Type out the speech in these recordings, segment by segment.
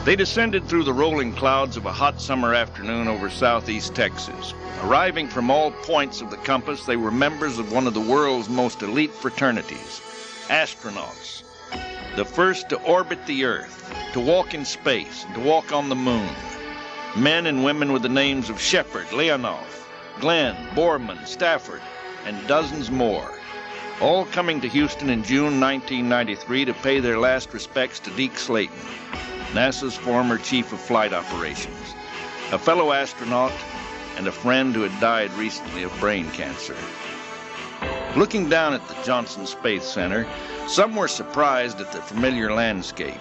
They descended through the rolling clouds of a hot summer afternoon over southeast Texas. Arriving from all points of the compass, they were members of one of the world's most elite fraternities, astronauts. The first to orbit the Earth, to walk in space, and to walk on the moon. Men and women with the names of Shepard, Leonov, Glenn, Borman, Stafford, and dozens more, all coming to Houston in June 1993 to pay their last respects to Deke Slayton, NASA's former chief of flight operations, a fellow astronaut, and a friend who had died recently of brain cancer. Looking down at the Johnson Space Center, some were surprised at the familiar landscape.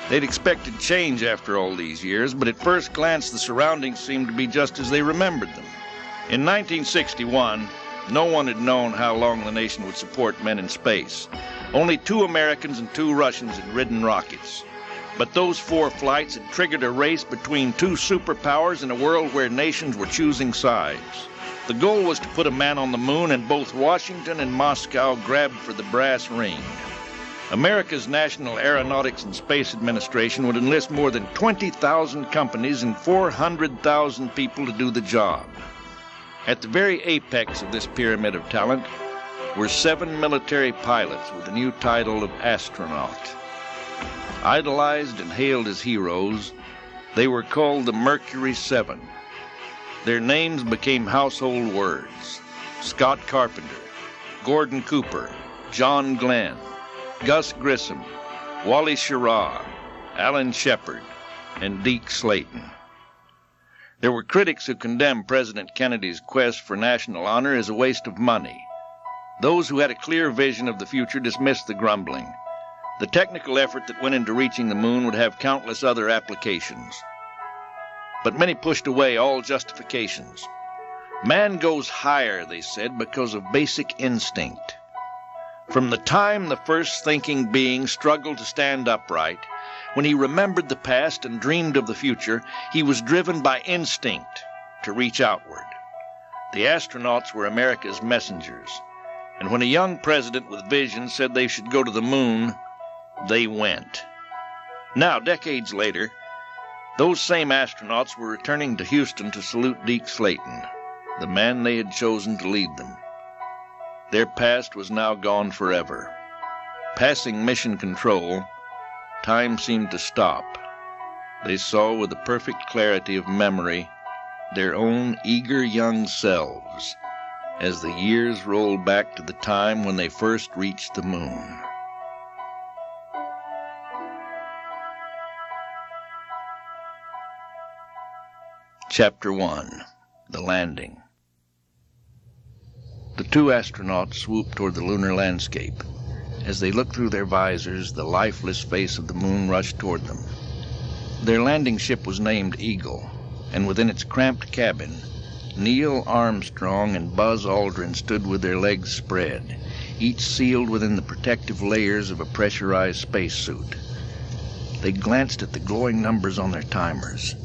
They'd expected change after all these years, but at first glance the surroundings seemed to be just as they remembered them. In 1961, no one had known how long the nation would support men in space. Only 2 Americans and 2 Russians had ridden rockets. But those 4 flights had triggered a race between 2 superpowers in a world where nations were choosing sides. The goal was to put a man on the moon, and both Washington and Moscow grabbed for the brass ring. America's National Aeronautics and Space Administration would enlist more than 20,000 companies and 400,000 people to do the job. At the very apex of this pyramid of talent were 7 military pilots with the new title of astronaut. Idolized and hailed as heroes, they were called the Mercury 7. Their names became household words: Scott Carpenter, Gordon Cooper, John Glenn, Gus Grissom, Wally Schirra, Alan Shepard, and Deke Slayton. There were critics who condemned President Kennedy's quest for national honor as a waste of money. Those who had a clear vision of the future dismissed the grumbling. The technical effort that went into reaching the moon would have countless other applications. But many pushed away all justifications. Man goes higher, they said, because of basic instinct. From the time the first thinking being struggled to stand upright, when he remembered the past and dreamed of the future, he was driven by instinct to reach outward. The astronauts were America's messengers, and when a young president with vision said they should go to the moon, they went. Now, decades later, those same astronauts were returning to Houston to salute Deke Slayton, the man they had chosen to lead them. Their past was now gone forever. Passing mission control, time seemed to stop. They saw with the perfect clarity of memory their own eager young selves as the years rolled back to the time when they first reached the moon. Chapter 1. The Landing. The 2 astronauts swooped toward the lunar landscape. As they looked through their visors, the lifeless face of the moon rushed toward them. Their landing ship was named Eagle, and within its cramped cabin, Neil Armstrong and Buzz Aldrin stood with their legs spread, each sealed within the protective layers of a pressurized spacesuit. They glanced at the glowing numbers on their timers.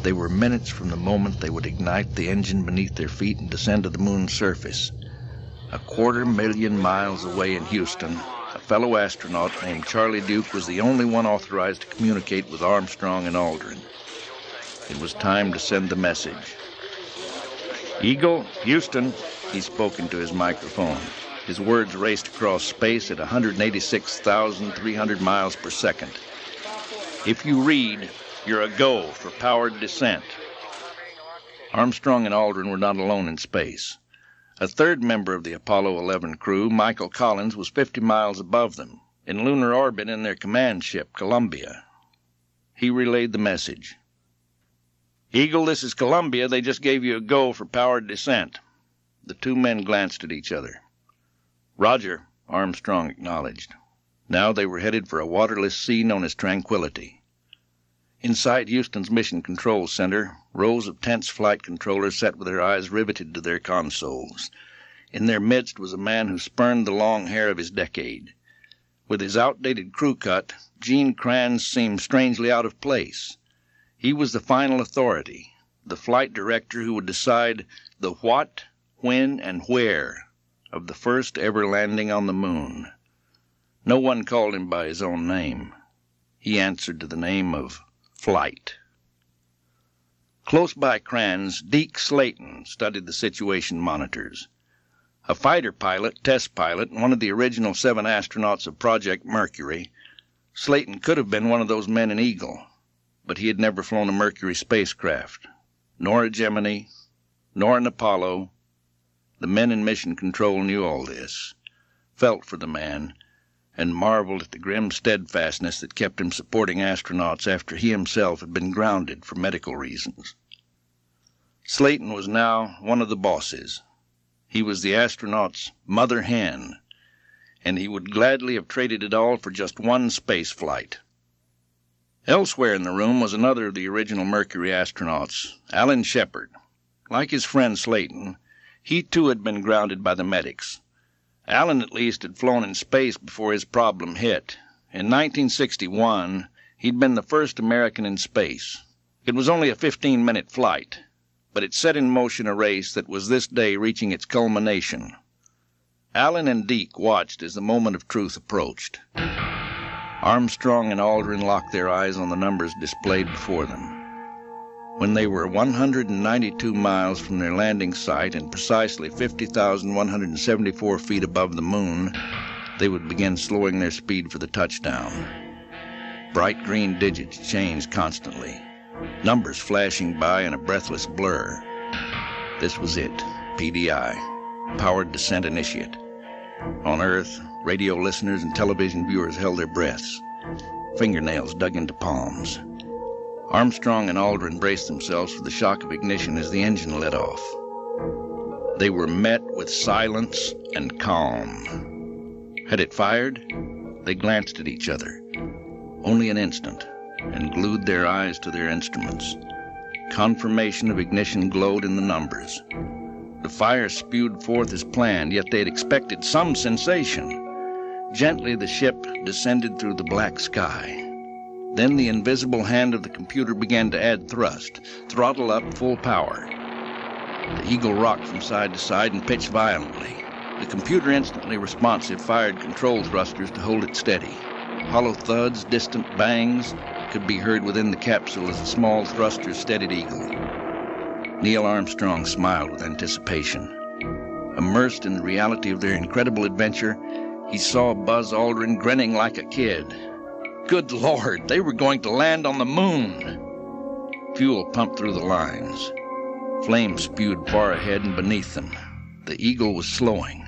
They were minutes from the moment they would ignite the engine beneath their feet and descend to the moon's surface. 250,000 miles away in Houston, a fellow astronaut named Charlie Duke was the only one authorized to communicate with Armstrong and Aldrin. It was time to send the message. Eagle, Houston, he spoke into his microphone. His words raced across space at 186,300 miles per second. If you read, you're a go for powered descent. Armstrong and Aldrin were not alone in space. A third member of the Apollo 11 crew, Michael Collins, was 50 miles above them, in lunar orbit in their command ship, Columbia. He relayed the message. Eagle, this is Columbia. They just gave you a go for powered descent. The 2 men glanced at each other. Roger, Armstrong acknowledged. Now they were headed for a waterless sea known as Tranquility. Inside Houston's Mission Control Center, rows of tense flight controllers sat with their eyes riveted to their consoles. In their midst was a man who spurned the long hair of his decade. With his outdated crew cut, Gene Kranz seemed strangely out of place. He was the final authority, the flight director who would decide the what, when, and where of the first ever landing on the moon. No one called him by his own name. He answered to the name of Flight. Close by Kranz, Deke Slayton studied the situation monitors. A fighter pilot, test pilot, and one of the original 7 astronauts of Project Mercury, Slayton could have been one of those men in Eagle, but he had never flown a Mercury spacecraft, nor a Gemini, nor an Apollo. The men in mission control knew all this, felt for the man, and marveled at the grim steadfastness that kept him supporting astronauts after he himself had been grounded for medical reasons. Slayton was now one of the bosses. He was the astronauts' mother hen, and he would gladly have traded it all for just one space flight. Elsewhere in the room was another of the original Mercury astronauts, Alan Shepard. Like his friend Slayton, he too had been grounded by the medics. Alan at least had flown in space before his problem hit. In 1961, he'd been the first American in space. It was only a 15-minute flight, but it set in motion a race that was this day reaching its culmination. Alan and Deke watched as the moment of truth approached. Armstrong and Aldrin locked their eyes on the numbers displayed before them. When they were 192 miles from their landing site and precisely 50,174 feet above the moon, they would begin slowing their speed for the touchdown. Bright green digits changed constantly, numbers flashing by in a breathless blur. This was it, PDI, Powered Descent Initiate. On Earth, radio listeners and television viewers held their breaths, fingernails dug into palms. Armstrong and Aldrin braced themselves for the shock of ignition as the engine let off. They were met with silence and calm. Had it fired? They glanced at each other, only an instant, and glued their eyes to their instruments. Confirmation of ignition glowed in the numbers. The fire spewed forth as planned, yet they had expected some sensation. Gently the ship descended through the black sky. Then the invisible hand of the computer began to add thrust, throttle up full power. The Eagle rocked from side to side and pitched violently. The computer, instantly responsive, fired control thrusters to hold it steady. Hollow thuds, distant bangs could be heard within the capsule as the small thrusters steadied Eagle. Neil Armstrong smiled with anticipation. Immersed in the reality of their incredible adventure, he saw Buzz Aldrin grinning like a kid. Good Lord, they were going to land on the moon! Fuel pumped through the lines. Flames spewed far ahead and beneath them. The Eagle was slowing.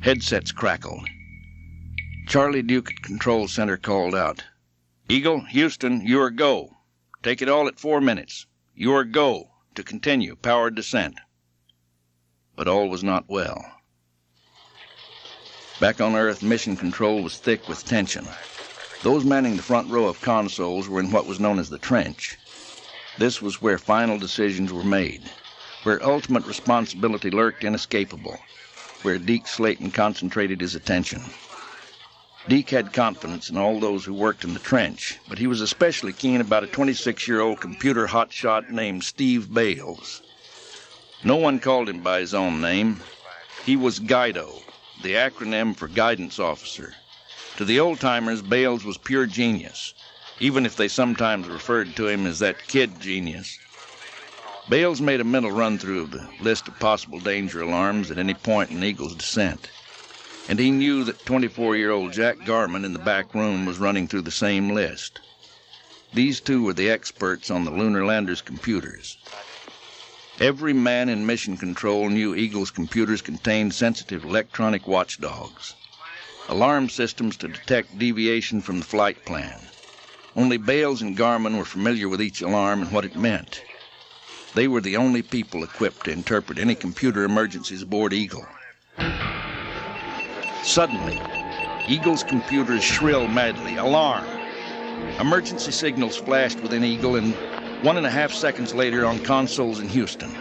Headsets crackled. Charlie Duke at Control Center called out, "Eagle, Houston, you are go. Take it all at 4 minutes. You are go to continue powered descent." But all was not well. Back on Earth, mission control was thick with tension. Those manning the front row of consoles were in what was known as the trench. This was where final decisions were made, where ultimate responsibility lurked inescapable, where Deke Slayton concentrated his attention. Deke had confidence in all those who worked in the trench, but he was especially keen about a 26-year-old computer hotshot named Steve Bales. No one called him by his own name. He was Guido, the acronym for Guidance Officer. To the old-timers, Bales was pure genius, even if they sometimes referred to him as that kid genius. Bales made a mental run-through of the list of possible danger alarms at any point in Eagle's descent, and he knew that 24-year-old Jack Garman in the back room was running through the same list. These two were the experts on the lunar landers' computers. Every man in mission control knew Eagle's computers contained sensitive electronic watchdogs, alarm systems to detect deviation from the flight plan. Only Bales and Garman were familiar with each alarm and what it meant. They were the only people equipped to interpret any computer emergencies aboard Eagle. Suddenly, Eagle's computers shrilled madly. Alarm! Emergency signals flashed within Eagle, and 1.5 seconds later on consoles in Houston.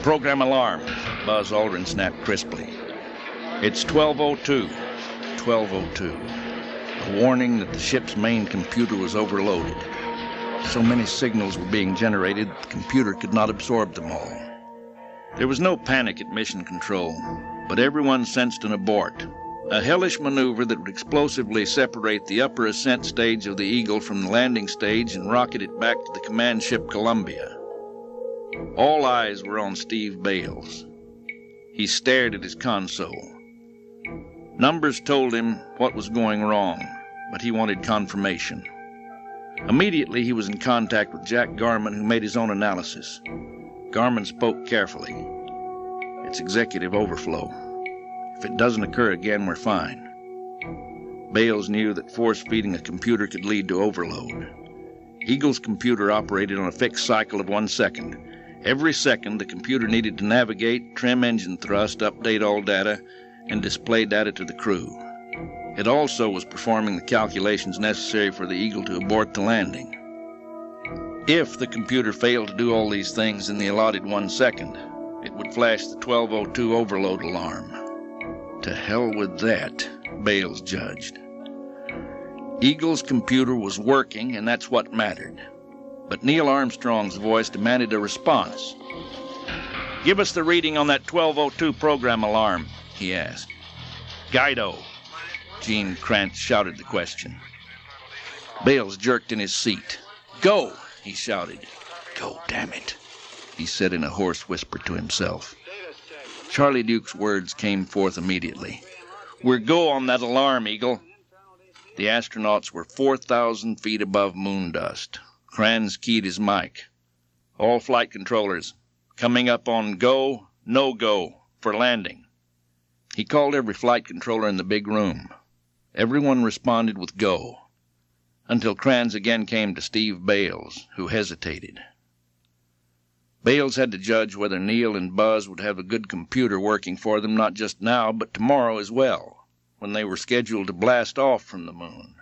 "Program alarm," Buzz Aldrin snapped crisply. "It's 12:02. 12:02. A warning that the ship's main computer was overloaded. So many signals were being generated, the computer could not absorb them all. There was no panic at mission control, but everyone sensed an abort. A hellish maneuver that would explosively separate the upper ascent stage of the Eagle from the landing stage and rocket it back to the command ship Columbia. All eyes were on Steve Bales. He stared at his console. Numbers told him what was going wrong, but he wanted confirmation. Immediately, he was in contact with Jack Garman, who made his own analysis. Garman spoke carefully. "It's executive overflow. If it doesn't occur again, we're fine." Bales knew that force-feeding a computer could lead to overload. Eagle's computer operated on a fixed cycle of 1 second. Every second, the computer needed to navigate, trim engine thrust, update all data, and display data to the crew. It also was performing the calculations necessary for the Eagle to abort the landing. If the computer failed to do all these things in the allotted 1 second, it would flash the 1202 overload alarm. To hell with that, Bales judged. Eagle's computer was working, and that's what mattered. But Neil Armstrong's voice demanded a response. "Give us the reading on that 1202 program alarm," he asked. "Guido." Gene Krantz shouted the question. Bales jerked in his seat. "Go," he shouted. "Go, damn it," he said in a hoarse whisper to himself. Charlie Duke's words came forth immediately. "We're go on that alarm, Eagle." The astronauts were 4,000 feet above moon dust. Kranz keyed his mic. "All flight controllers, coming up on go, no-go, for landing." He called every flight controller in the big room. Everyone responded with go, until Kranz again came to Steve Bales, who hesitated. Bales had to judge whether Neil and Buzz would have a good computer working for them not just now, but tomorrow as well, when they were scheduled to blast off from the moon.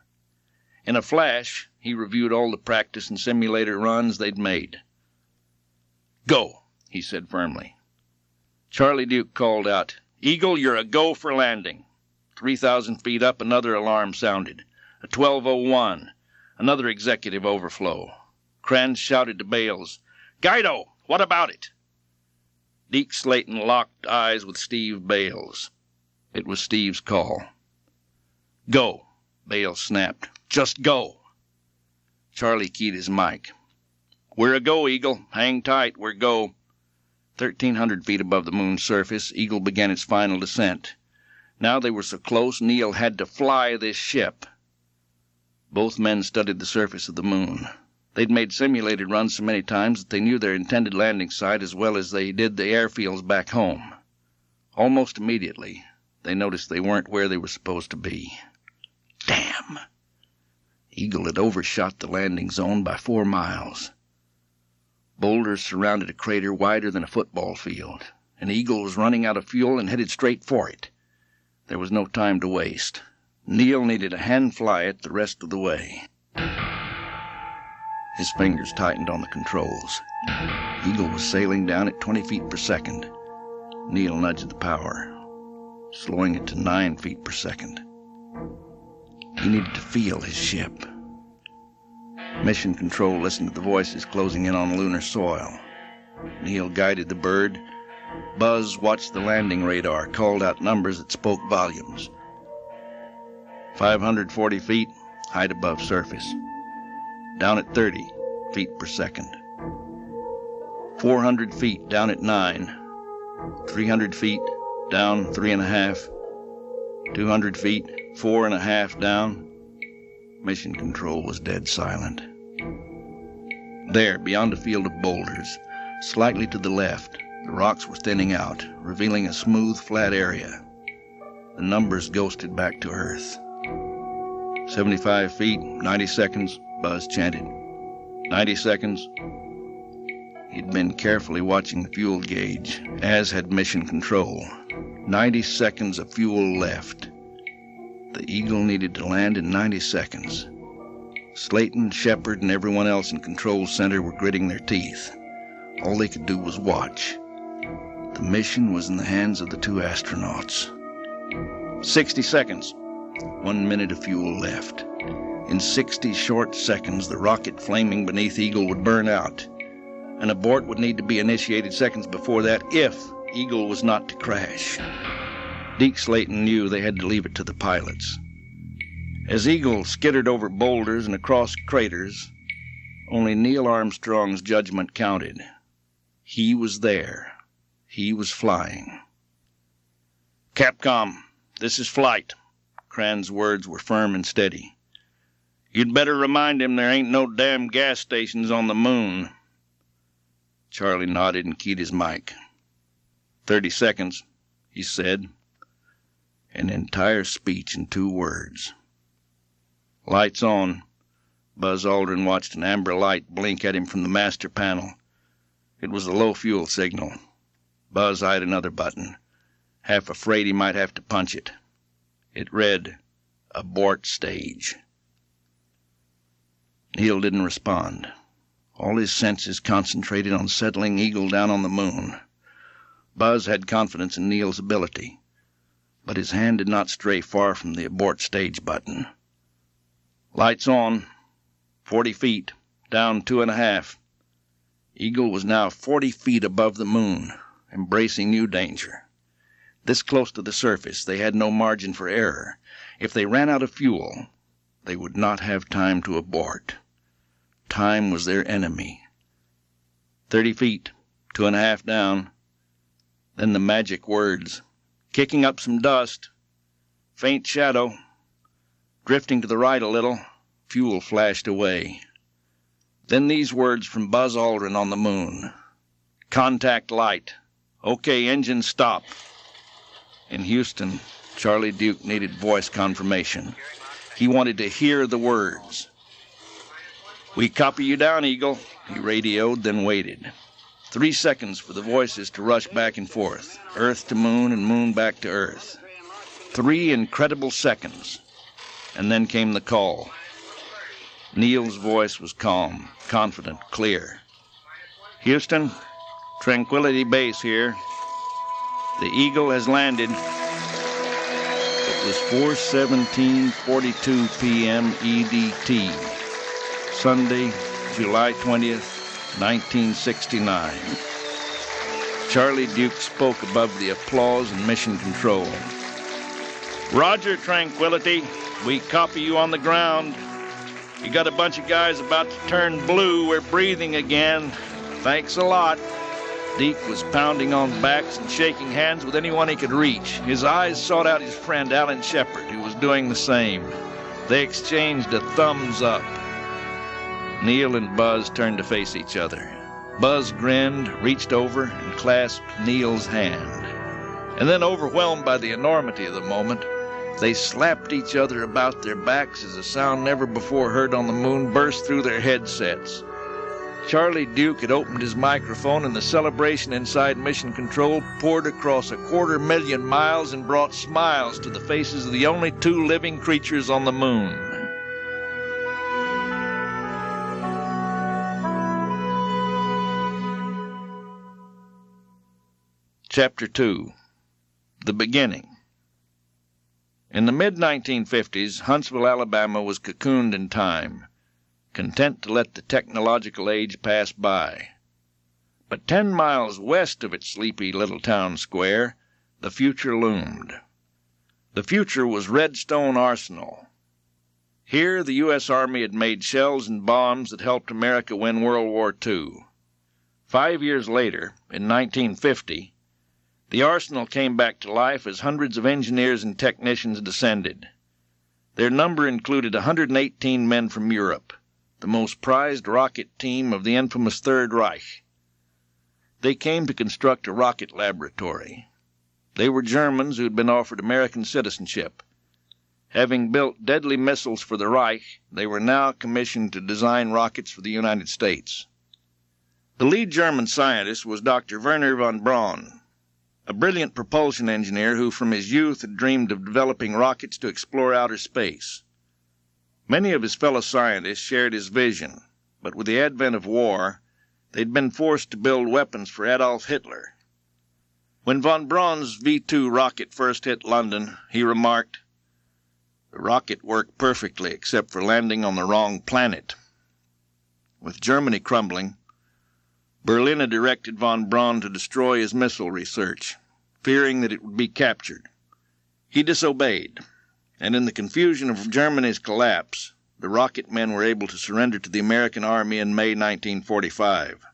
In a flash, he reviewed all the practice and simulator runs they'd made. "Go," he said firmly. Charlie Duke called out, "Eagle, you're a go for landing." 3,000 feet up, another alarm sounded. A 1201, another executive overflow. Kranz shouted to Bales, "Guido, what about it?" Deke Slayton locked eyes with Steve Bales. It was Steve's call. "Go," Bales snapped. "Just go." Charlie keyed his mic. "We're a go, Eagle. Hang tight, we're go." 1,300 feet above the moon's surface, Eagle began its final descent. Now they were so close, Neil had to fly this ship. Both men studied the surface of the moon. They'd made simulated runs so many times that they knew their intended landing site as well as they did the airfields back home. Almost immediately, they noticed they weren't where they were supposed to be. Damn! Eagle had overshot the landing zone by 4 miles. Boulders surrounded a crater wider than a football field, and Eagle was running out of fuel and headed straight for it. There was no time to waste. Neil needed to hand fly it the rest of the way. His fingers tightened on the controls. Eagle was sailing down at 20 feet per second. Neil nudged the power, slowing it to 9 feet per second. He needed to feel his ship. Mission Control listened to the voices closing in on lunar soil. Neil guided the bird. Buzz watched the landing radar, called out numbers that spoke volumes. 540 feet, height above surface. Down at 30 feet per second. 400 feet, down at 9. 300 feet, down 3.5. 200 feet, 4.5 down. Mission Control was dead silent. There, beyond a field of boulders, slightly to the left, the rocks were thinning out, revealing a smooth, flat area. The numbers ghosted back to Earth. 75 feet, 90 seconds, Buzz chanted. 90 seconds. He'd been carefully watching the fuel gauge, as had Mission Control. 90 seconds of fuel left. The Eagle needed to land in 90 seconds. Slayton, Shepherd, and everyone else in Control Center were gritting their teeth. All they could do was watch. The mission was in the hands of the 2 astronauts. 60 seconds. 1 minute of fuel left. In 60 short seconds, the rocket flaming beneath Eagle would burn out. An abort would need to be initiated seconds before that if Eagle was not to crash. Deke Slayton knew they had to leave it to the pilots. As Eagle skittered over boulders and across craters, only Neil Armstrong's judgment counted. He was there. He was flying. "Capcom, this is Flight." Cran's words were firm and steady. "You'd better remind him there ain't no damn gas stations on the moon." Charlie nodded and keyed his mic. 30 seconds, he said. An entire speech in 2 words. "Lights on." Buzz Aldrin watched an amber light blink at him from the master panel. It was a low fuel signal. Buzz eyed another button, half afraid he might have to punch it. It read, "Abort stage." Neil didn't respond. All his senses concentrated on settling Eagle down on the moon. Buzz had confidence in Neil's ability, but his hand did not stray far from the abort stage button. "Lights on. 40 feet. Down 2.5. Eagle was now 40 feet above the moon, embracing new danger. This close to the surface, they had no margin for error. If they ran out of fuel, they would not have time to abort. Time was their enemy. 30 feet. 2.5 down. Then the magic words. "Kicking up some dust. Faint shadow. Drifting to the right a little." Fuel flashed away. Then these words from Buzz Aldrin on the moon. "Contact light. Okay, engine stop." In Houston, Charlie Duke needed voice confirmation. He wanted to hear the words. "We copy you down, Eagle," he radioed, then waited. 3 seconds for the voices to rush back and forth, Earth to moon and moon back to Earth. 3 incredible seconds. And then came the call. Neil's voice was calm, confident, clear. "Houston, Tranquility Base here. The Eagle has landed." It was 4:17:42 p.m. EDT, Sunday, July 20th, 1969. Charlie Duke spoke above the applause and mission control. "Roger, Tranquility. We copy you on the ground. You got a bunch of guys about to turn blue. We're breathing again. Thanks a lot." Deke was pounding on backs and shaking hands with anyone he could reach. His eyes sought out his friend Alan Shepherd, who was doing the same. They exchanged a thumbs up. Neil and Buzz turned to face each other. Buzz grinned, reached over, and clasped Neil's hand. And then, overwhelmed by the enormity of the moment, they slapped each other about their backs as a sound never before heard on the moon burst through their headsets. Charlie Duke had opened his microphone, and the celebration inside Mission Control poured across 250,000 miles and brought smiles to the faces of the only 2 living creatures on the moon. Chapter 2. The Beginning. In the mid-1950s, Huntsville, Alabama was cocooned in time, content to let the technological age pass by. But 10 miles west of its sleepy little town square, the future loomed. The future was Redstone Arsenal. Here, the U.S. Army had made shells and bombs that helped America win World War II. 5 years later, in 1950, the arsenal came back to life as hundreds of engineers and technicians descended. Their number included 118 men from Europe, the most prized rocket team of the infamous Third Reich. They came to construct a rocket laboratory. They were Germans who had been offered American citizenship. Having built deadly missiles for the Reich, they were now commissioned to design rockets for the United States. The lead German scientist was Dr. Werner von Braun, a brilliant propulsion engineer who from his youth had dreamed of developing rockets to explore outer space. Many of his fellow scientists shared his vision, but with the advent of war, they'd been forced to build weapons for Adolf Hitler. When von Braun's V-2 rocket first hit London, he remarked, "The rocket worked perfectly except for landing on the wrong planet." With Germany crumbling, Berlin had directed von Braun to destroy his missile research, fearing that it would be captured. He disobeyed, and in the confusion of Germany's collapse, the rocket men were able to surrender to the American Army in May 1945.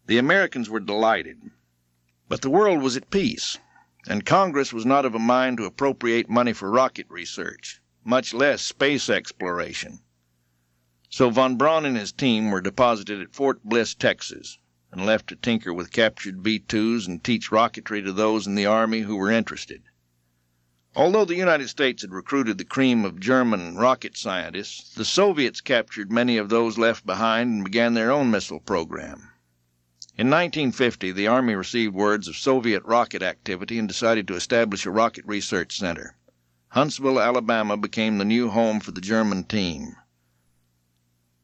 The Americans were delighted, but the world was at peace, and Congress was not of a mind to appropriate money for rocket research, much less space exploration. So von Braun and his team were deposited at Fort Bliss, Texas, and left to tinker with captured B-2s and teach rocketry to those in the Army who were interested. Although the United States had recruited the cream of German rocket scientists, the Soviets captured many of those left behind and began their own missile program. In 1950, the Army received words of Soviet rocket activity and decided to establish a rocket research center. Huntsville, Alabama became the new home for the German team.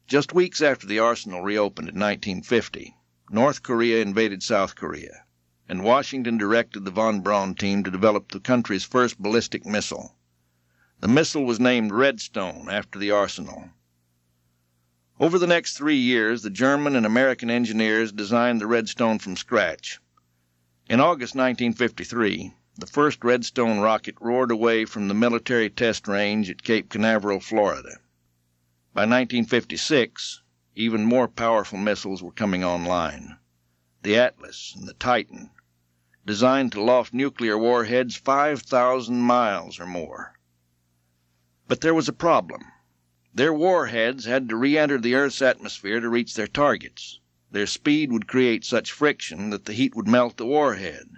Just weeks after the arsenal reopened in 1950, North Korea invaded South Korea, and Washington directed the von Braun team to develop the country's first ballistic missile. The missile was named Redstone after the arsenal. Over the next 3 years, the German and American engineers designed the Redstone from scratch. In August 1953, the first Redstone rocket roared away from the military test range at Cape Canaveral, Florida. By 1956, even more powerful missiles were coming online. The Atlas and the Titan, designed to loft nuclear warheads 5,000 miles or more. But there was a problem. Their warheads had to re-enter the Earth's atmosphere to reach their targets. Their speed would create such friction that the heat would melt the warhead.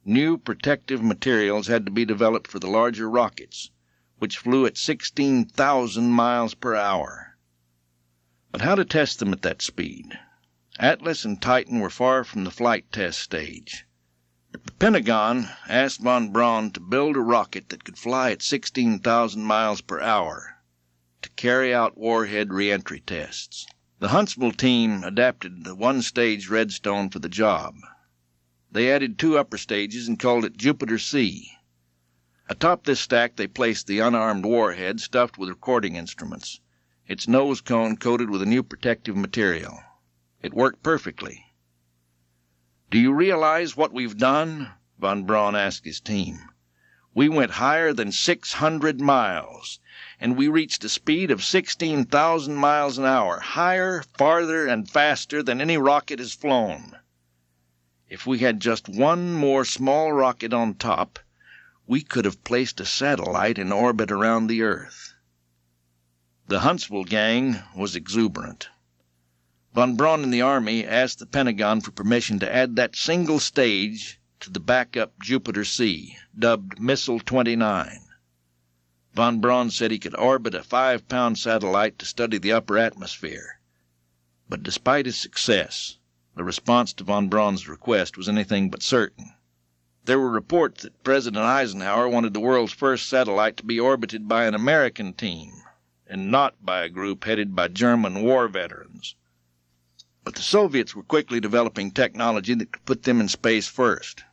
New protective materials had to be developed for the larger rockets, which flew at 16,000 miles per hour. But how to test them at that speed? Atlas and Titan were far from the flight test stage. The Pentagon asked von Braun to build a rocket that could fly at 16,000 miles per hour to carry out warhead reentry tests. The Huntsville team adapted the one-stage Redstone for the job. They added 2 upper stages and called it Jupiter C. Atop this stack they placed the unarmed warhead stuffed with recording instruments, its nose cone coated with a new protective material. It worked perfectly. "Do you realize what we've done?" von Braun asked his team. "We went higher than 600 miles, and we reached a speed of 16,000 miles an hour, higher, farther, and faster than any rocket has flown. If we had just one more small rocket on top, we could have placed a satellite in orbit around the Earth." The Huntsville gang was exuberant. Von Braun and the Army asked the Pentagon for permission to add that single stage to the backup Jupiter C, dubbed Missile 29. Von Braun said he could orbit a 5-pound satellite to study the upper atmosphere. But despite his success, the response to von Braun's request was anything but certain. There were reports that President Eisenhower wanted the world's first satellite to be orbited by an American team, and not by a group headed by German war veterans. But the Soviets were quickly developing technology that could put them in space first.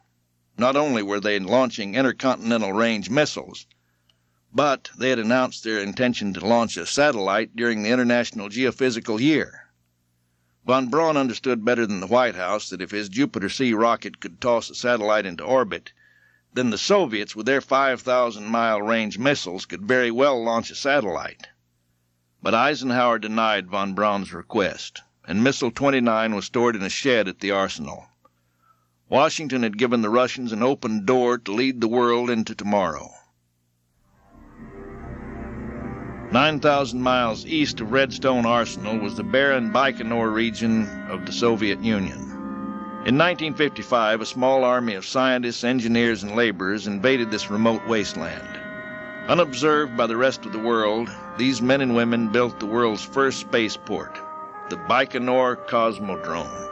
Not only were they launching intercontinental range missiles, but they had announced their intention to launch a satellite during the International Geophysical Year. Von Braun understood better than the White House that if his Jupiter C rocket could toss a satellite into orbit, then the Soviets, with their 5,000-mile range missiles, could very well launch a satellite. But Eisenhower denied von Braun's request, and Missile 29 was stored in a shed at the arsenal. Washington had given the Russians an open door to lead the world into tomorrow. 9,000 miles east of Redstone Arsenal was the barren Baikonur region of the Soviet Union. In 1955, a small army of scientists, engineers, and laborers invaded this remote wasteland. Unobserved by the rest of the world, these men and women built the world's first spaceport, the Baikonur Cosmodrome.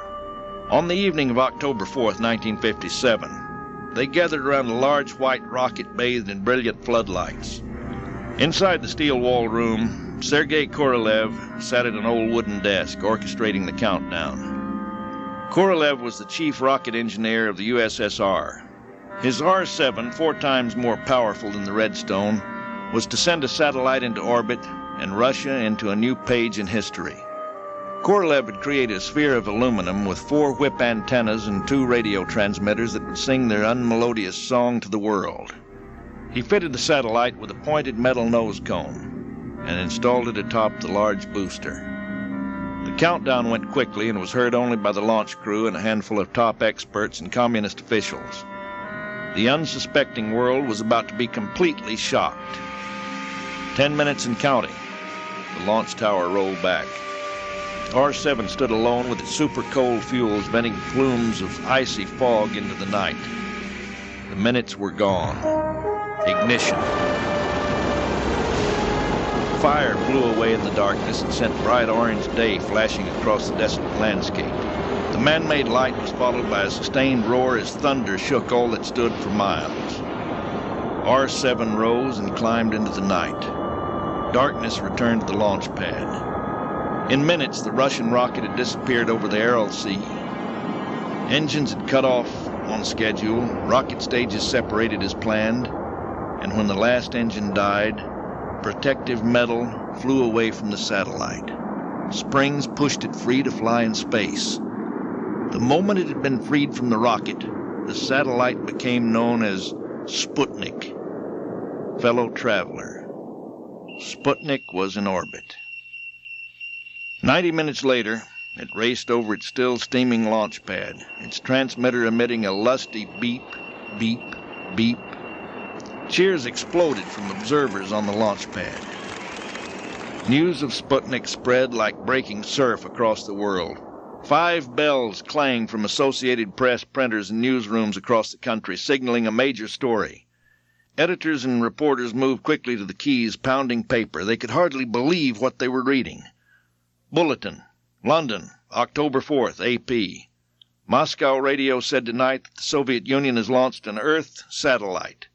On the evening of October 4th, 1957, they gathered around a large white rocket bathed in brilliant floodlights. Inside the steel-walled room, Sergei Korolev sat at an old wooden desk, orchestrating the countdown. Korolev was the chief rocket engineer of the USSR. His R-7, 4 times more powerful than the Redstone, was to send a satellite into orbit and Russia into a new page in history. Korolev had created a sphere of aluminum with 4 whip antennas and 2 radio transmitters that would sing their unmelodious song to the world. He fitted the satellite with a pointed metal nose cone and installed it atop the large booster. The countdown went quickly and was heard only by the launch crew and a handful of top experts and communist officials. The unsuspecting world was about to be completely shocked. 10 minutes and counting. The launch tower rolled back. R-7 stood alone with its super-cold fuels venting plumes of icy fog into the night. The minutes were gone. Ignition. Fire blew away in the darkness and sent bright orange day flashing across the desolate landscape. The man-made light was followed by a sustained roar as thunder shook all that stood for miles. R-7 rose and climbed into the night. Darkness returned to the launch pad. In minutes, the Russian rocket had disappeared over the Aral Sea. Engines had cut off on schedule, rocket stages separated as planned, and when the last engine died, protective metal flew away from the satellite. Springs pushed it free to fly in space. The moment it had been freed from the rocket, the satellite became known as Sputnik, fellow traveler. Sputnik was in orbit. 90 minutes later, it raced over its still steaming launch pad, its transmitter emitting a lusty beep, beep, beep. Cheers exploded from observers on the launch pad. News of Sputnik spread like breaking surf across the world. 5 bells clanged from Associated Press printers and newsrooms across the country, signaling a major story. Editors and reporters moved quickly to the keys, pounding paper. They could hardly believe what they were reading. Bulletin, London, October 4th, AP. Moscow radio said tonight that the Soviet Union has launched an Earth satellite.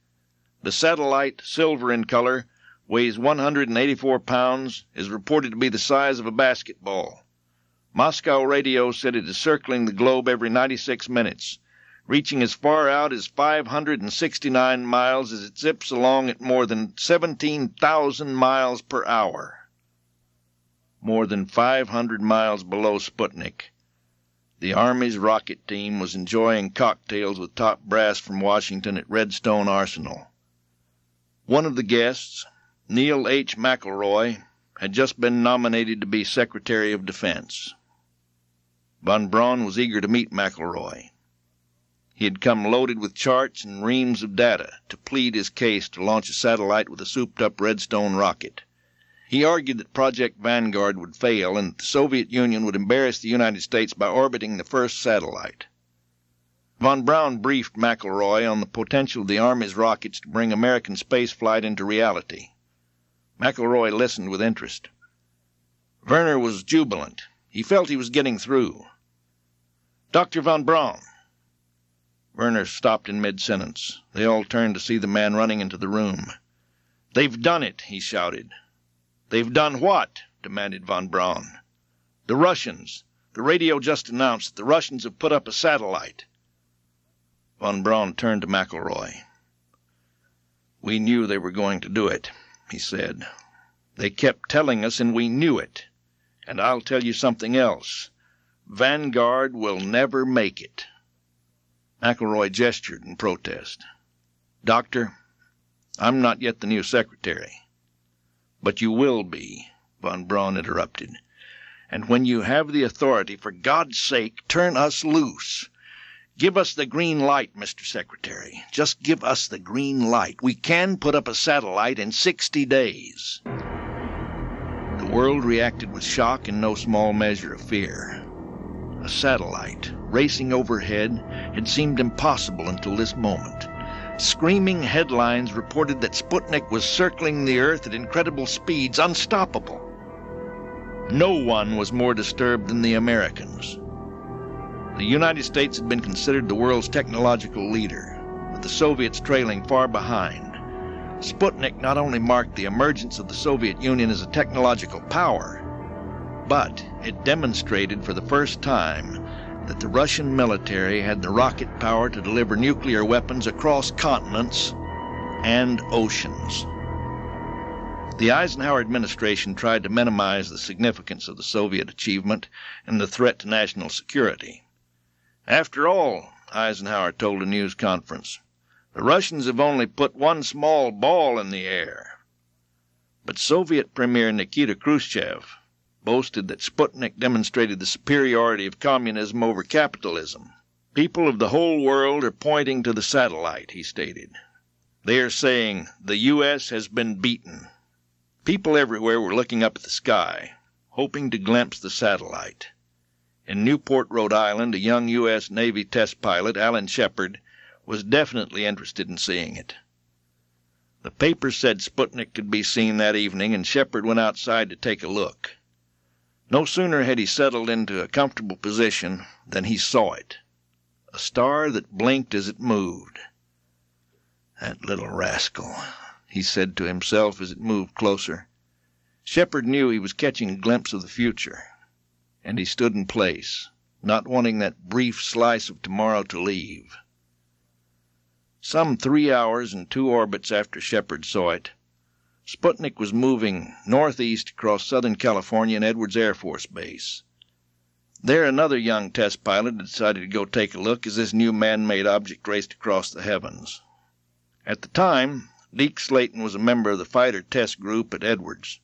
The satellite, silver in color, weighs 184 pounds, is reported to be the size of a basketball. Moscow radio said it is circling the globe every 96 minutes, reaching as far out as 569 miles as it zips along at more than 17,000 miles per hour. More than 500 miles below Sputnik, the Army's rocket team was enjoying cocktails with top brass from Washington at Redstone Arsenal. One of the guests, Neil H. McElroy, had just been nominated to be Secretary of Defense. Von Braun was eager to meet McElroy. He had come loaded with charts and reams of data to plead his case to launch a satellite with a souped-up Redstone rocket. He argued that Project Vanguard would fail and that the Soviet Union would embarrass the United States by orbiting the first satellite. Von Braun briefed McElroy on the potential of the Army's rockets to bring American spaceflight into reality. McElroy listened with interest. Werner was jubilant. He felt he was getting through. Dr. Von Braun. Werner stopped in mid-sentence. They all turned to see the man running into the room. "They've done it," he shouted. "They've done what?" demanded Von Braun. "The Russians. The radio just announced that the Russians have put up a satellite." Von Braun turned to McElroy. "We knew they were going to do it," he said. "They kept telling us, and we knew it. And I'll tell you something else. Vanguard will never make it." McElroy gestured in protest. "Doctor, I'm not yet the new secretary." "But you will be," Von Braun interrupted. "And when you have the authority, for God's sake, turn us loose. Give us the green light, Mr. Secretary. Just give us the green light. We can put up a satellite in 60 days. The world reacted with shock and no small measure of fear. A satellite, racing overhead, had seemed impossible until this moment. Screaming headlines reported that Sputnik was circling the Earth at incredible speeds, unstoppable. No one was more disturbed than the Americans. The United States had been considered the world's technological leader, with the Soviets trailing far behind. Sputnik not only marked the emergence of the Soviet Union as a technological power, but it demonstrated for the first time that the Russian military had the rocket power to deliver nuclear weapons across continents and oceans. The Eisenhower administration tried to minimize the significance of the Soviet achievement and the threat to national security. After all, Eisenhower told a news conference, The Russians have only put one small ball in the air. But Soviet Premier Nikita Khrushchev boasted that Sputnik demonstrated the superiority of communism over capitalism. People of the whole world are pointing to the satellite, he stated. They are saying, the U.S. has been beaten. People everywhere were looking up at the sky, hoping to glimpse the satellite. In Newport, Rhode Island, a young U.S. Navy test pilot, Alan Shepard, was definitely interested in seeing it. The papers said Sputnik could be seen that evening, and Shepherd went outside to take a look. No sooner had he settled into a comfortable position than he saw it, a star that blinked as it moved. That little rascal, he said to himself as it moved closer. Shepherd knew he was catching a glimpse of the future, and he stood in place, not wanting that brief slice of tomorrow to leave. Some 3 hours and 2 orbits after Shepherd saw it, Sputnik was moving northeast across Southern California and Edwards Air Force Base. There another young test pilot decided to go take a look as this new man-made object raced across the heavens. At the time, Deke Slayton was a member of the fighter test group at Edwards.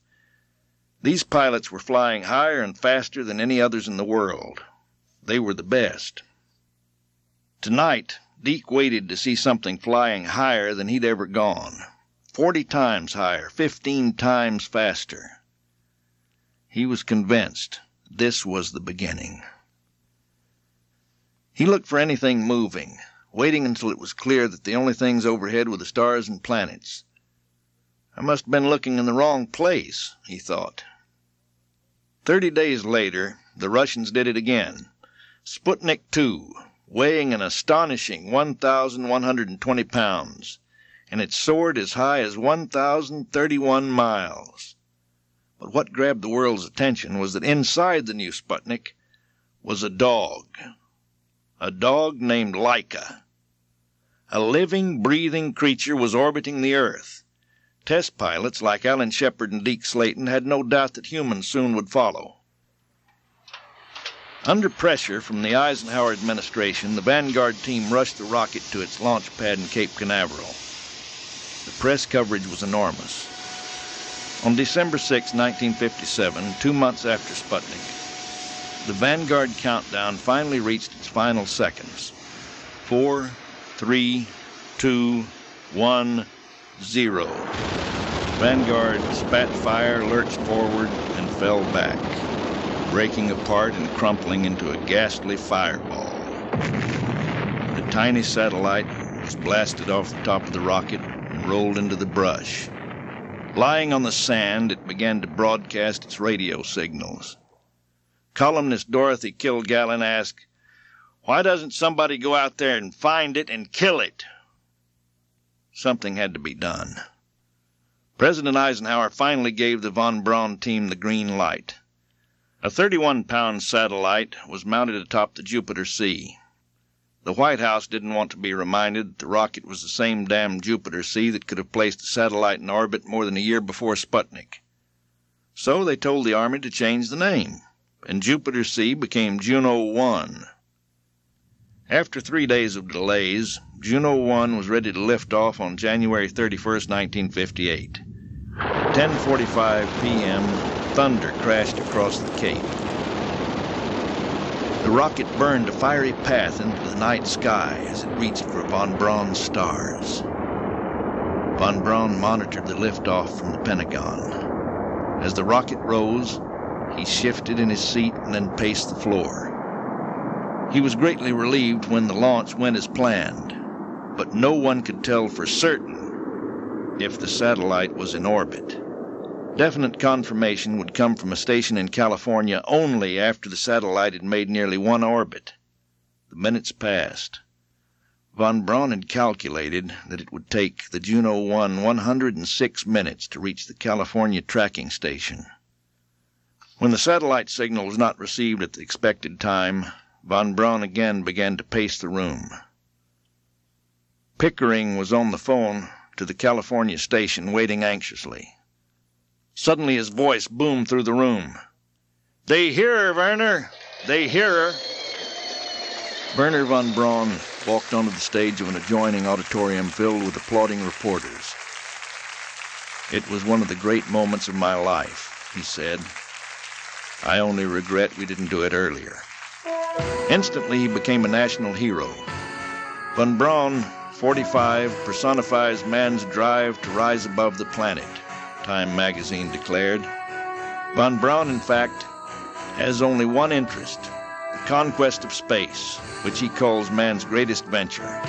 These pilots were flying higher and faster than any others in the world. They were the best. Tonight, Deke waited to see something flying higher than he'd ever gone. 40 times higher, 15 times faster. He was convinced this was the beginning. He looked for anything moving, waiting until it was clear that the only things overhead were the stars and planets. I must have been looking in the wrong place, he thought. 30 days later, the Russians did it again. Sputnik 2, weighing an astonishing 1,120 pounds, and it soared as high as 1,031 miles. But what grabbed the world's attention was that inside the new Sputnik was a dog named Laika. A living, breathing creature was orbiting the Earth. Test pilots like Alan Shepard and Deke Slayton had no doubt that humans soon would follow. Under pressure from the Eisenhower administration, the Vanguard team rushed the rocket to its launch pad in Cape Canaveral. The press coverage was enormous. On December 6, 1957, 2 months after Sputnik, the Vanguard countdown finally reached its final seconds. 4, 3, 2, 1, 0. Vanguard spat fire, lurched forward, and fell back, breaking apart and crumpling into a ghastly fireball. The tiny satellite was blasted off the top of the rocket and rolled into the brush. Lying on the sand, it began to broadcast its radio signals. Columnist Dorothy Kilgallen asked, "Why doesn't somebody go out there and find it and kill it?" Something had to be done. President Eisenhower finally gave the von Braun team the green light. A 31-pound satellite was mounted atop the Jupiter C. The White House didn't want to be reminded that the rocket was the same damn Jupiter C that could have placed the satellite in orbit more than a year before Sputnik. So they told the Army to change the name, and Jupiter C became Juno 1. After 3 days of delays, Juno 1 was ready to lift off on January 31, 1958. At 10:45 p.m., thunder crashed across the Cape. The rocket burned a fiery path into the night sky as it reached for von Braun's stars. Von Braun monitored the liftoff from the Pentagon. As the rocket rose, he shifted in his seat and then paced the floor. He was greatly relieved when the launch went as planned, but no one could tell for certain if the satellite was in orbit. Definite confirmation would come from a station in California only after the satellite had made nearly one orbit. The minutes passed. Von Braun had calculated that it would take the Juno 1 106 minutes to reach the California tracking station. When the satellite signal was not received at the expected time, von Braun again began to pace the room. Pickering was on the phone to the California station, waiting anxiously. Suddenly his voice boomed through the room. "They hear her, Werner! They hear her!" Werner von Braun walked onto the stage of an adjoining auditorium filled with applauding reporters. "It was one of the great moments of my life," he said. "I only regret we didn't do it earlier." Instantly, he became a national hero. Von Braun, 45, personifies man's drive to rise above the planet, Time magazine declared. Von Braun, in fact, has only one interest, the conquest of space, which he calls man's greatest venture.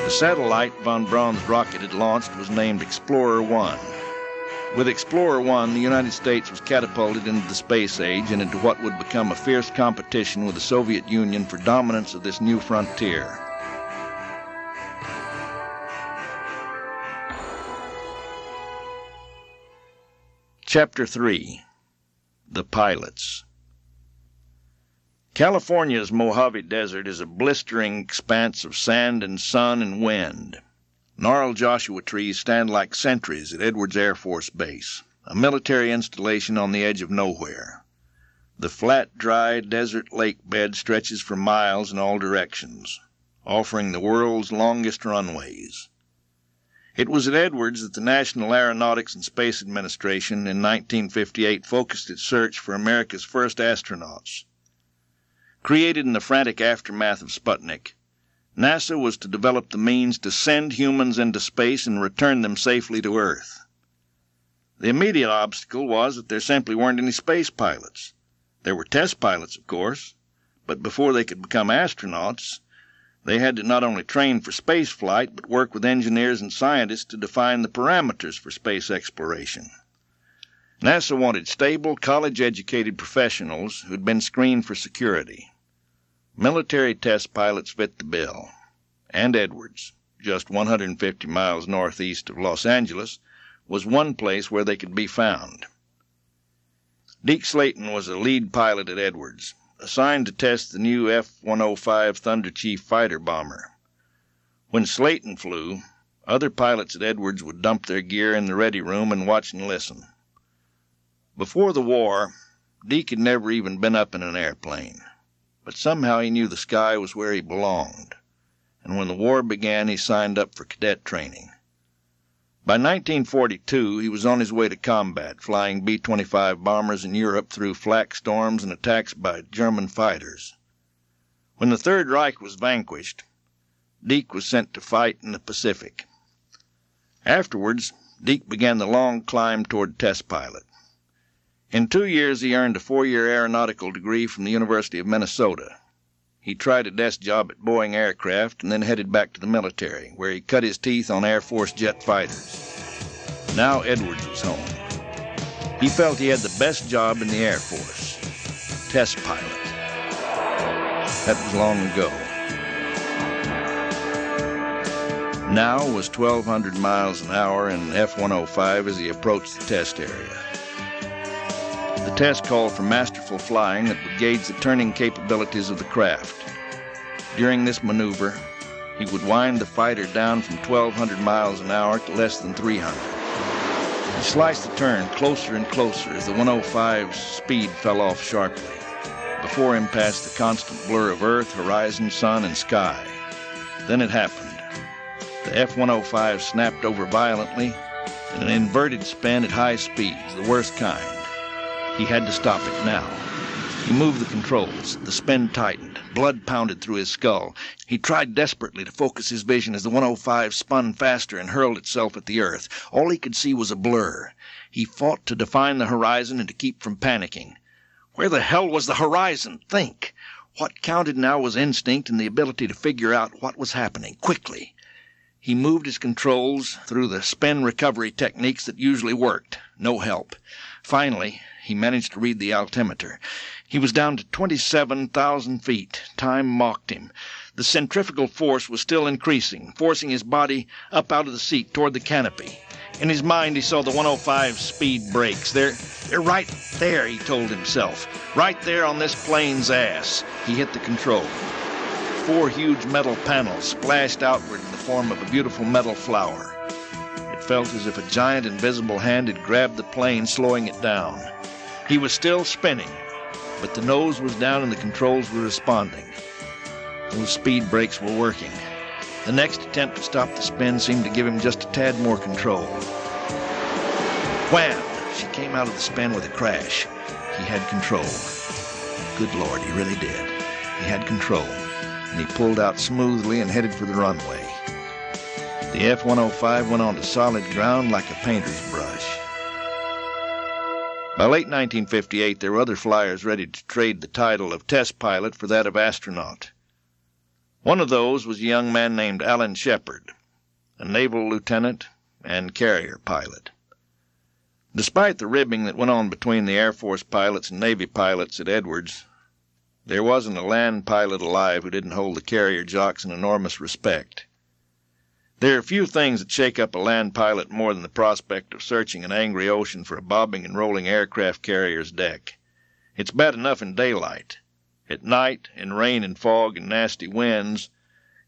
The satellite von Braun's rocket had launched was named Explorer 1. With Explorer 1, the United States was catapulted into the space age and into what would become a fierce competition with the Soviet Union for dominance of this new frontier. Chapter 3. The Pilots. California's Mojave Desert is a blistering expanse of sand and sun and wind. Gnarled Joshua trees stand like sentries at Edwards Air Force Base, a military installation on the edge of nowhere. The flat, dry desert lake bed stretches for miles in all directions, offering the world's longest runways. It was at Edwards that the National Aeronautics and Space Administration in 1958 focused its search for America's first astronauts. Created in the frantic aftermath of Sputnik, NASA was to develop the means to send humans into space and return them safely to Earth. The immediate obstacle was that there simply weren't any space pilots. There were test pilots, of course, but before they could become astronauts, they had to not only train for space flight, but work with engineers and scientists to define the parameters for space exploration. NASA wanted stable, college-educated professionals who'd been screened for security. Military test pilots fit the bill, and Edwards, just 150 miles northeast of Los Angeles, was one place where they could be found. Deke Slayton was a lead pilot at Edwards, assigned to test the new F-105 Thunder Chief fighter bomber. When Slayton flew, other pilots at Edwards would dump their gear in the ready room and watch and listen. Before the war, Deke had never even been up in an airplane, but somehow he knew the sky was where he belonged, and when the war began he signed up for cadet training. By 1942, he was on his way to combat, flying B-25 bombers in Europe through flak storms and attacks by German fighters. When the Third Reich was vanquished, Deke was sent to fight in the Pacific. Afterwards, Deke began the long climb toward test pilot. In 2 years, he earned a 4-year aeronautical degree from the University of Minnesota. He tried a desk job at Boeing Aircraft and then headed back to the military, where he cut his teeth on Air Force jet fighters. Now Edwards was home. He felt he had the best job in the Air Force, test pilot. That was long ago. Now was 1,200 miles an hour in F-105 as he approached the test area. The test called for masterful flying that would gauge the turning capabilities of the craft. During this maneuver, he would wind the fighter down from 1,200 miles an hour to less than 300. He sliced the turn closer and closer as the 105's speed fell off sharply. Before him passed the constant blur of earth, horizon, sun, and sky. Then it happened. The F-105 snapped over violently in an inverted spin at high speeds, the worst kind. He had to stop it now. He moved the controls. The spin tightened. Blood pounded through his skull. He tried desperately to focus his vision as the 105 spun faster and hurled itself at the earth. All he could see was a blur. He fought to define the horizon and to keep from panicking. Where the hell was the horizon? Think. What counted now was instinct and the ability to figure out what was happening quickly. He moved his controls through the spin recovery techniques that usually worked. No help. Finally, he managed to read the altimeter. He was down to 27,000 feet. Time mocked him. The centrifugal force was still increasing, forcing his body up out of the seat toward the canopy. In his mind, he saw the 105's speed brakes. They're right there, he told himself. Right there on this plane's ass. He hit the control. 4 huge metal panels splashed outward in the form of a beautiful metal flower. It felt as if a giant invisible hand had grabbed the plane, slowing it down. He was still spinning, but the nose was down and the controls were responding. Those speed brakes were working. The next attempt to stop the spin seemed to give him just a tad more control. Wham! She came out of the spin with a crash. He had control. Good Lord, he really did. He had control, and he pulled out smoothly and headed for the runway. The F-105 went onto solid ground like a painter's brush. By late 1958, there were other flyers ready to trade the title of test pilot for that of astronaut. One of those was a young man named Alan Shepard, a naval lieutenant and carrier pilot. Despite the ribbing that went on between the Air Force pilots and Navy pilots at Edwards, there wasn't a land pilot alive who didn't hold the carrier jocks in enormous respect. There are few things that shake up a land pilot more than the prospect of searching an angry ocean for a bobbing and rolling aircraft carrier's deck. It's bad enough in daylight. At night, in rain and fog and nasty winds,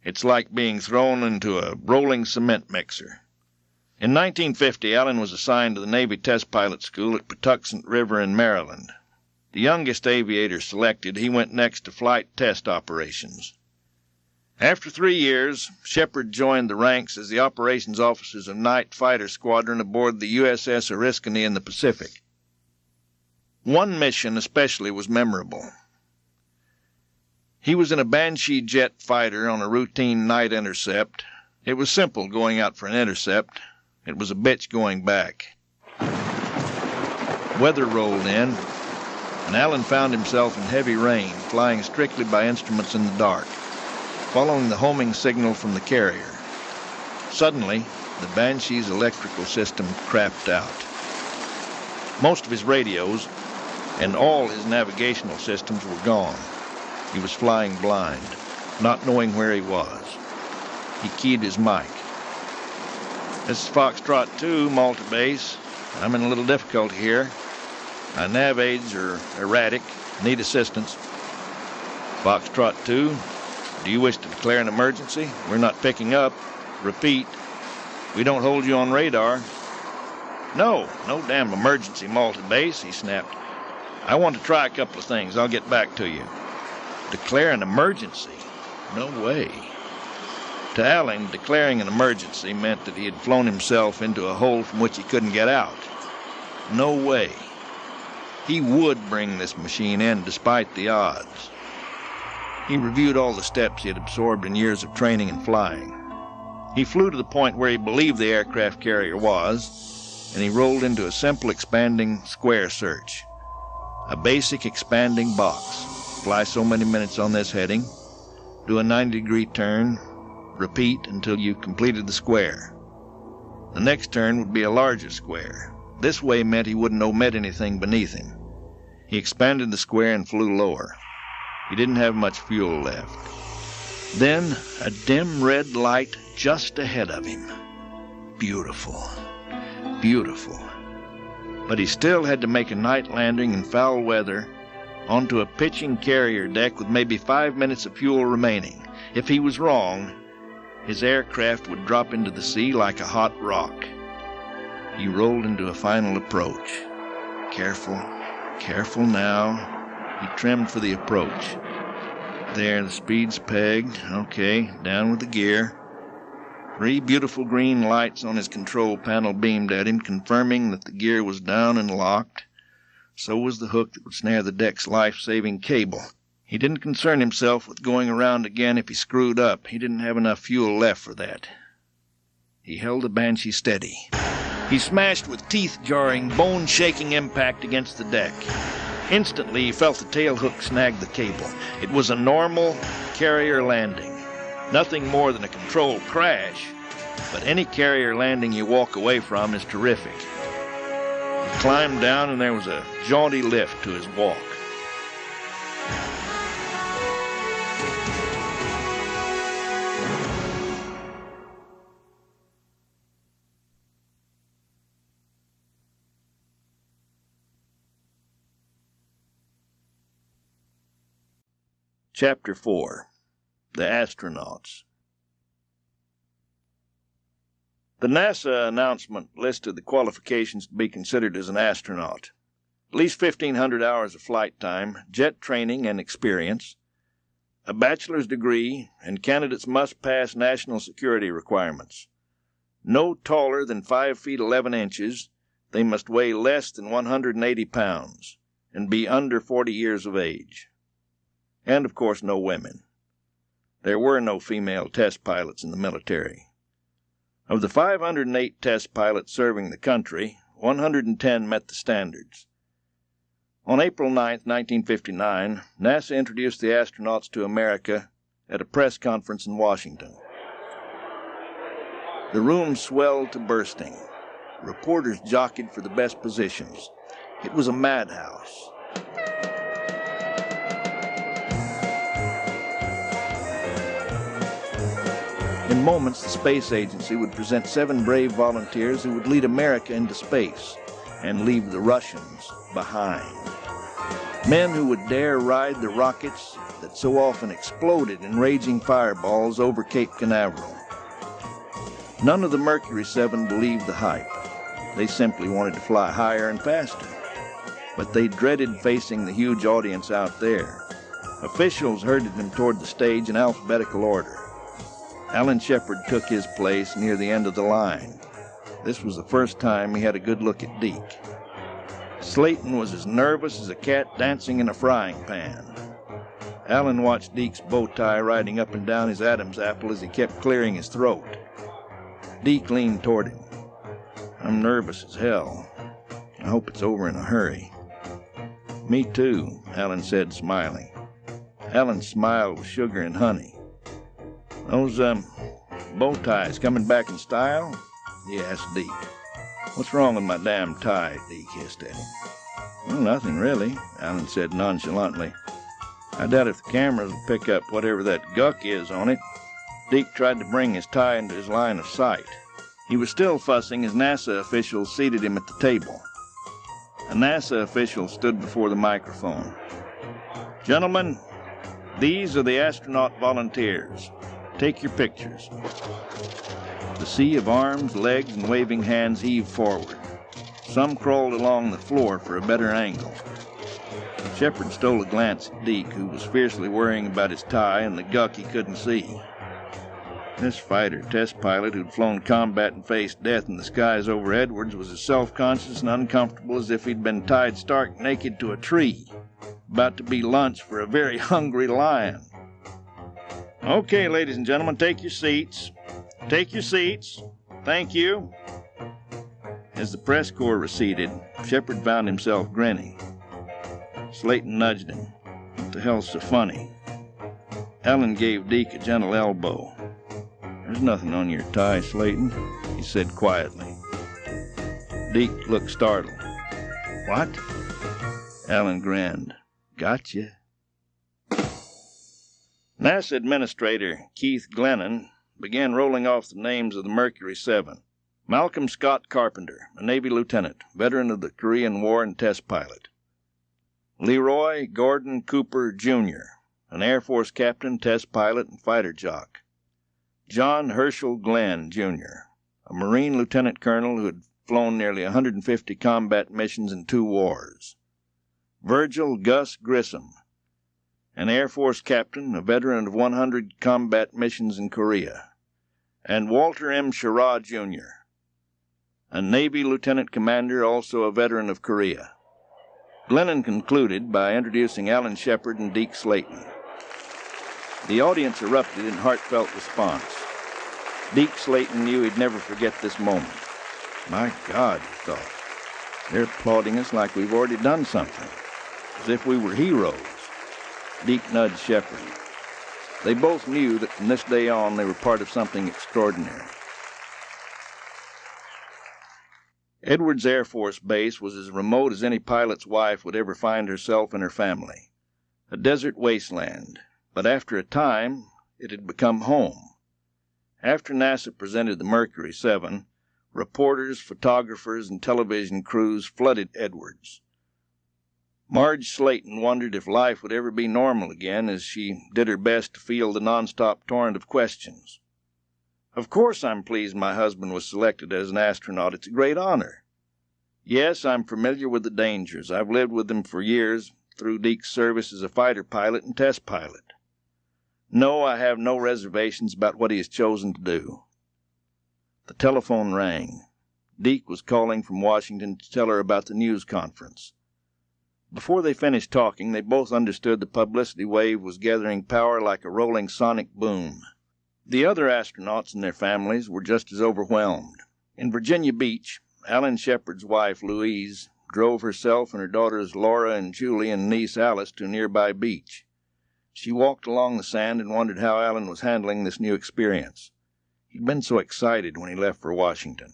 it's like being thrown into a rolling cement mixer. In 1950, Allen was assigned to the Navy Test Pilot School at Patuxent River in Maryland. The youngest aviator selected, he went next to flight test operations. After 3 years, Shepherd joined the ranks as the operations officers of Night Fighter Squadron aboard the USS Oriskany in the Pacific. One mission especially was memorable. He was in a Banshee jet fighter on a routine night intercept. It was simple going out for an intercept. It was a bitch going back. Weather rolled in, and Allen found himself in heavy rain, flying strictly by instruments in the dark, following the homing signal from the carrier. Suddenly, the Banshee's electrical system crapped out. Most of his radios and all his navigational systems were gone. He was flying blind, not knowing where he was. He keyed his mic. "This is Foxtrot 2, Malta Base. I'm in a little difficulty here. My nav aids are erratic. Need assistance." "Foxtrot 2, do you wish to declare an emergency? We're not picking up. Repeat, we don't hold you on radar." No damn emergency, Malta Base," he snapped. "I want to try a couple of things. I'll get back to you." Declare an emergency? No way. To Allen, declaring an emergency meant that he had flown himself into a hole from which he couldn't get out. No way. He would bring this machine in despite the odds. He reviewed all the steps he had absorbed in years of training and flying. He flew to the point where he believed the aircraft carrier was, and he rolled into a simple expanding square search. A basic expanding box. Fly so many minutes on this heading, do a 90-degree turn, repeat until you've completed the square. The next turn would be a larger square. This way meant he wouldn't omit anything beneath him. He expanded the square and flew lower. He didn't have much fuel left. Then a dim red light just ahead of him. Beautiful, beautiful. But he still had to make a night landing in foul weather onto a pitching carrier deck with maybe 5 minutes of fuel remaining. If he was wrong, his aircraft would drop into the sea like a hot rock. He rolled into a final approach. Careful, careful now. He trimmed for the approach. There, the speed's pegged. Okay, down with the gear. 3 beautiful green lights on his control panel beamed at him, confirming that the gear was down and locked. So was the hook that would snare the deck's life-saving cable. He didn't concern himself with going around again if he screwed up. He didn't have enough fuel left for that. He held the Banshee steady. He smashed with teeth-jarring, bone-shaking impact against the deck. Instantly, he felt the tail hook snag the cable. It was a normal carrier landing. Nothing more than a controlled crash, but any carrier landing you walk away from is terrific. He climbed down, and there was a jaunty lift to his walk. Chapter 4. The Astronauts. The NASA announcement listed the qualifications to be considered as an astronaut. At least 1,500 hours of flight time, jet training and experience, a bachelor's degree, and candidates must pass national security requirements. No taller than 5 feet 11 inches, they must weigh less than 180 pounds, and be under 40 years of age. And, of course, no women. There were no female test pilots in the military. Of the 508 test pilots serving the country, 110 met the standards. On April 9, 1959, NASA introduced the astronauts to America at a press conference in Washington. The room swelled to bursting. Reporters jockeyed for the best positions. It was a madhouse. In moments, the space agency would present 7 brave volunteers who would lead America into space and leave the Russians behind. Men who would dare ride the rockets that so often exploded in raging fireballs over Cape Canaveral. None of the Mercury 7 believed the hype. They simply wanted to fly higher and faster. But they dreaded facing the huge audience out there. Officials herded them toward the stage in alphabetical order. Alan Shephard took his place near the end of the line. This was the first time he had a good look at Deke. Slayton was as nervous as a cat dancing in a frying pan. Alan watched Deke's bow tie riding up and down his Adam's apple as he kept clearing his throat. Deke leaned toward him. "I'm nervous as hell. I hope it's over in a hurry." "Me too," Alan said, smiling. Alan's smile was sugar and honey. "Those, bow ties coming back in style?" he asked Deke. "What's wrong with my damn tie?" Deke hissed at him. "Well, nothing really," Alan said nonchalantly. "I doubt if the cameras will pick up whatever that guck is on it." Deke tried to bring his tie into his line of sight. He was still fussing as NASA officials seated him at the table. A NASA official stood before the microphone. "Gentlemen, these are the astronaut volunteers. Take your pictures." The sea of arms, legs, and waving hands heaved forward. Some crawled along the floor for a better angle. Shepherd stole a glance at Deke, who was fiercely worrying about his tie and the guck he couldn't see. This fighter test pilot who'd flown combat and faced death in the skies over Edwards was as self-conscious and uncomfortable as if he'd been tied stark naked to a tree, about to be lunch for a very hungry lion. "Okay, ladies and gentlemen, take your seats. Take your seats. Thank you." As the press corps receded, Shepherd found himself grinning. Slayton nudged him. "What the hell's so funny?" Alan gave Deke a gentle elbow. "There's nothing on your tie, Slayton," he said quietly. Deke looked startled. "What?" Alan grinned. "Gotcha." NASA Administrator Keith Glennon began rolling off the names of the Mercury 7. Malcolm Scott Carpenter, a Navy lieutenant, veteran of the Korean War and test pilot. Leroy Gordon Cooper, Jr., an Air Force captain, test pilot, and fighter jock. John Herschel Glenn, Jr., a Marine lieutenant colonel who had flown nearly 150 combat missions in 2 wars. Virgil Gus Grissom, an Air Force captain, a veteran of 100 combat missions in Korea. And Walter M. Schirra, Jr., a Navy lieutenant commander, also a veteran of Korea. Glennon concluded by introducing Alan Shephard and Deke Slayton. The audience erupted in heartfelt response. Deke Slayton knew he'd never forget this moment. My God, he thought, they're applauding us like we've already done something, as if we were heroes. Deke nudged Shepherd. They both knew that from this day on they were part of something extraordinary. Edwards Air Force Base was as remote as any pilot's wife would ever find herself and her family. A desert wasteland, but after a time, it had become home. After NASA presented the Mercury 7, reporters, photographers, and television crews flooded Edwards. Marge Slayton wondered if life would ever be normal again as she did her best to field the nonstop torrent of questions. "Of course I'm pleased my husband was selected as an astronaut. It's a great honor. Yes, I'm familiar with the dangers. I've lived with them for years through Deke's service as a fighter pilot and test pilot. No, I have no reservations about what he has chosen to do." The telephone rang. Deke was calling from Washington to tell her about the news conference. Before they finished talking, they both understood the publicity wave was gathering power like a rolling sonic boom. The other astronauts and their families were just as overwhelmed. In Virginia Beach, Alan Shepard's wife, Louise, drove herself and her daughters Laura and Julie and niece Alice to a nearby beach. She walked along the sand and wondered how Alan was handling this new experience. He'd been so excited when he left for Washington.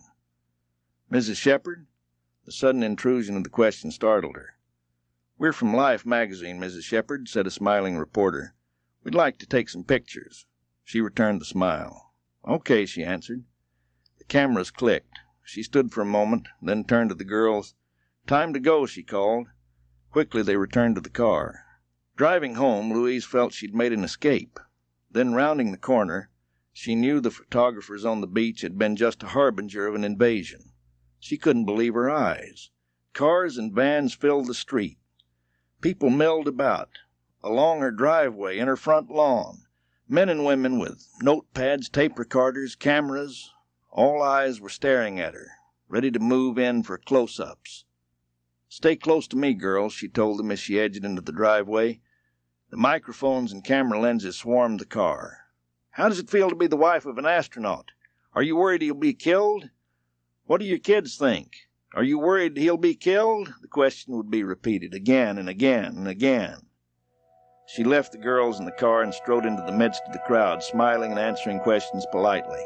"Mrs. Shepherd?" The sudden intrusion of the question startled her. "We're from Life magazine, Mrs. Shepherd," said a smiling reporter. "We'd like to take some pictures." She returned the smile. "Okay," she answered. The cameras clicked. She stood for a moment, then turned to the girls. "Time to go," she called. Quickly they returned to the car. Driving home, Louise felt she'd made an escape. Then, rounding the corner, she knew the photographers on the beach had been just a harbinger of an invasion. She couldn't believe her eyes. Cars and vans filled the street. People milled about, along her driveway, in her front lawn. Men and women with notepads, tape recorders, cameras. All eyes were staring at her, ready to move in for close-ups. "Stay close to me, girls," she told them as she edged into the driveway. The microphones and camera lenses swarmed the car. "How does it feel to be the wife of an astronaut? Are you worried he'll be killed? What do your kids think? Are you worried he'll be killed?" The question would be repeated again and again and again. She left the girls in the car and strode into the midst of the crowd, smiling and answering questions politely.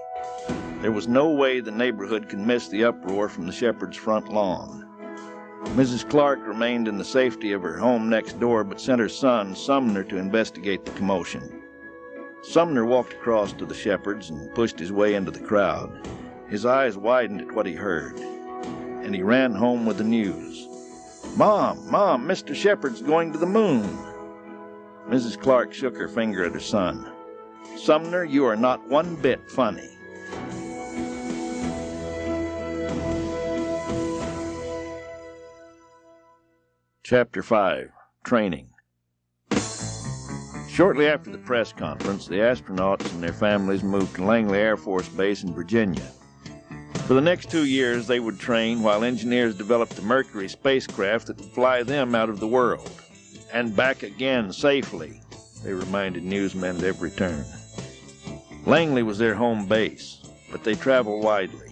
There was no way the neighborhood could miss the uproar from the Shepherd's front lawn. Mrs. Clark remained in the safety of her home next door, but sent her son, Sumner, to investigate the commotion. Sumner walked across to the Shepherds and pushed his way into the crowd. His eyes widened at what he heard, and he ran home with the news. Mom, Mr. Shepherd's going to the moon." Mrs. Clark shook her finger at her son. "Sumner, you are not one bit funny." Chapter 5. Training. Shortly after the press conference, the astronauts and their families moved to Langley Air Force Base in Virginia. For the next 2 years, they would train while engineers developed the Mercury spacecraft that would fly them out of the world. And back again safely, they reminded newsmen at every turn. Langley was their home base, but they traveled widely.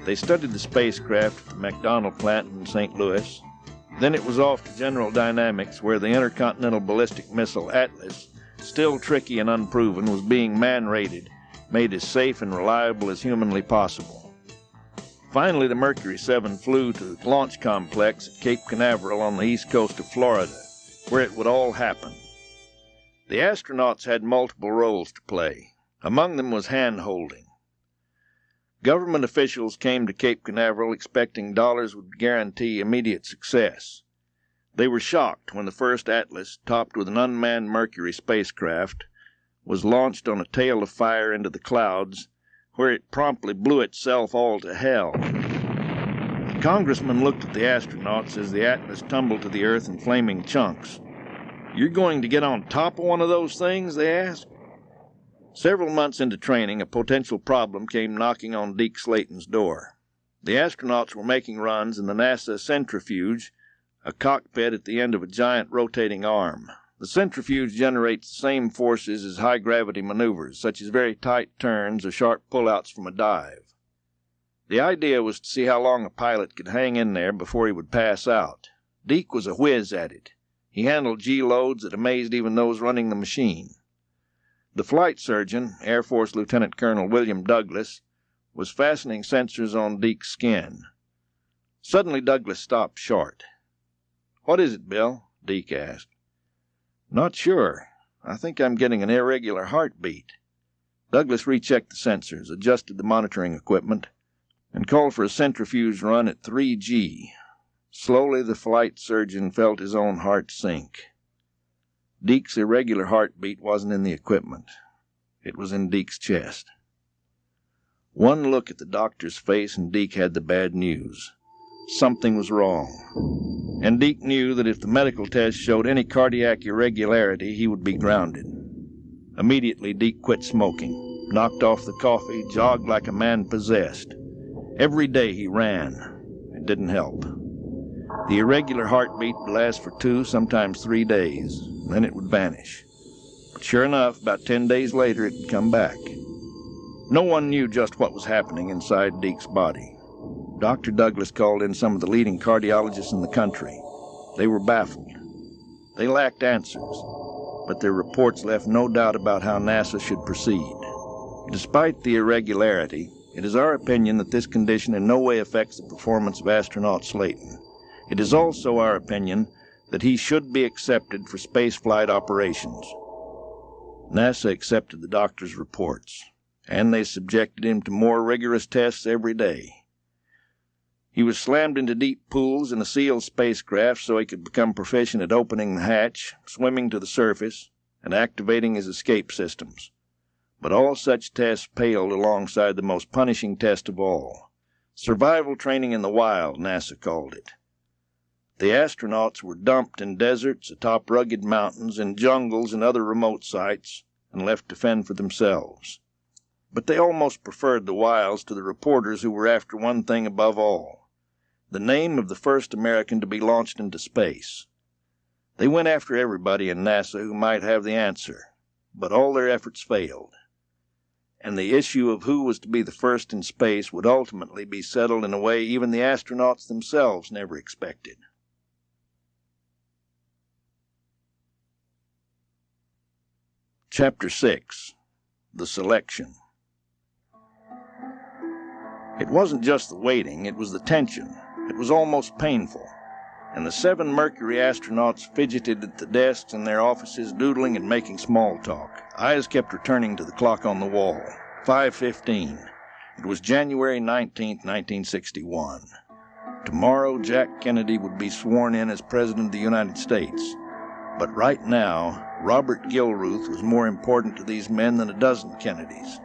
They studied the spacecraft at the McDonnell plant in St. Louis. Then it was off to General Dynamics, where the intercontinental ballistic missile Atlas, still tricky and unproven, was being man-rated, made as safe and reliable as humanly possible. Finally, the Mercury 7 flew to the launch complex at Cape Canaveral on the east coast of Florida, where it would all happen. The astronauts had multiple roles to play. Among them was hand-holding. Government officials came to Cape Canaveral expecting dollars would guarantee immediate success. They were shocked when the first Atlas, topped with an unmanned Mercury spacecraft, was launched on a tail of fire into the clouds, where it promptly blew itself all to hell. The congressman looked at the astronauts as the Atlas tumbled to the earth in flaming chunks. "You're going to get on top of one of those things?" they asked. Several months into training, a potential problem came knocking on Deke Slayton's door. The astronauts were making runs in the NASA centrifuge, a cockpit at the end of a giant rotating arm. The centrifuge generates the same forces as high-gravity maneuvers, such as very tight turns or sharp pullouts from a dive. The idea was to see how long a pilot could hang in there before he would pass out. Deke was a whiz at it. He handled G-loads that amazed even those running the machine. The flight surgeon, Air Force Lieutenant Colonel William Douglas, was fastening sensors on Deke's skin. Suddenly Douglas stopped short. "What is it, Bill?" Deke asked. "Not sure. I think I'm getting an irregular heartbeat." Douglas rechecked the sensors, adjusted the monitoring equipment, and called for a centrifuge run at 3G. Slowly the flight surgeon felt his own heart sink. Deke's irregular heartbeat wasn't in the equipment. It was in Deke's chest. One look at the doctor's face and Deke had the bad news. Something was wrong. And Deke knew that if the medical test showed any cardiac irregularity, he would be grounded. Immediately, Deke quit smoking, knocked off the coffee, jogged like a man possessed. Every day he ran. It didn't help. The irregular heartbeat would last for 2, sometimes 3 days. Then it would vanish. But sure enough, about 10 days later, it would come back. No one knew just what was happening inside Deke's body. Dr. Douglas called in some of the leading cardiologists in the country. They were baffled. They lacked answers, but their reports left no doubt about how NASA should proceed. Despite the irregularity, it is our opinion that this condition in no way affects the performance of astronaut Slayton. It is also our opinion that he should be accepted for spaceflight operations. NASA accepted the doctor's reports, and they subjected him to more rigorous tests every day. He was slammed into deep pools in a sealed spacecraft so he could become proficient at opening the hatch, swimming to the surface, and activating his escape systems. But all such tests paled alongside the most punishing test of all. Survival training in the wild, NASA called it. The astronauts were dumped in deserts, atop rugged mountains, in jungles and other remote sites, and left to fend for themselves. But they almost preferred the wilds to the reporters who were after one thing above all: the name of the first American to be launched into space. They went after everybody in NASA who might have the answer, but all their efforts failed. And the issue of who was to be the first in space would ultimately be settled in a way even the astronauts themselves never expected. Chapter 6. The Selection. It wasn't just the waiting, it was the tension. It was almost painful. And the 7 Mercury astronauts fidgeted at the desks in their offices, doodling and making small talk. Eyes kept returning to the clock on the wall. 5:15. It was January 19, 1961. Tomorrow, Jack Kennedy would be sworn in as President of the United States. But right now, Robert Gilruth was more important to these men than a dozen Kennedys.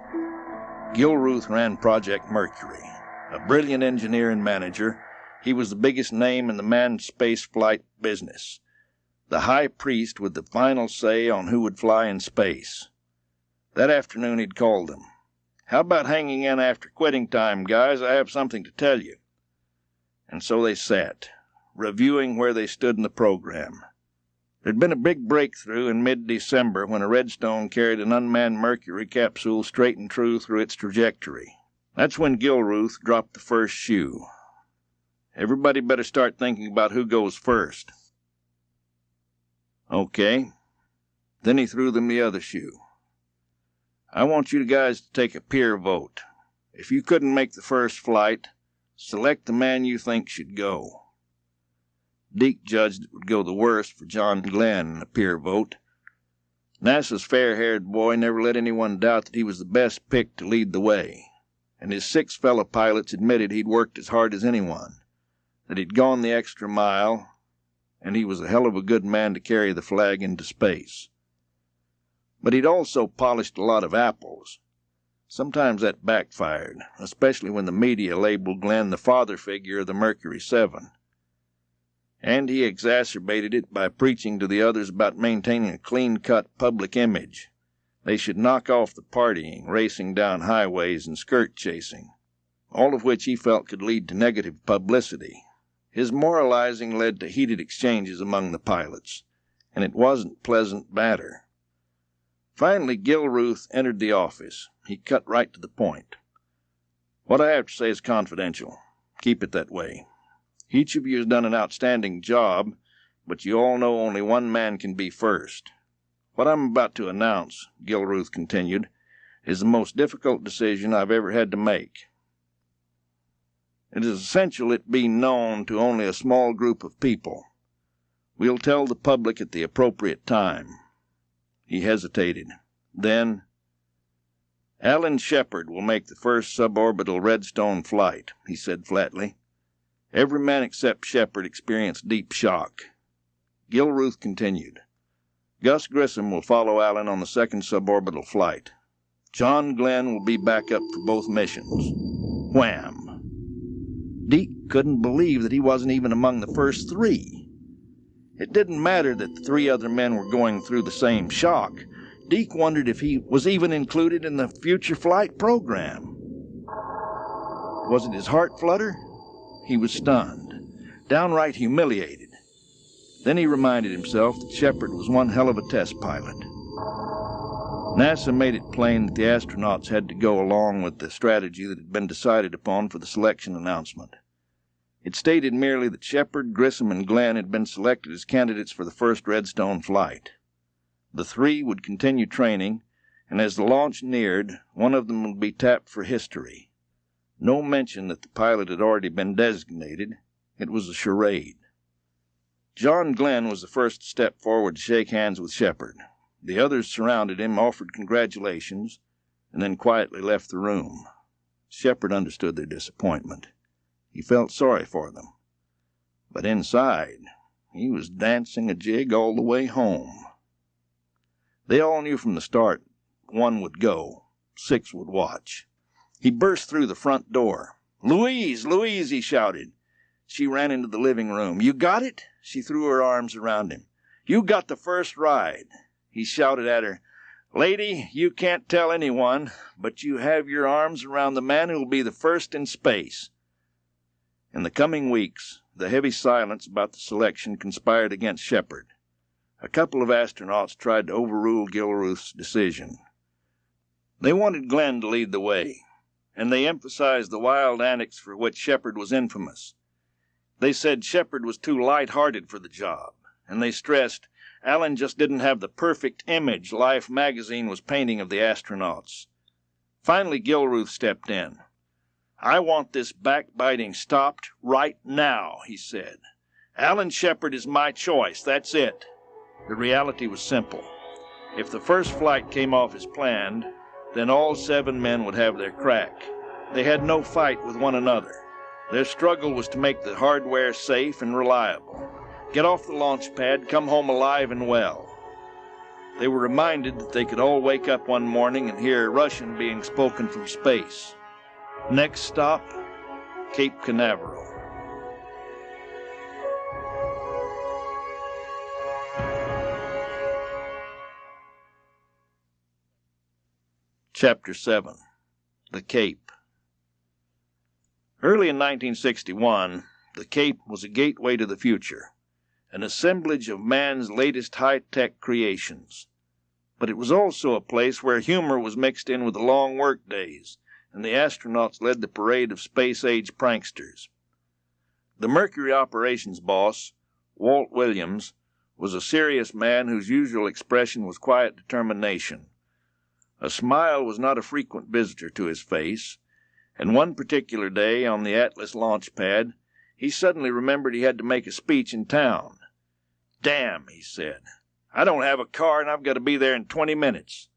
Gilruth ran Project Mercury. A brilliant engineer and manager, he was the biggest name in the manned spaceflight business. The high priest with the final say on who would fly in space. That afternoon he'd called them. "How about hanging in after quitting time, guys? I have something to tell you." And so they sat, reviewing where they stood in the program. There'd been a big breakthrough in mid-December when a Redstone carried an unmanned Mercury capsule straight and true through its trajectory. That's when Gilruth dropped the first shoe. Everybody better start thinking about who goes first. Okay. Then he threw them the other shoe. "I want you guys to take a peer vote. If you couldn't make the first flight, select the man you think should go." Deke judged it would go the worst for John Glenn in a peer vote. NASA's fair-haired boy never let anyone doubt that he was the best pick to lead the way, and his 6 fellow pilots admitted he'd worked as hard as anyone, that he'd gone the extra mile, and he was a hell of a good man to carry the flag into space. But he'd also polished a lot of apples. Sometimes that backfired, especially when the media labeled Glenn the father figure of the Mercury 7. And he exacerbated it by preaching to the others about maintaining a clean-cut public image. They should knock off the partying, racing down highways, and skirt chasing, all of which he felt could lead to negative publicity. His moralizing led to heated exchanges among the pilots, and it wasn't pleasant banter. Finally, Gilruth entered the office. He cut right to the point. "What I have to say is confidential. Keep it that way. Each of you has done an outstanding job, but you all know only one man can be first. What I'm about to announce," Gilruth continued, "is the most difficult decision I've ever had to make. It is essential it be known to only a small group of people. We'll tell the public at the appropriate time." He hesitated. Then, "Alan Shephard will make the first suborbital Redstone flight," he said flatly. Every man except Shepherd experienced deep shock. Gilruth continued. "Gus Grissom will follow Alan on the second suborbital flight. John Glenn will be backup for both missions." Wham! Deke couldn't believe that he wasn't even among the first 3. It didn't matter that the 3 other men were going through the same shock. Deke wondered if he was even included in the future flight program. Wasn't his heart flutter? He was stunned, downright humiliated. Then he reminded himself that Shepherd was one hell of a test pilot. NASA made it plain that the astronauts had to go along with the strategy that had been decided upon for the selection announcement. It stated merely that Shepard, Grissom, and Glenn had been selected as candidates for the first Redstone flight. The three would continue training, and as the launch neared, one of them would be tapped for history. No mention that the pilot had already been designated. It was a charade. John Glenn was the first to step forward to shake hands with Shepard. The others surrounded him, offered congratulations, and then quietly left the room. Shepard understood their disappointment. He felt sorry for them. But inside, he was dancing a jig all the way home. They all knew from the start one would go, 6 would watch. He burst through the front door. "Louise! Louise!" he shouted. She ran into the living room. "You got it?" She threw her arms around him. "You got the first ride." He shouted at her, "Lady, you can't tell anyone, but you have your arms around the man who will be the first in space." In the coming weeks, the heavy silence about the selection conspired against Shepard. A couple of astronauts tried to overrule Gilruth's decision. They wanted Glenn to lead the way, and they emphasized the wild antics for which Shepard was infamous. They said Shepard was too light-hearted for the job, and they stressed Alan just didn't have the perfect image Life magazine was painting of the astronauts. Finally, Gilruth stepped in. "I want this backbiting stopped right now," he said. "Alan Shepard is my choice, that's it." The reality was simple. If the first flight came off as planned, then all 7 men would have their crack. They had no fight with one another. Their struggle was to make the hardware safe and reliable. Get off the launch pad, come home alive and well. They were reminded that they could all wake up one morning and hear Russian being spoken from space. Next stop, Cape Canaveral. Chapter 7. The Cape. Early in 1961, the Cape was a gateway to the future, an assemblage of man's latest high-tech creations. But it was also a place where humor was mixed in with the long work days, and the astronauts led the parade of space-age pranksters. The Mercury operations boss, Walt Williams, was a serious man whose usual expression was quiet determination. A smile was not a frequent visitor to his face, and one particular day on the Atlas launch pad, he suddenly remembered he had to make a speech in town. "Damn," he said. "I don't have a car, and I've got to be there in 20 minutes.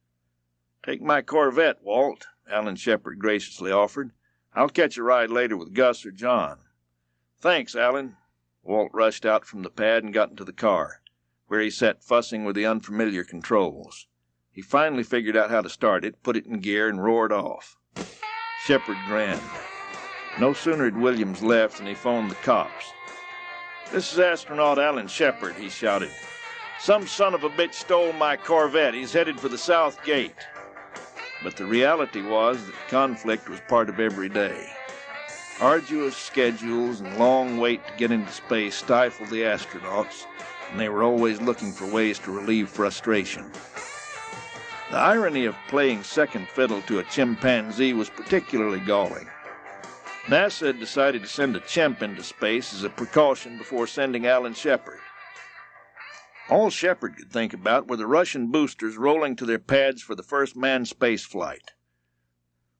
"Take my Corvette, Walt," Alan Shepard graciously offered. "I'll catch a ride later with Gus or John." "Thanks, Alan." Walt rushed out from the pad and got into the car, where he sat fussing with the unfamiliar controls. He finally figured out how to start it, put it in gear, and roared off. Shepard grinned. No sooner had Williams left than he phoned the cops. "This is astronaut Alan Shepard," he shouted. "Some son of a bitch stole my Corvette. He's headed for the South Gate." But the reality was that conflict was part of every day. Arduous schedules and long wait to get into space stifled the astronauts, and they were always looking for ways to relieve frustration. The irony of playing second fiddle to a chimpanzee was particularly galling. NASA had decided to send a chimp into space as a precaution before sending Alan Shepard. All Shepard could think about were the Russian boosters rolling to their pads for the first manned space flight.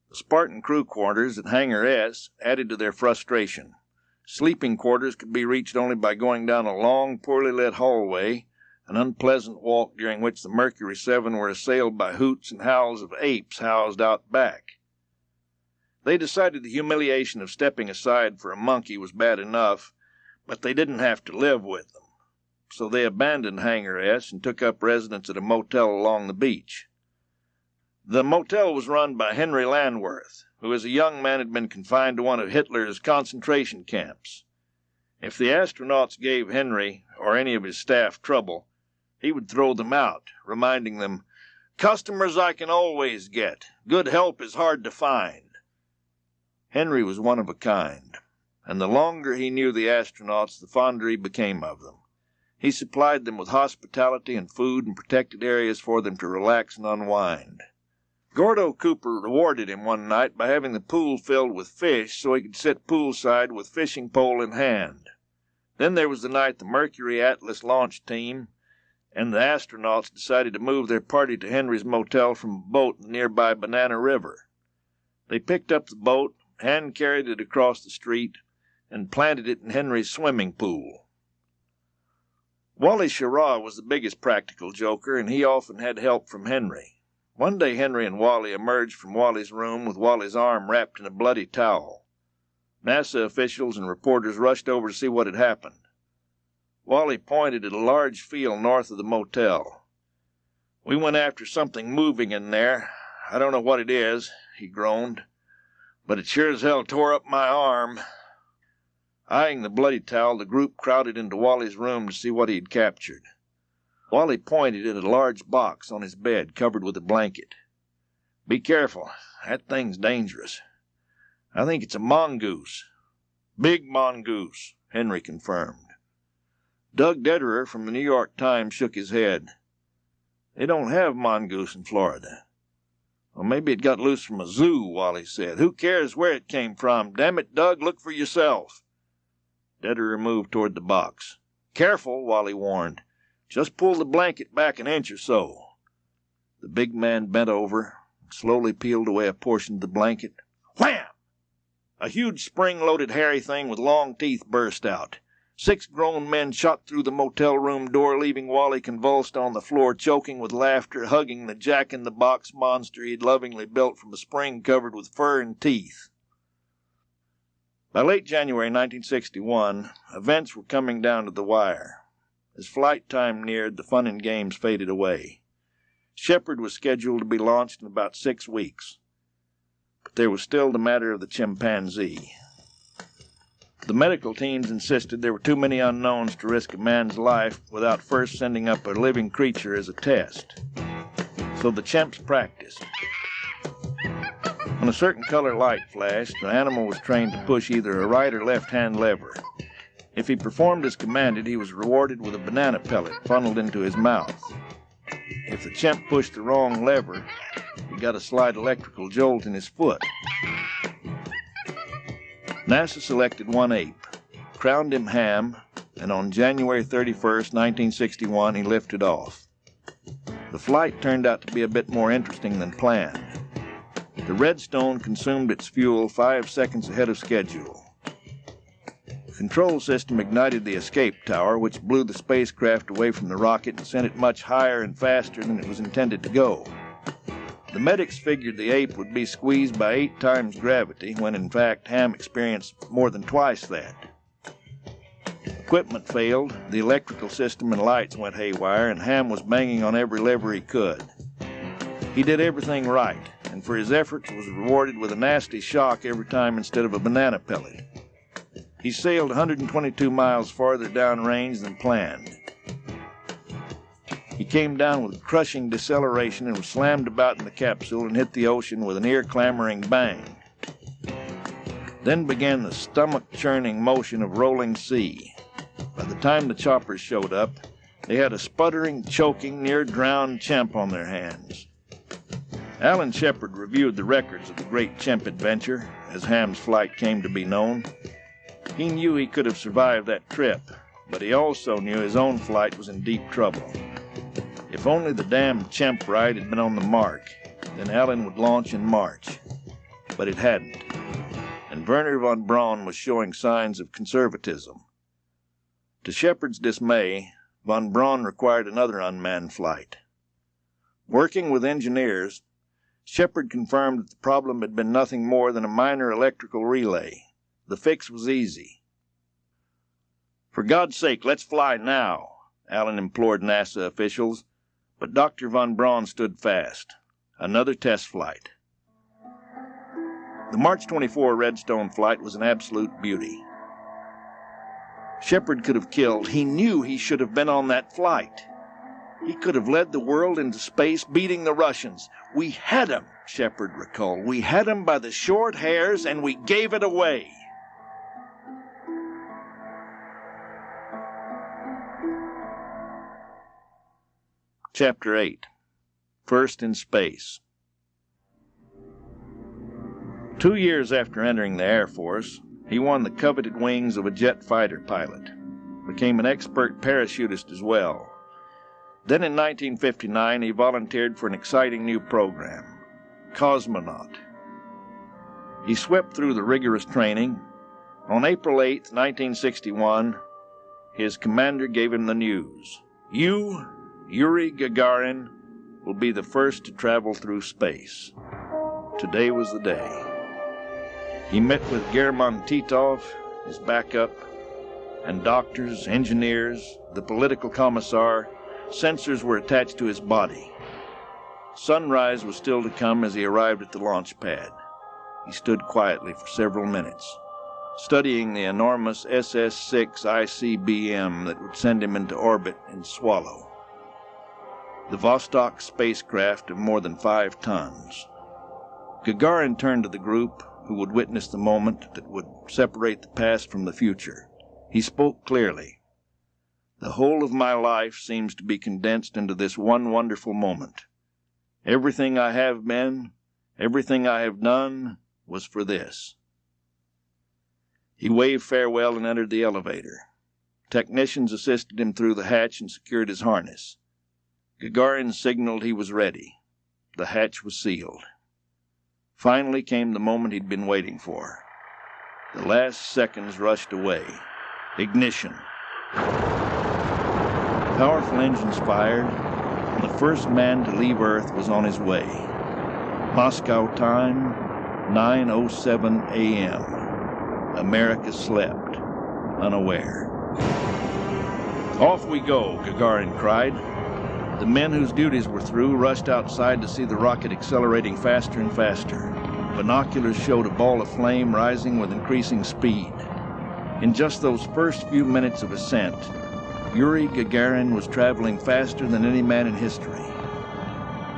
The Spartan crew quarters at Hangar S added to their frustration. Sleeping quarters could be reached only by going down a long, poorly lit hallway, an unpleasant walk during which the Mercury 7 were assailed by hoots and howls of apes housed out back. They decided the humiliation of stepping aside for a monkey was bad enough, but they didn't have to live with them. So they abandoned Hangar S and took up residence at a motel along the beach. The motel was run by Henry Landworth, who as a young man had been confined to one of Hitler's concentration camps. If the astronauts gave Henry or any of his staff trouble, he would throw them out, reminding them, Customers I can always get. Good help is hard to find. Henry was one of a kind, and the longer he knew the astronauts, the fonder he became of them. He supplied them with hospitality and food and protected areas for them to relax and unwind. Gordo Cooper rewarded him one night by having the pool filled with fish so he could sit poolside with fishing pole in hand. Then there was the night the Mercury Atlas launch team and the astronauts decided to move their party to Henry's motel from a boat in the nearby Banana River. They picked up the boat, hand-carried it across the street, and planted it in Henry's swimming pool. Wally Schirra was the biggest practical joker, and he often had help from Henry. One day Henry and Wally emerged from Wally's room with Wally's arm wrapped in a bloody towel. NASA officials and reporters rushed over to see what had happened. Wally pointed at a large field north of the motel. "We went after something moving in there. I don't know what it is," he groaned, "but it sure as hell tore up my arm." Eyeing the bloody towel, the group crowded into Wally's room to see what he had captured. Wally pointed at a large box on his bed covered with a blanket. "Be careful. That thing's dangerous. I think it's a mongoose." "Big mongoose," Henry confirmed. Doug Detterer from the New York Times shook his head. "They don't have mongoose in Florida." "Well, maybe it got loose from a zoo," Wally said. "Who cares where it came from? Damn it, Doug, look for yourself." Detterer moved toward the box. "Careful," Wally warned. "Just pull the blanket back an inch or so." The big man bent over and slowly peeled away a portion of the blanket. Wham! A huge spring-loaded hairy thing with long teeth burst out. 6 grown men shot through the motel room door, leaving Wally convulsed on the floor, choking with laughter, hugging the jack-in-the-box monster he had lovingly built from a spring covered with fur and teeth. By late January 1961, events were coming down to the wire. As flight time neared, the fun and games faded away. Shepherd was scheduled to be launched in about 6 weeks. But there was still the matter of the chimpanzee. The medical teams insisted there were too many unknowns to risk a man's life without first sending up a living creature as a test. So the chimps practiced. When a certain color light flashed, the animal was trained to push either a right or left-hand lever. If he performed as commanded, he was rewarded with a banana pellet funneled into his mouth. If the chimp pushed the wrong lever, he got a slight electrical jolt in his foot. NASA selected one ape, crowned him Ham, and on January 31st, 1961, he lifted off. The flight turned out to be a bit more interesting than planned. The Redstone consumed its fuel 5 seconds ahead of schedule. The control system ignited the escape tower, which blew the spacecraft away from the rocket and sent it much higher and faster than it was intended to go. The medics figured the ape would be squeezed by 8 times gravity, when in fact Ham experienced more than twice that. Equipment failed, the electrical system and lights went haywire, and Ham was banging on every lever he could. He did everything right, and for his efforts was rewarded with a nasty shock every time instead of a banana pellet. He sailed 122 miles farther downrange than planned. He came down with crushing deceleration and was slammed about in the capsule and hit the ocean with an ear-clamoring bang. Then began the stomach-churning motion of rolling sea. By the time the choppers showed up, they had a sputtering, choking, near-drowned chimp on their hands. Alan Shepard reviewed the records of the great chimp adventure, as Ham's flight came to be known. He knew he could have survived that trip, but he also knew his own flight was in deep trouble. If only the damned chimp ride had been on the mark, then Alan would launch in March. But it hadn't, and Werner von Braun was showing signs of conservatism. To Shepard's dismay, von Braun required another unmanned flight. Working with engineers, Shephard confirmed that the problem had been nothing more than a minor electrical relay. The fix was easy. "For God's sake, let's fly now," Alan implored NASA officials, but Dr. von Braun stood fast. Another test flight. The March 24 Redstone flight was an absolute beauty. Shepherd could have killed. He knew he should have been on that flight. He could have led the world into space, beating the Russians. We had him, Shepherd recalled. We had him by the short hairs, and we gave it away. Chapter 8. First in Space. 2 years after entering the Air Force, he won the coveted wings of a jet fighter pilot, became an expert parachutist as well. Then in 1959, he volunteered for an exciting new program, Cosmonaut. He swept through the rigorous training. On April 8, 1961, his commander gave him the news. You, Yuri Gagarin, will be the first to travel through space. Today was the day. He met with German Titov, his backup, and doctors, engineers, the political commissar. Sensors were attached to his body. Sunrise was still to come as he arrived at the launch pad. He stood quietly for several minutes, studying the enormous SS-6 ICBM that would send him into orbit in Swallow, the Vostok spacecraft of more than 5 tons. Gagarin turned to the group who would witness the moment that would separate the past from the future. He spoke clearly. The whole of my life seems to be condensed into this one wonderful moment. Everything I have been, everything I have done, was for this. He waved farewell and entered the elevator. Technicians assisted him through the hatch and secured his harness. Gagarin signaled he was ready. The hatch was sealed. Finally came the moment he'd been waiting for. The last seconds rushed away. Ignition. Powerful engines fired, and the first man to leave Earth was on his way. Moscow time, 9:07 a.m. America slept, unaware. Off we go, Gagarin cried. The men whose duties were through rushed outside to see the rocket accelerating faster and faster. Binoculars showed a ball of flame rising with increasing speed. In just those first few minutes of ascent, Yuri Gagarin was traveling faster than any man in history.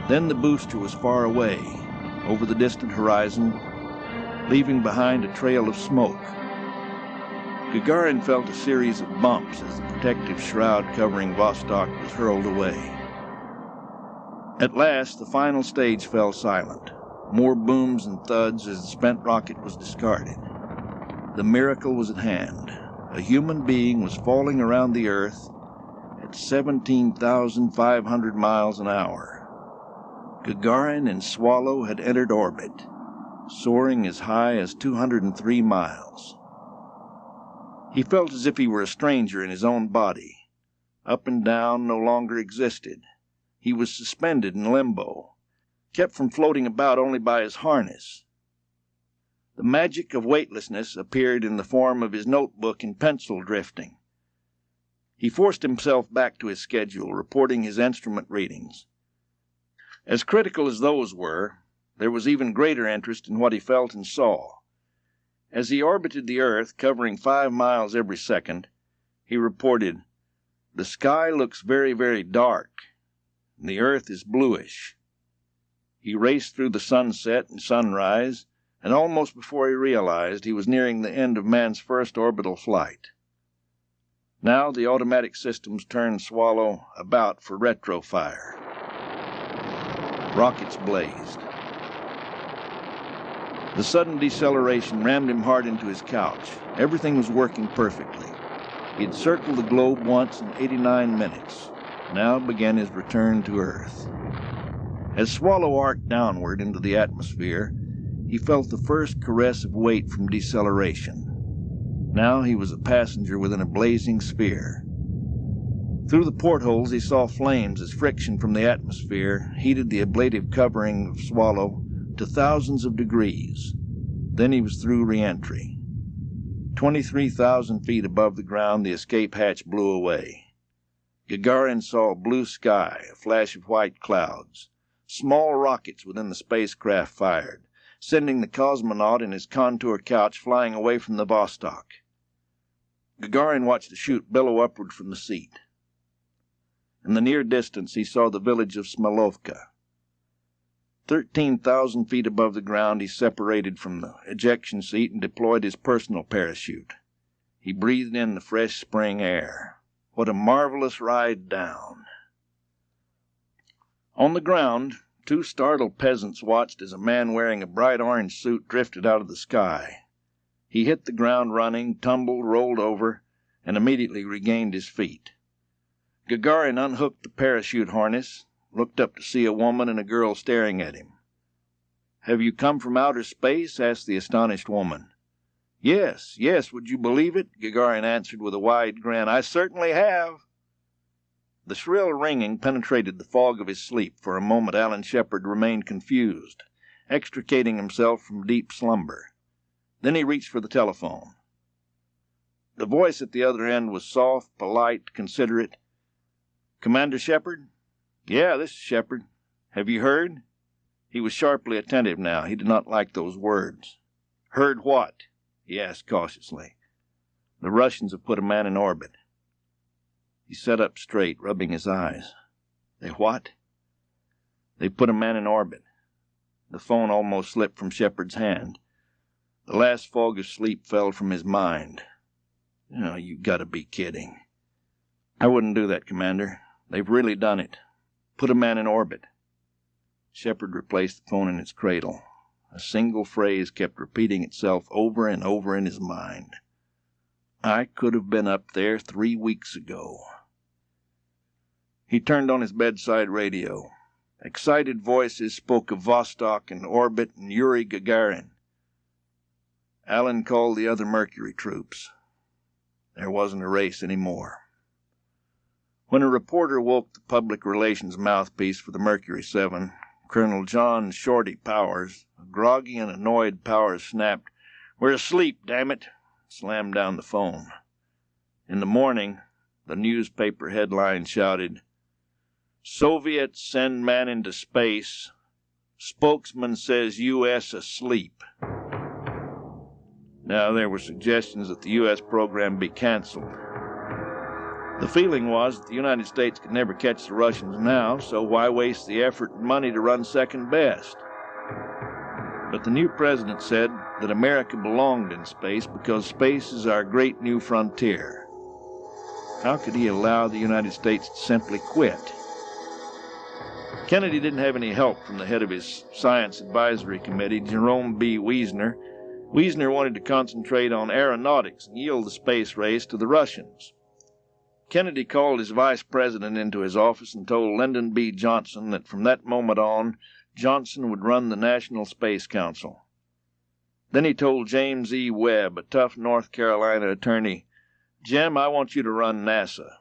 Then the booster was far away, over the distant horizon, leaving behind a trail of smoke. Gagarin felt a series of bumps as the protective shroud covering Vostok was hurled away. At last, the final stage fell silent. More booms and thuds as the spent rocket was discarded. The miracle was at hand. A human being was falling around the Earth at 17,500 miles an hour. Gagarin and Swallow had entered orbit, soaring as high as 203 miles. He felt as if he were a stranger in his own body. Up and down no longer existed. He was suspended in limbo, kept from floating about only by his harness. The magic of weightlessness appeared in the form of his notebook and pencil drifting. He forced himself back to his schedule, reporting his instrument readings. As critical as those were, there was even greater interest in what he felt and saw. As he orbited the Earth, covering 5 miles every second, he reported, "The sky looks very, very dark, and the Earth is bluish." He raced through the sunset and sunrise, and almost before he realized, he was nearing the end of man's first orbital flight. Now the automatic systems turned Swallow about for retro fire. Rockets blazed. The sudden deceleration rammed him hard into his couch. Everything was working perfectly. He had circled the globe once in 89 minutes. Now began his return to Earth. As Swallow arced downward into the atmosphere, he felt the first caress of weight from deceleration. Now he was a passenger within a blazing sphere. Through the portholes he saw flames as friction from the atmosphere heated the ablative covering of Swallow to thousands of degrees. Then he was through re-entry. 23,000 feet above the ground, the escape hatch blew away. Gagarin saw a blue sky, a flash of white clouds. Small rockets within the spacecraft fired, sending the cosmonaut in his contour couch flying away from the Vostok. Gagarin watched the chute billow upward from the seat. In the near distance he saw the village of Smolovka. 13,000 feet above the ground he separated from the ejection seat and deployed his personal parachute. He breathed in the fresh spring air. What a marvelous ride down. On the ground, 2 startled peasants watched as a man wearing a bright orange suit drifted out of the sky. He hit the ground running, tumbled, rolled over, and immediately regained his feet. Gagarin unhooked the parachute harness, looked up to see a woman and a girl staring at him. "Have you come from outer space?" asked the astonished woman. Yes, would you believe it?" Gagarin answered with a wide grin. "I certainly have." The shrill ringing penetrated the fog of his sleep. For a moment Alan Shepherd remained confused, extricating himself from deep slumber. Then he reached for the telephone. The voice at the other end was soft, polite, considerate. "Commander Shepherd?" "Yeah, this is Shepherd. Have you heard?" He was sharply attentive now. He did not like those words. "Heard what?" he asked cautiously. "The Russians have put a man in orbit." He sat up straight, rubbing his eyes. "They what?" "They put a man in orbit." The phone almost slipped from Shepherd's hand. The last fog of sleep fell from his mind. "Oh, you gotta be kidding." "I wouldn't do that, Commander. They've really done it. Put a man in orbit." Shepherd replaced the phone in its cradle. A single phrase kept repeating itself over and over in his mind. "I could have been up there 3 weeks ago." He turned on his bedside radio. Excited voices spoke of Vostok and orbit and Yuri Gagarin. Alan called the other Mercury troops. There wasn't a race anymore. When a reporter woke the public relations mouthpiece for the Mercury 7, Colonel John Shorty Powers, a groggy and annoyed Powers snapped, "We're asleep, damn it!" slammed down the phone. In the morning, the newspaper headline shouted, "Soviets send man into space. Spokesman says U.S. asleep." Now there were suggestions that the U.S. program be canceled. The feeling was that the United States could never catch the Russians now, so why waste the effort and money to run second best? But the new president said that America belonged in space because space is our great new frontier. How could he allow the United States to simply quit? Kennedy didn't have any help from the head of his Science Advisory Committee, Jerome B. Wiesner. Wiesner wanted to concentrate on aeronautics and yield the space race to the Russians. Kennedy called his vice president into his office and told Lyndon B. Johnson that from that moment on, Johnson would run the National Space Council. Then he told James E. Webb, a tough North Carolina attorney, "Jim, I want you to run NASA."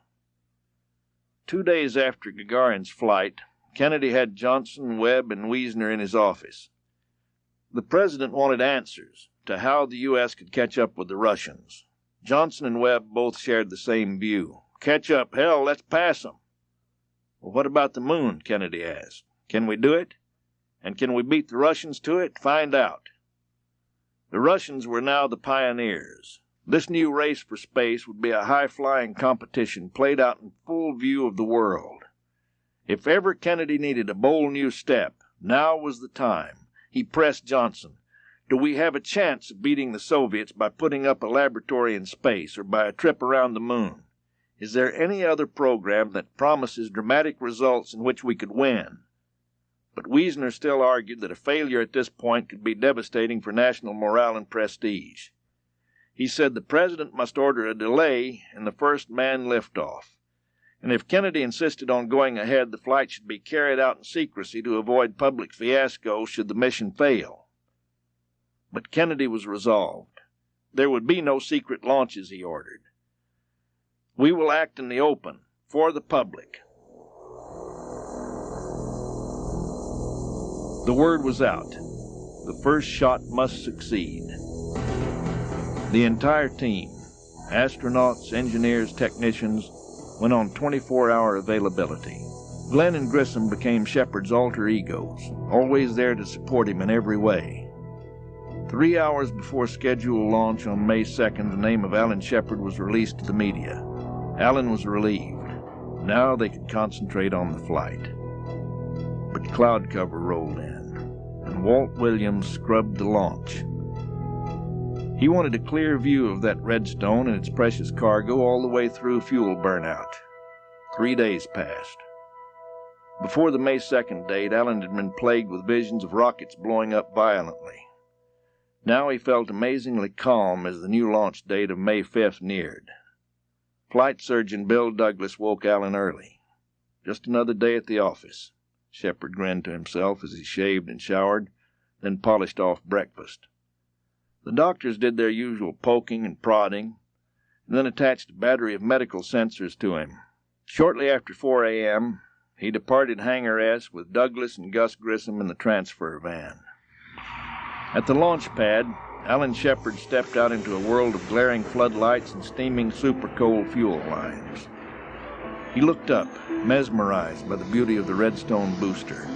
2 days after Gagarin's flight, Kennedy had Johnson, Webb, and Wiesner in his office. The president wanted answers to how the U.S. could catch up with the Russians. Johnson and Webb both shared the same view. "Catch up, hell, let's pass them." "Well, what about the moon?" Kennedy asked. "Can we do it? And can we beat the Russians to it? Find out." The Russians were now the pioneers. This new race for space would be a high-flying competition played out in full view of the world. If ever Kennedy needed a bold new step, now was the time. He pressed Johnson. "Do we have a chance of beating the Soviets by putting up a laboratory in space or by a trip around the moon? Is there any other program that promises dramatic results in which we could win?" But Wiesner still argued that a failure at this point could be devastating for national morale and prestige. He said the president must order a delay in the first manned liftoff, and if Kennedy insisted on going ahead, the flight should be carried out in secrecy to avoid public fiasco should the mission fail. But Kennedy was resolved. There would be no secret launches, he ordered. "We will act in the open, for the public." The word was out. The first shot must succeed. The entire team, astronauts, engineers, technicians, went on 24-hour availability. Glenn and Grissom became Shepard's alter egos, always there to support him in every way. 3 hours before scheduled launch on May 2nd, the name of Alan Shepherd was released to the media. Alan was relieved. Now they could concentrate on the flight. But cloud cover rolled in, and Walt Williams scrubbed the launch. He wanted a clear view of that Redstone and its precious cargo all the way through fuel burnout. 3 days passed. Before the May 2nd date, Alan had been plagued with visions of rockets blowing up violently. Now he felt amazingly calm as the new launch date of May 5th neared. Flight surgeon Bill Douglas woke Alan early. Just another day at the office. Shepherd grinned to himself as he shaved and showered, then polished off breakfast. The doctors did their usual poking and prodding, and then attached a battery of medical sensors to him. Shortly after 4 a.m., he departed Hangar S with Douglas and Gus Grissom in the transfer van. At the launch pad, Alan Shepard stepped out into a world of glaring floodlights and steaming super-cold fuel lines. He looked up, mesmerized by the beauty of the Redstone booster.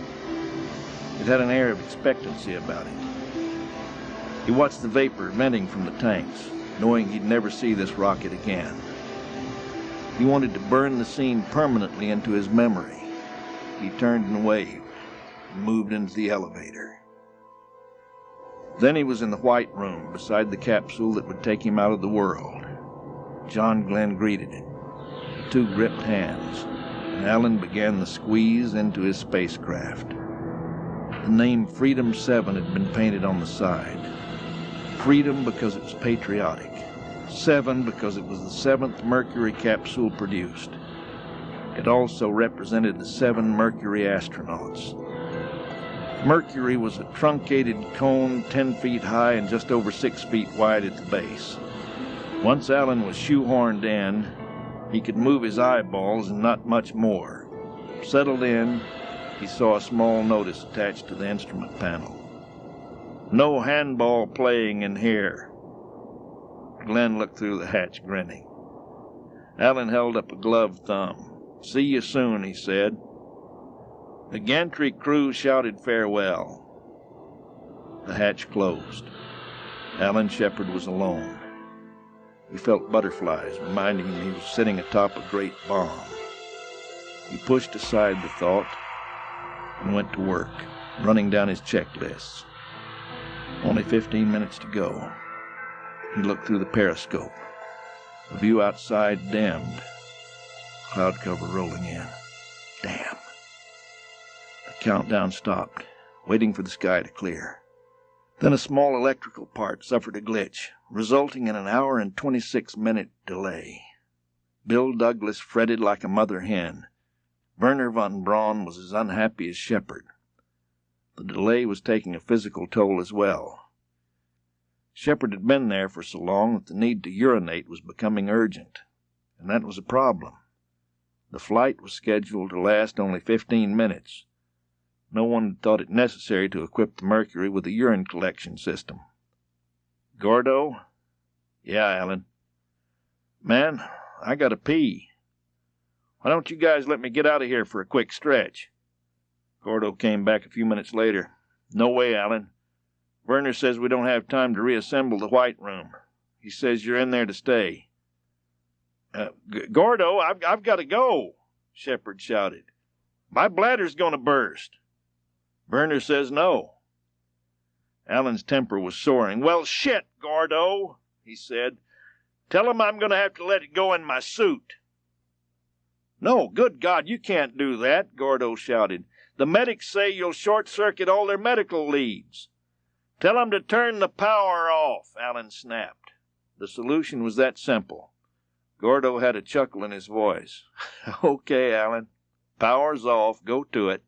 It had an air of expectancy about it. He watched the vapor venting from the tanks, knowing he'd never see this rocket again. He wanted to burn the scene permanently into his memory. He turned and waved, and moved into the elevator. Then he was in the White Room, beside the capsule that would take him out of the world. John Glenn greeted him. The two gripped hands, and Alan began the squeeze into his spacecraft. The name Freedom 7 had been painted on the side. Freedom because it was patriotic. 7 because it was the 7th Mercury capsule produced. It also represented the 7 Mercury astronauts. Mercury was a truncated cone 10 feet high and just over 6 feet wide at the base. Once Alan was shoehorned in, he could move his eyeballs and not much more. Settled in, he saw a small notice attached to the instrument panel. "No handball playing in here." Glenn looked through the hatch, grinning. Alan held up a gloved thumb. "See you soon," he said. The gantry crew shouted farewell. The hatch closed. Alan Shepard was alone. He felt butterflies, reminding him he was sitting atop a great bomb. He pushed aside the thought and went to work, running down his checklists. Only 15 minutes to go. He looked through the periscope. The view outside dimmed. Cloud cover rolling in. Damn. The countdown stopped, waiting for the sky to clear. Then a small electrical part suffered a glitch, resulting in an 1 hour and 26-minute delay. Bill Douglas fretted like a mother hen. Werner von Braun was as unhappy as Shepherd. The delay was taking a physical toll as well. Shepherd had been there for so long that the need to urinate was becoming urgent, and that was a problem. The flight was scheduled to last only 15 minutes. No one had thought it necessary to equip the Mercury with a urine collection system. "Gordo?" "Yeah, Alan." "Man, I gotta pee. Why don't you guys let me get out of here for a quick stretch?" Gordo came back a few minutes later. "No way, Alan. Werner says we don't have time to reassemble the White Room. He says you're in there to stay." Gordo, I've got to go," Shepherd shouted. "My bladder's going to burst." Werner says no. Alan's temper was soaring. "Well, shit, Gordo," he said. "Tell him I'm going to have to let it go in my suit." "No, good God, you can't do that," Gordo shouted. "The medics say you'll short-circuit all their medical leads." "Tell them to turn the power off," Alan snapped. The solution was that simple. Gordo had a chuckle in his voice. "Okay, Alan. Power's off. Go to it."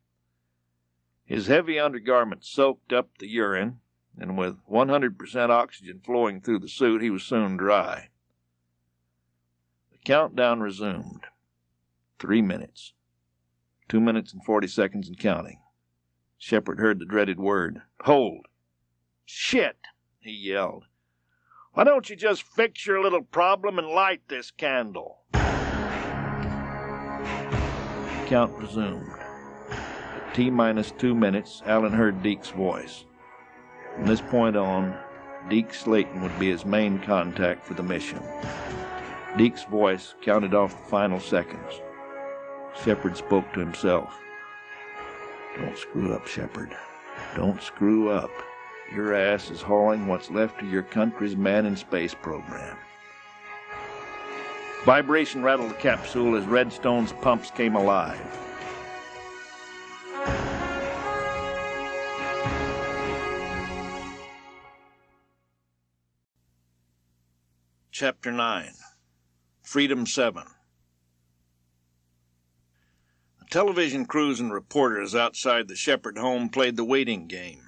His heavy undergarments soaked up the urine, and with 100% oxygen flowing through the suit, he was soon dry. The countdown resumed. 3 minutes. 2 minutes and 40 seconds and counting. Shepherd heard the dreaded word. "Hold." "Shit," he yelled. "Why don't you just fix your little problem and light this candle?" The count resumed. At T-minus 2 minutes, Alan heard Deke's voice. From this point on, Deke Slayton would be his main contact for the mission. Deke's voice counted off the final seconds. Shepherd spoke to himself. Don't screw up, Shepherd. Don't screw up. Your ass is hauling what's left of your country's man in space program. Vibration rattled the capsule as Redstone's pumps came alive. Chapter 9. Freedom 7. The television crews and reporters outside the Shepherd home played the waiting game,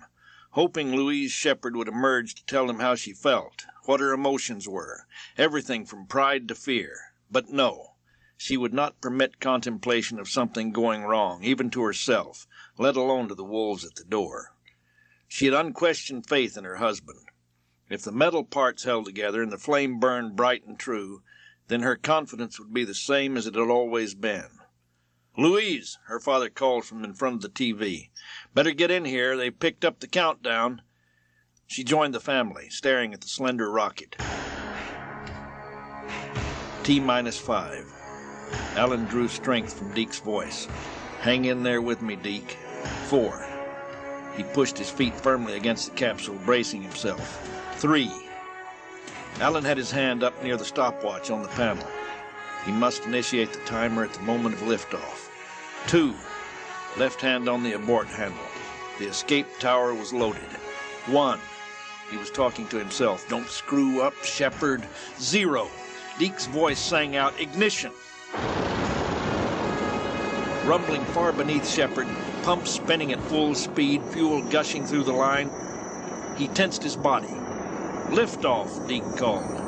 hoping Louise Shepherd would emerge to tell them how she felt, what her emotions were, everything from pride to fear. But no, she would not permit contemplation of something going wrong, even to herself, let alone to the wolves at the door. She had unquestioned faith in her husband. If the metal parts held together and the flame burned bright and true, then her confidence would be the same as it had always been. "Louise," her father called from in front of the TV. "Better get in here. They've picked up the countdown." She joined the family, staring at the slender rocket. T-5. Alan drew strength from Deke's voice. "Hang in there with me, Deke." 4. He pushed his feet firmly against the capsule, bracing himself. 3. Alan had his hand up near the stopwatch on the panel. He must initiate the timer at the moment of liftoff. 2. Left hand on the abort handle. The escape tower was loaded. 1. He was talking to himself. "Don't screw up, Shepherd." 0. Deke's voice sang out, "Ignition!" Rumbling far beneath Shepherd, pumps spinning at full speed, fuel gushing through the line, he tensed his body. "Liftoff," Deke called.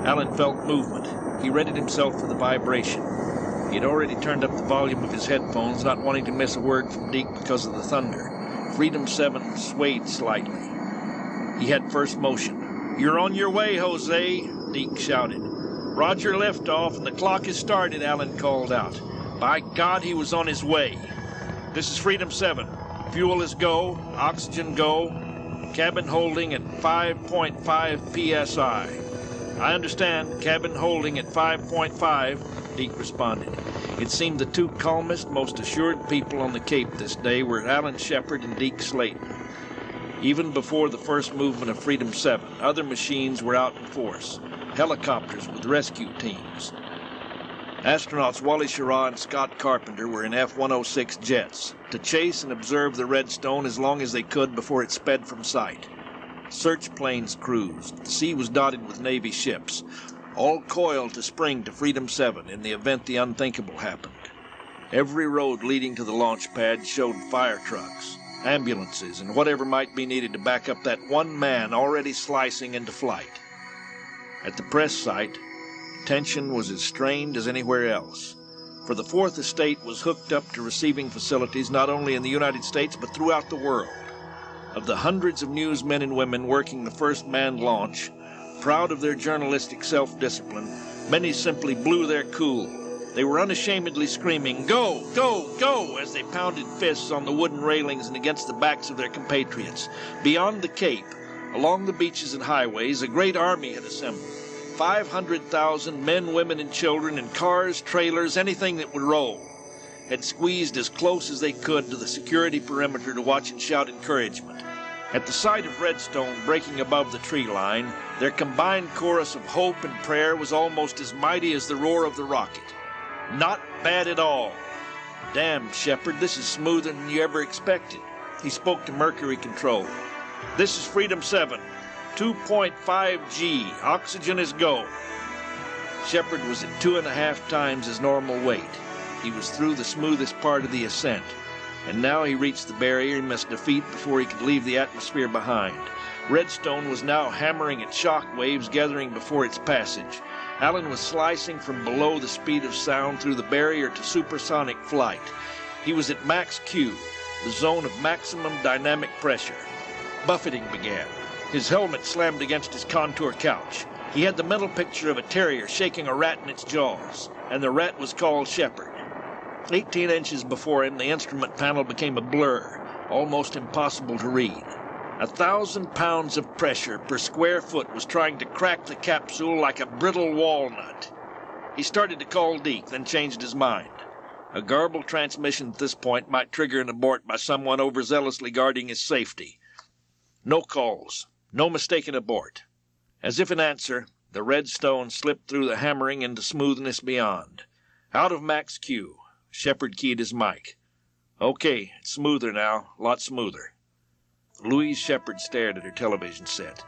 Alan felt movement. He readied himself for the vibration. He had already turned up the volume of his headphones, not wanting to miss a word from Deke because of the thunder. Freedom 7 swayed slightly. He had first motion. "You're on your way, Jose," Deke shouted. "Roger, liftoff, and the clock has started," Alan called out. By God, he was on his way. "This is Freedom 7. Fuel is go, oxygen go, cabin holding at 5.5 psi. "I understand, cabin holding at 5.5, Deke responded. It seemed the two calmest, most assured people on the Cape this day were Alan Shepard and Deke Slayton. Even before the first movement of Freedom 7, other machines were out in force, helicopters with rescue teams. Astronauts Wally Schirra and Scott Carpenter were in F-106 jets to chase and observe the Redstone as long as they could before it sped from sight. Search planes cruised. The sea was dotted with Navy ships, all coiled to spring to Freedom 7 in the event the unthinkable happened. Every road leading to the launch pad showed fire trucks, ambulances, and whatever might be needed to back up that one man already slicing into flight. At the press site, tension was as strained as anywhere else, for the Fourth Estate was hooked up to receiving facilities not only in the United States but throughout the world. Of the hundreds of newsmen and women working the first manned launch, proud of their journalistic self-discipline, many simply blew their cool. They were unashamedly screaming, "Go, go, go," as they pounded fists on the wooden railings and against the backs of their compatriots. Beyond the Cape, along the beaches and highways, a great army had assembled. 500,000 men, women, and children in cars, trailers, anything that would roll, had squeezed as close as they could to the security perimeter to watch and shout encouragement. At the sight of Redstone breaking above the tree line, their combined chorus of hope and prayer was almost as mighty as the roar of the rocket. Not bad at all. "Damn, Shepherd, this is smoother than you ever expected." He spoke to Mercury Control. "This is Freedom 7. 2.5 G. Oxygen is go." Shepherd was at 2.5 times his normal weight. He was through the smoothest part of the ascent, and now he reached the barrier he must defeat before he could leave the atmosphere behind. Redstone was now hammering at shock waves gathering before its passage. Alan was slicing from below the speed of sound through the barrier to supersonic flight. He was at max Q, the zone of maximum dynamic pressure. Buffeting began. His helmet slammed against his contour couch. He had the mental picture of a terrier shaking a rat in its jaws, and the rat was called Shepherd. 18 inches before him, the instrument panel became a blur, almost impossible to read. 1,000 pounds of pressure per square foot was trying to crack the capsule like a brittle walnut. He started to call Deke, then changed his mind. A garbled transmission at this point might trigger an abort by someone overzealously guarding his safety. No calls. No mistaken abort. As if in answer, the redstone slipped through the hammering into smoothness beyond. Out of max Q, Shepard keyed his mic. Okay, it's smoother now, a lot smoother. Louise Shepard stared at her television set.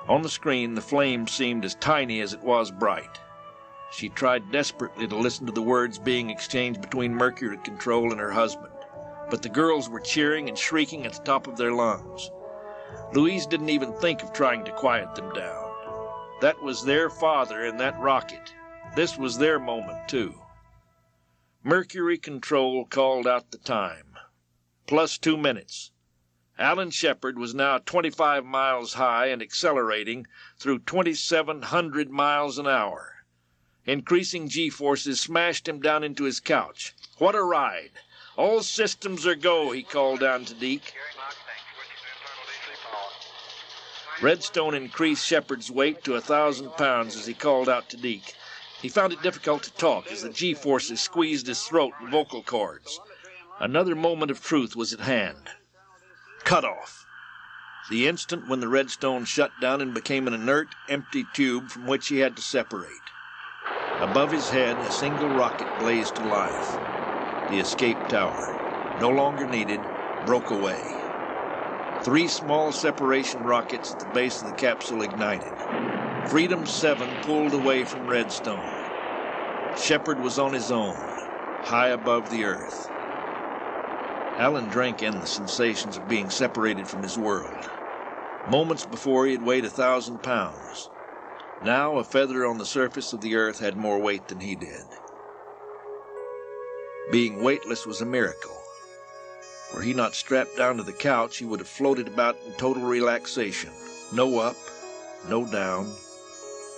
On the screen, the flame seemed as tiny as it was bright. She tried desperately to listen to the words being exchanged between Mercury Control and her husband, but the girls were cheering and shrieking at the top of their lungs. Louise didn't even think of trying to quiet them down. That was their father in that rocket. This was their moment, too. Mercury Control called out the time. +2 minutes. Alan Shepard was now 25 miles high and accelerating through 2,700 miles an hour. Increasing G-forces smashed him down into his couch. What a ride! All systems are go, he called down to Deke. Redstone increased Shepard's weight to 1,000 pounds as he called out to Deke. He found it difficult to talk as the G-forces squeezed his throat and vocal cords. Another moment of truth was at hand. Cut off. The instant when the redstone shut down and became an inert, empty tube from which he had to separate. Above his head, a single rocket blazed to life. The escape tower, no longer needed, broke away. 3 small separation rockets at the base of the capsule ignited. Freedom 7 pulled away from Redstone. Shepard was on his own, high above the Earth. Alan drank in the sensations of being separated from his world. Moments before he had weighed 1,000 pounds. Now a feather on the surface of the Earth had more weight than he did. Being weightless was a miracle. Were he not strapped down to the couch, he would have floated about in total relaxation. No up, no down.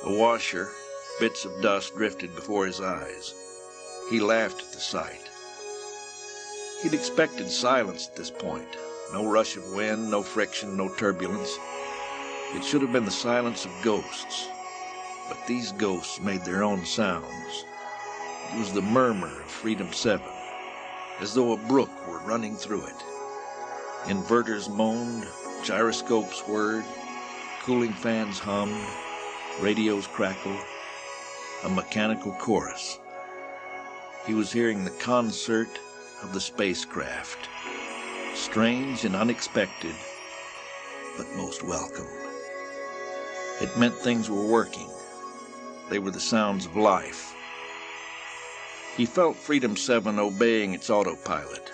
A washer, bits of dust drifted before his eyes. He laughed at the sight. He'd expected silence at this point. No rush of wind, no friction, no turbulence. It should have been the silence of ghosts. But these ghosts made their own sounds. It was the murmur of Freedom 7, as though a brook were running through it. Inverters moaned, gyroscopes whirred, cooling fans hummed, radios crackled, a mechanical chorus. He was hearing the concert of the spacecraft, strange and unexpected, but most welcome. It meant things were working. They were the sounds of life. He felt Freedom 7 obeying its autopilot,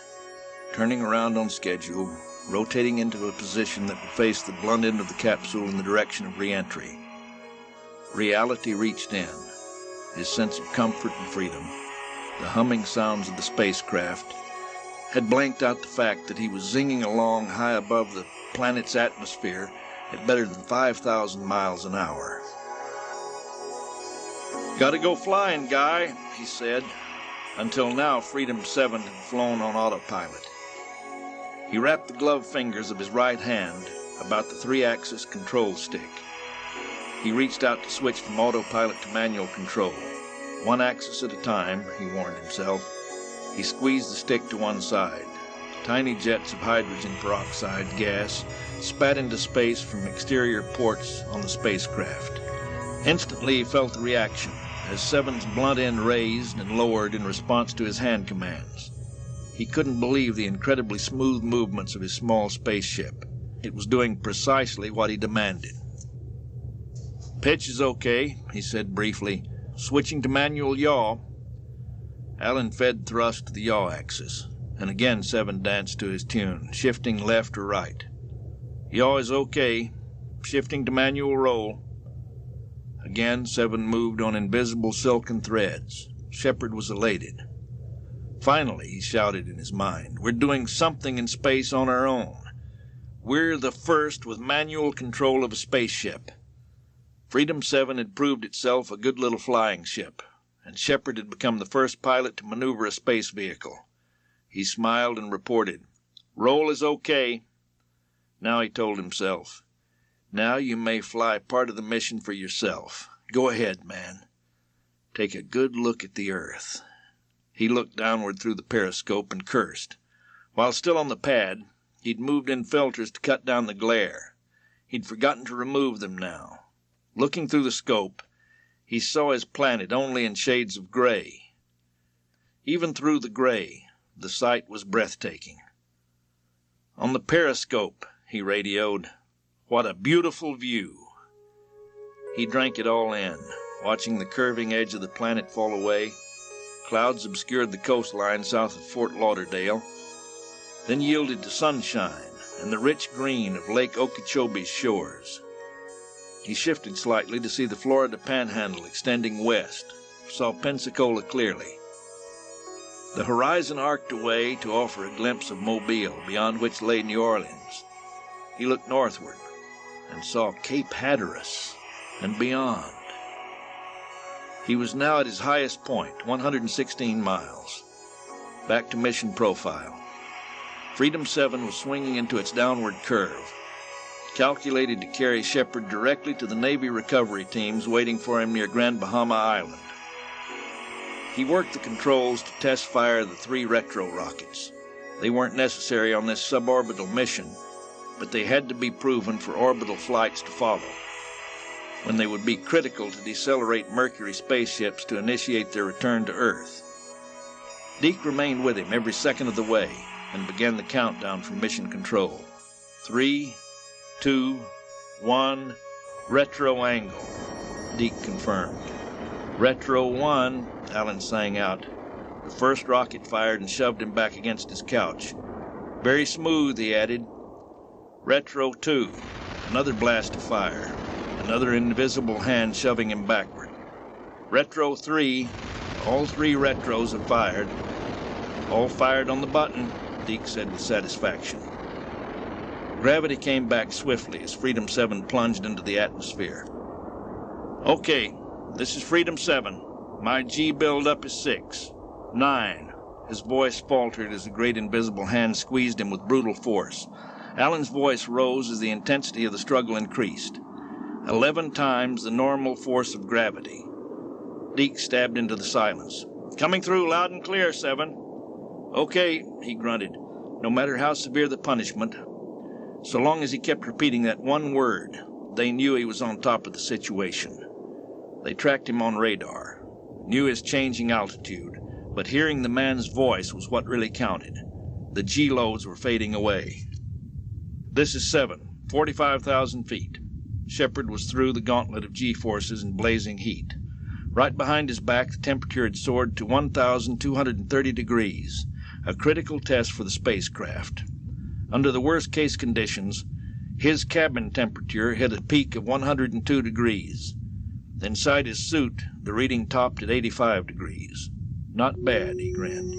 turning around on schedule, rotating into a position that would face the blunt end of the capsule in the direction of re-entry. Reality reached in. His sense of comfort and freedom, the humming sounds of the spacecraft, had blanked out the fact that he was zinging along high above the planet's atmosphere at better than 5,000 miles an hour. "Gotta go flying, guy," he said. Until now, Freedom 7 had flown on autopilot. He wrapped the gloved fingers of his right hand about the 3-axis control stick. He reached out to switch from autopilot to manual control. 1 axis at a time, he warned himself. He squeezed the stick to one side. Tiny jets of hydrogen peroxide gas spat into space from exterior ports on the spacecraft. Instantly he felt the reaction as 7's blunt end raised and lowered in response to his hand commands. He couldn't believe the incredibly smooth movements of his small spaceship. It was doing precisely what he demanded. "Pitch is okay," he said briefly. "Switching to manual yaw." Alan fed thrust to the yaw axis, and again 7 danced to his tune, shifting left or right. "Yaw is okay. Shifting to manual roll." Again 7 moved on invisible silken threads. Shepard was elated. Finally, he shouted in his mind, "We're doing something in space on our own. We're the first with manual control of a spaceship." Freedom 7 had proved itself a good little flying ship, and Shepard had become the first pilot to maneuver a space vehicle. He smiled and reported, "Roll is okay." Now he told himself, "Now you may fly part of the mission for yourself. Go ahead, man. Take a good look at the Earth." He looked downward through the periscope and cursed. While still on the pad, he'd moved in filters to cut down the glare. He'd forgotten to remove them now. Looking through the scope, he saw his planet only in shades of gray. Even through the gray, the sight was breathtaking. "On the periscope," he radioed. "What a beautiful view." He drank it all in, watching the curving edge of the planet fall away. Clouds obscured the coastline south of Fort Lauderdale, then yielded to sunshine and the rich green of Lake Okeechobee's shores. He shifted slightly to see the Florida Panhandle extending west, saw Pensacola clearly. The horizon arced away to offer a glimpse of Mobile, beyond which lay New Orleans. He looked northward and saw Cape Hatteras and beyond. He was now at his highest point, 116 miles. Back to mission profile. Freedom 7 was swinging into its downward curve, calculated to carry Shepherd directly to the Navy recovery teams waiting for him near Grand Bahama Island. He worked the controls to test fire the 3 retro rockets. They weren't necessary on this suborbital mission, but they had to be proven for orbital flights to follow, when they would be critical to decelerate Mercury spaceships to initiate their return to Earth. Deke remained with him every second of the way and began the countdown from mission control. 3, 2, 1, retro angle, Deke confirmed. Retro 1, Alan sang out. The first rocket fired and shoved him back against his couch. Very smooth, he added. Retro 2, another blast of fire, another invisible hand shoving him backward. Retro 3, all 3 retros have fired. All fired on the button, Deke said with satisfaction. Gravity came back swiftly as Freedom 7 plunged into the atmosphere. "Okay, this is Freedom 7. My G build-up is 6. 9. His voice faltered as the great invisible hand squeezed him with brutal force. Alan's voice rose as the intensity of the struggle increased. 11 times the normal force of gravity. Deke stabbed into the silence. "Coming through loud and clear, 7. "Okay," he grunted, no matter how severe the punishment. So long as he kept repeating that one word, they knew he was on top of the situation. They tracked him on radar, knew his changing altitude, but hearing the man's voice was what really counted. The G-loads were fading away. "This is 7, 45,000 feet. Shepherd was through the gauntlet of G-forces and blazing heat. Right behind his back, the temperature had soared to 1,230 degrees, a critical test for the spacecraft. Under the worst-case conditions, his cabin temperature hit a peak of 102 degrees. Inside his suit, the reading topped at 85 degrees. Not bad, he grinned.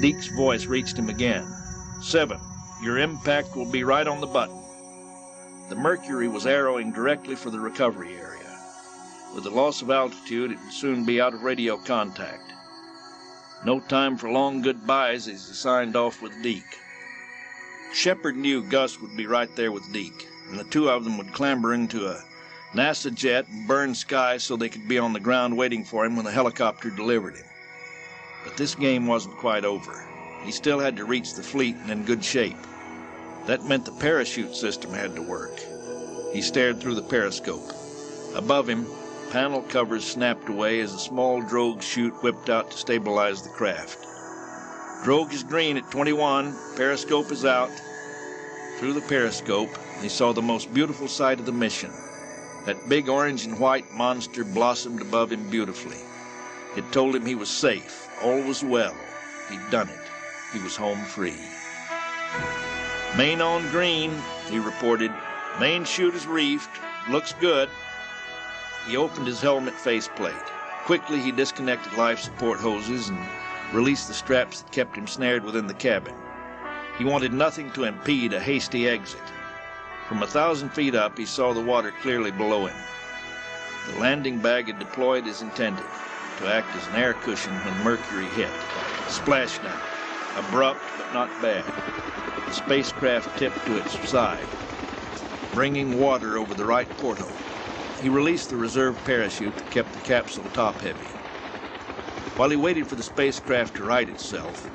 Deke's voice reached him again. 7, your impact will be right on the button. The Mercury was arrowing directly for the recovery area. With the loss of altitude, it would soon be out of radio contact. No time for long goodbyes as he signed off with Deke. Shepherd knew Gus would be right there with Deke, and the two of them would clamber into a NASA jet and burn skies so they could be on the ground waiting for him when the helicopter delivered him. But this game wasn't quite over. He still had to reach the fleet and in good shape. That meant the parachute system had to work. He stared through the periscope. Above him, panel covers snapped away as a small drogue chute whipped out to stabilize the craft. Drogue is green at 21. Periscope is out. Through the periscope, he saw the most beautiful sight of the mission. That big orange and white monster blossomed above him beautifully. It told him he was safe. All was well. He'd done it. He was home free. "Main on green," he reported. "Main chute is reefed. Looks good." He opened his helmet faceplate. Quickly he disconnected life support hoses and released the straps that kept him snared within the cabin. He wanted nothing to impede a hasty exit. From 1,000 feet up, he saw the water clearly below him. The landing bag had deployed as intended, to act as an air cushion when Mercury hit. Splashdown. Abrupt, but not bad. The spacecraft tipped to its side, bringing water over the right porthole. He released the reserve parachute that kept the capsule top-heavy. While he waited for the spacecraft to right itself,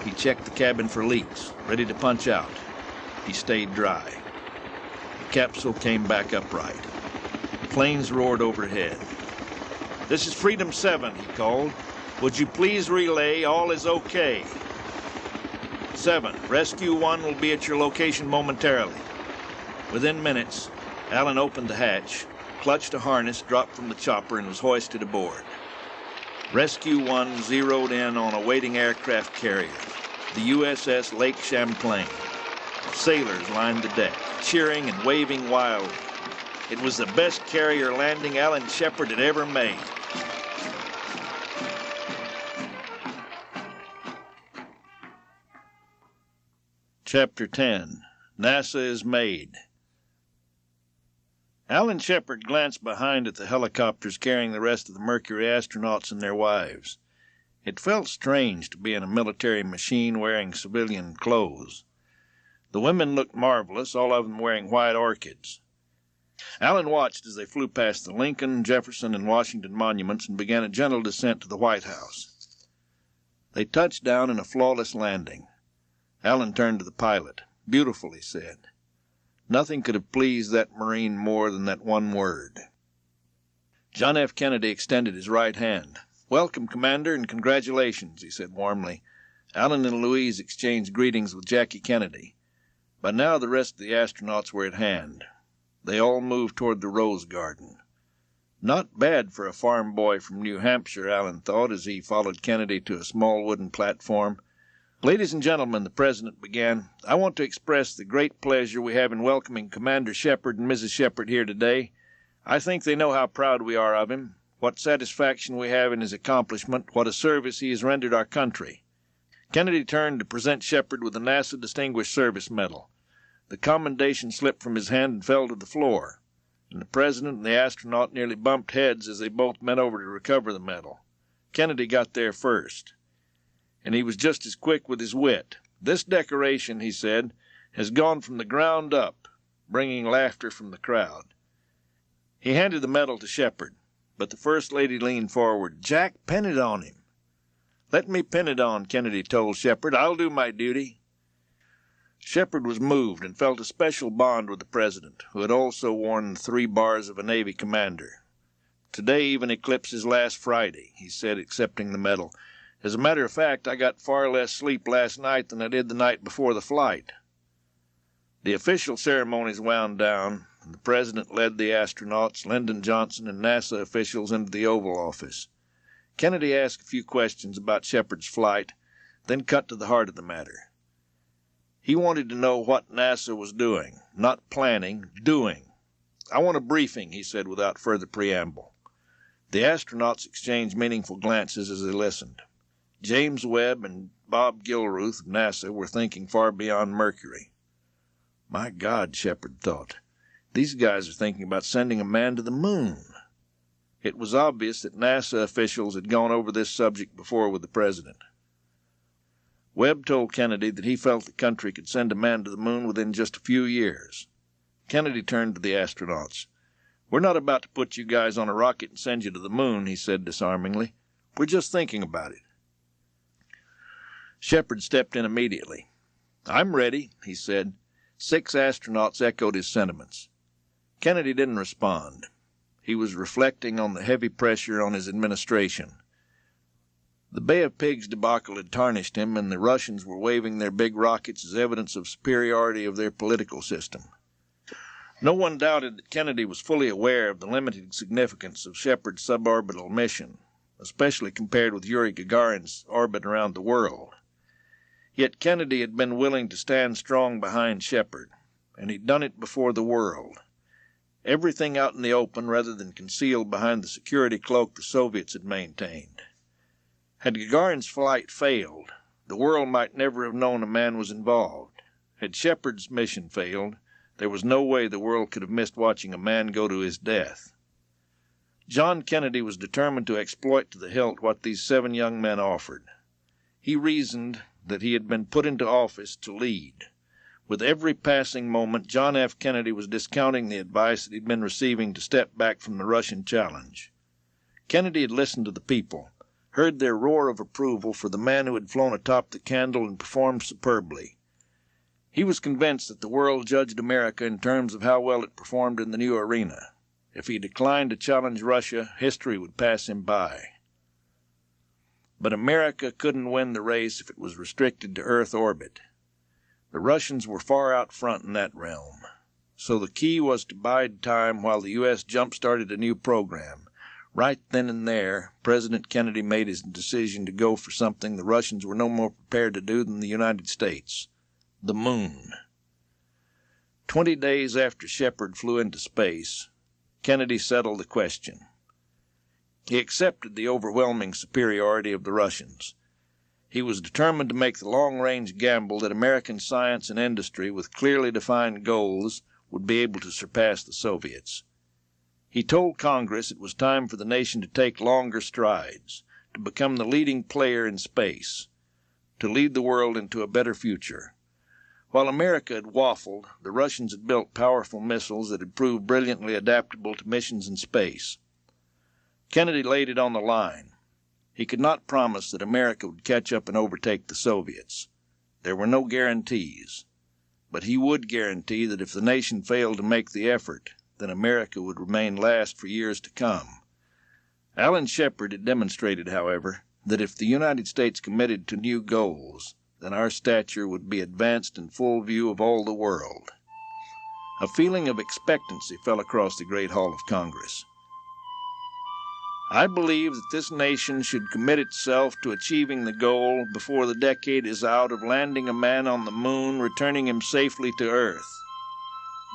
he checked the cabin for leaks, ready to punch out. He stayed dry. The capsule came back upright. Planes roared overhead. "This is Freedom 7, he called. "Would you please relay all is okay?" 7, Rescue 1 will be at your location momentarily. Within minutes, Allen opened the hatch, clutched a harness, dropped from the chopper, and was hoisted aboard. Rescue 1 zeroed in on a waiting aircraft carrier, the USS Lake Champlain. Sailors lined the deck, cheering and waving wildly. It was the best carrier landing Alan Shepard had ever made. Chapter 10. NASA is made. Alan Shepard glanced behind at the helicopters carrying the rest of the Mercury astronauts and their wives. It felt strange to be in a military machine wearing civilian clothes. The women looked marvelous, all of them wearing white orchids. Alan watched as they flew past the Lincoln, Jefferson, and Washington monuments and began a gentle descent to the White House. They touched down in a flawless landing. Alan turned to the pilot. "Beautiful," he said. Nothing could have pleased that Marine more than that one word. John F. Kennedy extended his right hand. "Welcome, Commander, and congratulations," he said warmly. Alan and Louise exchanged greetings with Jackie Kennedy. By now the rest of the astronauts were at hand. They all moved toward the Rose Garden. Not bad for a farm boy from New Hampshire, Alan thought, as he followed Kennedy to a small wooden platform. "Ladies and gentlemen," the President began, "I want to express the great pleasure we have in welcoming Commander Shephard and Mrs. Shephard here today. I think they know how proud we are of him, what satisfaction we have in his accomplishment, what a service he has rendered our country." Kennedy turned to present Shephard with the NASA Distinguished Service Medal. The commendation slipped from his hand and fell to the floor, and the President and the astronaut nearly bumped heads as they both bent over to recover the medal. Kennedy got there first, and he was just as quick with his wit. "This decoration," he said, "has gone from the ground up," bringing laughter from the crowd. He handed the medal to Shephard, but the First Lady leaned forward. "Jack, pin it on him." "Let me pin it on," Kennedy told Shephard. "I'll do my duty." Shephard was moved and felt a special bond with the President, who had also worn the 3 bars of a Navy commander. "Today even eclipses last Friday," he said, accepting the medal. "As a matter of fact, I got far less sleep last night than I did the night before the flight." The official ceremonies wound down, and the President led the astronauts, Lyndon Johnson, and NASA officials into the Oval Office. Kennedy asked a few questions about Shepard's flight, then cut to the heart of the matter. He wanted to know what NASA was doing, not planning, doing. "I want a briefing," he said without further preamble. The astronauts exchanged meaningful glances as they listened. James Webb and Bob Gilruth of NASA were thinking far beyond Mercury. My God, Shepard thought, these guys are thinking about sending a man to the moon. It was obvious that NASA officials had gone over this subject before with the President. Webb told Kennedy that he felt the country could send a man to the moon within just a few years. Kennedy turned to the astronauts. "We're not about to put you guys on a rocket and send you to the moon," he said disarmingly. "We're just thinking about it." Shepard stepped in immediately. "I'm ready," he said. 6 astronauts echoed his sentiments. Kennedy didn't respond. He was reflecting on the heavy pressure on his administration. The Bay of Pigs debacle had tarnished him, and the Russians were waving their big rockets as evidence of superiority of their political system. No one doubted that Kennedy was fully aware of the limited significance of Shepard's suborbital mission, especially compared with Yuri Gagarin's orbit around the world. Yet Kennedy had been willing to stand strong behind Shepard, and he'd done it before the world. Everything out in the open rather than concealed behind the security cloak the Soviets had maintained. Had Gagarin's flight failed, the world might never have known a man was involved. Had Shepard's mission failed, there was no way the world could have missed watching a man go to his death. John Kennedy was determined to exploit to the hilt what these 7 young men offered. He reasoned that he had been put into office to lead. With every passing moment, John F. Kennedy was discounting the advice that he'd been receiving to step back from the Russian challenge. Kennedy had listened to the people, heard their roar of approval for the man who had flown atop the candle and performed superbly. He was convinced that the world judged America in terms of how well it performed in the new arena. If he declined to challenge Russia, history would pass him by. But America couldn't win the race if it was restricted to Earth orbit. The Russians were far out front in that realm. So the key was to bide time while the U.S. jump-started a new program. Right then and there, President Kennedy made his decision to go for something the Russians were no more prepared to do than the United States: the moon. 20 days after Shepherd flew into space, Kennedy settled the question. He accepted the overwhelming superiority of the Russians. He was determined to make the long-range gamble that American science and industry, with clearly defined goals, would be able to surpass the Soviets. He told Congress it was time for the nation to take longer strides, to become the leading player in space, to lead the world into a better future. While America had waffled, the Russians had built powerful missiles that had proved brilliantly adaptable to missions in space. Kennedy laid it on the line. He could not promise that America would catch up and overtake the Soviets. There were no guarantees. But he would guarantee that if the nation failed to make the effort, then America would remain last for years to come. Alan Shepard had demonstrated, however, that if the United States committed to new goals, then our stature would be advanced in full view of all the world. A feeling of expectancy fell across the great hall of Congress. I believe that this nation should commit itself to achieving the goal before the decade is out of landing a man on the moon, returning him safely to Earth.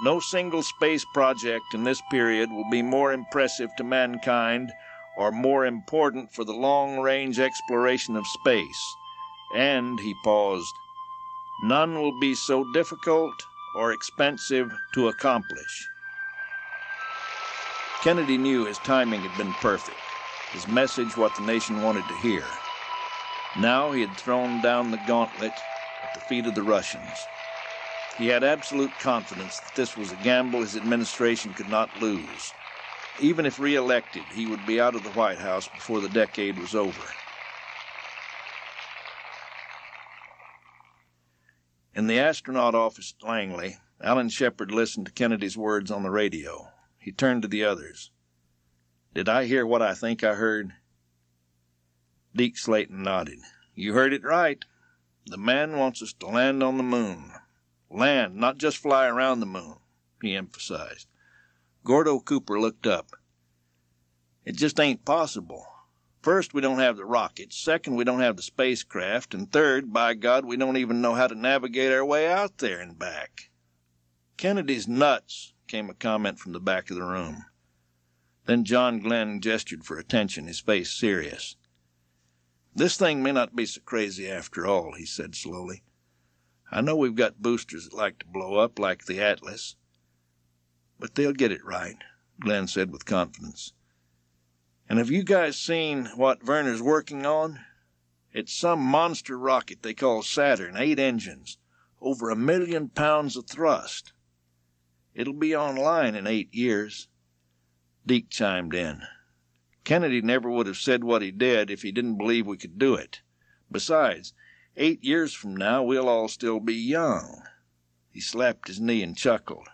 No single space project in this period will be more impressive to mankind or more important for the long-range exploration of space. And, he paused, none will be so difficult or expensive to accomplish. Kennedy knew his timing had been perfect, his message what the nation wanted to hear. Now he had thrown down the gauntlet at the feet of the Russians. He had absolute confidence that this was a gamble his administration could not lose. Even if re-elected, he would be out of the White House before the decade was over. In the astronaut office at Langley, Alan Shepard listened to Kennedy's words on the radio. He turned to the others. Did I hear what I think I heard? Deke Slayton nodded. You heard it right. The man wants us to land on the moon. Land, not just fly around the moon, he emphasized. Gordo Cooper looked up. It just ain't possible. First, we don't have the rockets. Second, we don't have the spacecraft. And third, by God, we don't even know how to navigate our way out there and back. Kennedy's nuts, came a comment from the back of the room. Then John Glenn gestured for attention, his face serious. This thing may not be so crazy after all, he said slowly. I know we've got boosters that like to blow up, like the Atlas. But they'll get it right, Glenn said with confidence. And have you guys seen what Werner's working on? It's some monster rocket they call Saturn, 8 engines, over 1 million pounds of thrust. It'll be online in 8 years. Deke chimed in. Kennedy never would have said what he did if he didn't believe we could do it. Besides, 8 years from now, we'll all still be young. He slapped his knee and chuckled.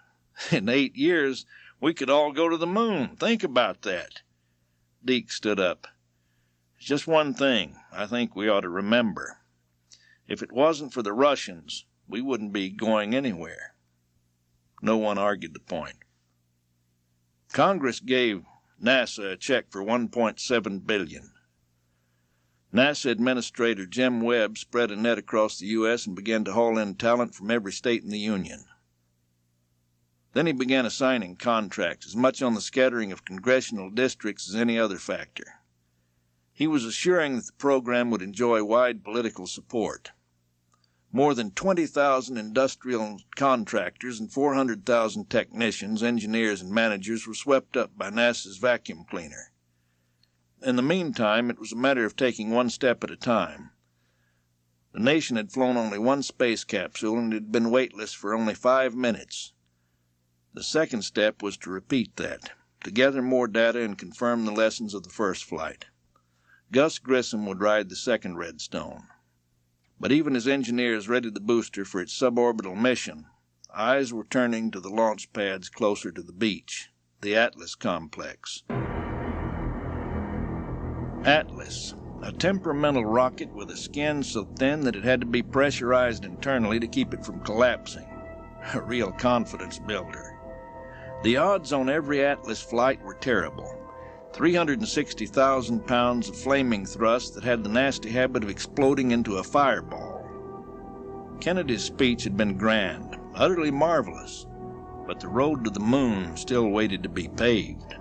In 8 years, we could all go to the moon. Think about that. Deke stood up. There's just one thing I think we ought to remember. If it wasn't for the Russians, we wouldn't be going anywhere. No one argued the point. Congress gave NASA a check for $1.7 billion. NASA Administrator Jim Webb spread a net across the U.S. and began to haul in talent from every state in the Union. Then he began assigning contracts, as much on the scattering of congressional districts as any other factor. He was assuring that the program would enjoy wide political support. More than 20,000 industrial contractors and 400,000 technicians, engineers, and managers were swept up by NASA's vacuum cleaner. In the meantime, it was a matter of taking one step at a time. The nation had flown only one space capsule and had been weightless for only 5 minutes. The second step was to repeat that, to gather more data and confirm the lessons of the first flight. Gus Grissom would ride the second Redstone. But even as engineers readied the booster for its suborbital mission, eyes were turning to the launch pads closer to the beach, the Atlas complex. Atlas, a temperamental rocket with a skin so thin that it had to be pressurized internally to keep it from collapsing. A real confidence builder. The odds on every Atlas flight were terrible. 360,000 pounds of flaming thrust that had the nasty habit of exploding into a fireball. Kennedy's speech had been grand, utterly marvelous, but the road to the moon still waited to be paved.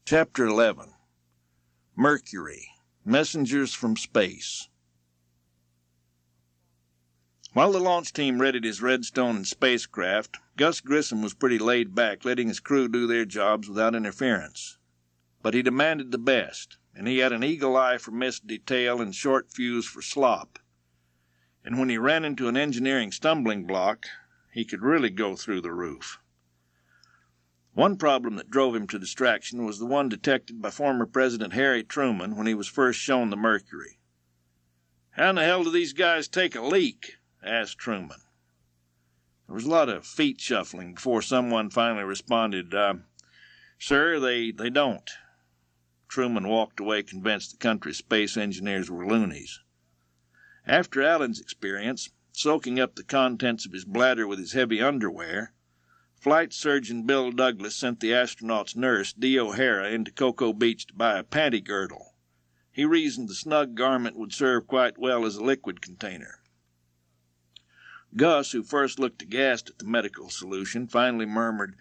Chapter 11. Mercury, Messengers from Space. While the launch team readied his Redstone and spacecraft, Gus Grissom was pretty laid back, letting his crew do their jobs without interference. But he demanded the best, and he had an eagle eye for missed detail and short fuse for slop. And when he ran into an engineering stumbling block, he could really go through the roof. One problem that drove him to distraction was the one detected by former President Harry Truman when he was first shown the Mercury. "How in the hell do these guys take a leak?" asked Truman. There was a lot of feet shuffling before someone finally responded, "Sir, they don't." Truman walked away convinced the country's space engineers were loonies. After Allen's experience, soaking up the contents of his bladder with his heavy underwear, Flight Surgeon Bill Douglas sent the astronaut's nurse, Dee O'Hara, into Cocoa Beach to buy a panty girdle. He reasoned the snug garment would serve quite well as a liquid container. Gus, who first looked aghast at the medical solution, finally murmured,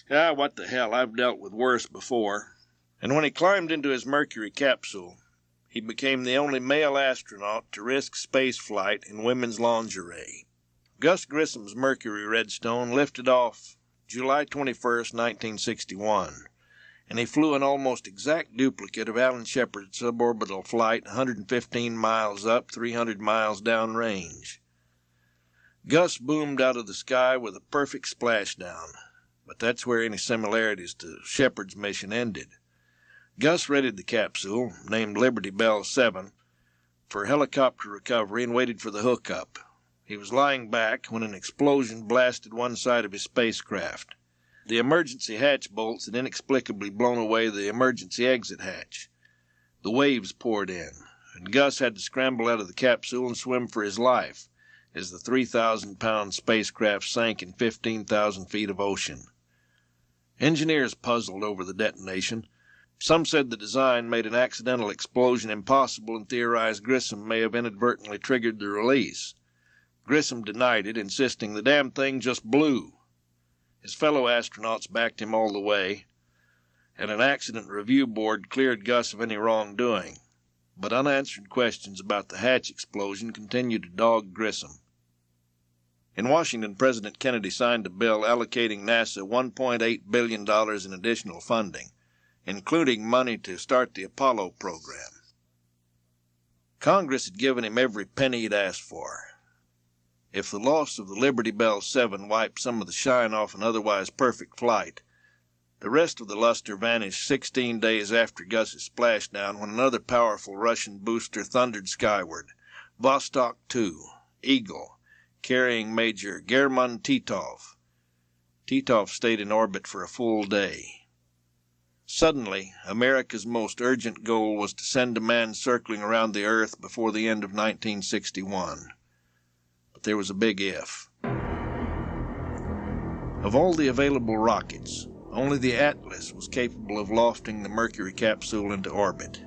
"What the hell, I've dealt with worse before." And when he climbed into his Mercury capsule, he became the only male astronaut to risk space flight in women's lingerie. Gus Grissom's Mercury Redstone lifted off July 21, 1961, and he flew an almost exact duplicate of Alan Shepard's suborbital flight 115 miles up, 300 miles down range. Gus boomed out of the sky with a perfect splashdown, but that's where any similarities to Shepard's mission ended. Gus readied the capsule, named Liberty Bell 7, for helicopter recovery and waited for the hookup. He was lying back when an explosion blasted one side of his spacecraft. The emergency hatch bolts had inexplicably blown away the emergency exit hatch. The waves poured in, and Gus had to scramble out of the capsule and swim for his life as the 3,000-pound spacecraft sank in 15,000 feet of ocean. Engineers puzzled over the detonation. Some said the design made an accidental explosion impossible and theorized Grissom may have inadvertently triggered the release. Grissom denied it, insisting the damn thing just blew. His fellow astronauts backed him all the way, and an accident review board cleared Gus of any wrongdoing. But unanswered questions about the hatch explosion continued to dog Grissom. In Washington, President Kennedy signed a bill allocating NASA $1.8 billion in additional funding, including money to start the Apollo program. Congress had given him every penny he'd asked for. If the loss of the Liberty Bell 7 wiped some of the shine off an otherwise perfect flight, the rest of the luster vanished 16 days after Gus's splashdown when another powerful Russian booster thundered skyward, Vostok 2, Eagle, carrying Major German Titov. Titov stayed in orbit for a full day. Suddenly, America's most urgent goal was to send a man circling around the Earth before the end of 1961. But there was a big if. Of all the available rockets, only the Atlas was capable of lofting the Mercury capsule into orbit,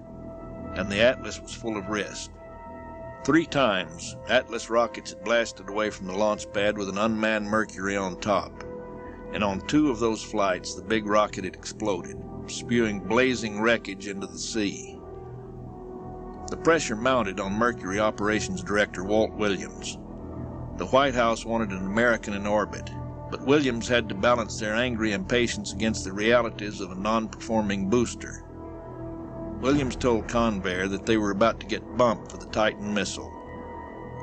and the Atlas was full of risk. 3 times, Atlas rockets had blasted away from the launch pad with an unmanned Mercury on top, and on 2 of those flights the big rocket had exploded, spewing blazing wreckage into the sea. The pressure mounted on Mercury Operations Director Walt Williams. The White House wanted an American in orbit, but Williams had to balance their angry impatience against the realities of a non-performing booster. Williams told Convair that they were about to get bumped for the Titan missile.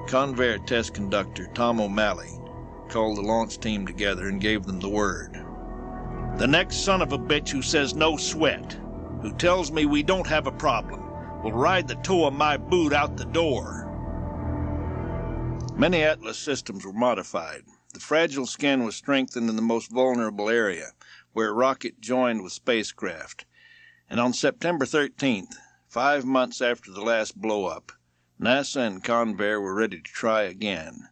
Convair test conductor Tom O'Malley called the launch team together and gave them the word. The next son of a bitch who says no sweat, who tells me we don't have a problem, will ride the toe of my boot out the door. Many Atlas systems were modified. The fragile skin was strengthened in the most vulnerable area, where a rocket joined with spacecraft. And on September 13th, 5 months after the last blow-up, NASA and Convair were ready to try again.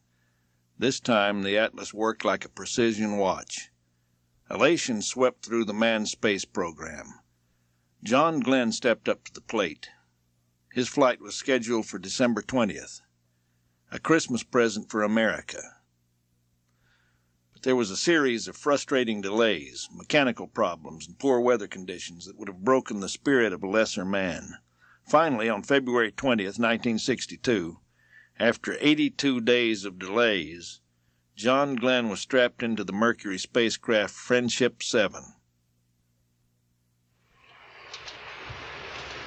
This time, the Atlas worked like a precision watch. Elation swept through the manned space program. John Glenn stepped up to the plate. His flight was scheduled for December 20th, a Christmas present for America. But there was a series of frustrating delays, mechanical problems, and poor weather conditions that would have broken the spirit of a lesser man. Finally, on February 20th, 1962, after 82 days of delays, John Glenn was strapped into the Mercury spacecraft Friendship 7.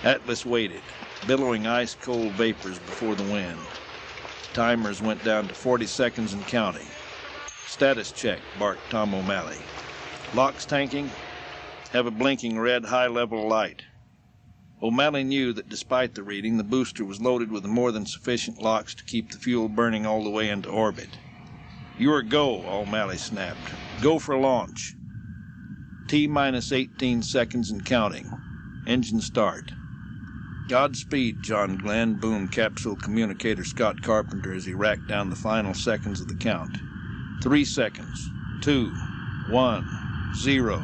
Atlas waited, billowing ice-cold vapors before the wind. Timers went down to 40 seconds and counting. Status check, barked Tom O'Malley. Locks tanking? Have a blinking red high-level light. O'Malley knew that despite the reading, the booster was loaded with more than sufficient locks to keep the fuel burning all the way into orbit. You're go, O'Malley snapped. Go for launch. T-minus 18 seconds and counting. Engine start. Godspeed, John Glenn, boomed capsule communicator Scott Carpenter as he racked down the final seconds of the count. 3 seconds. 2, 1, 0.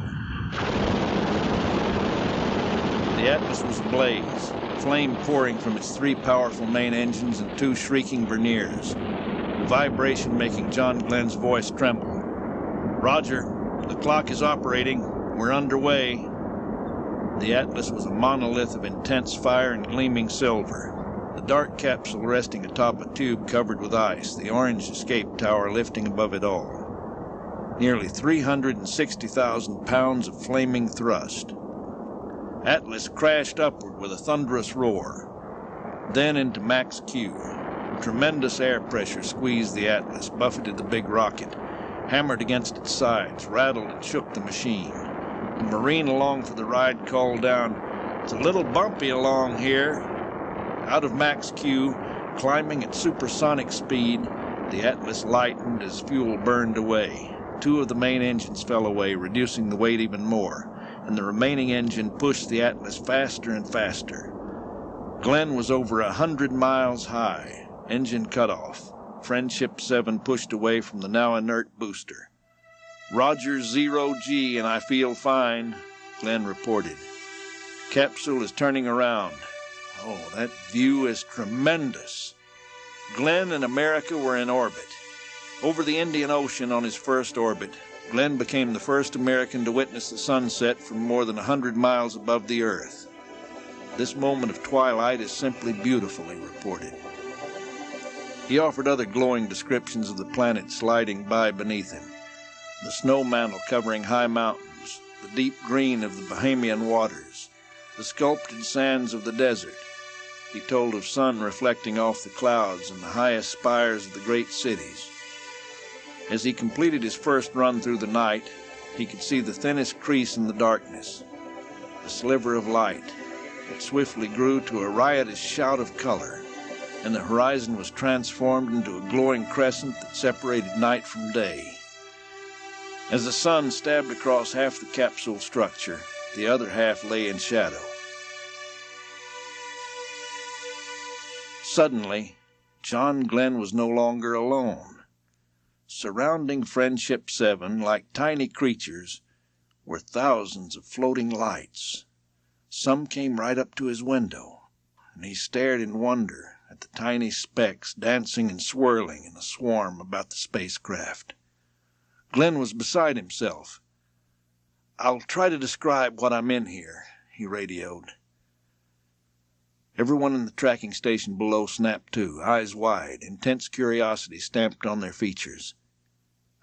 The Atlas was ablaze, flame pouring from its 3 powerful main engines and 2 shrieking verniers, the vibration making John Glenn's voice tremble. Roger, the clock is operating. We're underway. The Atlas was a monolith of intense fire and gleaming silver, the dark capsule resting atop a tube covered with ice, the orange escape tower lifting above it all. Nearly 360,000 pounds of flaming thrust. Atlas crashed upward with a thunderous roar, then into max Q. Tremendous air pressure squeezed the Atlas, buffeted the big rocket, hammered against its sides, rattled and shook the machine. The Marine along for the ride called down, "It's a little bumpy along here." Out of max Q, climbing at supersonic speed, the Atlas lightened as fuel burned away. 2 of the main engines fell away, reducing the weight even more, and the remaining engine pushed the Atlas faster and faster. Glenn was over 100 miles high. Engine cut off. Friendship 7 pushed away from the now inert booster. Roger 0G, and I feel fine, Glenn reported. Capsule is turning around. Oh, that view is tremendous. Glenn and America were in orbit. Over the Indian Ocean on his first orbit, Glenn became the first American to witness the sunset from more than 100 miles above the Earth. This moment of twilight is simply beautiful, he reported. He offered other glowing descriptions of the planet sliding by beneath him. The snow mantle covering high mountains, the deep green of the Bahamian waters, the sculpted sands of the desert. He told of sun reflecting off the clouds and the highest spires of the great cities. As he completed his first run through the night, he could see the thinnest crease in the darkness, a sliver of light. It swiftly grew to a riotous shout of color, and the horizon was transformed into a glowing crescent that separated night from day. As the sun stabbed across half the capsule structure, the other half lay in shadow. Suddenly, John Glenn was no longer alone. Surrounding Friendship 7, like tiny creatures, were thousands of floating lights. Some came right up to his window, and he stared in wonder at the tiny specks dancing and swirling in a swarm about the spacecraft. Glenn was beside himself. "I'll try to describe what I'm in here," he radioed. Everyone in the tracking station below snapped to, eyes wide, intense curiosity stamped on their features.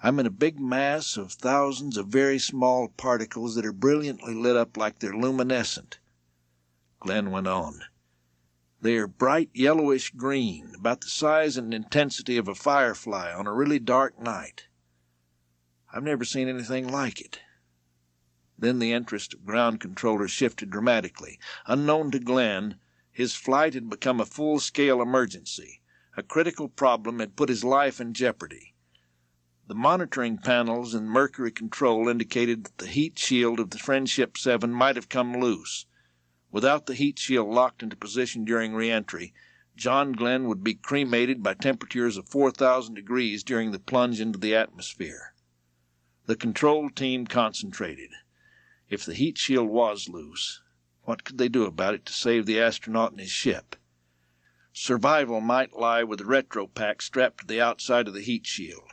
"I'm in a big mass of thousands of very small particles that are brilliantly lit up like they're luminescent." Glenn went on. "They are bright yellowish green, about the size and intensity of a firefly on a really dark night. I've never seen anything like it." Then the interest of ground controllers shifted dramatically. Unknown to Glenn, his flight had become a full-scale emergency. A critical problem had put his life in jeopardy. The monitoring panels in Mercury control indicated that the heat shield of the Friendship 7 might have come loose. Without the heat shield locked into position during re-entry, John Glenn would be cremated by temperatures of 4,000 degrees during the plunge into the atmosphere. The control team concentrated. If the heat shield was loose, what could they do about it to save the astronaut and his ship? Survival might lie with the retro pack strapped to the outside of the heat shield.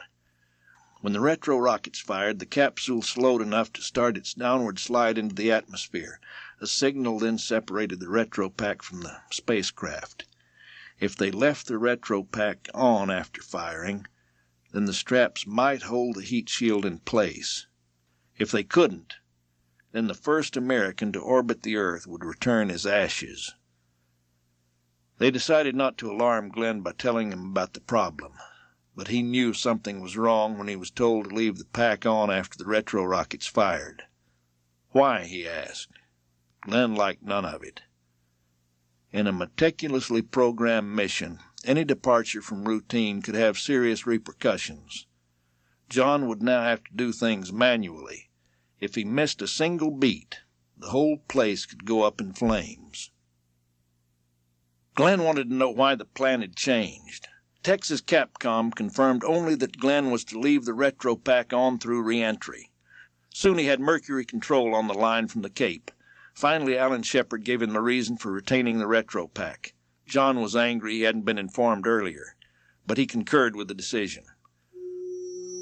When the retro rockets fired, the capsule slowed enough to start its downward slide into the atmosphere. A signal then separated the retro pack from the spacecraft. If they left the retro pack on after firing, then the straps might hold the heat shield in place. If they couldn't, then the first American to orbit the Earth would return as ashes. They decided not to alarm Glenn by telling him about the problem, but he knew something was wrong when he was told to leave the pack on after the retro rockets fired. Why, he asked. Glenn liked none of it. In a meticulously programmed mission, any departure from routine could have serious repercussions. John would now have to do things manually. If he missed a single beat, the whole place could go up in flames. Glenn wanted to know why the plan had changed. Texas Capcom confirmed only that Glenn was to leave the retro pack on through re-entry. Soon he had Mercury control on the line from the Cape. Finally, Alan Shephard gave him a reason for retaining the retro pack. John was angry he hadn't been informed earlier, but he concurred with the decision.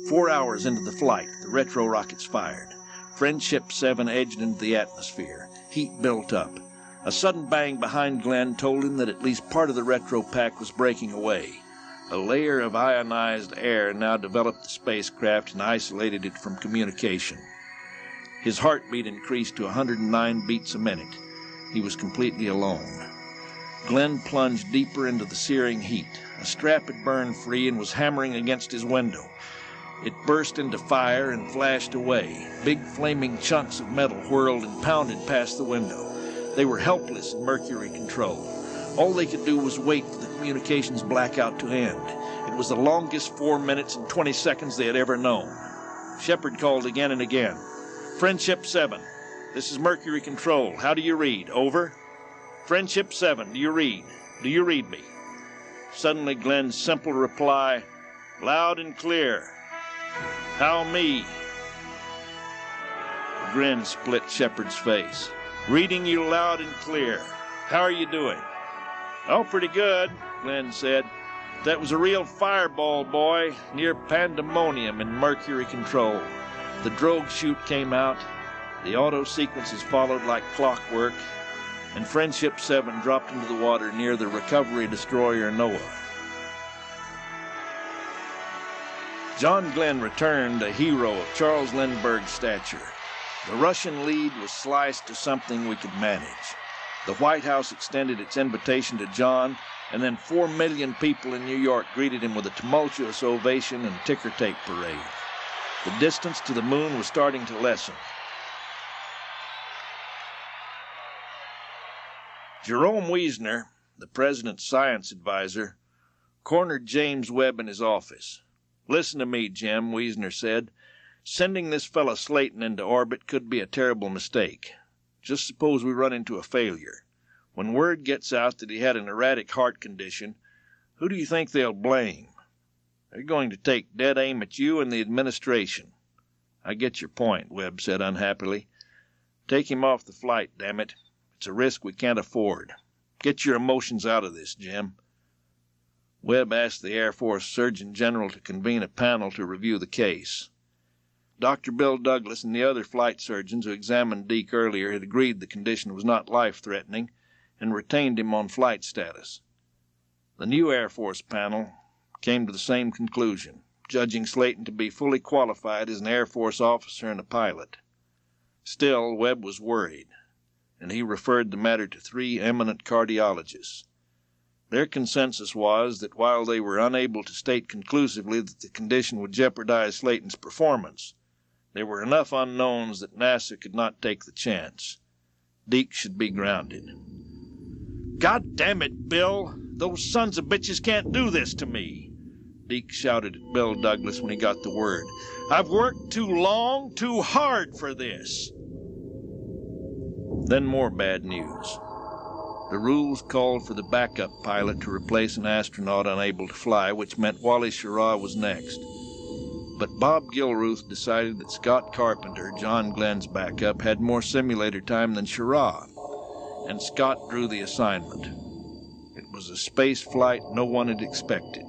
4 hours into the flight, the retro rockets fired. Friendship 7 edged into the atmosphere. Heat built up. A sudden bang behind Glenn told him that at least part of the retro pack was breaking away. A layer of ionized air now developed the spacecraft and isolated it from communication. His heartbeat increased to 109 beats a minute. He was completely alone. Glenn plunged deeper into the searing heat. A strap had burned free and was hammering against his window. It burst into fire and flashed away. Big flaming chunks of metal whirled and pounded past the window. They were helpless in Mercury control. All they could do was wait for the communications blackout to end. It was the longest 4 minutes and 20 seconds they had ever known. Shepard called again and again. "Friendship 7, this is Mercury control. How do you read? Over." "Friendship 7, do you read? Do you read me?" Suddenly Glenn's simple reply, "Loud and clear." "How me?" A grin split Shepard's face. "Reading you loud and clear. How are you doing?" "Oh, pretty good," Glenn said. "That was a real fireball, boy. Near pandemonium in Mercury control. The drogue chute came out. The auto sequences followed like clockwork. And Friendship 7 dropped into the water near the recovery destroyer Noah." John Glenn returned a hero of Charles Lindbergh's stature. The Russian lead was sliced to something we could manage. The White House extended its invitation to John, and then 4 million people in New York greeted him with a tumultuous ovation and ticker tape parade. The distance to the moon was starting to lessen. Jerome Wiesner, the president's science advisor, cornered James Webb in his office. "Listen to me, Jim," Wiesner said. "Sending this fellow Slayton into orbit could be a terrible mistake. Just suppose we run into a failure. When word gets out that he had an erratic heart condition, who do you think they'll blame? They're going to take dead aim at you and the administration." "I get your point," Webb said unhappily. "Take him off the flight, damn it. It's a risk we can't afford. Get your emotions out of this, Jim." Webb asked the Air Force Surgeon General to convene a panel to review the case. Dr. Bill Douglas and the other flight surgeons who examined Deke earlier had agreed the condition was not life-threatening and retained him on flight status. The new Air Force panel came to the same conclusion, judging Slayton to be fully qualified as an Air Force officer and a pilot. Still, Webb was worried, and he referred the matter to 3 eminent cardiologists. Their consensus was that while they were unable to state conclusively that the condition would jeopardize Slayton's performance, There were enough unknowns that NASA could not take the chance. Deke should be grounded. "God damn it, Bill! Those sons of bitches can't do this to me!" Deke shouted at Bill Douglas when he got the word. "I've worked too long, too hard for this." Then more bad news. The rules called for the backup pilot to replace an astronaut unable to fly, which meant Wally Schirra was next. But Bob Gilruth decided that Scott Carpenter, John Glenn's backup, had more simulator time than Schirra, and Scott drew the assignment. It was a space flight no one had expected.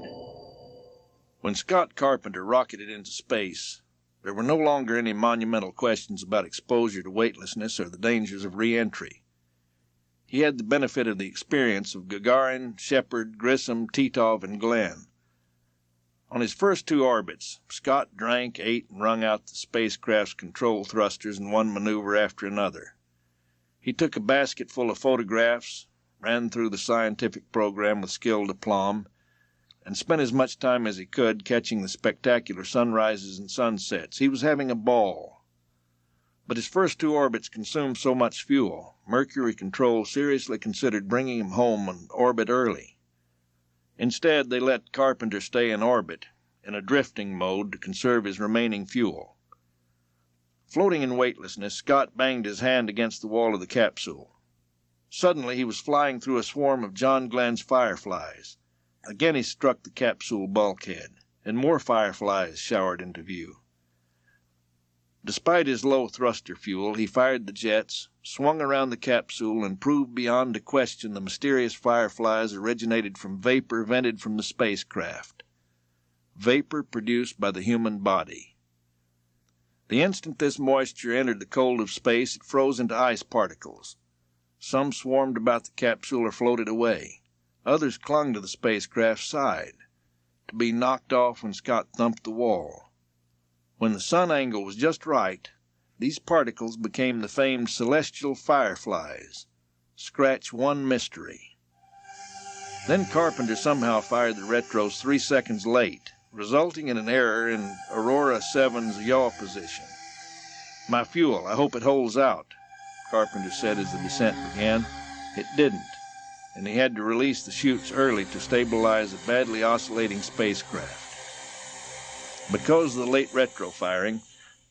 When Scott Carpenter rocketed into space, there were no longer any monumental questions about exposure to weightlessness or the dangers of re-entry. He had the benefit of the experience of Gagarin, Shepard, Grissom, Titov, and Glenn. On his first 2 orbits, Scott drank, ate, and wrung out the spacecraft's control thrusters in one maneuver after another. He took a basket full of photographs, ran through the scientific program with skilled aplomb, and spent as much time as he could catching the spectacular sunrises and sunsets. He was having a ball. But his first 2 orbits consumed so much fuel, Mercury Control seriously considered bringing him home in orbit early. Instead, they let Carpenter stay in orbit, in a drifting mode to conserve his remaining fuel. Floating in weightlessness, Scott banged his hand against the wall of the capsule. Suddenly, he was flying through a swarm of John Glenn's fireflies. Again he struck the capsule bulkhead, and more fireflies showered into view. Despite his low thruster fuel, he fired the jets, swung around the capsule, and proved beyond a question the mysterious fireflies originated from vapor vented from the spacecraft. Vapor produced by the human body. The instant this moisture entered the cold of space, it froze into ice particles. Some swarmed about the capsule or floated away. Others clung to the spacecraft's side, to be knocked off when Scott thumped the wall. When the sun angle was just right, these particles became the famed celestial fireflies. Scratch one mystery. Then Carpenter somehow fired the retros 3 seconds late, resulting in an error in Aurora 7's yaw position. "My fuel, I hope it holds out," Carpenter said as the descent began. It didn't, and he had to release the chutes early to stabilize a badly oscillating spacecraft. Because of the late retro firing,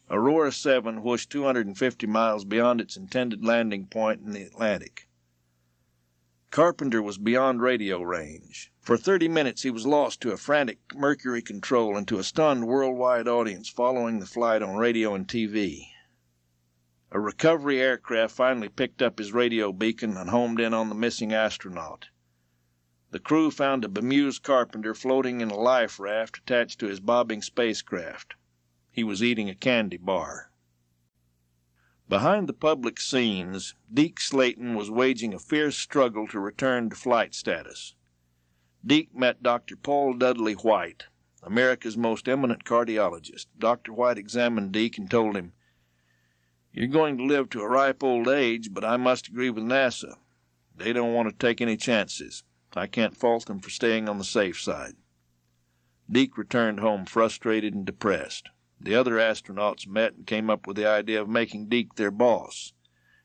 Aurora 7 whooshed 250 miles beyond its intended landing point in the Atlantic. Carpenter was beyond radio range. For 30 minutes he was lost to a frantic Mercury Control and to a stunned worldwide audience following the flight on radio and TV. A recovery aircraft finally picked up his radio beacon and homed in on the missing astronaut. The crew found a bemused Carpenter floating in a life raft attached to his bobbing spacecraft. He was eating a candy bar. Behind the public scenes, Deke Slayton was waging a fierce struggle to return to flight status. Deke met Dr. Paul Dudley White, America's most eminent cardiologist. Dr. White examined Deke and told him, "You're going to live to a ripe old age, but I must agree with NASA. They don't want to take any chances. I can't fault them for staying on the safe side." Deke returned home frustrated and depressed. The other astronauts met and came up with the idea of making Deke their boss,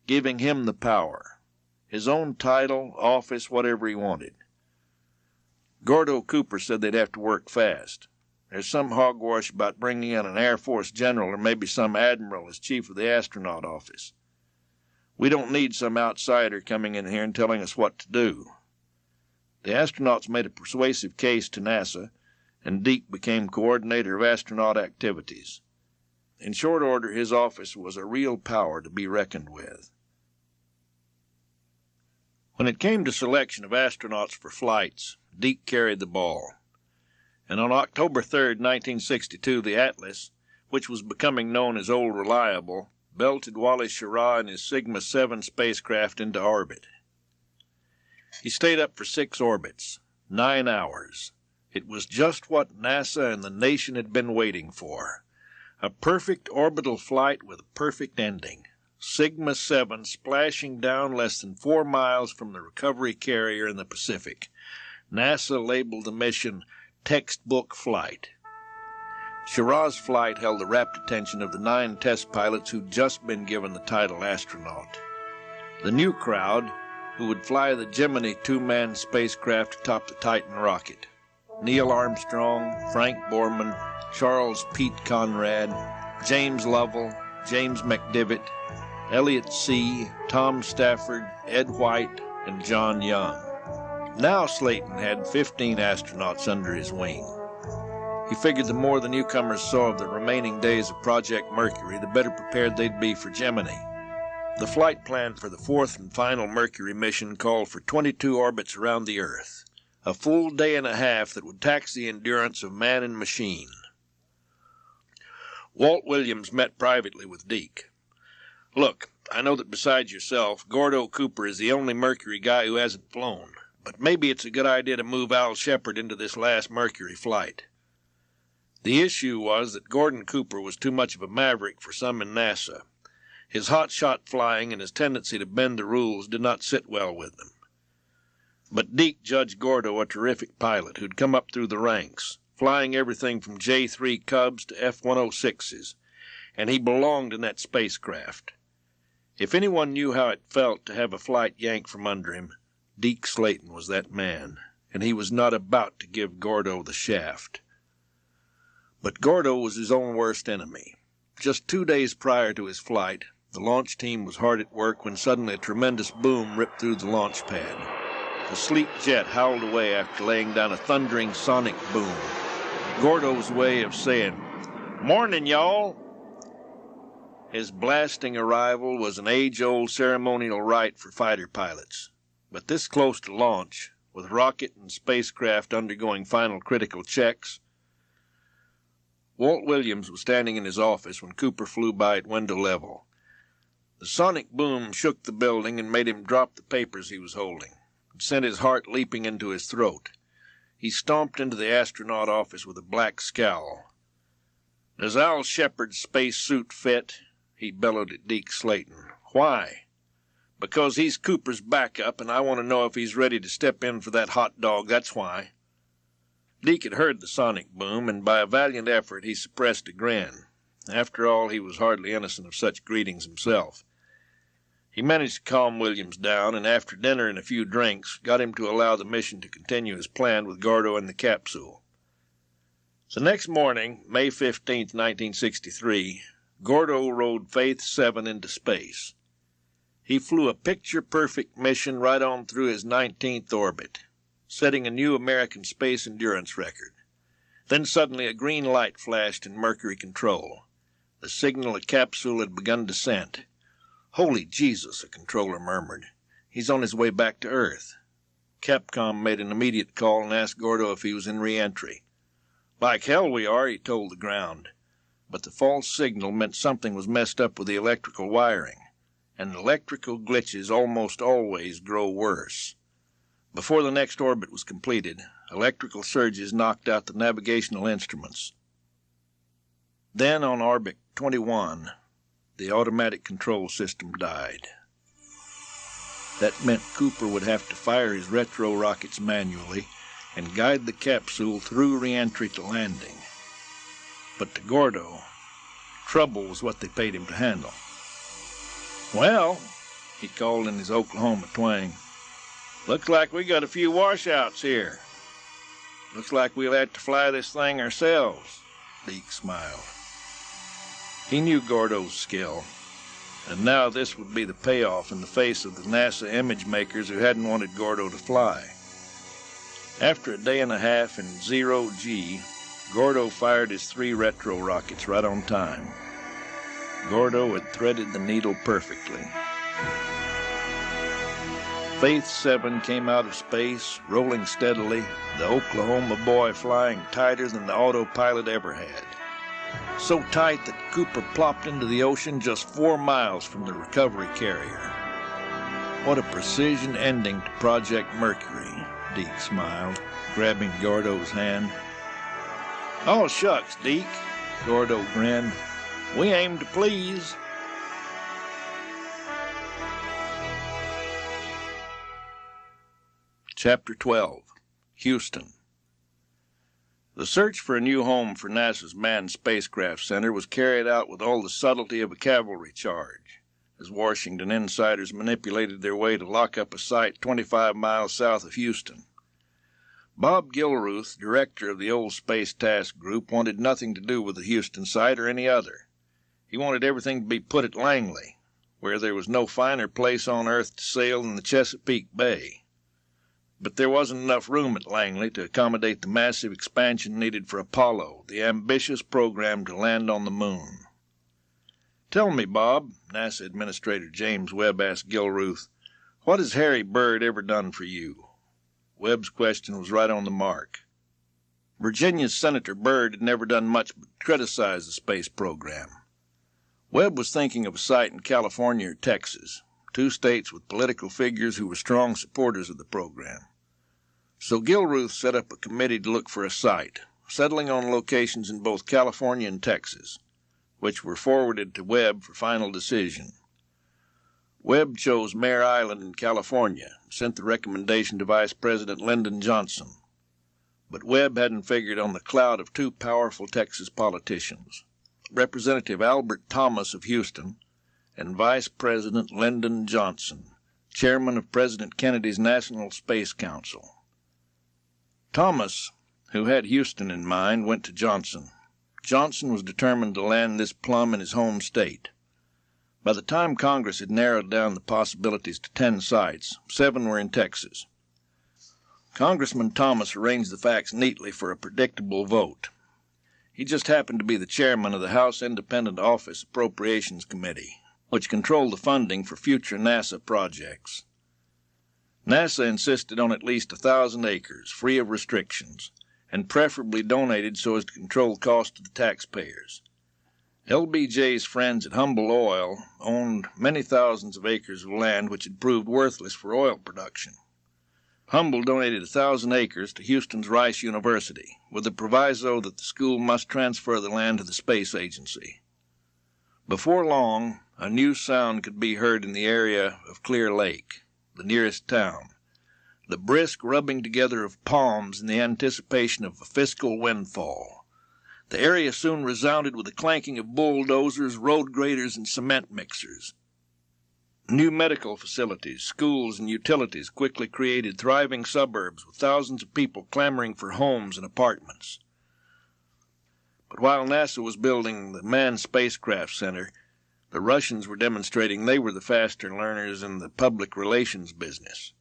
giving him the power, his own title, office, whatever he wanted. Gordo Cooper said they'd have to work fast. There's some hogwash about bringing in an Air Force general or maybe some admiral as chief of the astronaut office. We don't need some outsider coming in here and telling us what to do. The astronauts made a persuasive case to NASA, and Deke became coordinator of astronaut activities. In short order, his office was a real power to be reckoned with. When it came to selection of astronauts for flights, Deke carried the ball. And on October 3, 1962, the Atlas, which was becoming known as Old Reliable, belted Wally Schirra and his Sigma 7 spacecraft into orbit. He stayed up for 6 orbits, 9 hours. It was just what NASA and the nation had been waiting for. A perfect orbital flight with a perfect ending. Sigma 7 splashing down less than 4 miles from the recovery carrier in the Pacific. NASA labeled the mission Textbook Flight. Schirra's flight held the rapt attention of the 9 test pilots who'd just been given the title astronaut. The new crowd, who would fly the Gemini 2-man spacecraft atop the Titan rocket. Neil Armstrong, Frank Borman, Charles Pete Conrad, James Lovell, James McDivitt, Elliot C., Tom Stafford, Ed White, and John Young. Now Slayton had 15 astronauts under his wing. He figured the more the newcomers saw of the remaining days of Project Mercury, the better prepared they'd be for Gemini. The flight plan for the 4th and final Mercury mission called for 22 orbits around the Earth, a full day and a half that would tax the endurance of man and machine. Walt Williams met privately with Deke. "Look, I know that besides yourself, Gordo Cooper is the only Mercury guy who hasn't flown, but maybe it's a good idea to move Al Shepard into this last Mercury flight." The issue was that Gordon Cooper was too much of a maverick for some in NASA. His hot-shot flying and his tendency to bend the rules did not sit well with them. But Deke judged Gordo a terrific pilot who'd come up through the ranks, flying everything from J-3 Cubs to F-106s, and he belonged in that spacecraft. If anyone knew how it felt to have a flight yanked from under him, Deke Slayton was that man, and he was not about to give Gordo the shaft. But Gordo was his own worst enemy. Just 2 days prior to his flight, the launch team was hard at work when suddenly a tremendous boom ripped through the launch pad. The sleek jet howled away after laying down a thundering sonic boom, Gordo's way of saying, "Morning, y'all." His blasting arrival was an age-old ceremonial rite for fighter pilots. But this close to launch, with rocket and spacecraft undergoing final critical checks, Walt Williams was standing in his office when Cooper flew by at window level. The sonic boom shook the building and made him drop the papers he was holding. It sent his heart leaping into his throat. He stomped into the astronaut office with a black scowl. "Does Al Shepard's space suit fit?" he bellowed at Deke Slayton. "Why?" "Because he's Cooper's backup, and I want to know if he's ready to step in for that hot dog, that's why." Deke had heard the sonic boom, and by a valiant effort he suppressed a grin. After all, he was hardly innocent of such greetings himself. He managed to calm Williams down, and after dinner and a few drinks, got him to allow the mission to continue as planned with Gordo in the capsule. The next morning, May 15, 1963, Gordo rode Faith 7 into space. He flew a picture-perfect mission right on through his 19th orbit, setting a new American space endurance record. Then suddenly a green light flashed in Mercury control. The signal the capsule had begun descent. "Holy Jesus," a controller murmured. "He's on his way back to Earth." Capcom made an immediate call and asked Gordo if he was in re-entry. "Like hell we are," he told the ground. But the false signal meant something was messed up with the electrical wiring, and electrical glitches almost always grow worse. Before the next orbit was completed, electrical surges knocked out the navigational instruments. Then on orbit 21, the automatic control system died. That meant Cooper would have to fire his retro rockets manually and guide the capsule through re-entry to landing. But to Gordo, trouble was what they paid him to handle. "Well," he called in his Oklahoma twang, "looks like we got a few washouts here. Looks like we'll have to fly this thing ourselves." Deke smiled. He knew Gordo's skill, and now this would be the payoff in the face of the NASA image makers who hadn't wanted Gordo to fly. After a day and a half in 0G, Gordo fired his 3 retro rockets right on time. Gordo had threaded the needle perfectly. Faith 7 came out of space, rolling steadily, the Oklahoma boy flying tighter than the autopilot ever had. So tight that Cooper plopped into the ocean just 4 miles from the recovery carrier. What a precision ending to Project Mercury, Deke smiled, grabbing Gordo's hand. "Oh, shucks, Deke," Gordo grinned. "We aim to please." Chapter 12, Houston. The search for a new home for NASA's Manned Spacecraft Center was carried out with all the subtlety of a cavalry charge, as Washington insiders manipulated their way to lock up a site 25 miles south of Houston. Bob Gilruth, director of the old Space Task Group, wanted nothing to do with the Houston site or any other. He wanted everything to be put at Langley, where there was no finer place on Earth to sail than the Chesapeake Bay. But there wasn't enough room at Langley to accommodate the massive expansion needed for Apollo, the ambitious program to land on the moon. "Tell me, Bob," NASA Administrator James Webb asked Gilruth, "what has Harry Byrd ever done for you?" Webb's question was right on the mark. Virginia's Senator Byrd had never done much but criticize the space program. Webb was thinking of a site in California or Texas, two states with political figures who were strong supporters of the program. So Gilruth set up a committee to look for a site, settling on locations in both California and Texas, which were forwarded to Webb for final decision. Webb chose Mare Island in California and sent the recommendation to Vice President Lyndon Johnson. But Webb hadn't figured on the clout of two powerful Texas politicians, Representative Albert Thomas of Houston and Vice President Lyndon Johnson, chairman of President Kennedy's National Space Council. Thomas, who had Houston in mind, went to Johnson. Johnson was determined to land this plum in his home state. By the time Congress had narrowed down the possibilities to 10 sites, 7 were in Texas. Congressman Thomas arranged the facts neatly for a predictable vote. He just happened to be the chairman of the House Independent Office Appropriations Committee, which controlled the funding for future NASA projects. NASA insisted on at least 1,000 acres, free of restrictions, and preferably donated so as to control the cost to the taxpayers. LBJ's friends at Humble Oil owned many thousands of acres of land which had proved worthless for oil production. Humble donated 1,000 acres to Houston's Rice University, with the proviso that the school must transfer the land to the space agency. Before long, a new sound could be heard in the area of Clear Lake, the nearest town, the brisk rubbing together of palms in the anticipation of a fiscal windfall. The area soon resounded with the clanking of bulldozers, road graders, and cement mixers. New medical facilities, schools, and utilities quickly created thriving suburbs with thousands of people clamoring for homes and apartments. But while NASA was building the Manned Spacecraft Center, the Russians were demonstrating they were the faster learners in the public relations business.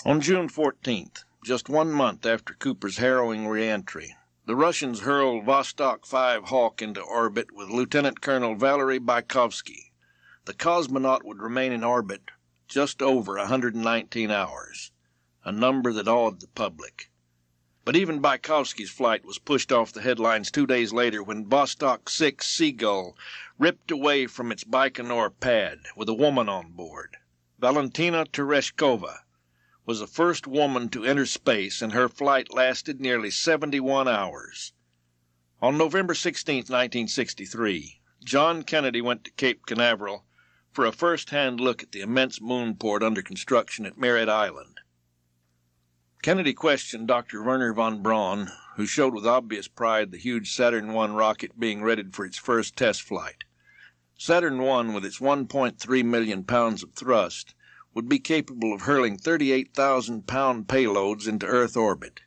On June 14th, just 1 month after Cooper's harrowing re-entry, the Russians hurled Vostok 5 Hawk into orbit with Lieutenant Colonel Valery Bykovsky. The cosmonaut would remain in orbit just over 119 hours, a number that awed the public. But even Bykovsky's flight was pushed off the headlines 2 days later when Vostok 6 Seagull ripped away from its Baikonur pad with a woman on board. Valentina Tereshkova was the first woman to enter space, and her flight lasted nearly 71 hours. On November 16, 1963, John Kennedy went to Cape Canaveral for a first-hand look at the immense moonport under construction at Merritt Island. Kennedy questioned Dr. Wernher von Braun, who showed with obvious pride the huge Saturn I rocket being readied for its first test flight. Saturn I, with its 1.3 million pounds of thrust, would be capable of hurling 38,000-pound payloads into Earth orbit.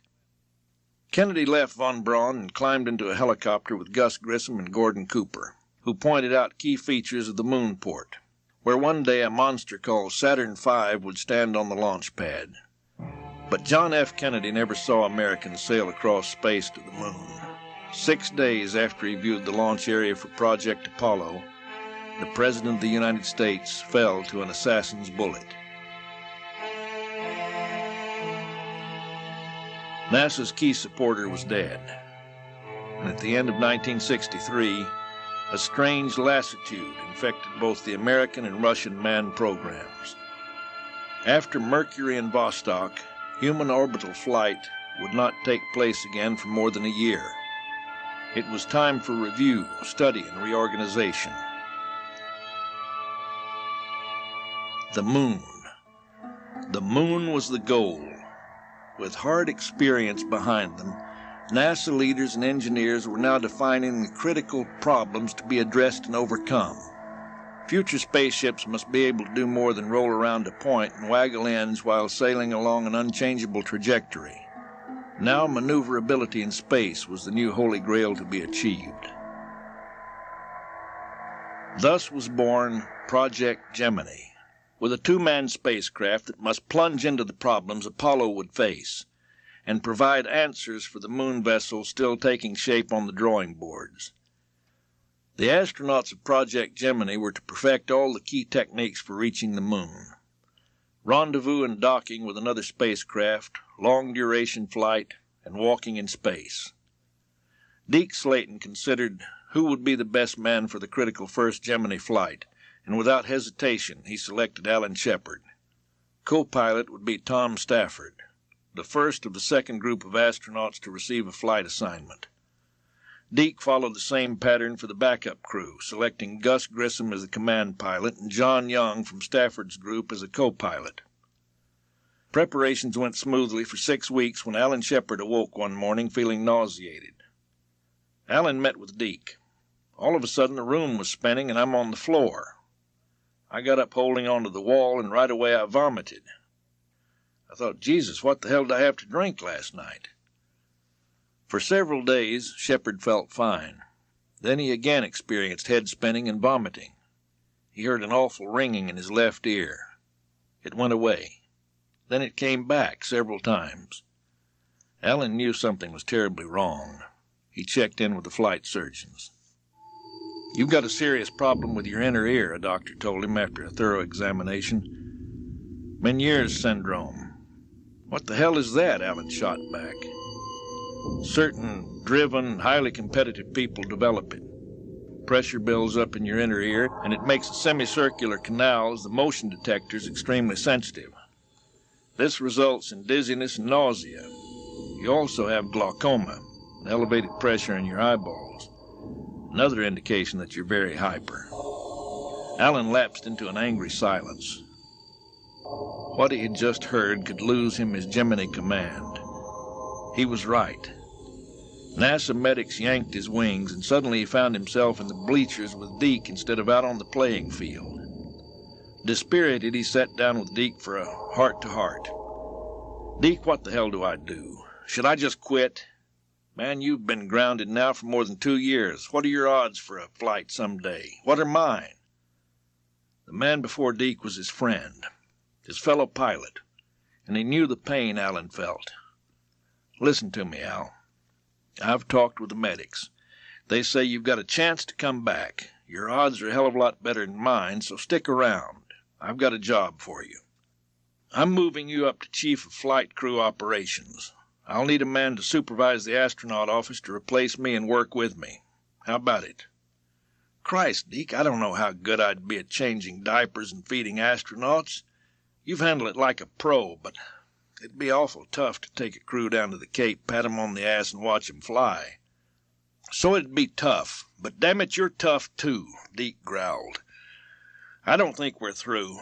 Kennedy left von Braun and climbed into a helicopter with Gus Grissom and Gordon Cooper, who pointed out key features of the moonport, where one day a monster called Saturn V would stand on the launch pad. But John F. Kennedy never saw Americans sail across space to the moon. 6 days after he viewed the launch area for Project Apollo, the President of the United States fell to an assassin's bullet. NASA's key supporter was dead, and at the end of 1963, a strange lassitude infected both the American and Russian manned programs. After Mercury and Vostok, human orbital flight would not take place again for more than a year. It was time for review, study, and reorganization. The moon. The moon was the goal. With hard experience behind them, NASA leaders and engineers were now defining the critical problems to be addressed and overcome. Future spaceships must be able to do more than roll around a point and waggle ends while sailing along an unchangeable trajectory. Now maneuverability in space was the new holy grail to be achieved. Thus was born Project Gemini, with a two-man spacecraft that must plunge into the problems Apollo would face and provide answers for the moon vessel still taking shape on the drawing boards. The astronauts of Project Gemini were to perfect all the key techniques for reaching the moon: rendezvous and docking with another spacecraft, long-duration flight, and walking in space. Deke Slayton considered who would be the best man for the critical first Gemini flight, and without hesitation he selected Alan Shepard. Co-pilot would be Tom Stafford, the first of the second group of astronauts to receive a flight assignment. Deke followed the same pattern for the backup crew, selecting Gus Grissom as the command pilot and John Young from Stafford's group as a co-pilot. Preparations went smoothly for 6 weeks when Alan Shepard awoke one morning feeling nauseated. Alan met with Deke. All of a sudden the room was spinning and I'm on the floor. I got up holding onto the wall and right away I vomited. I thought, Jesus, what the hell did I have to drink last night? For several days, Shepard felt fine. Then he again experienced head spinning and vomiting. He heard an awful ringing in his left ear. It went away. Then it came back several times. Alan knew something was terribly wrong. He checked in with the flight surgeons. "You've got a serious problem with your inner ear," a doctor told him after a thorough examination. "Meniere's syndrome." "What the hell is that?" Alan shot back. "Certain driven, highly competitive people develop it. Pressure builds up in your inner ear, and it makes a semicircular canal as the motion detector is extremely sensitive. This results in dizziness and nausea. You also have glaucoma, elevated pressure in your eyeballs, another indication that you're very hyper." Alan lapsed into an angry silence. What he had just heard could lose him his Gemini command. He was right. NASA medics yanked his wings, and suddenly he found himself in the bleachers with Deke instead of out on the playing field. Dispirited, he sat down with Deke for a heart-to-heart. "Deke, what the hell do I do? Should I just quit? Man, you've been grounded now for more than 2 years. What are your odds for a flight someday? What are mine?" The man before Deke was his friend, his fellow pilot, and he knew the pain Alan felt. "Listen to me, Al. I've talked with the medics. They say you've got a chance to come back. Your odds are a hell of a lot better than mine, so stick around. I've got a job for you. I'm moving you up to Chief of Flight Crew Operations. I'll need a man to supervise the astronaut office to replace me and work with me. How about it?" "Christ, Deke, I don't know how good I'd be at changing diapers and feeding astronauts. You've handled it like a pro, but it'd be awful tough to take a crew down to the Cape, pat 'em on the ass, and watch 'em fly." "So it'd be tough, but damn it, you're tough too," Deke growled. "I don't think we're through.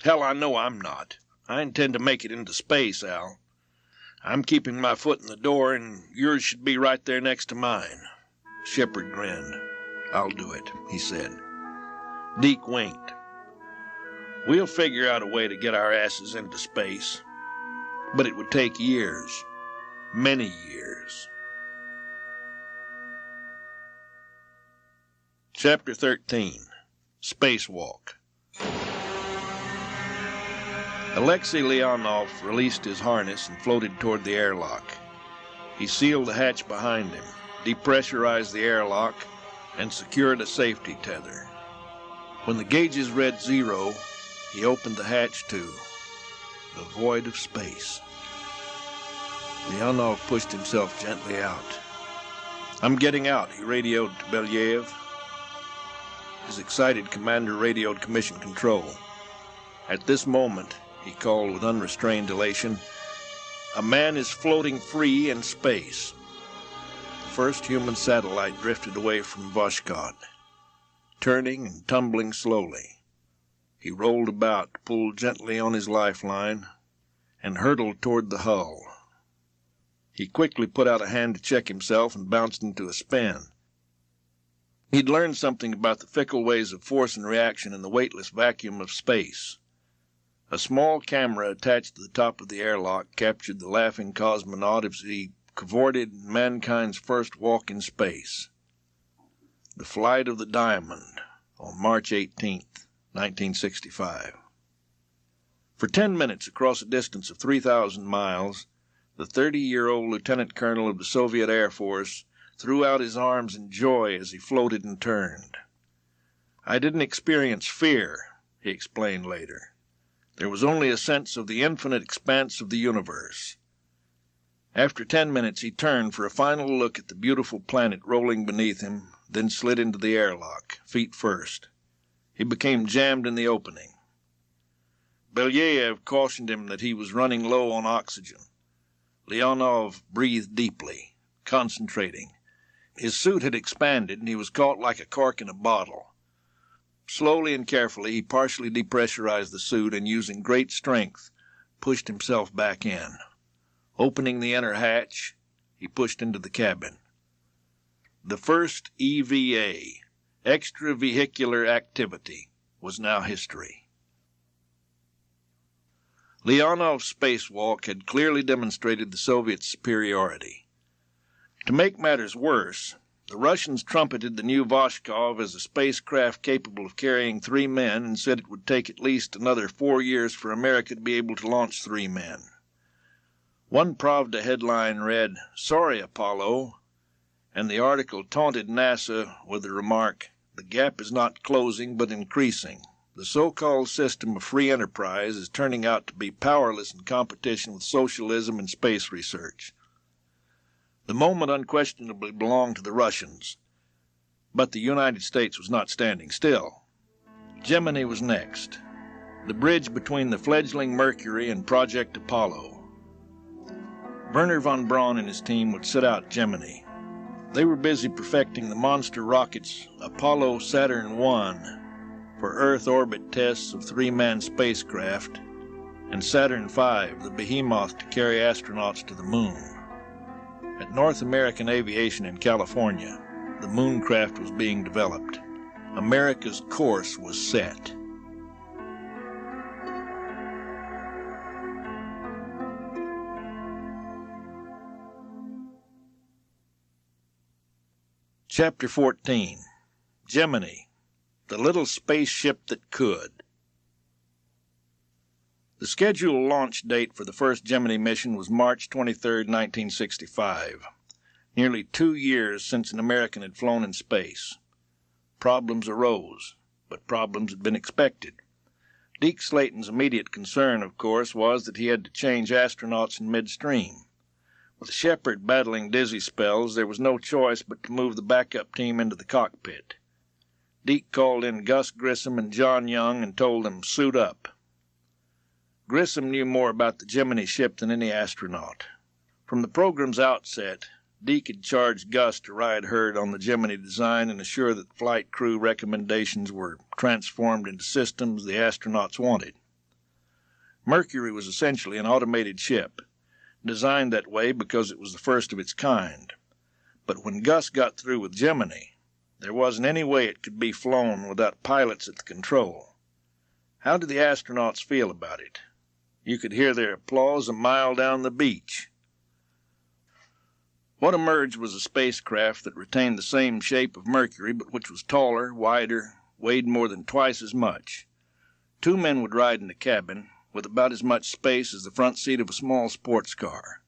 Hell, I know I'm not. I intend to make it into space, Al. I'm keeping my foot in the door, and yours should be right there next to mine." Shepard grinned. "I'll do it," he said. Deke winked. "We'll figure out a way to get our asses into space. But it would take years. Many years." Chapter 13. Spacewalk. Alexei Leonov released his harness and floated toward the airlock. He sealed the hatch behind him, depressurized the airlock, and secured a safety tether. When the gauges read 0, he opened the hatch to the void of space. Leonov pushed himself gently out. "I'm getting out," he radioed to Belyaev. His excited commander radioed Commission Control. "At this moment," he called with unrestrained elation, "a man is floating free in space." The first human satellite drifted away from Voskhod, turning and tumbling slowly. He rolled about, pulled gently on his lifeline, and hurtled toward the hull. He quickly put out a hand to check himself and bounced into a spin. He'd learned something about the fickle ways of force and reaction in the weightless vacuum of space. A small camera attached to the top of the airlock captured the laughing cosmonaut as he cavorted in mankind's first walk in space. The Flight of the Diamond on March 18th, 1965. For 10 minutes across a distance of 3,000 miles, the 30-year-old lieutenant colonel of the Soviet Air Force threw out his arms in joy as he floated and turned. "I didn't experience fear," he explained later. "There was only a sense of the infinite expanse of the universe." After 10 minutes, he turned for a final look at the beautiful planet rolling beneath him, then slid into the airlock, feet first. He became jammed in the opening. Belyaev cautioned him that he was running low on oxygen. Leonov breathed deeply, concentrating. His suit had expanded, and he was caught like a cork in a bottle. Slowly and carefully, he partially depressurized the suit and, using great strength, pushed himself back in. Opening the inner hatch, he pushed into the cabin. The first EVA, extravehicular activity, was now history. Leonov's spacewalk had clearly demonstrated the Soviets' superiority. To make matters worse, the Russians trumpeted the new Voshkov as a spacecraft capable of carrying 3 men and said it would take at least another 4 years for America to be able to launch 3 men. One Pravda headline read, "Sorry, Apollo," and the article taunted NASA with the remark, "The gap is not closing but increasing. The so-called system of free enterprise is turning out to be powerless in competition with socialism and space research." The moment unquestionably belonged to the Russians, but the United States was not standing still. Gemini was next, the bridge between the fledgling Mercury and Project Apollo. Werner von Braun and his team would sit out Gemini. They were busy perfecting the monster rockets Apollo-Saturn I for Earth orbit tests of 3-man spacecraft, and Saturn V, the behemoth to carry astronauts to the moon. At North American Aviation in California, the mooncraft was being developed. America's course was set. Chapter 14. Gemini, the little spaceship that could. The scheduled launch date for the first Gemini mission was March 23, 1965, nearly 2 years since an American had flown in space. Problems arose, but problems had been expected. Deke Slayton's immediate concern, of course, was that he had to change astronauts in midstream. With Shepherd battling dizzy spells, there was no choice but to move the backup team into the cockpit. Deke called in Gus Grissom and John Young and told them, "Suit up." Grissom knew more about the Gemini ship than any astronaut. From the program's outset, Deke had charged Gus to ride herd on the Gemini design and assure that flight crew recommendations were transformed into systems the astronauts wanted. Mercury was essentially an automated ship, designed that way because it was the first of its kind. But when Gus got through with Gemini, there wasn't any way it could be flown without pilots at the control. How did the astronauts feel about it? You could hear their applause a mile down the beach. What emerged was a spacecraft that retained the same shape of Mercury, but which was taller, wider, weighed more than twice as much. 2 men would ride in the cabin, with about as much space as the front seat of a small sports car.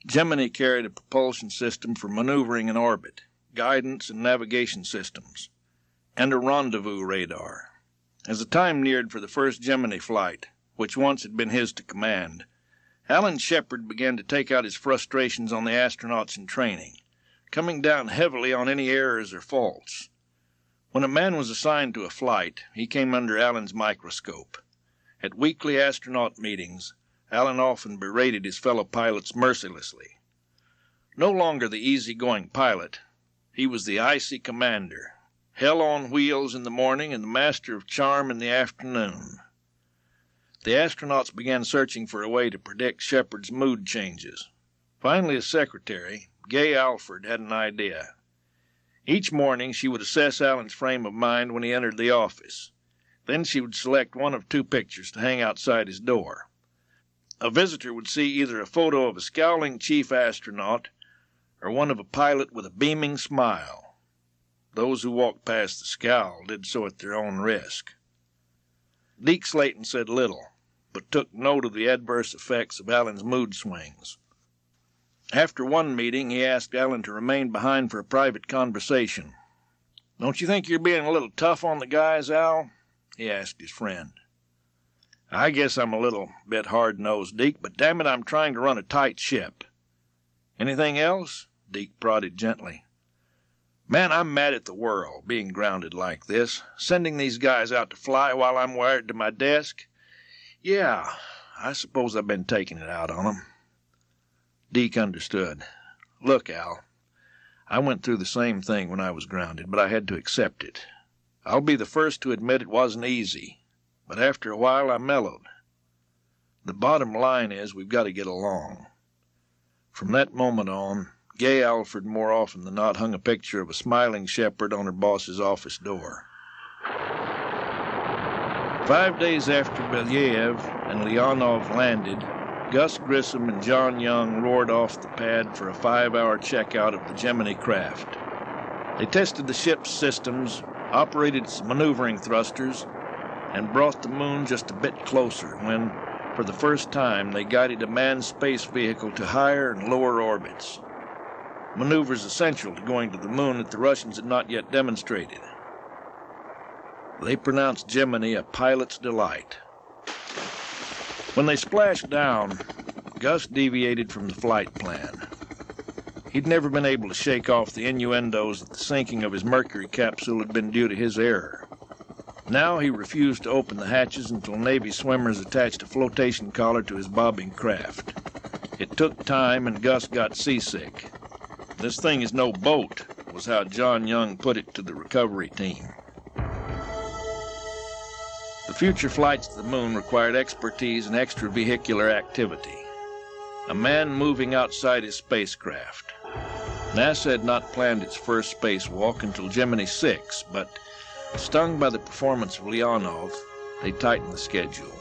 Gemini carried a propulsion system for maneuvering in orbit, guidance and navigation systems, and a rendezvous radar. As the time neared for the first Gemini flight, which once had been his to command, Alan Shepard began to take out his frustrations on the astronauts in training, coming down heavily on any errors or faults. When a man was assigned to a flight, he came under Alan's microscope. At weekly astronaut meetings, Alan often berated his fellow pilots mercilessly. No longer the easy-going pilot, he was the icy commander, hell on wheels in the morning and the master of charm in the afternoon. The astronauts began searching for a way to predict Shepard's mood changes. Finally, his secretary, Gay Alford, had an idea. Each morning she would assess Alan's frame of mind when he entered the office. Then she would select one of 2 pictures to hang outside his door. A visitor would see either a photo of a scowling chief astronaut or one of a pilot with a beaming smile. Those who walked past the scowl did so at their own risk. Deke Slayton said little, but took note of the adverse effects of Alan's mood swings. After one meeting, he asked Alan to remain behind for a private conversation. "Don't you think you're being a little tough on the guys, Al?" he asked his friend. "I guess I'm a little bit hard-nosed, Deke, but damn it, I'm trying to run a tight ship." "Anything else?" Deke prodded gently. "Man, I'm mad at the world, being grounded like this. Sending these guys out to fly while I'm wired to my desk. Yeah, I suppose I've been taking it out on them." Deke understood. "Look, Al, I went through the same thing when I was grounded, but I had to accept it. I'll be the first to admit it wasn't easy, but after a while I mellowed. The bottom line is we've got to get along." From that moment on, Gay Alford more often than not hung a picture of a smiling Shepherd on her boss's office door. 5 days after Belyaev and Leonov landed, Gus Grissom and John Young roared off the pad for a 5-hour checkout of the Gemini craft. They tested the ship's systems, operated its maneuvering thrusters, and brought the moon just a bit closer when, for the first time, they guided a manned space vehicle to higher and lower orbits. Maneuvers essential to going to the moon that the Russians had not yet demonstrated. They pronounced Gemini a pilot's delight. When they splashed down, Gus deviated from the flight plan. He'd never been able to shake off the innuendos that the sinking of his Mercury capsule had been due to his error. Now he refused to open the hatches until Navy swimmers attached a flotation collar to his bobbing craft. It took time, and Gus got seasick. "This thing is no boat," was how John Young put it to the recovery team. The future flights to the moon required expertise and extravehicular activity. A man moving outside his spacecraft. NASA had not planned its first spacewalk until Gemini 6, but stung by the performance of Leonov, they tightened the schedule.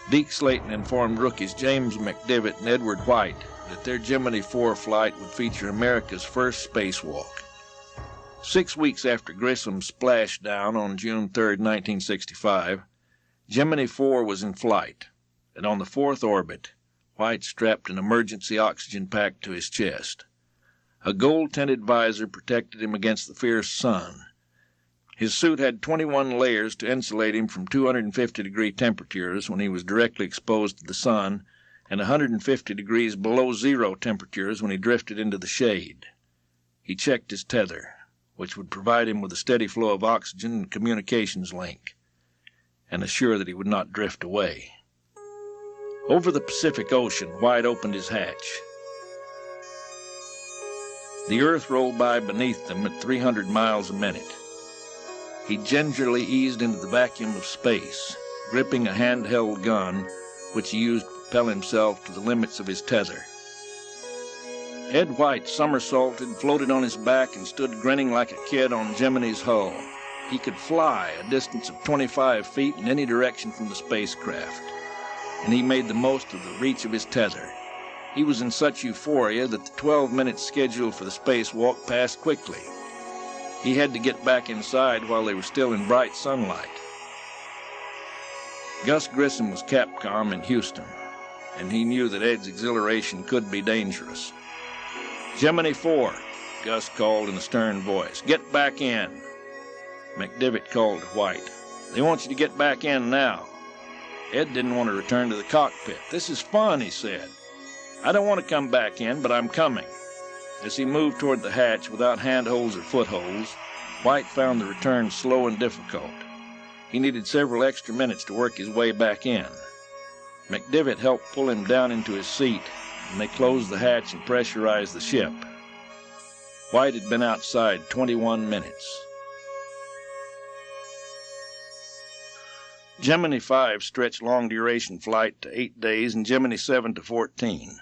Deke Slayton informed rookies James McDivitt and Edward White that their Gemini 4 flight would feature America's first spacewalk. 6 weeks after Grissom splashed down on June 3, 1965, Gemini 4 was in flight, and on the 4th orbit, White strapped an emergency oxygen pack to his chest. A gold-tinted visor protected him against the fierce sun. His suit had 21 layers to insulate him from 250-degree temperatures when he was directly exposed to the sun, and 150 degrees below zero temperatures when he drifted into the shade. He checked his tether, which would provide him with a steady flow of oxygen and communications link, and assure that he would not drift away. Over the Pacific Ocean, White opened his hatch. The Earth rolled by beneath them at 300 miles a minute. He gingerly eased into the vacuum of space, gripping a handheld gun, which he used to propel himself to the limits of his tether. Ed White somersaulted, floated on his back, and stood grinning like a kid on Gemini's hull. He could fly a distance of 25 feet in any direction from the spacecraft, and he made the most of the reach of his tether. He was in such euphoria that the 12-minute schedule for the spacewalk passed quickly. He had to get back inside while they were still in bright sunlight. Gus Grissom was Capcom in Houston, and he knew that Ed's exhilaration could be dangerous. "Gemini 4, Gus called in a stern voice. "Get back in." McDivitt called to White. "They want you to get back in now." Ed didn't want to return to the cockpit. "This is fun," he said. "I don't want to come back in, but I'm coming." As he moved toward the hatch without handholds or footholds, White found the return slow and difficult. He needed several extra minutes to work his way back in. McDivitt helped pull him down into his seat, and they closed the hatch and pressurized the ship. White had been outside 21 minutes. Gemini 5 stretched long-duration flight to 8 days and Gemini 7 to 14.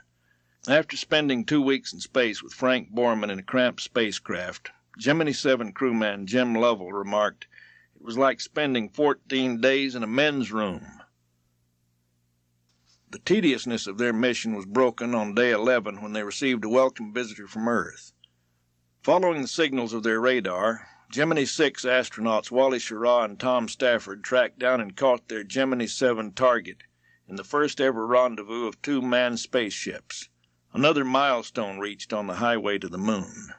After spending 2 weeks in space with Frank Borman in a cramped spacecraft, Gemini 7 crewman Jim Lovell remarked, "It was like spending 14 days in a men's room." The tediousness of their mission was broken on day 11 when they received a welcome visitor from Earth. Following the signals of their radar, Gemini 6 astronauts Wally Schirra and Tom Stafford tracked down and caught their Gemini 7 target in the first ever rendezvous of 2 manned spaceships, another milestone reached on the highway to the moon.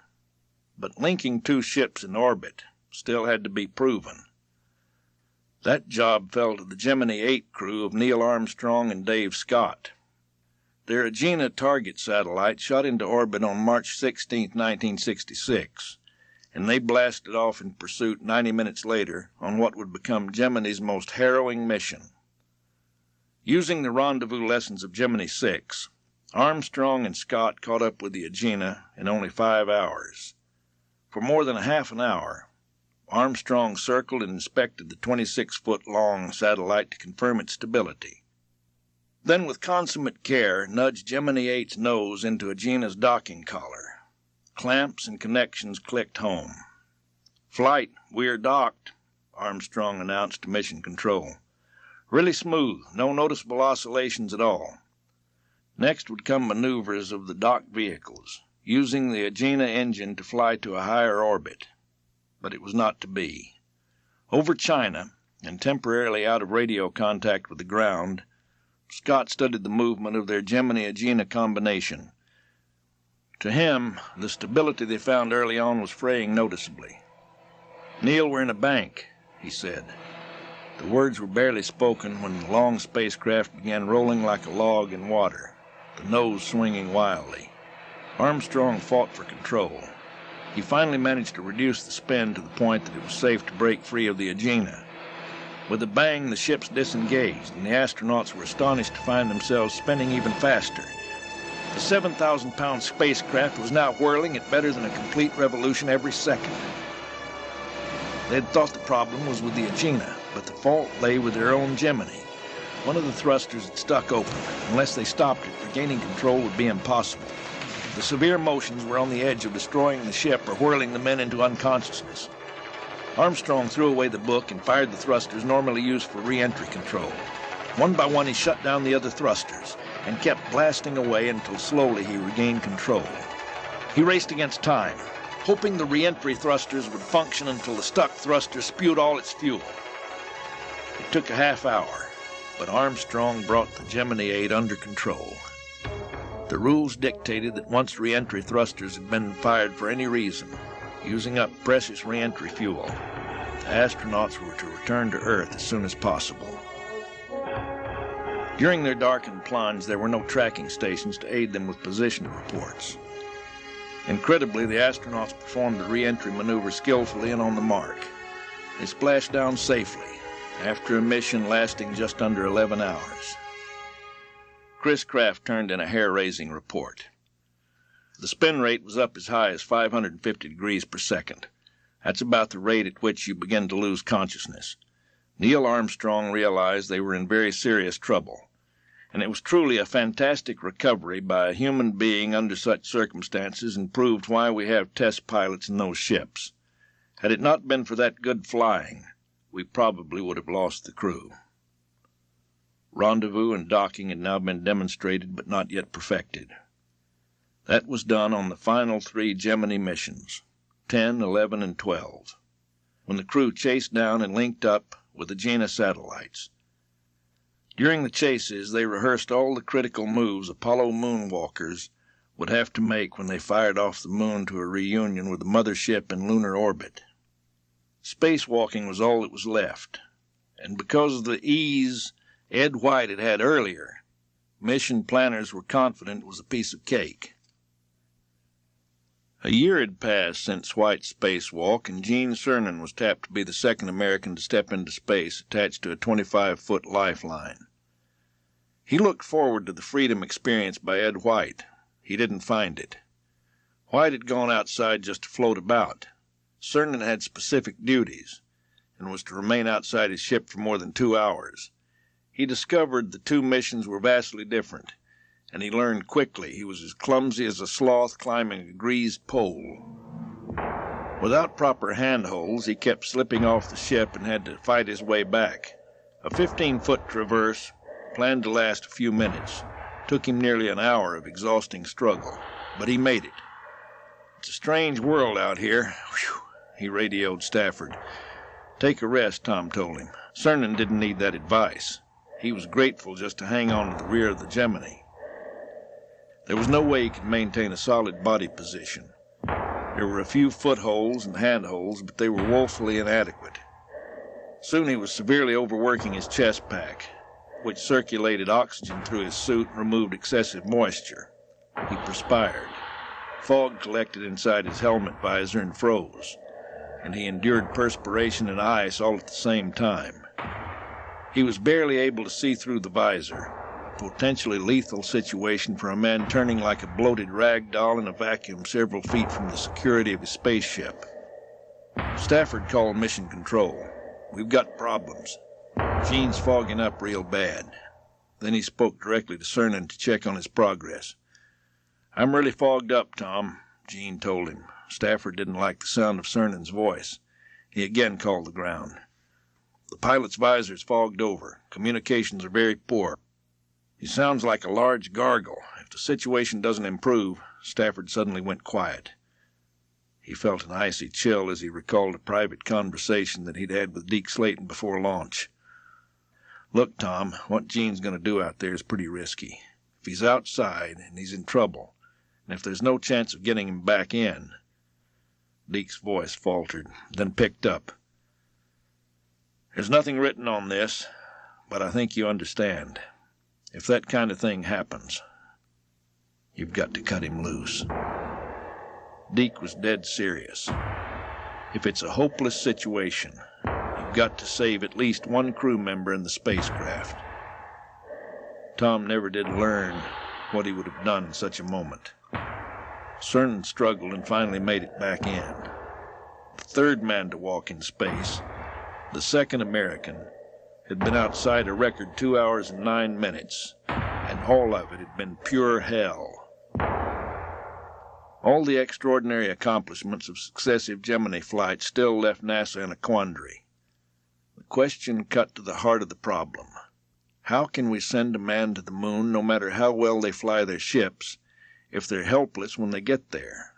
But linking 2 ships in orbit still had to be proven. That job fell to the Gemini 8 crew of Neil Armstrong and Dave Scott. Their Agena target satellite shot into orbit on March 16, 1966, and they blasted off in pursuit 90 minutes later on what would become Gemini's most harrowing mission. Using the rendezvous lessons of Gemini 6, Armstrong and Scott caught up with the Agena in only 5 hours. For more than a half an hour, Armstrong circled and inspected the 26-foot-long satellite to confirm its stability. Then, with consummate care, nudged Gemini 8's nose into Agena's docking collar. Clamps and connections clicked home. "Flight, we're docked," Armstrong announced to Mission Control. "Really smooth, no noticeable oscillations at all." Next would come maneuvers of the docked vehicles, using the Agena engine to fly to a higher orbit. But it was not to be. Over China, and temporarily out of radio contact with the ground, Scott studied the movement of their Gemini-Agena combination. To him, the stability they found early on was fraying noticeably. "Neil, we're in a bank," he said. The words were barely spoken when the long spacecraft began rolling like a log in water, the nose swinging wildly. Armstrong fought for control. He finally managed to reduce the spin to the point that it was safe to break free of the Agena. With a bang, the ships disengaged, and the astronauts were astonished to find themselves spinning even faster. The 7,000-pound spacecraft was now whirling at better than a complete revolution every second. They had thought the problem was with the Agena, but the fault lay with their own Gemini. One of the thrusters had stuck open. Unless they stopped it, regaining control would be impossible. The severe motions were on the edge of destroying the ship or whirling the men into unconsciousness. Armstrong threw away the book and fired the thrusters normally used for re-entry control. One by one he shut down the other thrusters and kept blasting away until slowly he regained control. He raced against time, hoping the re-entry thrusters would function until the stuck thruster spewed all its fuel. It took a half hour, but Armstrong brought the Gemini 8 under control. The rules dictated that once re-entry thrusters had been fired for any reason, using up precious re-entry fuel, the astronauts were to return to Earth as soon as possible. During their darkened plunge, there were no tracking stations to aid them with position reports. Incredibly, the astronauts performed the re-entry maneuver skillfully and on the mark. They splashed down safely, after a mission lasting just under 11 hours. Chris Kraft turned in a hair-raising report. The spin rate was up as high as 550 degrees per second. That's about the rate at which you begin to lose consciousness. Neil Armstrong realized they were in very serious trouble, and it was truly a fantastic recovery by a human being under such circumstances, and proved why we have test pilots in those ships. Had it not been for that good flying, we probably would have lost the crew. Rendezvous and docking had now been demonstrated but not yet perfected. That was done on the final 3 Gemini missions, 10, 11, and 12, when the crew chased down and linked up with the Agena satellites. During the chases, they rehearsed all the critical moves Apollo moonwalkers would have to make when they fired off the moon to a reunion with the mothership in lunar orbit. Spacewalking was all that was left, and because of the ease Ed White had had earlier, mission planners were confident it was a piece of cake. A year had passed since White's spacewalk, and Gene Cernan was tapped to be the second American to step into space attached to a 25-foot lifeline. He looked forward to the freedom experienced by Ed White. He didn't find it. White had gone outside just to float about. Cernan had specific duties, and was to remain outside his ship for more than 2 hours. He discovered the 2 missions were vastly different, and he learned quickly he was as clumsy as a sloth climbing a greased pole. Without proper handholds, he kept slipping off the ship and had to fight his way back. A 15-foot traverse, planned to last a few minutes, took him nearly an hour of exhausting struggle, but he made it. "It's a strange world out here. Whew," he radioed Stafford. "Take a rest," Tom told him. Cernan didn't need that advice. He was grateful just to hang on to the rear of the Gemini. There was no way he could maintain a solid body position. There were a few footholds and handholds, but they were woefully inadequate. Soon he was severely overworking his chest pack, which circulated oxygen through his suit and removed excessive moisture. He perspired. Fog collected inside his helmet visor and froze, and he endured perspiration and ice all at the same time. He was barely able to see through the visor, a potentially lethal situation for a man turning like a bloated rag doll in a vacuum several feet from the security of his spaceship. Stafford called Mission Control. "We've got problems. Gene's fogging up real bad." Then he spoke directly to Cernan to check on his progress. "I'm really fogged up, Tom," Gene told him. Stafford didn't like the sound of Cernan's voice. He again called the ground. "The pilot's visor's fogged over. Communications are very poor. He sounds like a large gargle. If the situation doesn't improve..." Stafford suddenly went quiet. He felt an icy chill as he recalled a private conversation that he'd had with Deke Slayton before launch. "Look, Tom, what Gene's going to do out there is pretty risky. If he's outside and he's in trouble, and if there's no chance of getting him back in..." Deke's voice faltered, then picked up. "There's nothing written on this, but I think you understand. If that kind of thing happens, you've got to cut him loose." Deke was dead serious. If it's a hopeless situation, you've got to save at least one crew member in the spacecraft. Tom never did learn what he would have done in such a moment. Cernan struggled and finally made it back in. The third man to walk in space, the second American, had been outside a record 2 hours and 9 minutes, and all of it had been pure hell. All the extraordinary accomplishments of successive Gemini flights still left NASA in a quandary. The question cut to the heart of the problem. How can we send a man to the moon, no matter how well they fly their ships, if they're helpless when they get there?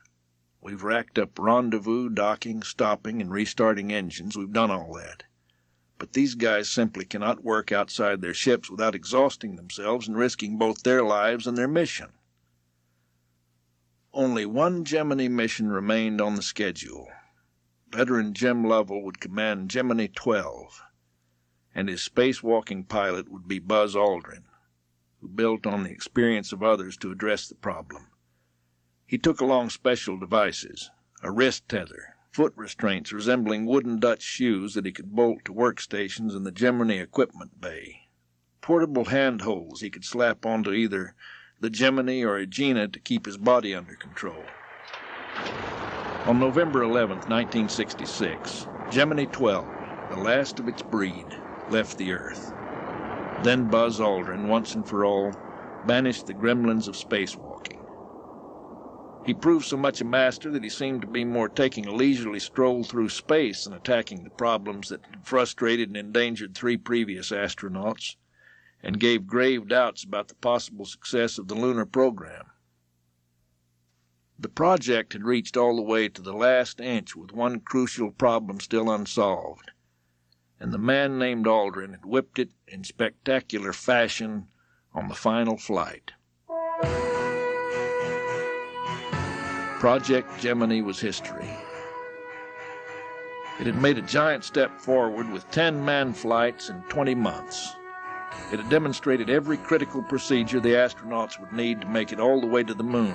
We've racked up rendezvous, docking, stopping, and restarting engines. We've done all that. But these guys simply cannot work outside their ships without exhausting themselves and risking both their lives and their mission. Only one Gemini mission remained on the schedule. Veteran Jim Lovell would command Gemini 12, and his spacewalking pilot would be Buzz Aldrin, who built on the experience of others to address the problem. He took along special devices, a wrist tether, foot restraints resembling wooden Dutch shoes that he could bolt to workstations in the Gemini equipment bay, portable handholds he could slap onto either the Gemini or Agena to keep his body under control. On November 11, 1966, Gemini 12, the last of its breed, left the Earth. Then Buzz Aldrin, once and for all, banished the gremlins of spacewalking. He proved so much a master that he seemed to be more taking a leisurely stroll through space than attacking the problems that had frustrated and endangered 3 previous astronauts, and gave grave doubts about the possible success of the lunar program. The project had reached all the way to the last inch with one crucial problem still unsolved, and the man named Aldrin had whipped it in spectacular fashion on the final flight. Project Gemini was history. It had made a giant step forward with 10 manned flights in 20 months. It had demonstrated every critical procedure the astronauts would need to make it all the way to the moon,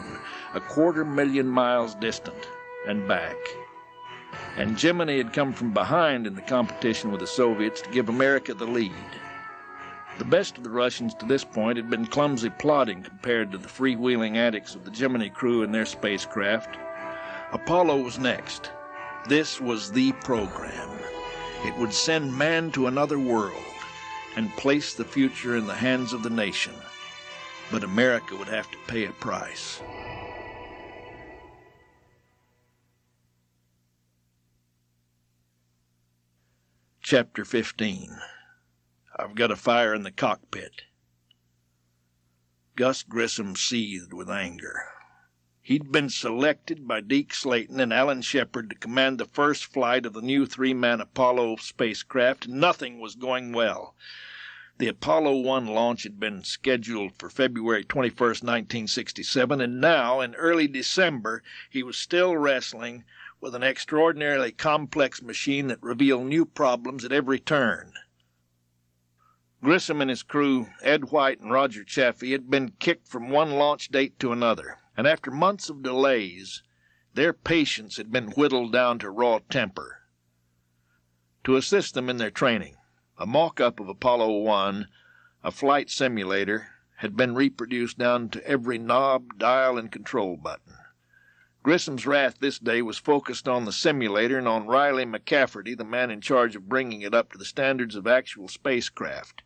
250,000 miles distant, and back. And Gemini had come from behind in the competition with the Soviets to give America the lead. The best of the Russians to this point had been clumsy plodding compared to the freewheeling antics of the Gemini crew and their spacecraft. Apollo was next. This was the program. It would send man to another world and place the future in the hands of the nation. but America would have to pay a price. Chapter 15. I've got a fire in the cockpit. Gus Grissom seethed with anger. He'd been selected by Deke Slayton and Alan Shepherd to command the first flight of the new three-man Apollo spacecraft, and nothing was going well. The Apollo-1 launch had been scheduled for February 21, 1967, and now, in early December, he was still wrestling with an extraordinarily complex machine that revealed new problems at every turn. Grissom and his crew, Ed White and Roger Chaffee, had been kicked from one launch date to another, and after months of delays, their patience had been whittled down to raw temper. To assist them in their training, a mock-up of Apollo-1, a flight simulator, had been reproduced down to every knob, dial, and control button. Grissom's wrath this day was focused on the simulator and on Riley McCafferty, the man in charge of bringing it up to the standards of actual spacecraft.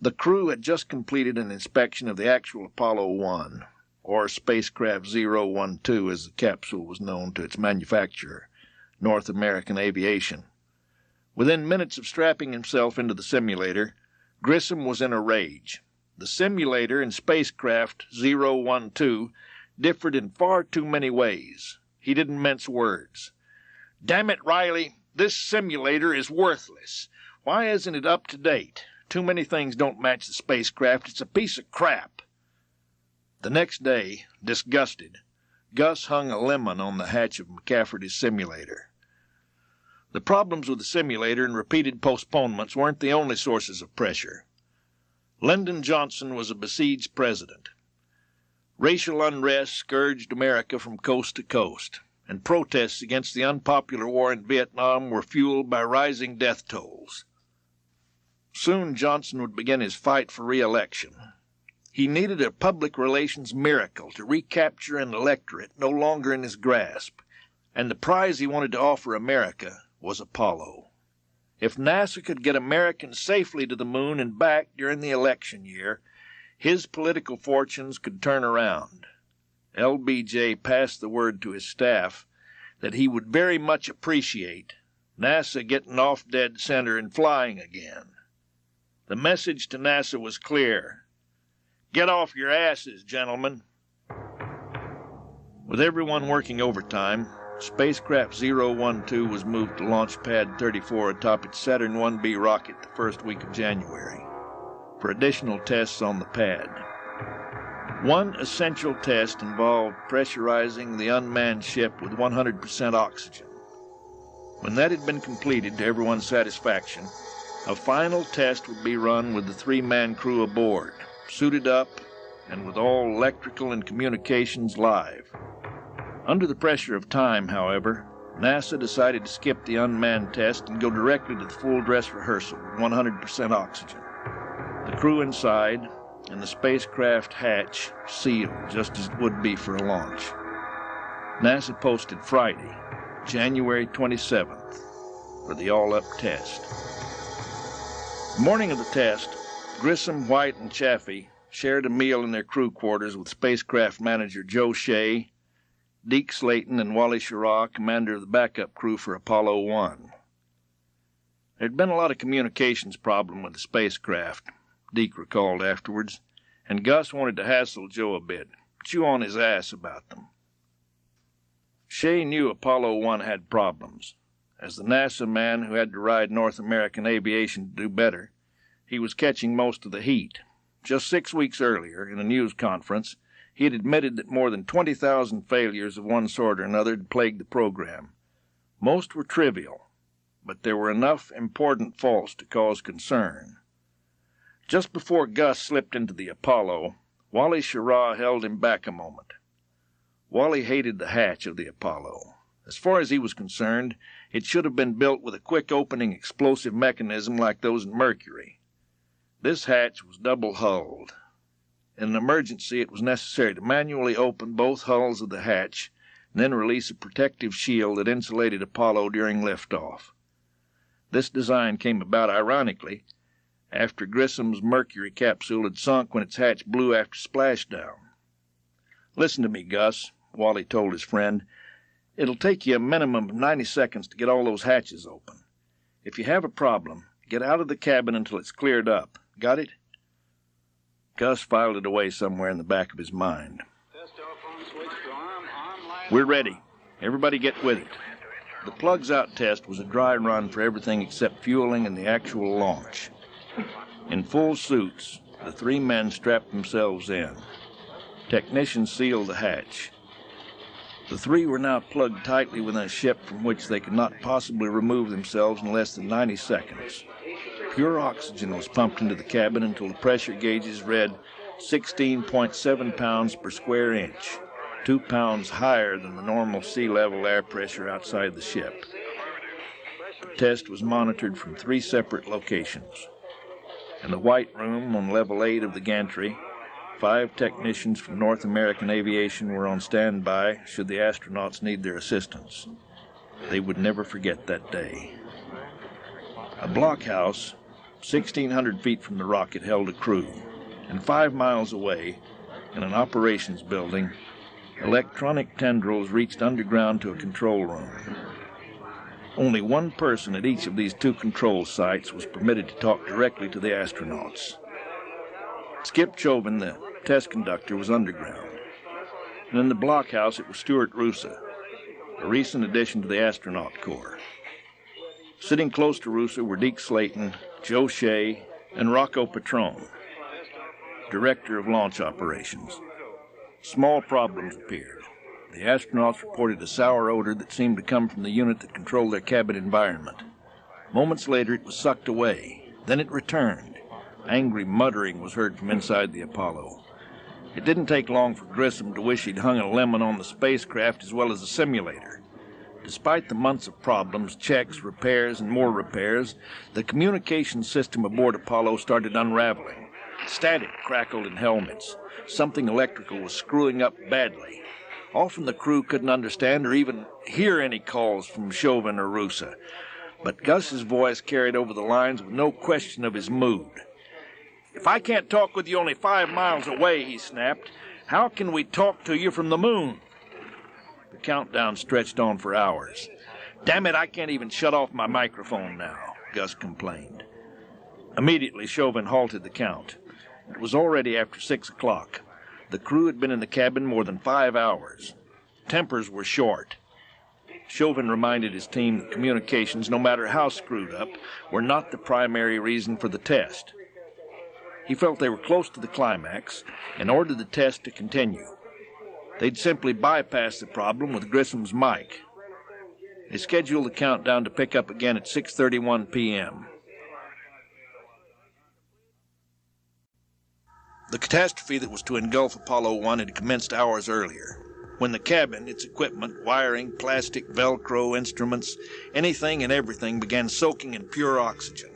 The crew had just completed an inspection of the actual Apollo-1, or Spacecraft 012 as the capsule was known to its manufacturer, North American Aviation. Within minutes of strapping himself into the simulator, Grissom was in a rage. The simulator and Spacecraft 012 differed in far too many ways. He didn't mince words. "Damn it, Riley, this simulator is worthless. Why isn't it up to date? Too many things don't match the spacecraft. It's a piece of crap." The next day, disgusted, Gus hung a lemon on the hatch of McCafferty's simulator. The problems with the simulator and repeated postponements weren't the only sources of pressure. Lyndon Johnson was a besieged president. Racial unrest scourged America from coast to coast, and protests against the unpopular war in Vietnam were fueled by rising death tolls. Soon Johnson would begin his fight for re-election. He needed a public relations miracle to recapture an electorate no longer in his grasp, and the prize he wanted to offer America was Apollo. If NASA could get Americans safely to the moon and back during the election year, his political fortunes could turn around. LBJ passed the word to his staff that he would very much appreciate NASA getting off dead center and flying again. The message to NASA was clear. Get off your asses, gentlemen. With everyone working overtime, Spacecraft 012 was moved to Launch Pad 34 atop its Saturn 1B rocket the first week of January for additional tests on the pad. One essential test involved pressurizing the unmanned ship with 100% oxygen. When that had been completed to everyone's satisfaction, a final test would be run with the three-man crew aboard, suited up and with all electrical and communications live. Under the pressure of time, however, NASA decided to skip the unmanned test and go directly to the full dress rehearsal with 100% oxygen. The crew inside and the spacecraft hatch sealed just as it would be for a launch. NASA posted Friday, January 27th, for the all-up test. The morning of the test, Grissom, White, and Chaffee shared a meal in their crew quarters with spacecraft manager Joe Shea, Deke Slayton, and Wally Schirra, commander of the backup crew for Apollo-1. There'd been a lot of communications problem with the spacecraft, Deke recalled afterwards, and Gus wanted to hassle Joe a bit, chew on his ass about them. Shea knew Apollo-1 had problems. As the NASA man who had to ride North American Aviation to do better, he was catching most of the heat. Just 6 weeks earlier, in a news conference, he had admitted that more than 20,000 failures of one sort or another had plagued the program. Most were trivial, but there were enough important faults to cause concern. Just before Gus slipped into the Apollo, Wally Schirra held him back a moment. Wally hated the hatch of the Apollo. As far as he was concerned, it should have been built with a quick-opening explosive mechanism like those in Mercury. This hatch was double-hulled. In an emergency, it was necessary to manually open both hulls of the hatch and then release a protective shield that insulated Apollo during liftoff. This design came about ironically after Grissom's Mercury capsule had sunk when its hatch blew after splashdown. "Listen to me, Gus," Wally told his friend. "It'll take you a minimum of 90 seconds to get all those hatches open. If you have a problem, get out of the cabin until it's cleared up. Got it?" Gus filed it away somewhere in the back of his mind. "We're ready. Everybody get with it." The plugs-out test was a dry run for everything except fueling and the actual launch. In full suits, the 3 men strapped themselves in. Technicians sealed the hatch. The 3 were now plugged tightly within a ship from which they could not possibly remove themselves in less than 90 seconds. Pure oxygen was pumped into the cabin until the pressure gauges read 16.7 pounds per square inch, 2 pounds higher than the normal sea level air pressure outside the ship. The test was monitored from 3 separate locations. In the White Room on level 8 of the gantry, 5 technicians from North American Aviation were on standby should the astronauts need their assistance. They would never forget that day. A blockhouse 1,600 feet from the rocket held a crew, and 5 miles away, in an operations building, electronic tendrils reached underground to a control room. Only 1 person at each of these 2 control sites was permitted to talk directly to the astronauts. Skip Chauvin, the test conductor, was underground, and in the blockhouse it was Stuart Roosa, a recent addition to the astronaut corps. Sitting close to Roosa were Deke Slayton, Joe Shea, and Rocco Petrone, director of launch operations. Small problems appeared. The astronauts reported a sour odor that seemed to come from the unit that controlled their cabin environment. Moments later, it was sucked away. Then it returned. Angry muttering was heard from inside the Apollo. It didn't take long for Grissom to wish he'd hung a lemon on the spacecraft as well as the simulator. Despite the months of problems, checks, repairs, and more repairs, the communication system aboard Apollo started unraveling. Static crackled in helmets. Something electrical was screwing up badly. Often the crew couldn't understand or even hear any calls from Chauvin or Roosa, but Gus's voice carried over the lines with no question of his mood. "If I can't talk with you only 5 miles away," he snapped, "how can we talk to you from the moon?" The countdown stretched on for hours. "Damn it, I can't even shut off my microphone now," Gus complained. Immediately, Chauvin halted the count. It was already after 6 o'clock. The crew had been in the cabin more than 5 hours. Tempers were short. Chauvin reminded his team that communications, no matter how screwed up, were not the primary reason for the test. He felt they were close to the climax and ordered the test to continue. They'd simply bypass the problem with Grissom's mic. They scheduled the countdown to pick up again at 6:31 p.m. The catastrophe that was to engulf Apollo 1 had commenced hours earlier, when the cabin, its equipment, wiring, plastic, Velcro, instruments, anything and everything began soaking in pure oxygen.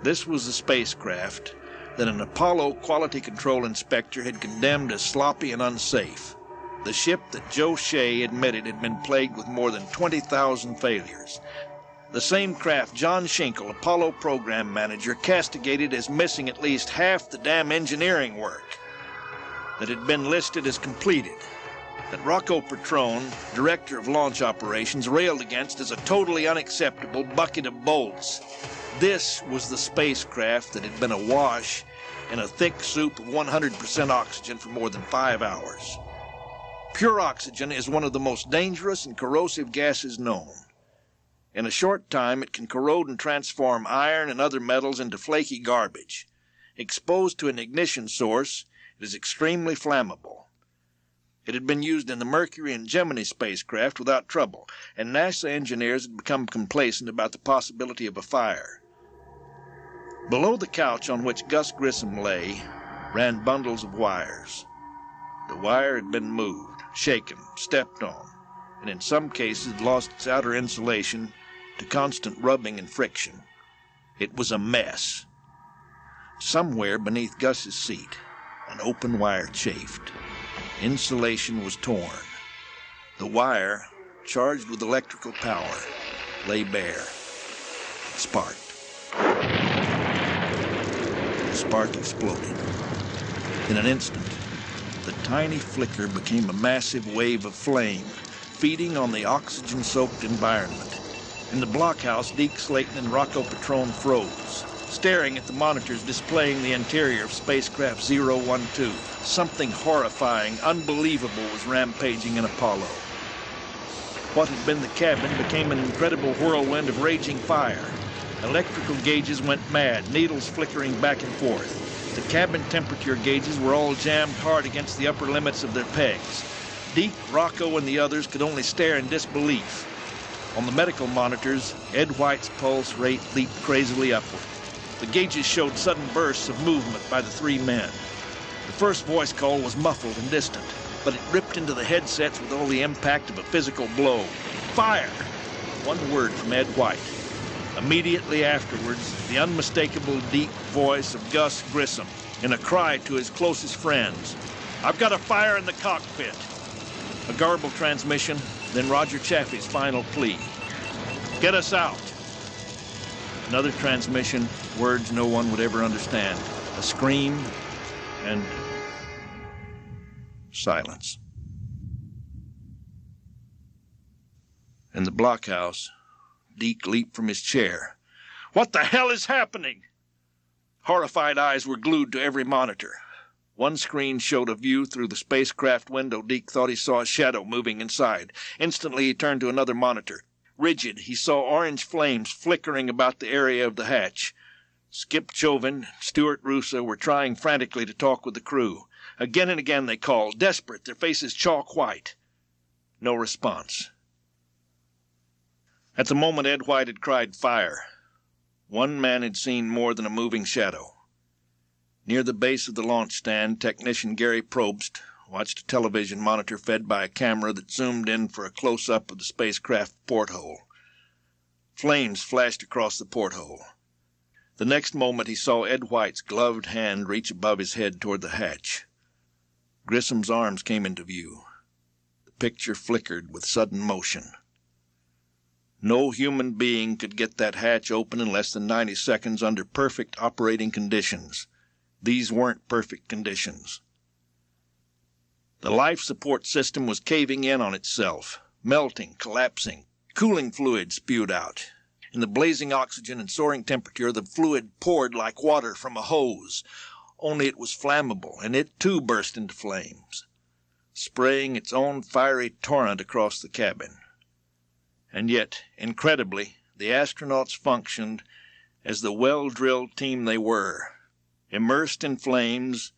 This was the spacecraft that an Apollo quality control inspector had condemned as sloppy and unsafe. The ship that Joe Shea admitted had been plagued with more than 20,000 failures. The same craft John Schinkel, Apollo program manager, castigated as missing at least half the damn engineering work that had been listed as completed, that Rocco Petrone, director of launch operations, railed against as a totally unacceptable bucket of bolts. This was the spacecraft that had been awash in a thick soup of 100% oxygen for more than 5 hours. Pure oxygen is one of the most dangerous and corrosive gases known. In a short time, it can corrode and transform iron and other metals into flaky garbage. Exposed to an ignition source, it is extremely flammable. It had been used in the Mercury and Gemini spacecraft without trouble, and NASA engineers had become complacent about the possibility of a fire. Below the couch on which Gus Grissom lay ran bundles of wires. The wire had been moved, shaken, stepped on, and in some cases lost its outer insulation to constant rubbing and friction. It was a mess. Somewhere beneath Gus's seat, an open wire chafed. Insulation was torn. The wire, charged with electrical power, lay bare. It sparked. spark exploded. In an instant, the tiny flicker became a massive wave of flame, feeding on the oxygen-soaked environment. In the blockhouse, Deke, Slayton, and Rocco Petrone froze, staring at the monitors displaying the interior of spacecraft 012. Something horrifying, unbelievable was rampaging in Apollo. What had been the cabin became an incredible whirlwind of raging fire. Electrical gauges went mad, needles flickering back and forth. The cabin temperature gauges were all jammed hard against the upper limits of their pegs. Deke, Rocco, and the others could only stare in disbelief. On the medical monitors, Ed White's pulse rate leaped crazily upward. The gauges showed sudden bursts of movement by the three men. The first voice call was muffled and distant, but it ripped into the headsets with all the impact of a physical blow. Fire! One word from Ed White. Immediately afterwards, the unmistakable deep voice of Gus Grissom in a cry to his closest friends. "I've got a fire in the cockpit." A garbled transmission, then Roger Chaffee's final plea. "Get us out." Another transmission, words no one would ever understand. A scream, and silence. In the blockhouse, Deke leaped from his chair. "What the hell is happening?" Horrified eyes were glued to every monitor. One screen showed a view through the spacecraft window. Deke thought he saw a shadow moving inside. Instantly, he turned to another monitor. Rigid, he saw orange flames flickering about the area of the hatch. Skip Chauvin, Stuart Russo were trying frantically to talk with the crew. Again and again they called, desperate, their faces chalk white. No response. At the moment Ed White had cried fire, one man had seen more than a moving shadow. Near the base of the launch stand, technician Gary Probst watched a television monitor fed by a camera that zoomed in for a close-up of the spacecraft porthole. Flames flashed across the porthole. The next moment he saw Ed White's gloved hand reach above his head toward the hatch. Grissom's arms came into view. The picture flickered with sudden motion. No human being could get that hatch open in less than 90 seconds under perfect operating conditions. These weren't perfect conditions. The life support system was caving in on itself, melting, collapsing. Cooling fluid spewed out. In the blazing oxygen and soaring temperature, the fluid poured like water from a hose. Only it was flammable, and it too burst into flames, spraying its own fiery torrent across the cabin. And yet, incredibly, the astronauts functioned as the well-drilled team they were, immersed in flames,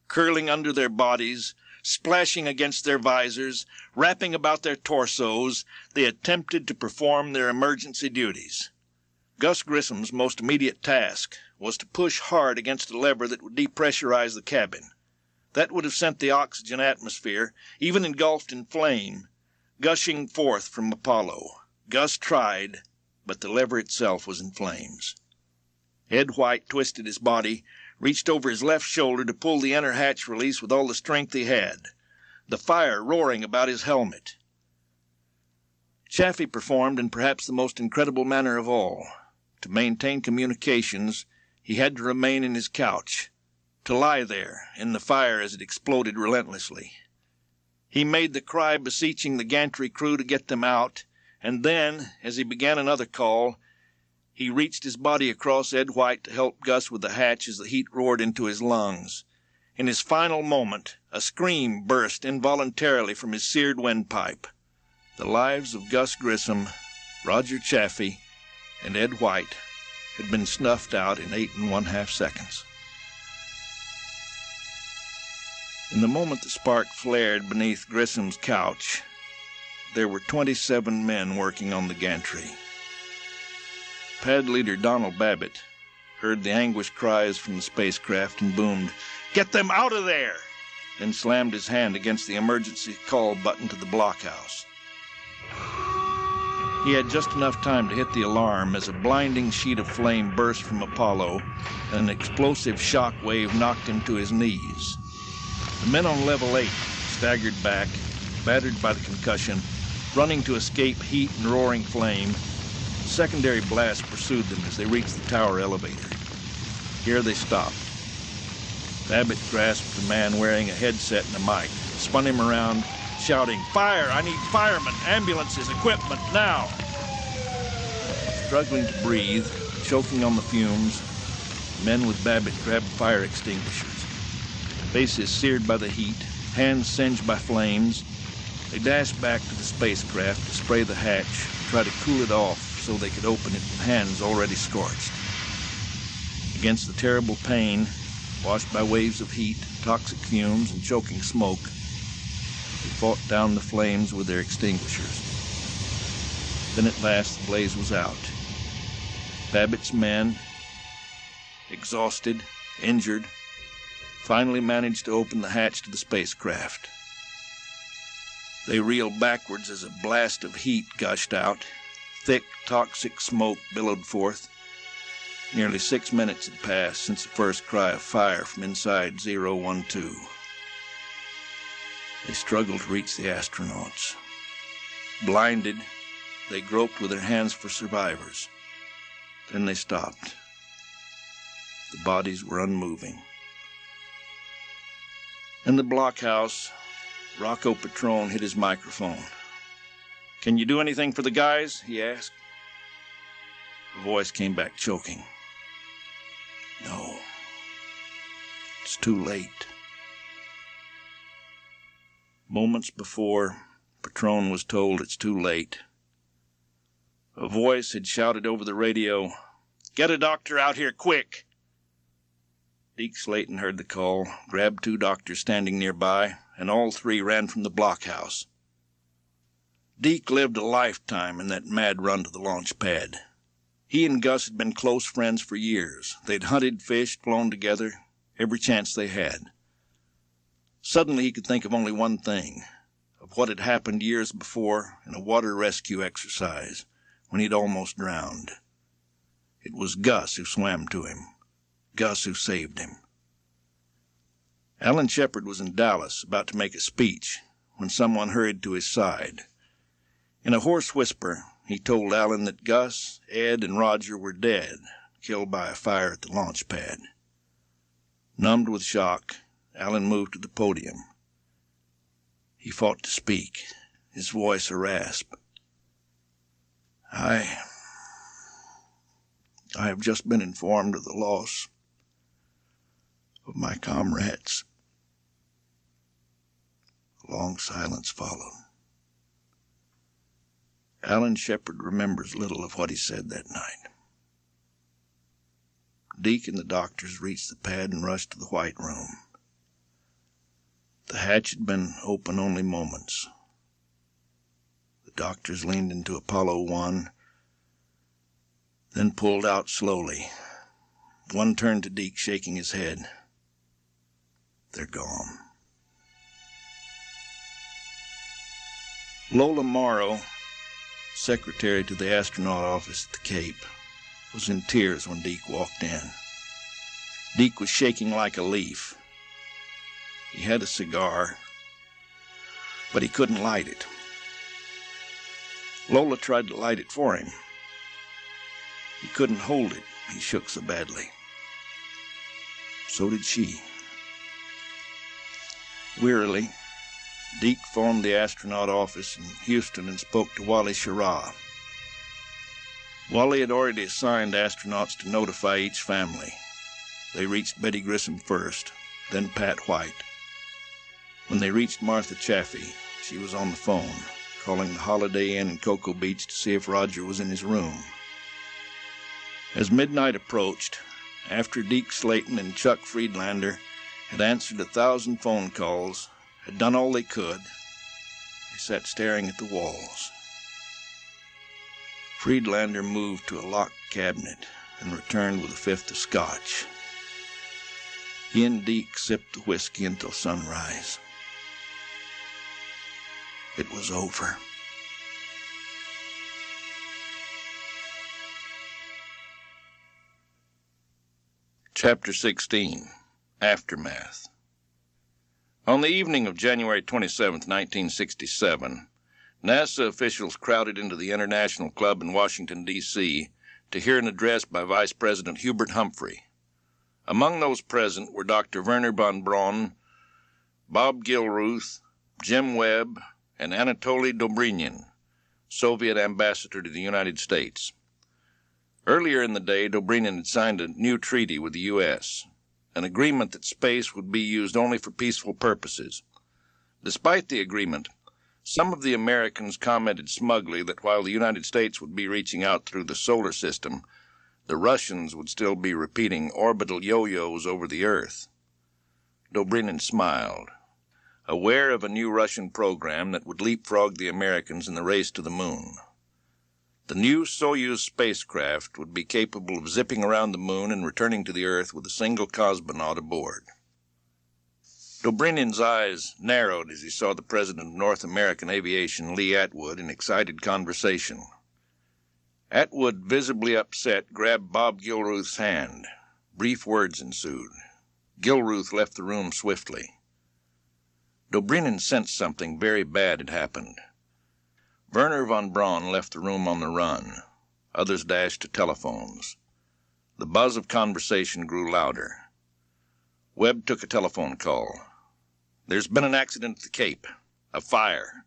curling under their bodies, splashing against their visors, wrapping about their torsos. They attempted to perform their emergency duties. Gus Grissom's most immediate task was to push hard against a lever that would depressurize the cabin. That would have sent the oxygen atmosphere, even engulfed in flame, gushing forth from Apollo. Gus tried, but the lever itself was in flames. Ed White twisted his body, reached over his left shoulder to pull the inner hatch release with all the strength he had, the fire roaring about his helmet. Chaffee performed in perhaps the most incredible manner of all. To maintain communications, he had to remain in his couch, to lie there in the fire as it exploded relentlessly. He made the cry beseeching the gantry crew to get them out, and then, as he began another call, he reached his body across Ed White to help Gus with the hatch as the heat roared into his lungs. In his final moment, a scream burst involuntarily from his seared windpipe. The lives of Gus Grissom, Roger Chaffee, and Ed White had been snuffed out in 8 1/2 seconds. In the moment the spark flared beneath Grissom's couch, there were 27 men working on the gantry. Pad leader Donald Babbitt heard the anguished cries from the spacecraft and boomed, "Get them out of there!" then slammed his hand against the emergency call button to the blockhouse. He had just enough time to hit the alarm as a blinding sheet of flame burst from Apollo, and an explosive shock wave knocked him to his knees. The men on level 8 staggered back, battered by the concussion, running to escape heat and roaring flame. Secondary blasts pursued them as they reached the tower elevator. Here they stopped, Babbitt grasped the man wearing a headset and a mic, spun him around, shouting, "Fire! I need firemen, ambulances, equipment, now!" Struggling to breathe, choking on the fumes, men with Babbitt grabbed fire extinguishers. Faces seared by the heat, hands singed by flames, they dashed back to the spacecraft to spray the hatch, try to cool it off so they could open it with hands already scorched. Against the terrible pain, washed by waves of heat, toxic fumes, and choking smoke, they fought down the flames with their extinguishers. Then at last the blaze was out. Babbitt's men, exhausted, injured, finally managed to open the hatch to the spacecraft. They reeled backwards as a blast of heat gushed out. Thick, toxic smoke billowed forth. Nearly 6 minutes had passed since the first cry of fire from inside 012. They struggled to reach the astronauts. Blinded, they groped with their hands for survivors. Then they stopped. The bodies were unmoving. In the blockhouse, Rocco Petrone hit his microphone. "Can you do anything for the guys?" he asked. The voice came back choking. "No. It's too late." Moments before, Petrone was told it's too late. A voice had shouted over the radio, "Get a doctor out here, quick!" Deke Slayton heard the call, grabbed 2 doctors standing nearby, and all 3 ran from the blockhouse. Deke lived a lifetime in that mad run to the launch pad. He and Gus had been close friends for years. They'd hunted, fished, flown together, every chance they had. Suddenly he could think of only one thing, of what had happened years before in a water rescue exercise, when he'd almost drowned. It was Gus who swam to him. Gus who saved him. Alan Shephard was in Dallas, about to make a speech, when someone hurried to his side. In a hoarse whisper, he told Alan that Gus, Ed, and Roger were dead, killed by a fire at the launch pad. Numbed with shock, Alan moved to the podium. He fought to speak, his voice a rasp. I have just been informed of the loss of my comrades." A long silence followed. Alan Shephard remembers little of what he said that night. Deke and the doctors reached the pad and rushed to the White Room. The hatch had been open only moments. The doctors leaned into Apollo-1, then pulled out slowly. One turned to Deke, shaking his head. "They're gone." Lola Morrow, secretary to the astronaut office at the Cape, was in tears when Deke walked in. Deke was shaking like a leaf. He had a cigar, but he couldn't light it. Lola tried to light it for him. He couldn't hold it. He shook so badly. So did she. Wearily, Deke phoned the astronaut office in Houston and spoke to Wally Schirra. Wally had already assigned astronauts to notify each family. They reached Betty Grissom first, then Pat White. When they reached Martha Chaffee, she was on the phone, calling the Holiday Inn in Cocoa Beach to see if Roger was in his room. As midnight approached, after Deke Slayton and Chuck Friedlander had answered 1,000 phone calls, had done all they could, they sat staring at the walls. Friedlander moved to a locked cabinet and returned with a fifth of scotch. He and Deke sipped the whiskey until sunrise. It was over. Chapter 16. Aftermath. On the evening of January 27, 1967, NASA officials crowded into the International Club in Washington, D.C. to hear an address by Vice President Hubert Humphrey. Among those present were Dr. Wernher von Braun, Bob Gilruth, Jim Webb, and Anatoly Dobrynin, Soviet ambassador to the United States. Earlier in the day, Dobrynin had signed a new treaty with the U.S., an agreement that space would be used only for peaceful purposes. Despite the agreement, some of the Americans commented smugly that while the United States would be reaching out through the solar system, the Russians would still be repeating orbital yo-yos over the Earth. Dobrynin smiled, aware of a new Russian program that would leapfrog the Americans in the race to the moon. The new Soyuz spacecraft would be capable of zipping around the moon and returning to the Earth with a single cosmonaut aboard. Dobrynin's eyes narrowed as he saw the president of North American Aviation, Lee Atwood, in excited conversation. Atwood, visibly upset, grabbed Bob Gilruth's hand. Brief words ensued. Gilruth left the room swiftly. Dobrynin sensed something very bad had happened. Wernher von Braun left the room on the run. Others dashed to telephones. The buzz of conversation grew louder. Webb took a telephone call. "There's been an accident at the Cape. A fire."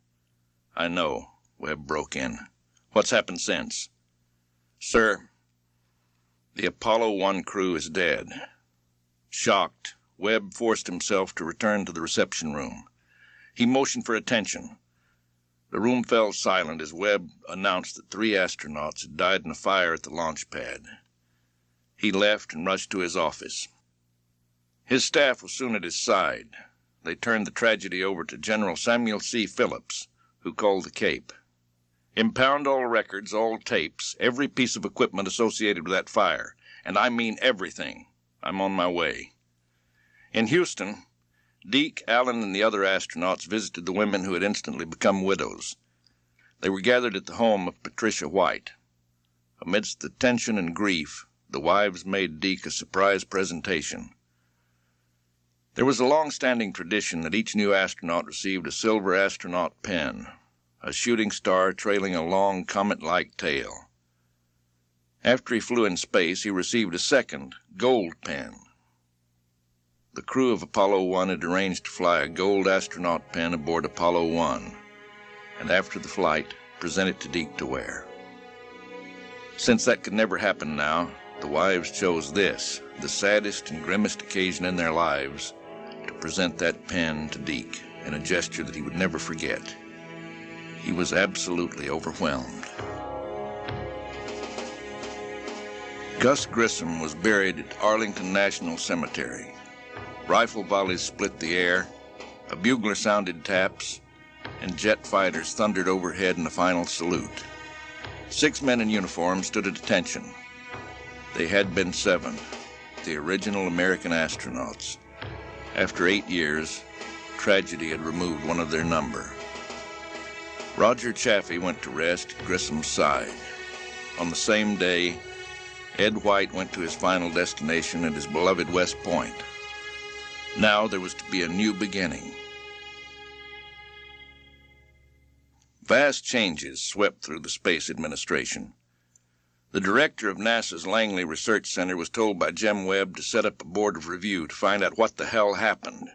"I know," Webb broke in. "What's happened since?" "Sir, the Apollo-1 crew is dead." Shocked, Webb forced himself to return to the reception room. He motioned for attention. The room fell silent as Webb announced that 3 astronauts had died in a fire at the launch pad. He left and rushed to his office. His staff was soon at his side. They turned the tragedy over to General Samuel C. Phillips, who called the Cape. "Impound all records, all tapes, every piece of equipment associated with that fire, and I mean everything. I'm on my way." In Houston, Deke, Allen, and the other astronauts visited the women who had instantly become widows. They were gathered at the home of Patricia White. Amidst the tension and grief, the wives made Deke a surprise presentation. There was a long-standing tradition that each new astronaut received a silver astronaut pen, a shooting star trailing a long comet-like tail. After he flew in space, he received a second, gold pen. The crew of Apollo-1 had arranged to fly a gold astronaut pen aboard Apollo-1, and after the flight, present it to Deke to wear. Since that could never happen now, the wives chose this, the saddest and grimmest occasion in their lives, to present that pen to Deke in a gesture that he would never forget. He was absolutely overwhelmed. Gus Grissom was buried at Arlington National Cemetery. Rifle volleys split the air, a bugler sounded taps, and jet fighters thundered overhead in a final salute. 6 men in uniform stood at attention. They had been 7, the original American astronauts. After 8 years, tragedy had removed one of their number. Roger Chaffee went to rest at Grissom's side. On the same day, Ed White went to his final destination at his beloved West Point. Now there was to be a new beginning. Vast changes swept through the Space Administration. The director of NASA's Langley Research Center was told by Jim Webb to set up a board of review to find out what the hell happened.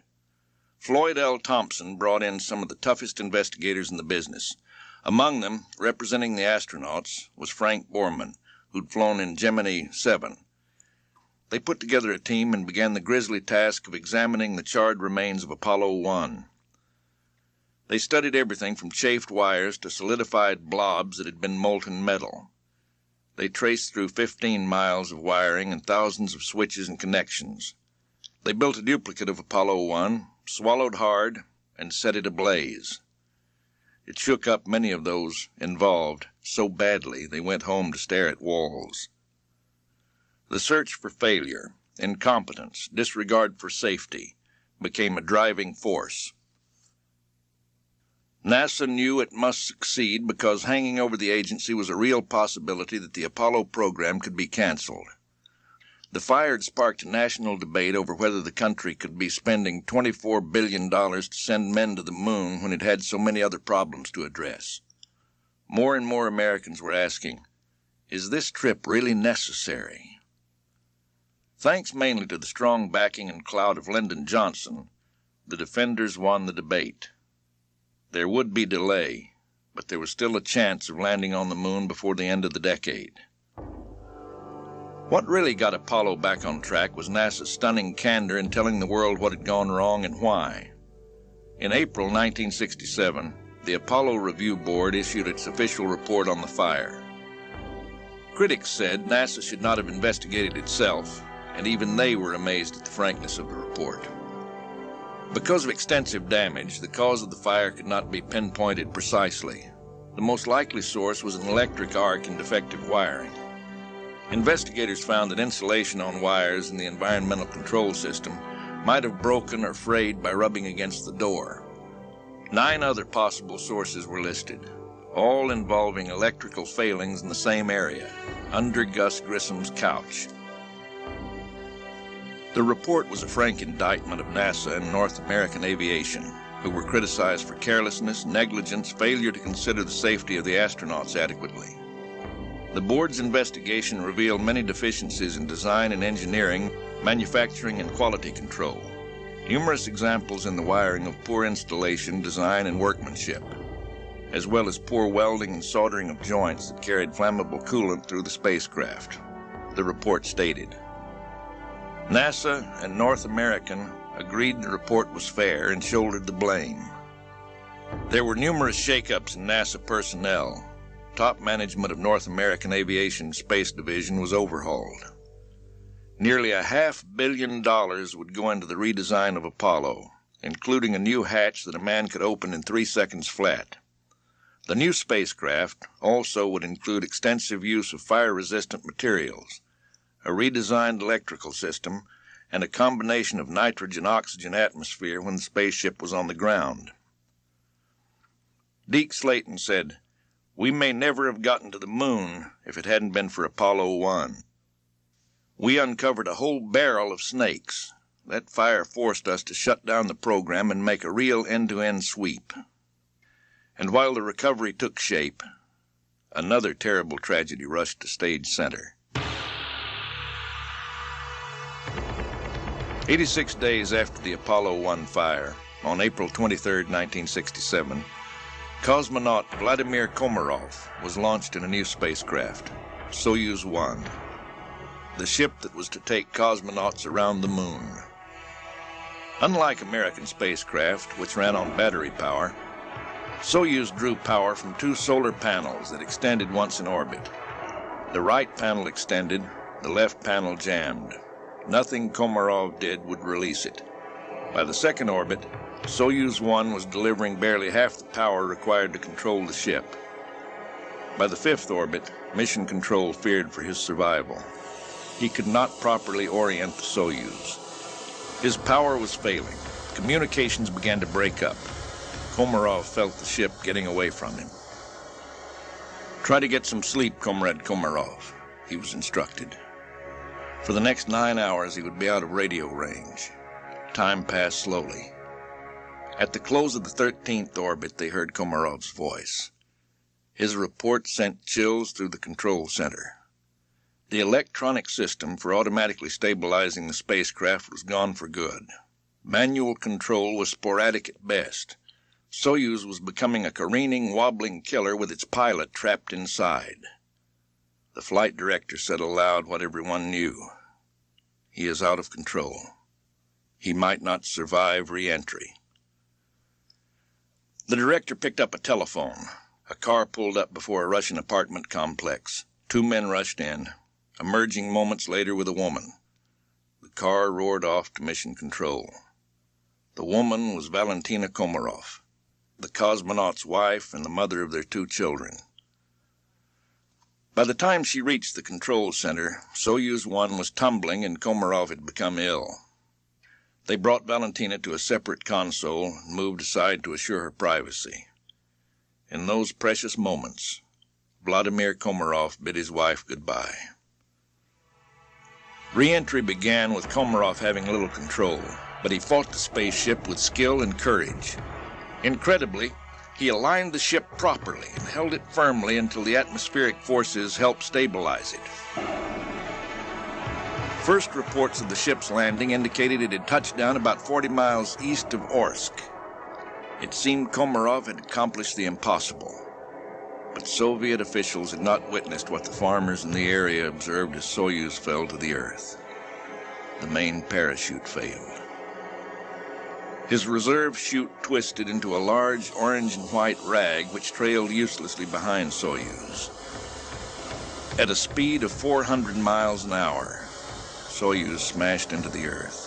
Floyd L. Thompson brought in some of the toughest investigators in the business. Among them, representing the astronauts, was Frank Borman, who'd flown in Gemini 7. They put together a team and began the grisly task of examining the charred remains of Apollo-1. They studied everything from chafed wires to solidified blobs that had been molten metal. They traced through 15 miles of wiring and thousands of switches and connections. They built a duplicate of Apollo-1, swallowed hard, and set it ablaze. It shook up many of those involved so badly they went home to stare at walls. The search for failure, incompetence, disregard for safety became a driving force. NASA knew it must succeed because hanging over the agency was a real possibility that the Apollo program could be canceled. The fire had sparked a national debate over whether the country could be spending $24 billion to send men to the moon when it had so many other problems to address. More and more Americans were asking, is this trip really necessary? Thanks mainly to the strong backing and clout of Lyndon Johnson, the defenders won the debate. There would be delay, but there was still a chance of landing on the moon before the end of the decade. What really got Apollo back on track was NASA's stunning candor in telling the world what had gone wrong and why. In April 1967, the Apollo Review Board issued its official report on the fire. Critics said NASA should not have investigated itself, and even they were amazed at the frankness of the report. Because of extensive damage, the cause of the fire could not be pinpointed precisely. The most likely source was an electric arc and defective wiring. Investigators found that insulation on wires in the environmental control system might have broken or frayed by rubbing against the door. 9 other possible sources were listed, all involving electrical failings in the same area, under Gus Grissom's couch. The report was a frank indictment of NASA and North American aviation, who were criticized for carelessness, negligence, failure to consider the safety of the astronauts adequately. The board's investigation revealed many deficiencies in design and engineering, manufacturing, and quality control. Numerous examples in the wiring of poor installation, design, and workmanship, as well as poor welding and soldering of joints that carried flammable coolant through the spacecraft, the report stated. NASA and North American agreed the report was fair and shouldered the blame. There were numerous shakeups in NASA personnel. Top management of North American Aviation Space Division was overhauled. Nearly $500 million would go into the redesign of Apollo, including a new hatch that a man could open in 3 seconds flat. The new spacecraft also would include extensive use of fire-resistant materials, a redesigned electrical system, and a combination of nitrogen-oxygen atmosphere when the spaceship was on the ground. Deke Slayton said, "We may never have gotten to the moon if it hadn't been for Apollo 1. We uncovered a whole barrel of snakes. That fire forced us to shut down the program and make a real end-to-end sweep." And while the recovery took shape, another terrible tragedy rushed to stage center. 86 days after the Apollo 1 fire, on April 23, 1967, cosmonaut Vladimir Komarov was launched in a new spacecraft, Soyuz 1, the ship that was to take cosmonauts around the moon. Unlike American spacecraft, which ran on battery power, Soyuz drew power from 2 solar panels that extended once in orbit. The right panel extended, the left panel jammed. Nothing Komarov did would release it. By the second orbit, Soyuz 1 was delivering barely half the power required to control the ship. By the 5th orbit, Mission Control feared for his survival. He could not properly orient the Soyuz. His power was failing. Communications began to break up. Komarov felt the ship getting away from him. "Try to get some sleep, Comrade Komarov," he was instructed. For the next 9 hours, he would be out of radio range. Time passed slowly. At the close of the 13th orbit, they heard Komarov's voice. His report sent chills through the control center. The electronic system for automatically stabilizing the spacecraft was gone for good. Manual control was sporadic at best. Soyuz was becoming a careening, wobbling killer with its pilot trapped inside. The flight director said aloud what everyone knew. He is out of control. He might not survive re-entry. The director picked up a telephone. A car pulled up before a Russian apartment complex. 2 men rushed in, emerging moments later with a woman. The car roared off to Mission Control. The woman was Valentina Komarov, the cosmonaut's wife and the mother of their 2 children. By the time she reached the control center, Soyuz 1 was tumbling and Komarov had become ill. They brought Valentina to a separate console and moved aside to assure her privacy. In those precious moments, Vladimir Komarov bid his wife goodbye. Re-entry began with Komarov having little control, but he fought the spaceship with skill and courage. Incredibly, he aligned the ship properly and held it firmly until the atmospheric forces helped stabilize it. first reports of the ship's landing indicated it had touched down about 40 miles east of Orsk. It seemed Komarov had accomplished the impossible. But Soviet officials had not witnessed what the farmers in the area observed as Soyuz fell to the earth. The main parachute failed. His reserve chute twisted into a large orange and white rag which trailed uselessly behind Soyuz. At a speed of 400 miles an hour, Soyuz smashed into the earth.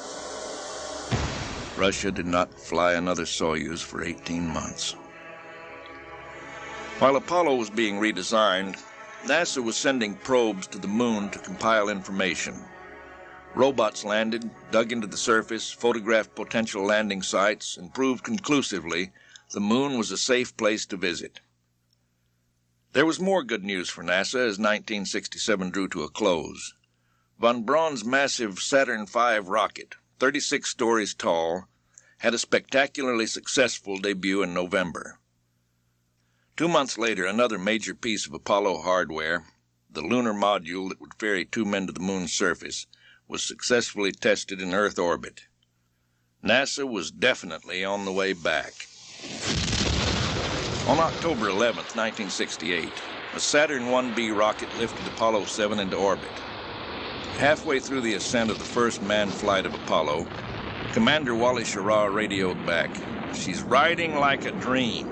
Russia did not fly another Soyuz for 18 months. While Apollo was being redesigned, NASA was sending probes to the moon to compile information. Robots landed, dug into the surface, photographed potential landing sites, and proved conclusively the moon was a safe place to visit. There was more good news for NASA as 1967 drew to a close. Von Braun's massive Saturn V rocket, 36 stories tall, had a spectacularly successful debut in November. 2 months later, another major piece of Apollo hardware, the lunar module that would ferry 2 men to the moon's surface, was successfully tested in Earth orbit. NASA was definitely on the way back. On October 11, 1968, a Saturn 1B rocket lifted Apollo-7 into orbit. Halfway through the ascent of the first manned flight of Apollo, Commander Wally Schirra radioed back, "She's riding like a dream."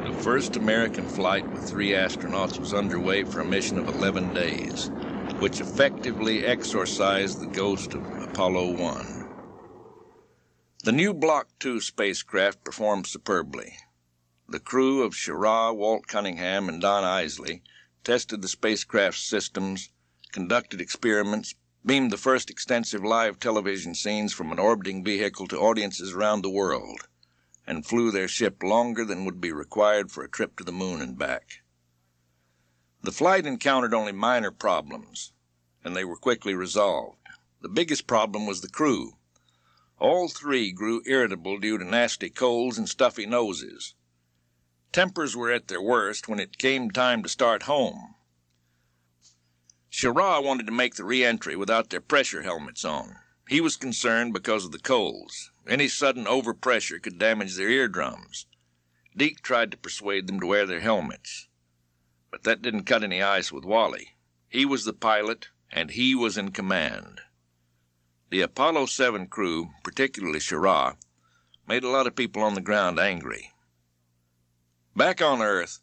The first American flight with 3 astronauts was underway for a mission of 11 days, which effectively exorcised the ghost of Apollo 1. The new Block II spacecraft performed superbly. The crew of Schirra, Walt Cunningham, and Don Isley tested the spacecraft's systems, conducted experiments, beamed the first extensive live television scenes from an orbiting vehicle to audiences around the world, and flew their ship longer than would be required for a trip to the moon and back. The flight encountered only minor problems, and they were quickly resolved. The biggest problem was the crew. All 3 grew irritable due to nasty colds and stuffy noses. Tempers were at their worst when it came time to start home. Schirra wanted to make the re-entry without their pressure helmets on. He was concerned because of the colds. Any sudden overpressure could damage their eardrums. Deke tried to persuade them to wear their helmets. But that didn't cut any ice with Wally. He was the pilot, and he was in command. The Apollo-7 crew, particularly Schirra, made a lot of people on the ground angry. Back on Earth,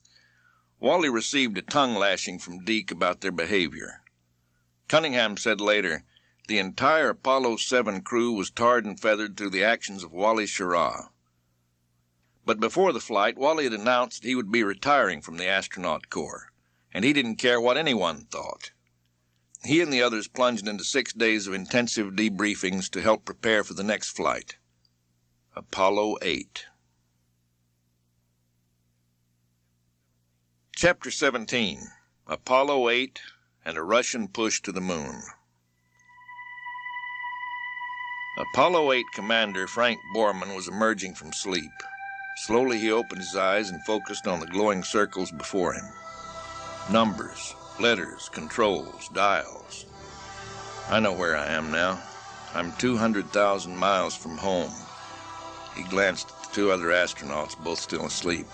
Wally received a tongue-lashing from Deke about their behavior. Cunningham said later, "The entire Apollo-7 crew was tarred and feathered through the actions of Wally Schirra." But before the flight, Wally had announced that he would be retiring from the astronaut corps, and he didn't care what anyone thought. He and the others plunged into 6 days of intensive debriefings to help prepare for the next flight. Apollo 8. Chapter 17. Apollo 8 and a Russian Push to the Moon. Apollo 8 Commander Frank Borman was emerging from sleep. Slowly he opened his eyes and focused on the glowing circles before him. Numbers, letters, controls, dials. I know where I am now. I'm 200,000 miles from home. He glanced at the 2 other astronauts, both still asleep.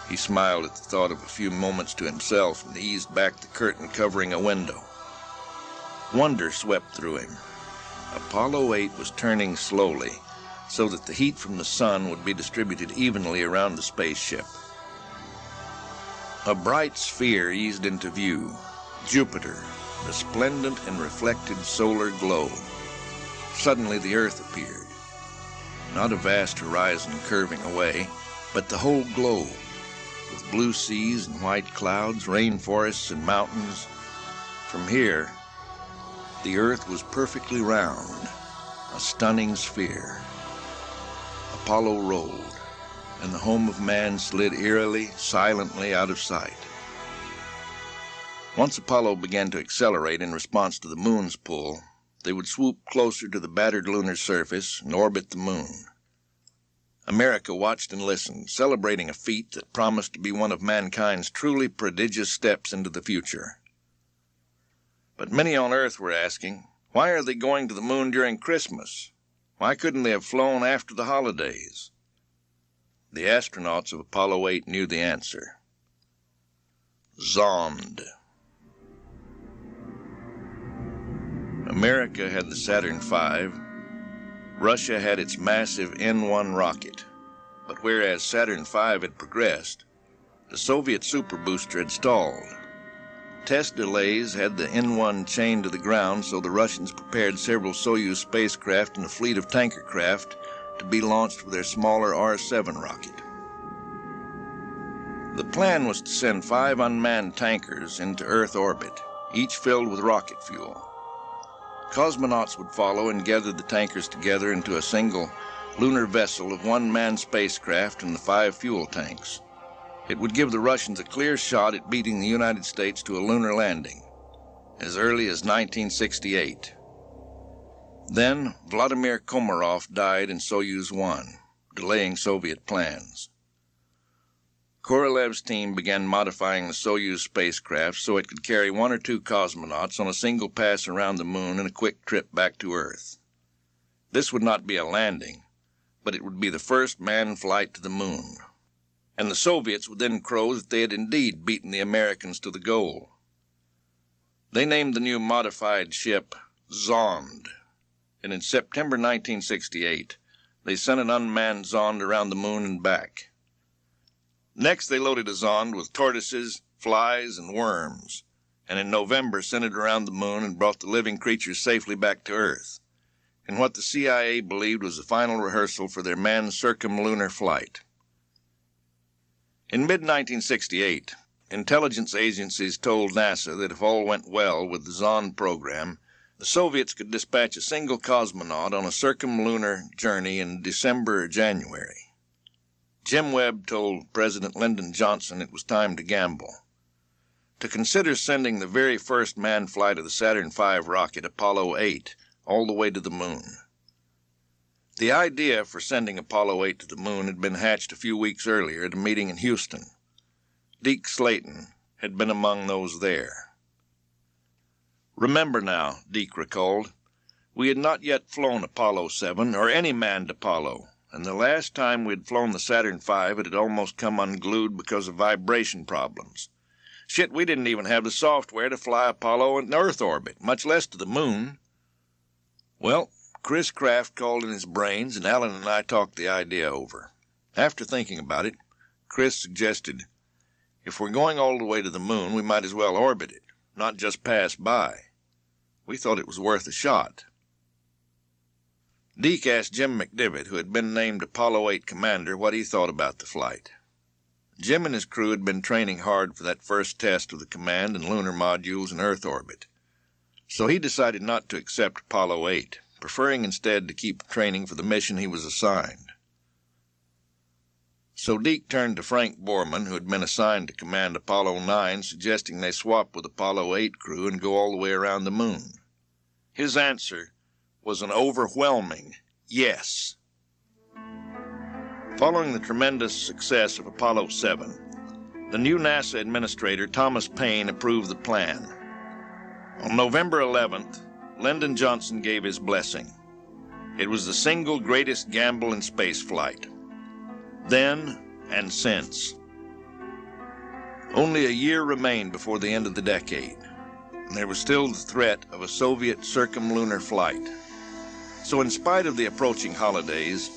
He smiled at the thought of a few moments to himself and eased back the curtain covering a window. Wonder swept through him. Apollo 8 was turning slowly, so that the heat from the sun would be distributed evenly around the spaceship. A bright sphere eased into view, Jupiter, resplendent in reflected solar glow. Suddenly the Earth appeared. Not a vast horizon curving away, but the whole globe, with blue seas and white clouds, rainforests and mountains. From here, the Earth was perfectly round, a stunning sphere. Apollo rolled, and the home of man slid eerily, silently out of sight. Once Apollo began to accelerate in response to the moon's pull, they would swoop closer to the battered lunar surface and orbit the moon. America watched and listened, celebrating a feat that promised to be one of mankind's truly prodigious steps into the future. But many on Earth were asking, Why are they going to the moon during Christmas? Why couldn't they have flown after the holidays? The astronauts of Apollo 8 knew the answer. Zond. America had the Saturn V. Russia had its massive N-1 rocket. But whereas Saturn V had progressed, the Soviet super booster had stalled. Test delays had the N-1 chained to the ground, so the Russians prepared several Soyuz spacecraft and a fleet of tanker craft to be launched with their smaller R-7 rocket. The plan was to send 5 unmanned tankers into Earth orbit, each filled with rocket fuel. Cosmonauts would follow and gather the tankers together into a single lunar vessel of 1 manned spacecraft and the 5 fuel tanks. It would give the Russians a clear shot at beating the United States to a lunar landing, as early as 1968. Then Vladimir Komarov died in Soyuz 1, delaying Soviet plans. Korolev's team began modifying the Soyuz spacecraft so it could carry 1 or 2 cosmonauts on a single pass around the moon and a quick trip back to Earth. This would not be a landing, but it would be the first manned flight to the moon. And the Soviets would then crow that they had indeed beaten the Americans to the goal. They named the new modified ship Zond, and in September 1968, they sent an unmanned Zond around the moon and back. Next, they loaded a Zond with tortoises, flies, and worms, and in November sent it around the moon and brought the living creatures safely back to Earth, in what the CIA believed was the final rehearsal for their manned circumlunar flight. In mid-1968, intelligence agencies told NASA that if all went well with the Zond program, the Soviets could dispatch a single cosmonaut on a circumlunar journey in December or January. Jim Webb told President Lyndon Johnson it was time to gamble, to consider sending the very first manned flight of the Saturn V rocket, Apollo 8, all the way to the moon. The idea for sending Apollo 8 to the moon had been hatched a few weeks earlier at a meeting in Houston. Deke Slayton had been among those there. Remember now, Deke recalled, we had not yet flown Apollo 7 or any manned Apollo, and the last time we had flown the Saturn V it had almost come unglued because of vibration problems. Shit, we didn't even have the software to fly Apollo in Earth orbit, much less to the moon. Well, Chris Kraft called in his brains, and Alan and I talked the idea over. After thinking about it, Chris suggested, if we're going all the way to the moon, we might as well orbit it, not just pass by. We thought it was worth a shot. Deke asked Jim McDivitt, who had been named Apollo 8 commander, what he thought about the flight. Jim and his crew had been training hard for that first test of the command and lunar modules in Earth orbit, so he decided not to accept Apollo 8, preferring instead to keep training for the mission he was assigned. So Deke turned to Frank Borman, who had been assigned to command Apollo 9, suggesting they swap with Apollo 8 crew and go all the way around the moon. His answer was an overwhelming yes. Following the tremendous success of Apollo 7, the new NASA administrator, Thomas Paine, approved the plan. On November 11th, Lyndon Johnson gave his blessing. It was the single greatest gamble in spaceflight. Then and since. Only a year remained before the end of the decade, and there was still the threat of a Soviet circumlunar flight. So in spite of the approaching holidays,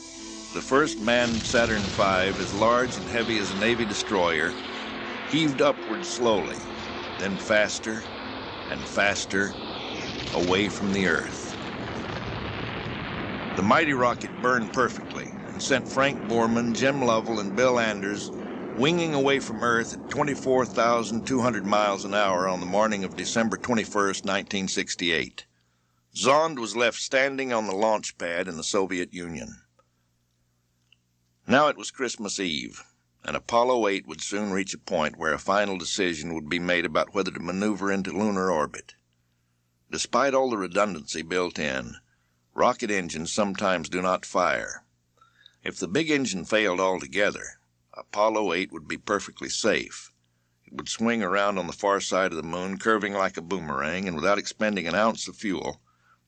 the first manned Saturn V, as large and heavy as a Navy destroyer, heaved upward slowly, then faster and faster, away from the Earth. The mighty rocket burned perfectly and sent Frank Borman, Jim Lovell, and Bill Anders winging away from Earth at 24,200 miles an hour on the morning of December 21st, 1968. Zond was left standing on the launch pad in the Soviet Union. Now it was Christmas Eve, and Apollo 8 would soon reach a point where a final decision would be made about whether to maneuver into lunar orbit. Despite all the redundancy built in, rocket engines sometimes do not fire. If the big engine failed altogether, Apollo 8 would be perfectly safe. It would swing around on the far side of the moon, curving like a boomerang, and without expending an ounce of fuel,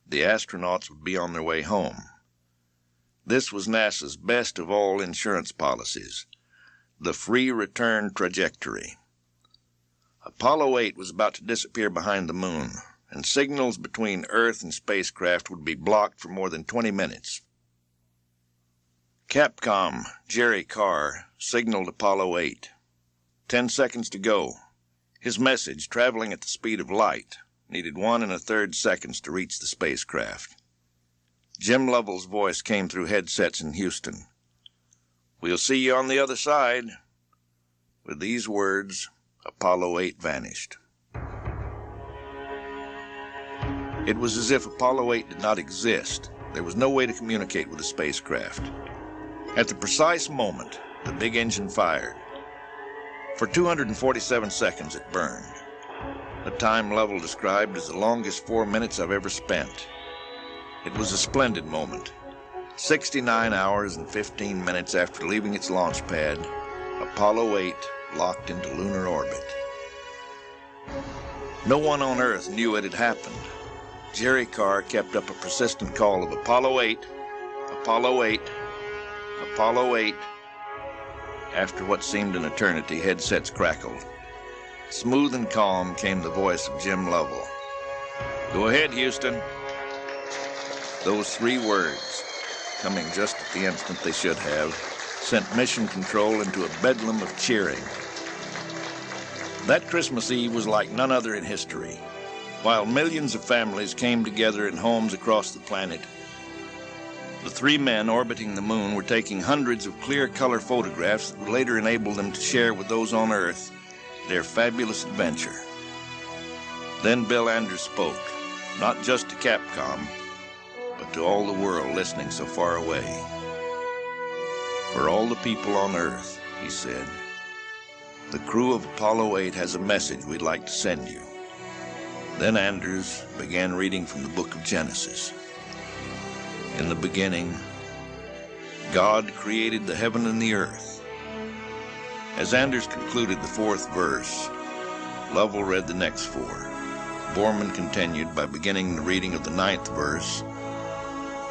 The astronauts would be on their way home. This was NASA's best of all insurance policies, the free return trajectory. Apollo 8 was about to disappear behind the moon, and signals between Earth and spacecraft would be blocked for more than 20 minutes. Capcom Jerry Carr signaled Apollo 8. 10 seconds to go. His message, traveling at the speed of light, needed 1 1/3 seconds to reach the spacecraft. Jim Lovell's voice came through headsets in Houston. "We'll see you on the other side." With these words, Apollo 8 vanished. It was as if Apollo 8 did not exist. There was no way to communicate with the spacecraft. At the precise moment, the big engine fired. For 247 seconds it burned, a time Lovell described as the longest 4 minutes I've ever spent. It was a splendid moment. 69 hours and 15 minutes after leaving its launch pad, Apollo 8 locked into lunar orbit. No one on Earth knew it had happened. Jerry Carr kept up a persistent call of Apollo 8, Apollo 8, Apollo 8. After what seemed an eternity, headsets crackled. Smooth and calm came the voice of Jim Lovell. "Go ahead, Houston." Those 3 words, coming just at the instant they should have, sent Mission Control into a bedlam of cheering. That Christmas Eve was like none other in history. While millions of families came together in homes across the planet, the 3 men orbiting the moon were taking hundreds of clear color photographs that would later enable them to share with those on Earth their fabulous adventure. Then Bill Anders spoke, not just to Capcom, but to all the world listening so far away. "For all the people on Earth," he said, "the crew of Apollo 8 has a message we'd like to send you." Then Anders began reading from the book of Genesis. "In the beginning, God created the heaven and the earth." As Anders concluded the 4th verse, Lovell read the next 4. Borman continued by beginning the reading of the 9th verse,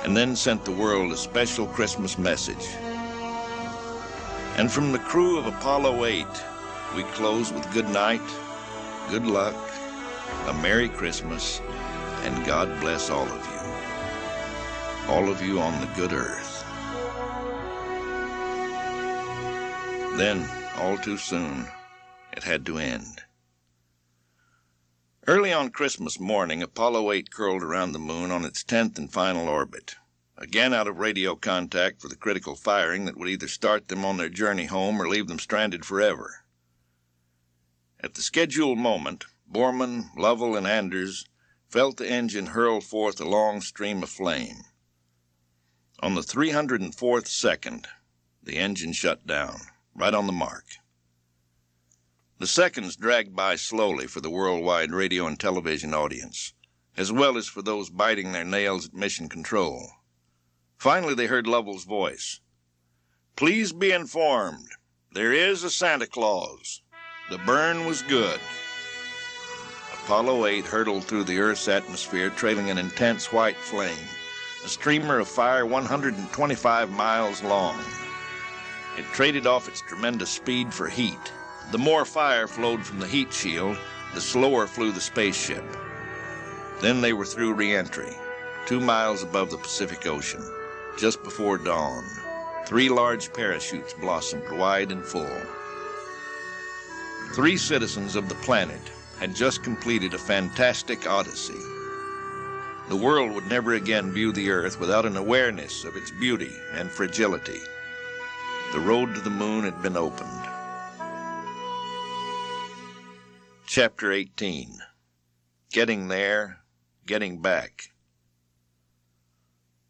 and then sent the world a special Christmas message. "And from the crew of Apollo 8, we close with good night, good luck, a Merry Christmas, and God bless all of you on the good earth." Then, all too soon, it had to end. Early on Christmas morning, Apollo 8 curled around the moon on its 10th and final orbit, again out of radio contact for the critical firing that would either start them on their journey home or leave them stranded forever. At the scheduled moment, Borman, Lovell, and Anders felt the engine hurl forth a long stream of flame. On the 304th second, the engine shut down, right on the mark. The seconds dragged by slowly for the worldwide radio and television audience, as well as for those biting their nails at Mission Control. Finally, they heard Lovell's voice. "Please be informed, there is a Santa Claus. The burn was good." Apollo 8 hurtled through the Earth's atmosphere, trailing an intense white flame, a streamer of fire 125 miles long. It traded off its tremendous speed for heat. The more fire flowed from the heat shield, the slower flew the spaceship. Then they were through re-entry, 2 miles above the Pacific Ocean. Just before dawn, 3 large parachutes blossomed wide and full. 3 citizens of the planet had just completed a fantastic odyssey. The world would never again view the Earth without an awareness of its beauty and fragility. The road to the moon had been opened. Chapter 18. Getting There, Getting Back.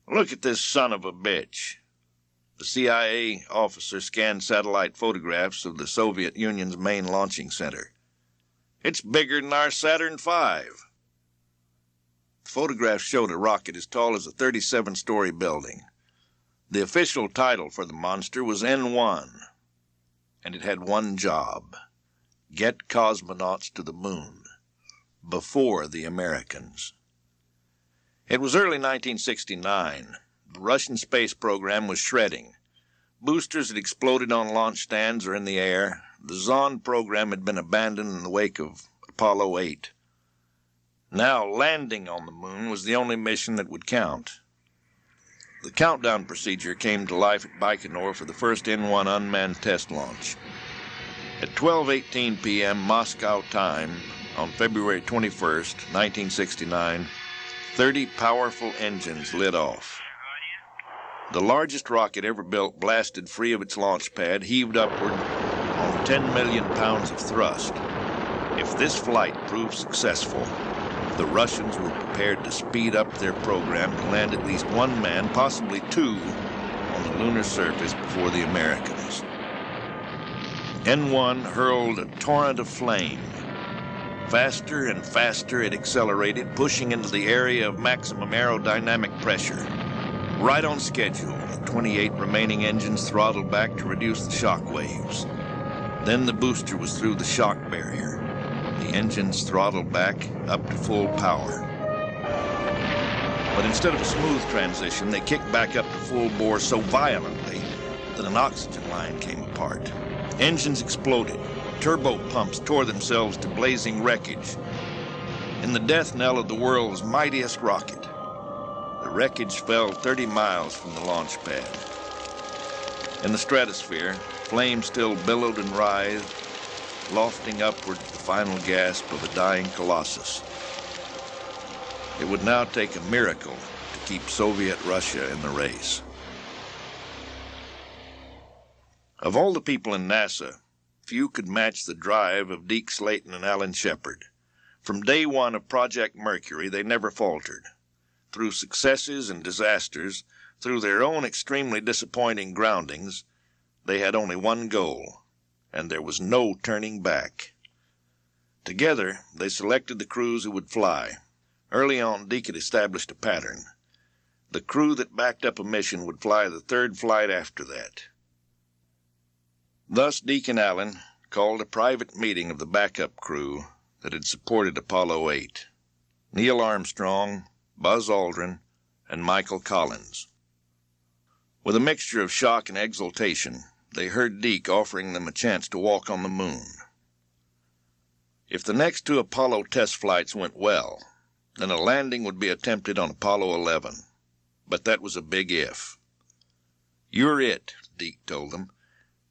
"Look at this son of a bitch." The CIA officer scanned satellite photographs of the Soviet Union's main launching center. "It's bigger than our Saturn V. The photograph showed a rocket as tall as a 37-story building. The official title for the monster was N1, and it had one job: get cosmonauts to the moon, before the Americans. It was early 1969. The Russian space program was shredding. Boosters had exploded on launch stands or in the air. The Zond program had been abandoned in the wake of Apollo-8. Now landing on the moon was the only mission that would count. The countdown procedure came to life at Baikonur for the first N-1 unmanned test launch. At 12:18 p.m. Moscow time on February 21st, 1969, 30 powerful engines lit off. The largest rocket ever built blasted free of its launch pad, heaved upward on 10 million pounds of thrust. If this flight proved successful, the Russians were prepared to speed up their program to land at least one man, possibly two, on the lunar surface before the Americans. N-1 hurled a torrent of flame. Faster and faster it accelerated, pushing into the area of maximum aerodynamic pressure. Right on schedule, the 28 remaining engines throttled back to reduce the shock waves. Then the booster was through the shock barrier. The engines throttled back up to full power. But instead of a smooth transition, they kicked back up to full bore so violently that an oxygen line came apart. Engines exploded. Turbo pumps tore themselves to blazing wreckage. In the death knell of the world's mightiest rocket, the wreckage fell 30 miles from the launch pad. In the stratosphere, flames still billowed and writhed, lofting upward to the final gasp of a dying colossus. It would now take a miracle to keep Soviet Russia in the race. Of all the people in NASA, few could match the drive of Deke Slayton and Alan Shepard. From day one of Project Mercury, they never faltered. Through successes and disasters, through their own extremely disappointing groundings, they had only one goal, and there was no turning back. Together, they selected the crews who would fly. Early on, Deke had established a pattern. The crew that backed up a mission would fly the third flight after that. Thus, Deke and Alan called a private meeting of the backup crew that had supported Apollo-8. Neil Armstrong, Buzz Aldrin, and Michael Collins. With a mixture of shock and exultation, they heard Deke offering them a chance to walk on the moon. If the next two Apollo test flights went well, then a landing would be attempted on Apollo 11. But that was a big if. "You're it," Deke told them.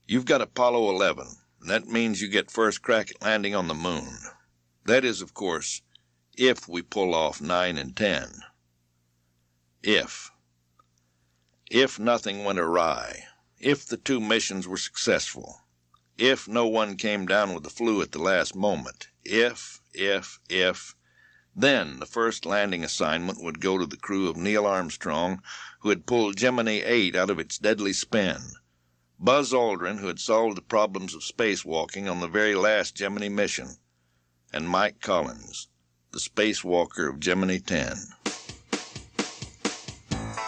"You've got Apollo 11, and that means you get first crack at landing on the moon. That is, of course, if we pull off 9 and 10. If. If nothing went awry. If the two missions were successful. If no one came down with the flu at the last moment. If. Then the first landing assignment would go to the crew of Neil Armstrong, who had pulled Gemini 8 out of its deadly spin. Buzz Aldrin, who had solved the problems of spacewalking on the very last Gemini mission. And Mike Collins, the spacewalker of Gemini 10.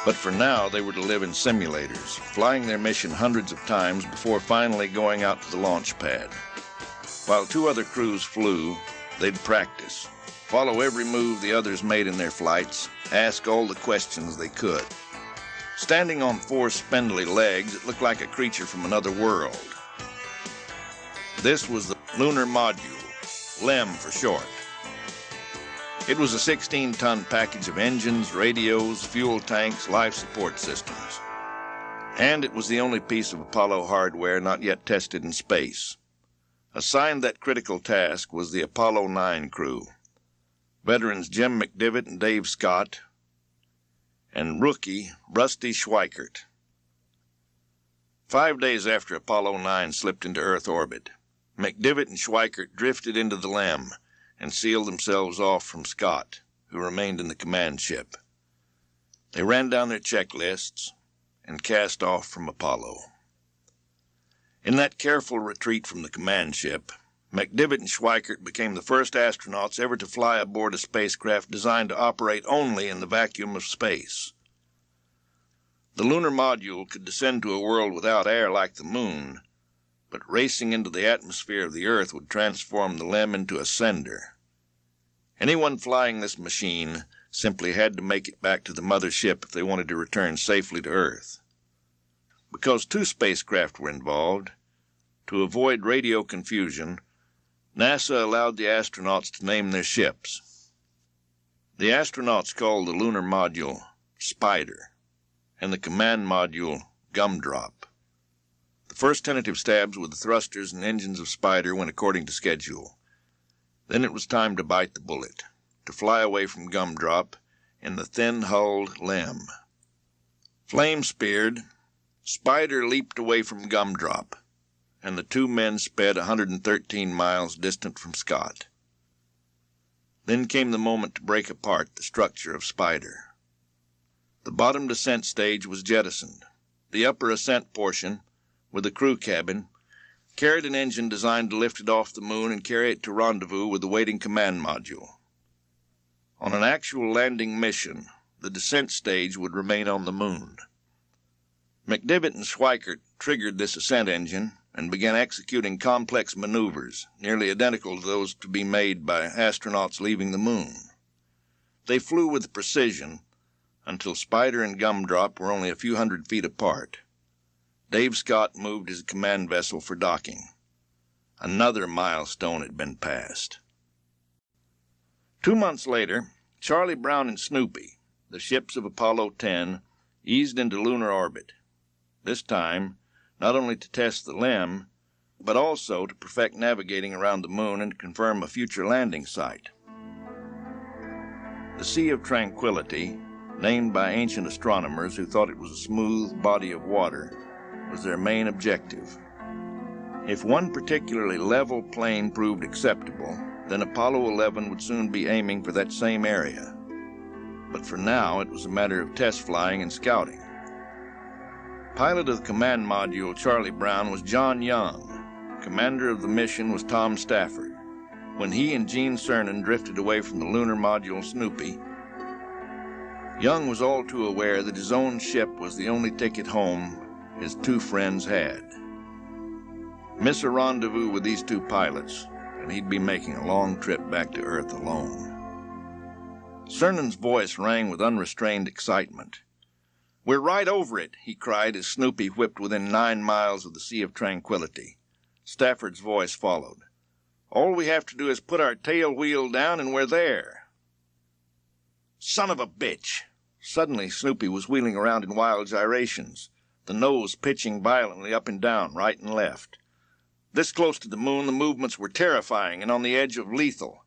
But for now, they were to live in simulators, flying their mission hundreds of times before finally going out to the launch pad. While two other crews flew, they'd practice, follow every move the others made in their flights, ask all the questions they could. Standing on four spindly legs, it looked like a creature from another world. This was the lunar module, LEM for short. It was a 16-ton package of engines, radios, fuel tanks, life support systems. And it was the only piece of Apollo hardware not yet tested in space. Assigned that critical task was the Apollo 9 crew. Veterans Jim McDivitt and Dave Scott, and rookie Rusty Schweikert. 5 days after Apollo 9 slipped into Earth orbit, McDivitt and Schweikert drifted into the LEM and sealed themselves off from Scott, who remained in the command ship. They ran down their checklists and cast off from Apollo. In that careful retreat from the command ship, McDivitt and Schweikert became the first astronauts ever to fly aboard a spacecraft designed to operate only in the vacuum of space. The lunar module could descend to a world without air like the moon, but racing into the atmosphere of the Earth would transform the LEM into a sender. Anyone flying this machine simply had to make it back to the mother ship if they wanted to return safely to Earth. Because 2 spacecraft were involved, to avoid radio confusion, NASA allowed the astronauts to name their ships. The astronauts called the lunar module Spider and the command module Gumdrop. The first tentative stabs with the thrusters and engines of Spider went according to schedule. Then it was time to bite the bullet, to fly away from Gumdrop in the thin-hulled Lem. Flame-speared, Spider leaped away from Gumdrop, and the 2 men sped 113 miles distant from Scott. Then came the moment to break apart the structure of Spider. The bottom descent stage was jettisoned. The upper ascent portion, with the crew cabin, carried an engine designed to lift it off the moon and carry it to rendezvous with the waiting command module. On an actual landing mission, the descent stage would remain on the moon. McDivitt and Schweikert triggered this ascent engine and began executing complex maneuvers, nearly identical to those to be made by astronauts leaving the moon. They flew with precision until Spider and Gumdrop were only a few hundred feet apart. Dave Scott moved his command vessel for docking. Another milestone had been passed. 2 months later, Charlie Brown and Snoopy, the ships of Apollo 10, eased into lunar orbit. This time, not only to test the Lem, but also to perfect navigating around the moon and confirm a future landing site. The Sea of Tranquility, named by ancient astronomers who thought it was a smooth body of water, was their main objective. If one particularly level plane proved acceptable, then Apollo 11 would soon be aiming for that same area. But for now, it was a matter of test flying and scouting. Pilot of the command module, Charlie Brown, was John Young. Commander of the mission was Tom Stafford. When he and Gene Cernan drifted away from the lunar module Snoopy, Young was all too aware that his own ship was the only ticket home his 2 friends had. Miss a rendezvous with these 2 pilots, and he'd be making a long trip back to Earth alone. Cernan's voice rang with unrestrained excitement. "We're right over it," he cried as Snoopy whipped within 9 miles of the Sea of Tranquility. Stafford's voice followed. "All we have to do is put our tail wheel down and we're there." Son of a bitch! Suddenly Snoopy was wheeling around in wild gyrations, the nose pitching violently up and down, right and left. This close to the moon, the movements were terrifying and on the edge of lethal.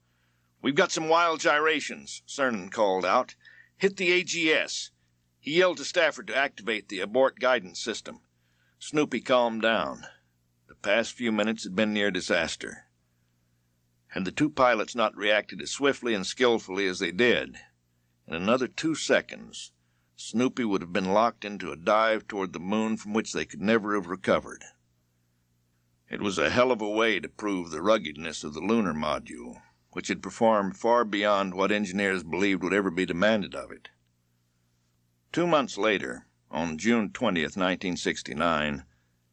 "We've got some wild gyrations," Cernan called out. "Hit the AGS." He yelled to Stafford to activate the abort guidance system. Snoopy calmed down. The past few minutes had been near disaster. Had the 2 pilots not reacted as swiftly and skillfully as they did, in another 2 seconds, Snoopy would have been locked into a dive toward the moon from which they could never have recovered. It was a hell of a way to prove the ruggedness of the lunar module, which had performed far beyond what engineers believed would ever be demanded of it. 2 months later, on June 20th, 1969,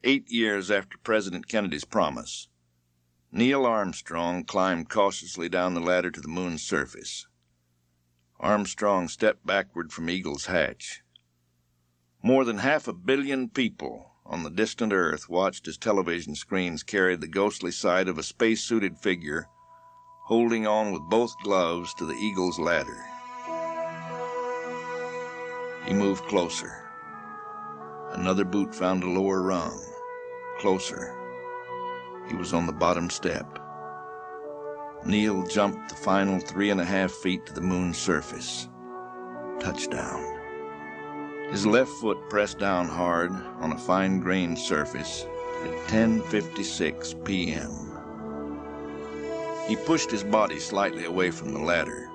8 years after President Kennedy's promise, Neil Armstrong climbed cautiously down the ladder to the moon's surface. Armstrong stepped backward from Eagle's hatch. More than 500 million people on the distant Earth watched as television screens carried the ghostly sight of a space-suited figure holding on with both gloves to the Eagle's ladder. He moved closer. Another boot found a lower rung. Closer. He was on the bottom step. Neil jumped the final 3.5 feet to the moon's surface. Touchdown. His left foot pressed down hard on a fine-grained surface at 10:56 p.m. He pushed his body slightly away from the ladder.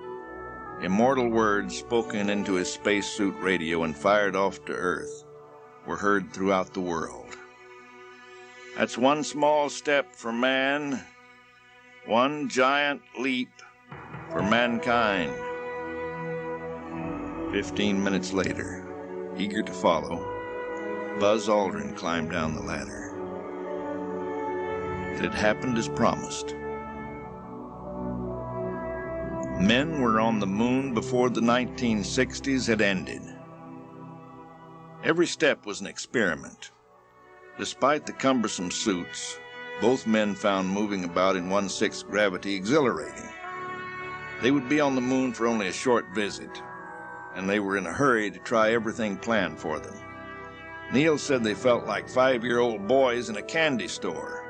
Immortal words spoken into his spacesuit radio and fired off to Earth were heard throughout the world. "That's one small step for man, one giant leap for mankind." 15 minutes later, eager to follow, Buzz Aldrin climbed down the ladder. It had happened as promised. Men were on the moon before the 1960s had ended. Every step was an experiment. Despite the cumbersome suits, both men found moving about in 1/6 gravity exhilarating. They would be on the moon for only a short visit, and they were in a hurry to try everything planned for them. Neil said they felt like 5-year-old boys in a candy store.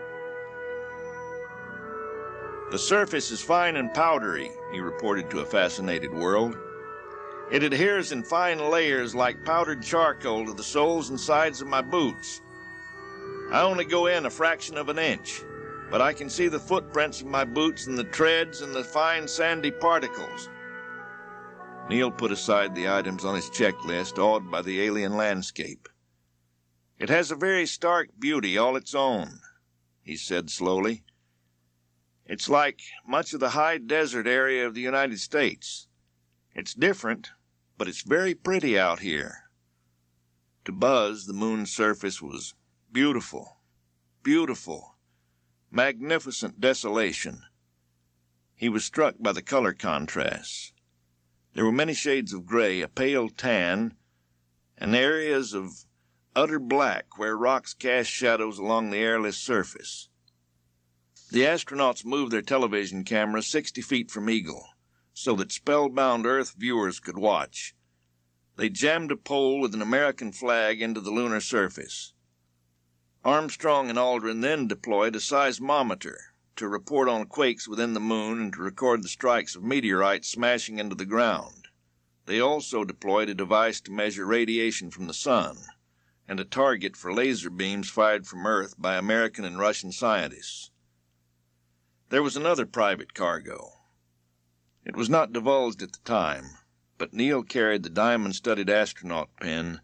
"The surface is fine and powdery," he reported to a fascinated world. "It adheres in fine layers like powdered charcoal to the soles and sides of my boots. I only go in a fraction of an inch, but I can see the footprints of my boots and the treads and the fine sandy particles." Neil put aside the items on his checklist, awed by the alien landscape. "It has a very stark beauty all its own," he said slowly. "It's like much of the high desert area of the United States. It's different, but it's very pretty out here." To Buzz, the moon's surface was beautiful, beautiful, magnificent desolation. He was struck by the color contrasts. There were many shades of gray, a pale tan, and areas of utter black where rocks cast shadows along the airless surface. The astronauts moved their television cameras 60 feet from Eagle, so that spellbound Earth viewers could watch. They jammed a pole with an American flag into the lunar surface. Armstrong and Aldrin then deployed a seismometer to report on quakes within the moon and to record the strikes of meteorites smashing into the ground. They also deployed a device to measure radiation from the sun and a target for laser beams fired from Earth by American and Russian scientists. There was another private cargo. It was not divulged at the time, but Neil carried the diamond-studded astronaut pin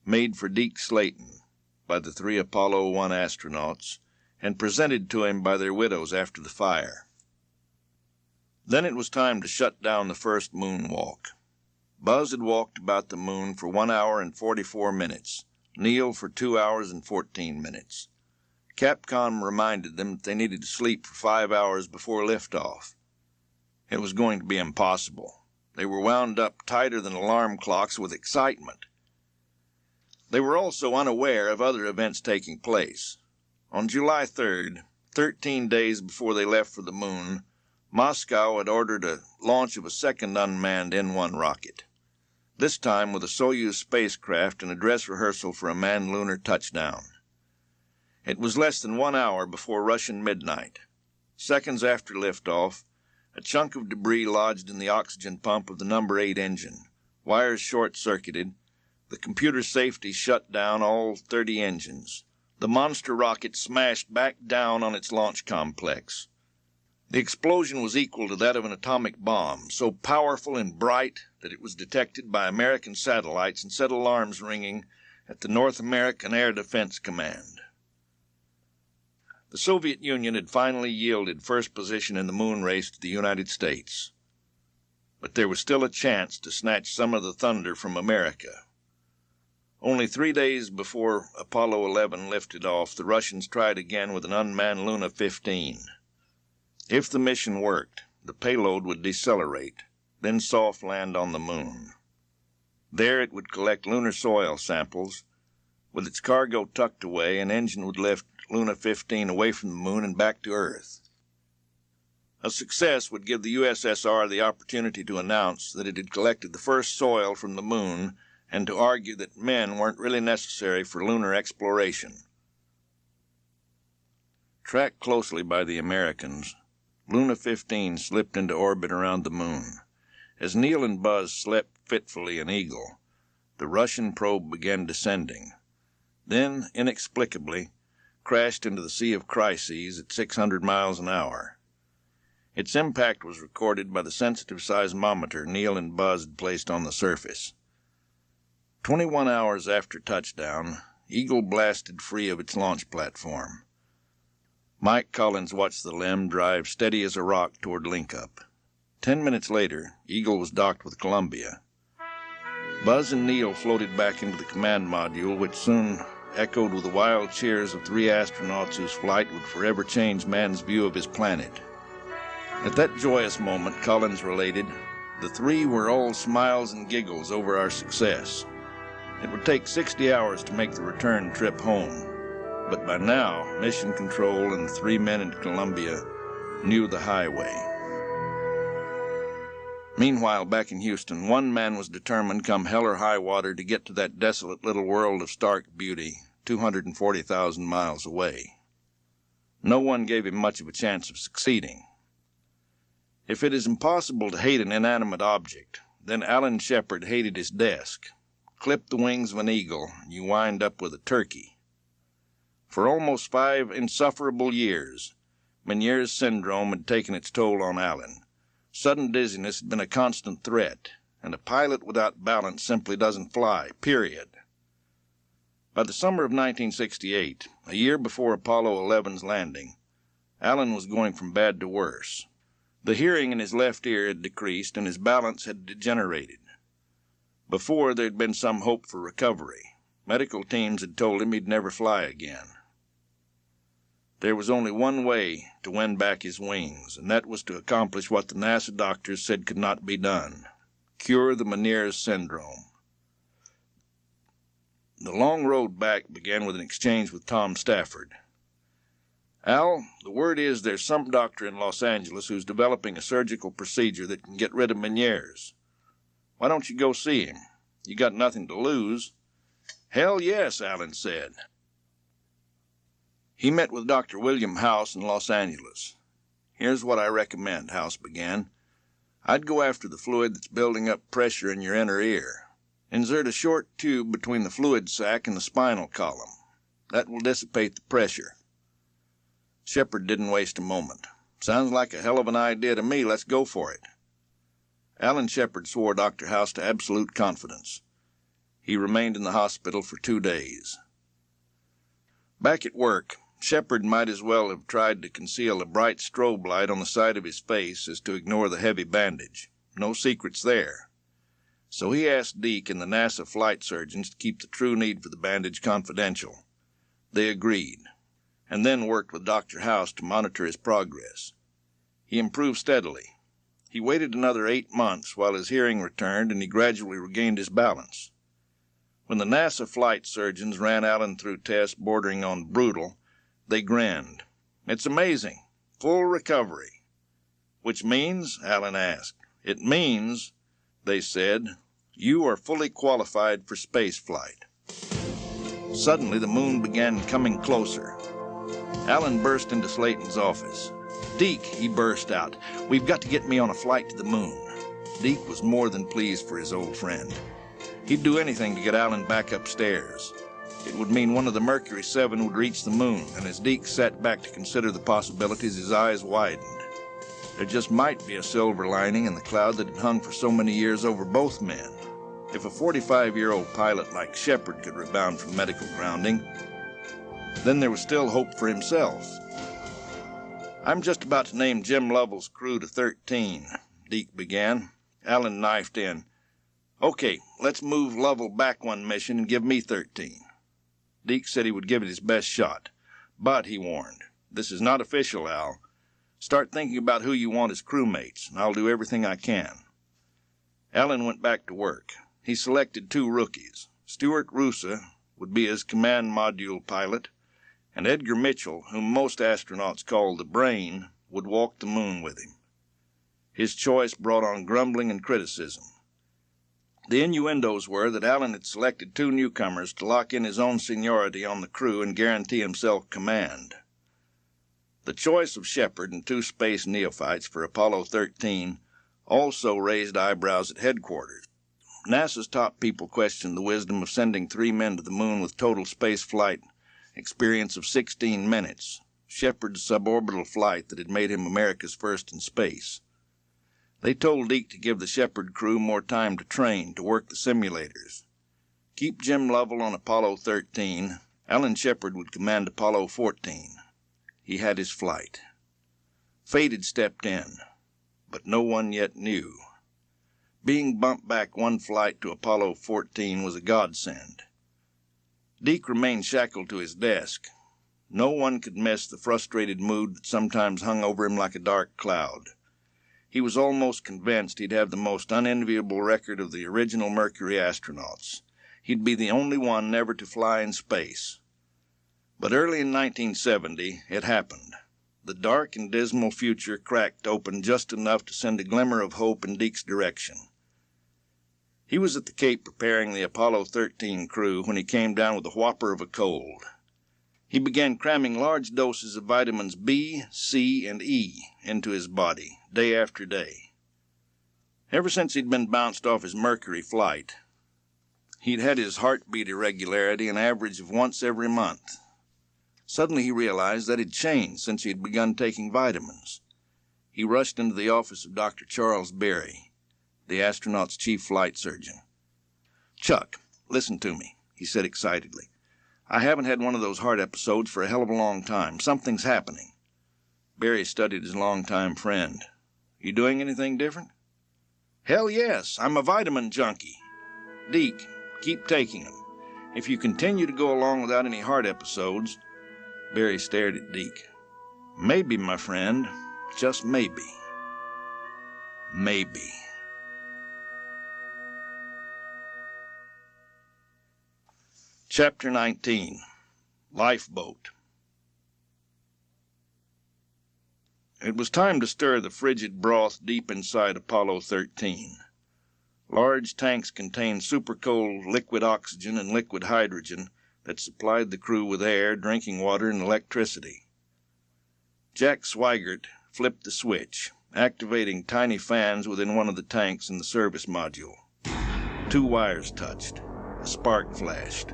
made for Deke Slayton by the 3 Apollo-1 astronauts and presented to him by their widows after the fire. Then it was time to shut down the first moonwalk. Buzz had walked about the moon for 1 hour and 44 minutes, Neil for 2 hours and 14 minutes. Capcom reminded them that they needed to sleep for 5 hours before liftoff. It was going to be impossible. They were wound up tighter than alarm clocks with excitement. They were also unaware of other events taking place. On July 3rd, 13 days before they left for the moon, Moscow had ordered a launch of a second unmanned N-1 rocket, this time with a Soyuz spacecraft and a dress rehearsal for a manned lunar touchdown. It was less than 1 hour before Russian midnight. Seconds after liftoff, a chunk of debris lodged in the oxygen pump of the number 8 engine. Wires short-circuited. The computer safety shut down all 30 engines. The monster rocket smashed back down on its launch complex. The explosion was equal to that of an atomic bomb, so powerful and bright that it was detected by American satellites and set alarms ringing at the North American Air Defense Command. The Soviet Union had finally yielded first position in the moon race to the United States. But there was still a chance to snatch some of the thunder from America. Only 3 days before Apollo 11 lifted off, the Russians tried again with an unmanned Luna 15. If the mission worked, the payload would decelerate, then soft land on the moon. There it would collect lunar soil samples. With its cargo tucked away, an engine would lift Luna 15 away from the moon and back to Earth. A success would give the USSR the opportunity to announce that it had collected the first soil from the moon and to argue that men weren't really necessary for lunar exploration. Tracked closely by the Americans, Luna 15 slipped into orbit around the moon. As Neil and Buzz slept fitfully in Eagle, the Russian probe began descending. Then, inexplicably, crashed into the Sea of Crises at 600 miles an hour. Its impact was recorded by the sensitive seismometer Neil and Buzz had placed on the surface. 21 hours after touchdown, Eagle blasted free of its launch platform. Mike Collins watched the LEM drive steady as a rock toward link-up. 10 minutes later, Eagle was docked with Columbia. Buzz and Neil floated back into the command module, which soon echoed with the wild cheers of 3 astronauts whose flight would forever change man's view of his planet. At that joyous moment, Collins related, the three were all smiles and giggles over our success. It would take 60 hours to make the return trip home, but by now, Mission Control and the three men in Columbia knew the highway. Meanwhile, back in Houston, one man was determined, come hell or high water, to get to that desolate little world of stark beauty, 240,000 miles away. No one gave him much of a chance of succeeding. If it is impossible to hate an inanimate object, then Alan Shepherd hated his desk. Clip the wings of an eagle, and you wind up with a turkey. For almost 5 insufferable years, Meniere's syndrome had taken its toll on Alan. Sudden dizziness had been a constant threat, and a pilot without balance simply doesn't fly, period. By the summer of 1968, a year before Apollo 11's landing, Alan was going from bad to worse. The hearing in his left ear had decreased, and his balance had degenerated. Before, there had been some hope for recovery. Medical teams had told him he'd never fly again. There was only one way to win back his wings, and that was to accomplish what the NASA doctors said could not be done: cure the Meniere's syndrome. The long road back began with an exchange with Tom Stafford. Al, the word is there's some doctor in Los Angeles who's developing a surgical procedure that can get rid of Meniere's. Why don't you go see him? You got nothing to lose. Hell yes, Alan said. He met with Dr. William House in Los Angeles. Here's what I recommend, House began. I'd go after the fluid that's building up pressure in your inner ear. Insert a short tube between the fluid sac and the spinal column. That will dissipate the pressure. Shepard didn't waste a moment. Sounds like a hell of an idea to me. Let's go for it. Alan Shepard swore Dr. House to absolute confidence. He remained in the hospital for 2 days. Back at work, Shepard might as well have tried to conceal a bright strobe light on the side of his face as to ignore the heavy bandage. No secrets there. So he asked Deke and the NASA flight surgeons to keep the true need for the bandage confidential. They agreed, and then worked with Dr. House to monitor his progress. He improved steadily. He waited another 8 months while his hearing returned, and he gradually regained his balance. When the NASA flight surgeons ran Alan through tests bordering on brutal, they grinned. It's amazing. Full recovery. Which means, Alan asked. It means, they said, you are fully qualified for space flight. Suddenly, the moon began coming closer. Alan burst into Slayton's office. Deke, he burst out, we've got to get me on a flight to the moon. Deke was more than pleased for his old friend. He'd do anything to get Alan back upstairs. It would mean one of the Mercury 7 would reach the moon, and as Deke sat back to consider the possibilities, his eyes widened. There just might be a silver lining in the cloud that had hung for so many years over both men. If a 45-year-old pilot like Shepherd could rebound from medical grounding, then there was still hope for himself. I'm just about to name Jim Lovell's crew to 13, Deke began. Alan knifed in. Okay, let's move Lovell back 1 mission and give me 13. Deke said he would give it his best shot. But, he warned, this is not official, Al. Start thinking about who you want as crewmates, and I'll do everything I can. Alan went back to work. He selected 2 rookies. Stuart Rusa would be his command module pilot, and Edgar Mitchell, whom most astronauts call the Brain, would walk the moon with him. His choice brought on grumbling and criticism. The innuendos were that Alan had selected 2 newcomers to lock in his own seniority on the crew and guarantee himself command. The choice of Shepherd and 2 space neophytes for Apollo 13 also raised eyebrows at headquarters. NASA's top people questioned the wisdom of sending 3 men to the moon with total space flight experience of 16 minutes, Shepherd's suborbital flight that had made him America's first in space. They told Deke to give the Shepherd crew more time to train, to work the simulators. Keep Jim Lovell on Apollo 13. Alan Shepherd would command Apollo 14. He had his flight. Fate had stepped in, but no one yet knew. Being bumped back 1 flight to Apollo 14 was a godsend. Deke remained shackled to his desk. No one could miss the frustrated mood that sometimes hung over him like a dark cloud. He was almost convinced he'd have the most unenviable record of the original Mercury astronauts. He'd be the only one never to fly in space. But early in 1970, it happened. The dark and dismal future cracked open just enough to send a glimmer of hope in Deke's direction. He was at the Cape preparing the Apollo-13 crew when he came down with a whopper of a cold. He began cramming large doses of vitamins B, C, and E into his body, day after day. Ever since he'd been bounced off his Mercury flight, he'd had his heartbeat irregularity an average of once every month. Suddenly he realized that had changed since he had begun taking vitamins. He rushed into the office of Dr. Charles Barry, the astronaut's chief flight surgeon. "Chuck, listen to me," he said excitedly. "I haven't had one of those heart episodes for a hell of a long time. Something's happening." Barry studied his longtime friend. "You doing anything different?" "Hell yes, I'm a vitamin junkie." "Deke, keep taking them. If you continue to go along without any heart episodes—" Barry stared at Deke. "Maybe, my friend, just maybe. Maybe." Chapter 19. Lifeboat. It was time to stir the frigid broth deep inside Apollo-13. Large tanks contained supercold liquid oxygen and liquid hydrogen that supplied the crew with air, drinking water, and electricity. Jack Swigert flipped the switch, activating tiny fans within one of the tanks in the service module. 2 wires touched. A spark flashed.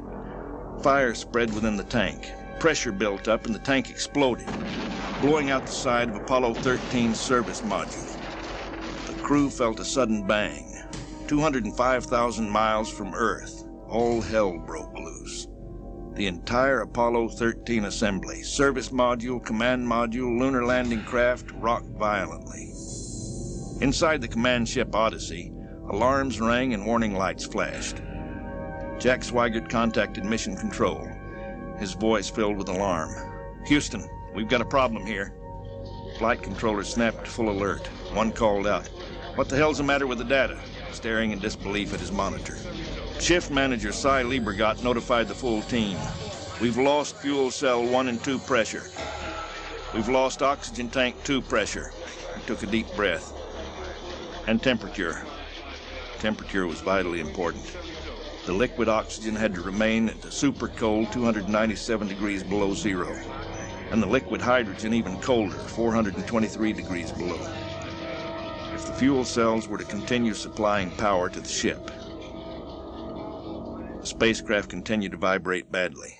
Fire spread within the tank. Pressure built up and the tank exploded, blowing out the side of Apollo-13's service module. The crew felt a sudden bang. 205,000 miles from Earth, all hell broke loose. The entire Apollo-13 assembly, service module, command module, lunar landing craft, rocked violently. Inside the command ship Odyssey, alarms rang and warning lights flashed. Jack Swigert contacted Mission Control, his voice filled with alarm. "Houston, we've got a problem here." Flight controller snapped to full alert. One called out, "What the hell's the matter with the data?" staring in disbelief at his monitor. Shift manager Cy Liebergott notified the full team. "We've lost fuel cell 1 and 2 pressure. We've lost oxygen tank 2 pressure." He took a deep breath. "And temperature." Temperature was vitally important. The liquid oxygen had to remain at the super cold 297 degrees below zero, and the liquid hydrogen even colder, 423 degrees below, if the fuel cells were to continue supplying power to the ship. The spacecraft continued to vibrate badly.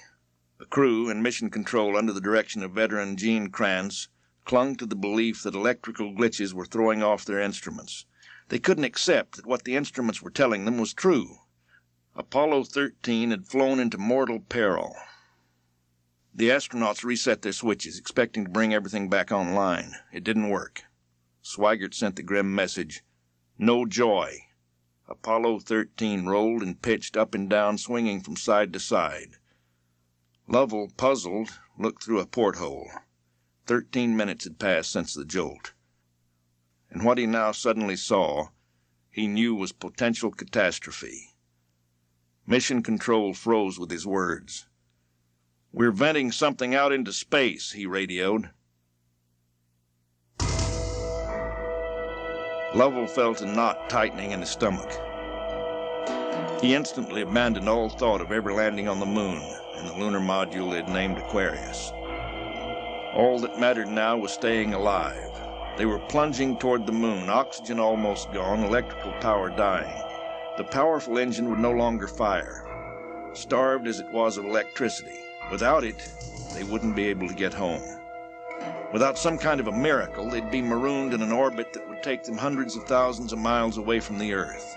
The crew and Mission Control, under the direction of veteran Gene Kranz, clung to the belief that electrical glitches were throwing off their instruments. They couldn't accept that what the instruments were telling them was true. Apollo-13 had flown into mortal peril. The astronauts reset their switches, expecting to bring everything back online. It didn't work. Swigert sent the grim message, "No joy." Apollo-13 rolled and pitched up and down, swinging from side to side. Lovell, puzzled, looked through a porthole. 13 minutes had passed since the jolt. And what he now suddenly saw, he knew was potential catastrophe. Mission Control froze with his words. "We're venting something out into space," he radioed. Lovell felt a knot tightening in his stomach. He instantly abandoned all thought of ever landing on the moon in the lunar module they had named Aquarius. All that mattered now was staying alive. They were plunging toward the moon, oxygen almost gone, electrical power dying. The powerful engine would no longer fire, starved as it was of electricity. Without it, they wouldn't be able to get home. Without some kind of a miracle, they'd be marooned in an orbit that would take them hundreds of thousands of miles away from the Earth.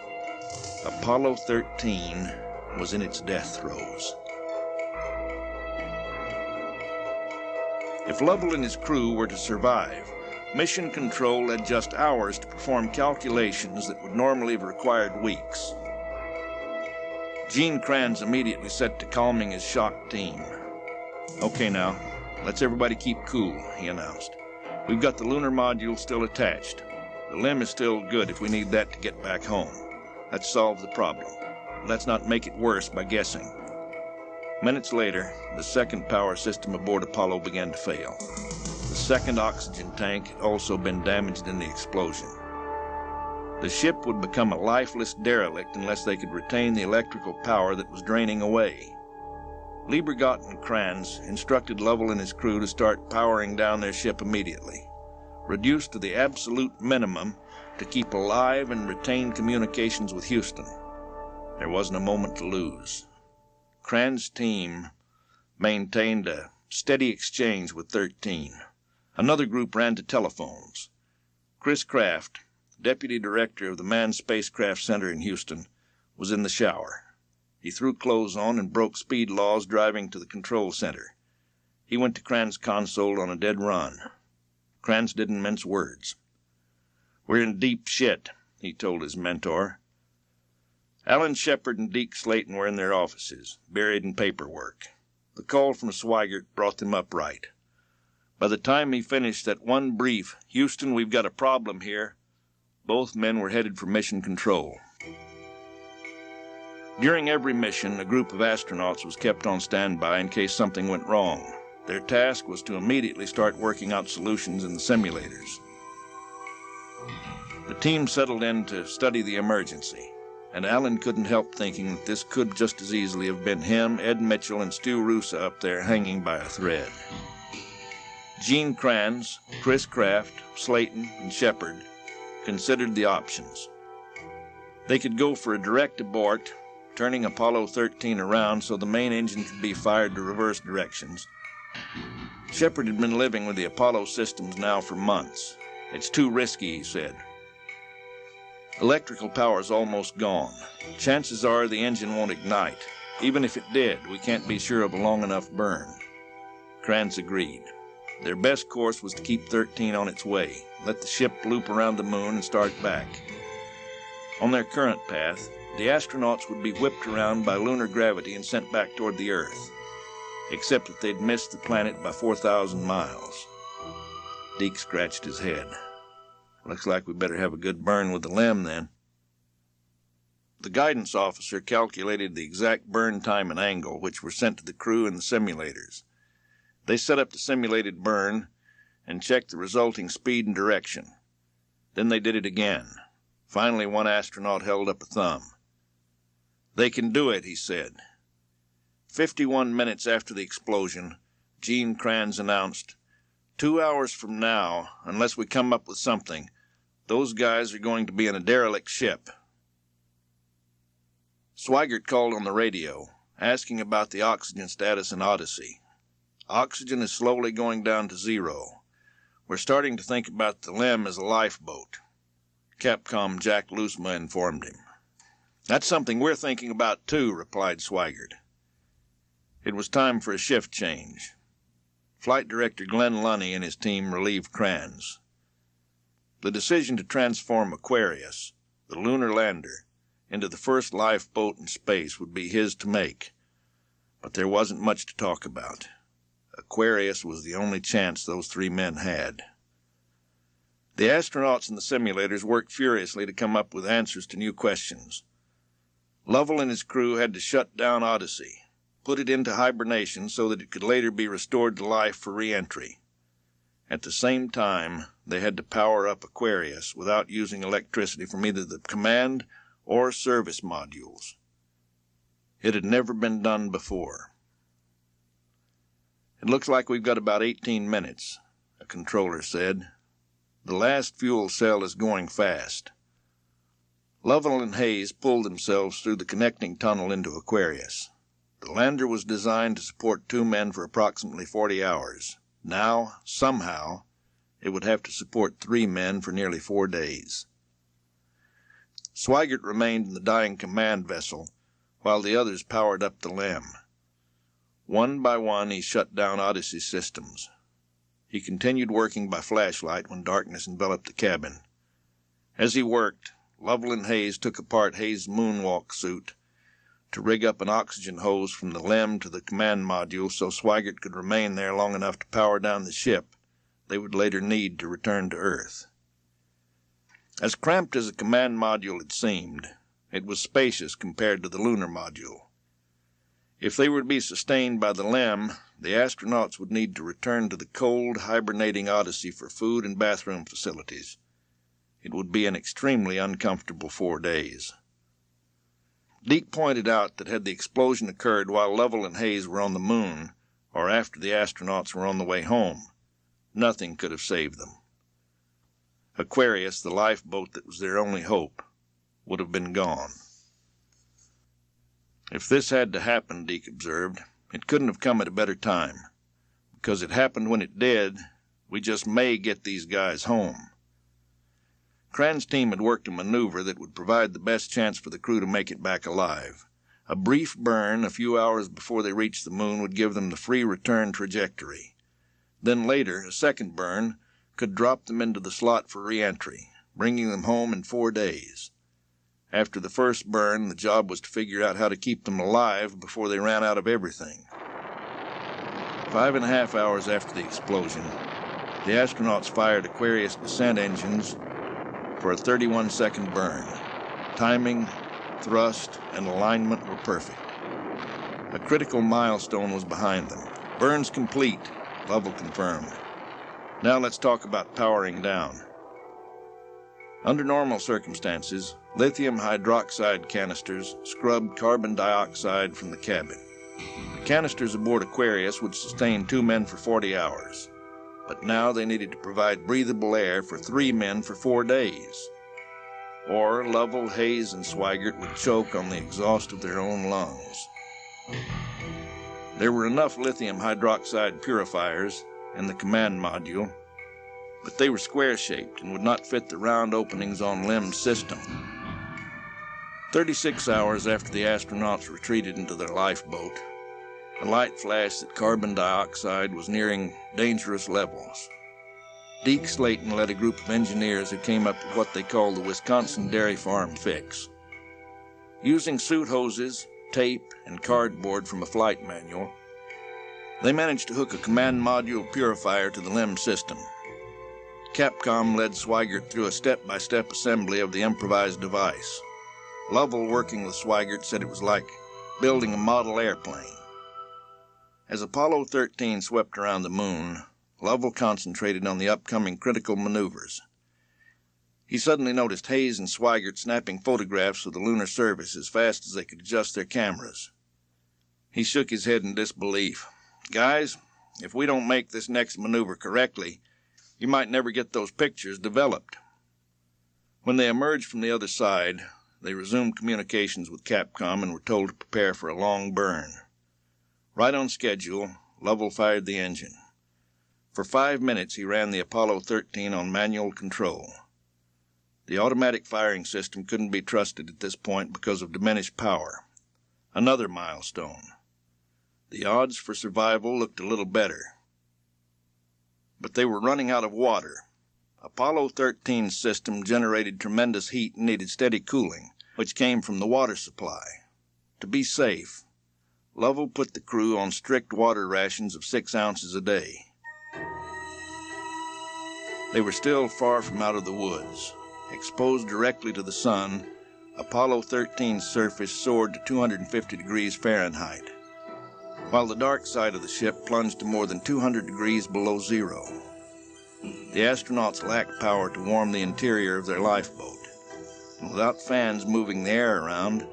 Apollo-13 was in its death throes. If Lovell and his crew were to survive, Mission Control had just hours to perform calculations that would normally have required weeks. Gene Kranz immediately set to calming his shocked team. "Okay now, let's everybody keep cool," he announced. "We've got the lunar module still attached. The limb is still good if we need that to get back home. That solves the problem. Let's not make it worse by guessing. Minutes later, the second power system aboard Apollo began to fail. The second oxygen tank had also been damaged in the explosion. The ship would become a lifeless derelict unless they could retain the electrical power that was draining away. Liebergott and Kranz instructed Lovell and his crew to start powering down their ship immediately, reduced to the absolute minimum to keep alive and retain communications with Houston. There wasn't a moment to lose. Kranz's team maintained a steady exchange with 13. Another group ran to telephones. Chris Kraft, deputy director of the Manned Spacecraft Center in Houston, was in the shower. He threw clothes on and broke speed laws driving to the control center. He went to Kranz's console on a dead run. Kranz didn't mince words. "We're in deep shit," he told his mentor. Alan Shepard and Deke Slayton were in their offices, buried in paperwork. The call from Swigert brought them upright. By the time he finished that one brief, "Houston, we've got a problem here," both men were headed for mission control. During every mission, a group of astronauts was kept on standby in case something went wrong. Their task was to immediately start working out solutions in the simulators. The team settled in to study the emergency, and Alan couldn't help thinking that this could just as easily have been him, Ed Mitchell, and Stu Rusa up there hanging by a thread. Gene Kranz, Chris Kraft, Slayton, and Shepherd considered the options. They could go for a direct abort, turning Apollo 13 around so the main engine could be fired to reverse directions. Shepherd had been living with the Apollo systems now for months. "It's too risky," he said. "Electrical power's almost gone. Chances are the engine won't ignite. Even if it did, we can't be sure of a long enough burn." Kranz agreed. Their best course was to keep 13 on its way, let the ship loop around the moon and start back. On their current path, the astronauts would be whipped around by lunar gravity and sent back toward the Earth, except that they'd missed the planet by 4,000 miles. Deke scratched his head. "Looks like we better have a good burn with the limb, then." The guidance officer calculated the exact burn time and angle, which were sent to the crew in the simulators. They set up the simulated burn and checked the resulting speed and direction. Then they did it again. Finally, one astronaut held up a thumb. "They can do it," he said. 51 minutes after the explosion, Gene Kranz announced, "2 hours from now, unless we come up with something, those guys are going to be in a derelict ship." Swigert called on the radio, asking about the oxygen status in Odyssey. "Oxygen is slowly going down to 0. We're starting to think about the limb as a lifeboat," Capcom Jack Loosma informed him. "That's something we're thinking about, too," replied Swigert. It was time for a shift change. Flight Director Glenn Lunny and his team relieved Kranz. The decision to transform Aquarius, the lunar lander, into the first lifeboat in space would be his to make, but there wasn't much to talk about. Aquarius was the only chance those 3 men had. The astronauts in the simulators worked furiously to come up with answers to new questions. Lovell and his crew had to shut down Odyssey, put it into hibernation so that it could later be restored to life for re-entry. At the same time, they had to power up Aquarius without using electricity from either the command or service modules. It had never been done before. "It looks like we've got about 18 minutes, a controller said. "The last fuel cell is going fast." Lovell and Hayes pulled themselves through the connecting tunnel into Aquarius. The lander was designed to support 2 men for approximately 40 hours. Now, somehow, it would have to support 3 men for nearly 4 days. Swigert remained in the dying command vessel, while the others powered up the limb. One by one, he shut down Odyssey's systems. He continued working by flashlight when darkness enveloped the cabin. As he worked, Lovell and Hayes took apart Hayes' moonwalk suit to rig up an oxygen hose from the limb to the command module so Swigert could remain there long enough to power down the ship they would later need to return to Earth. As cramped as the command module had seemed, it was spacious compared to the lunar module. If they were to be sustained by the LEM, the astronauts would need to return to the cold, hibernating Odyssey for food and bathroom facilities. It would be an extremely uncomfortable 4 days. Deke pointed out that had the explosion occurred while Lovell and Hayes were on the moon, or after the astronauts were on the way home, nothing could have saved them. Aquarius, the lifeboat that was their only hope, would have been gone. If this had to happen, Deke observed, it couldn't have come at a better time. Because it happened when it did, we just may get these guys home. Cran's team had worked a maneuver that would provide the best chance for the crew to make it back alive. A brief burn a few hours before they reached the moon would give them the free return trajectory. Then later, a second burn could drop them into the slot for re-entry, bringing them home in 4 days. After the first burn, the job was to figure out how to keep them alive before they ran out of everything. 5.5 hours after the explosion, the astronauts fired Aquarius descent engines for a 31-second burn. Timing, thrust, and alignment were perfect. A critical milestone was behind them. Burns complete, Lovell confirmed. Now let's talk about powering down. Under normal circumstances, lithium hydroxide canisters scrubbed carbon dioxide from the cabin. The canisters aboard Aquarius would sustain 2 men for 40 hours. But now they needed to provide breathable air for 3 men for 4 days. Or Lovell, Hayes, and Swigert would choke on the exhaust of their own lungs. There were enough lithium hydroxide purifiers in the command module, but they were square-shaped and would not fit the round openings on LEM's system. 36 hours after the astronauts retreated into their lifeboat, the light flashed that carbon dioxide was nearing dangerous levels. Deke Slayton led a group of engineers who came up with what they called the Wisconsin Dairy Farm Fix. Using suit hoses, tape, and cardboard from a flight manual, they managed to hook a command module purifier to the LEM system. Capcom led Swigert through a step-by-step assembly of the improvised device. Lovell, working with Swigert, said it was like building a model airplane. As Apollo 13 swept around the moon, Lovell concentrated on the upcoming critical maneuvers. He suddenly noticed Hayes and Swigert snapping photographs of the lunar surface as fast as they could adjust their cameras. He shook his head in disbelief. "Guys, if we don't make this next maneuver correctly, you might never get those pictures developed." When they emerged from the other side, they resumed communications with Capcom and were told to prepare for a long burn. Right on schedule, Lovell fired the engine. For 5 minutes he ran the Apollo 13 on manual control. The automatic firing system couldn't be trusted at this point because of diminished power. Another milestone. The odds for survival looked a little better. But they were running out of water. Apollo 13's system generated tremendous heat and needed steady cooling, which came from the water supply. To be safe, Lovell put the crew on strict water rations of 6 ounces a day. They were still far from out of the woods. Exposed directly to the sun, Apollo 13's surface soared to 250 degrees Fahrenheit, while the dark side of the ship plunged to more than 200 degrees below zero. The astronauts lacked power to warm the interior of their lifeboat, and without fans moving the air around,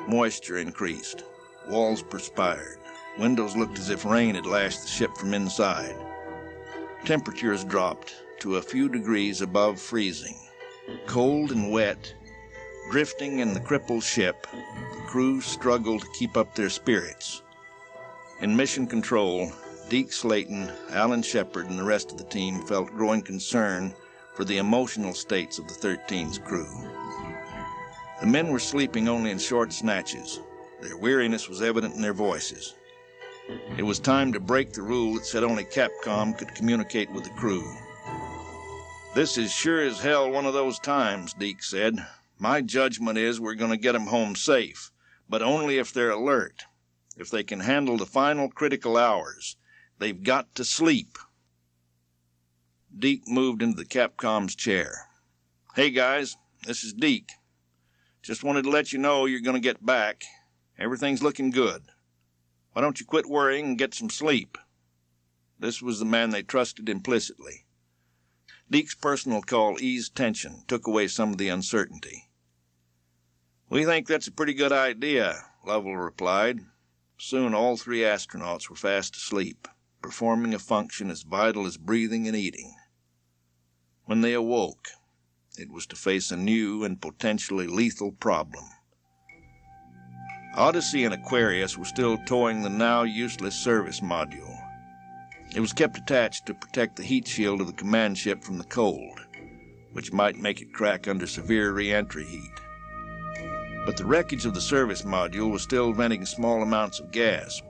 moisture increased. Walls perspired. Windows looked as if rain had lashed the ship from inside. Temperatures dropped to a few degrees above freezing. Cold and wet, drifting in the crippled ship, the crew struggled to keep up their spirits. In mission control, Deke Slayton, Alan Shephard, and the rest of the team felt growing concern for the emotional states of the 13's crew. The men were sleeping only in short snatches. Their weariness was evident in their voices. It was time to break the rule that said only Capcom could communicate with the crew. "This is sure as hell one of those times," Deke said. "My judgment is we're going to get 'em home safe, but only if they're alert. If they can handle the final critical hours. They've got to sleep." Deke moved into the Capcom's chair. "Hey, guys, This is Deke. Just wanted to let you know you're going to get back. Everything's looking good. Why don't you quit worrying and get some sleep? This was the man they trusted implicitly. Deke's personal call eased tension, took away some of the uncertainty. We think that's a pretty good idea, Lovell replied. Soon all three astronauts were fast asleep, performing a function as vital as breathing and eating. When they awoke, it was to face a new and potentially lethal problem. Odyssey and Aquarius were still towing the now useless service module. It was kept attached to protect the heat shield of the command ship from the cold, which might make it crack under severe re-entry heat. But the wreckage of the service module was still venting small amounts of gas,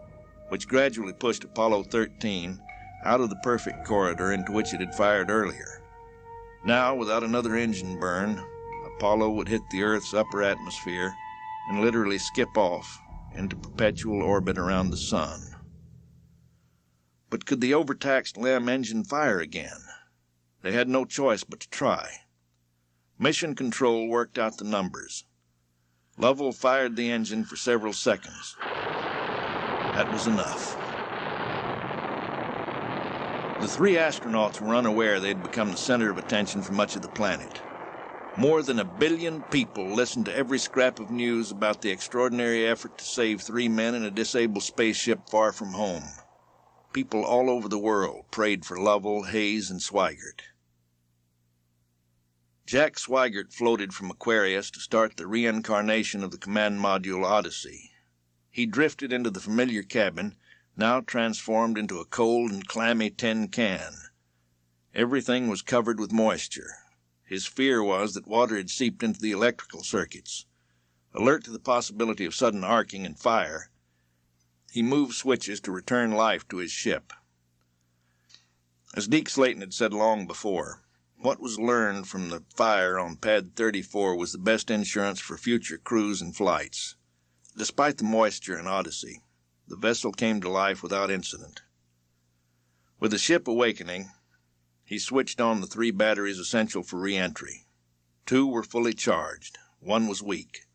which gradually pushed Apollo-13 out of the perfect corridor into which it had fired earlier. Now, without another engine burn, Apollo would hit the Earth's upper atmosphere and literally skip off into perpetual orbit around the sun. But could the overtaxed LEM engine fire again? They had no choice but to try. Mission Control worked out the numbers. Lovell fired the engine for several seconds. That was enough. The three astronauts were unaware they had become the center of attention for much of the planet. More than 1 billion people listened to every scrap of news about the extraordinary effort to save 3 men in a disabled spaceship far from home. People all over the world prayed for Lovell, Hayes, and Swigert. Jack Swigert floated from Aquarius to start the reincarnation of the command module Odyssey. He drifted into the familiar cabin, now transformed into a cold and clammy tin can. Everything was covered with moisture. His fear was that water had seeped into the electrical circuits. Alert to the possibility of sudden arcing and fire, he moved switches to return life to his ship. As Deke Slayton had said long before, what was learned from the fire on Pad 34 was the best insurance for future crews and flights. Despite the moisture in Odyssey, the vessel came to life without incident. With the ship awakening, he switched on the 3 batteries essential for re-entry. 2 were fully charged. 1 was weak.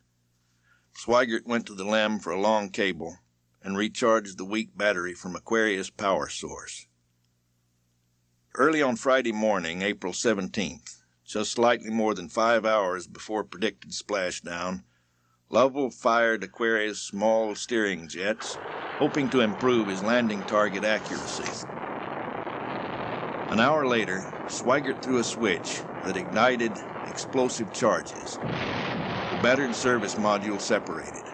Swigert went to the LEM for a long cable and recharged the weak battery from Aquarius' power source. Early on Friday morning, April 17th, just slightly more than 5 hours before predicted splashdown, Lovell fired Aquarius' small steering jets, hoping to improve his landing target accuracy. An hour later, Swigert threw a switch that ignited explosive charges. The battered service module separated.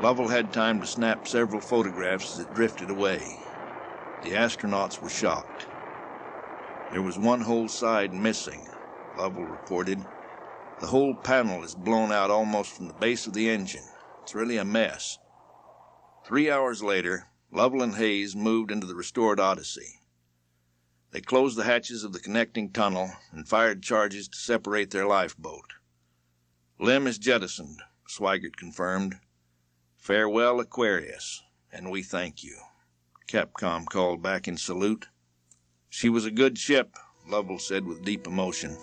Lovell had time to snap several photographs as it drifted away. The astronauts were shocked. There was one whole side missing, Lovell reported. The whole panel is blown out almost from the base of the engine. It's really a mess. 3 hours later, Lovell and Hayes moved into the restored Odyssey. They closed the hatches of the connecting tunnel and fired charges to separate their lifeboat. LEM is jettisoned, Swigert confirmed. Farewell, Aquarius, and we thank you. Capcom called back in salute. She was a good ship, Lovell said with deep emotion.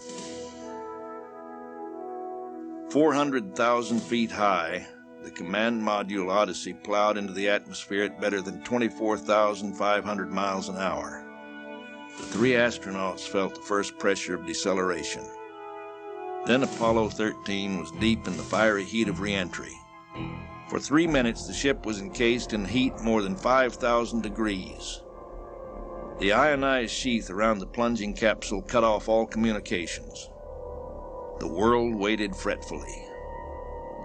400,000 feet high, the command module Odyssey plowed into the atmosphere at better than 24,500 miles an hour. The 3 astronauts felt the first pressure of deceleration. Then Apollo-13 was deep in the fiery heat of re-entry. For 3 minutes, the ship was encased in heat more than 5,000 degrees. The ionized sheath around the plunging capsule cut off all communications. The world waited fretfully.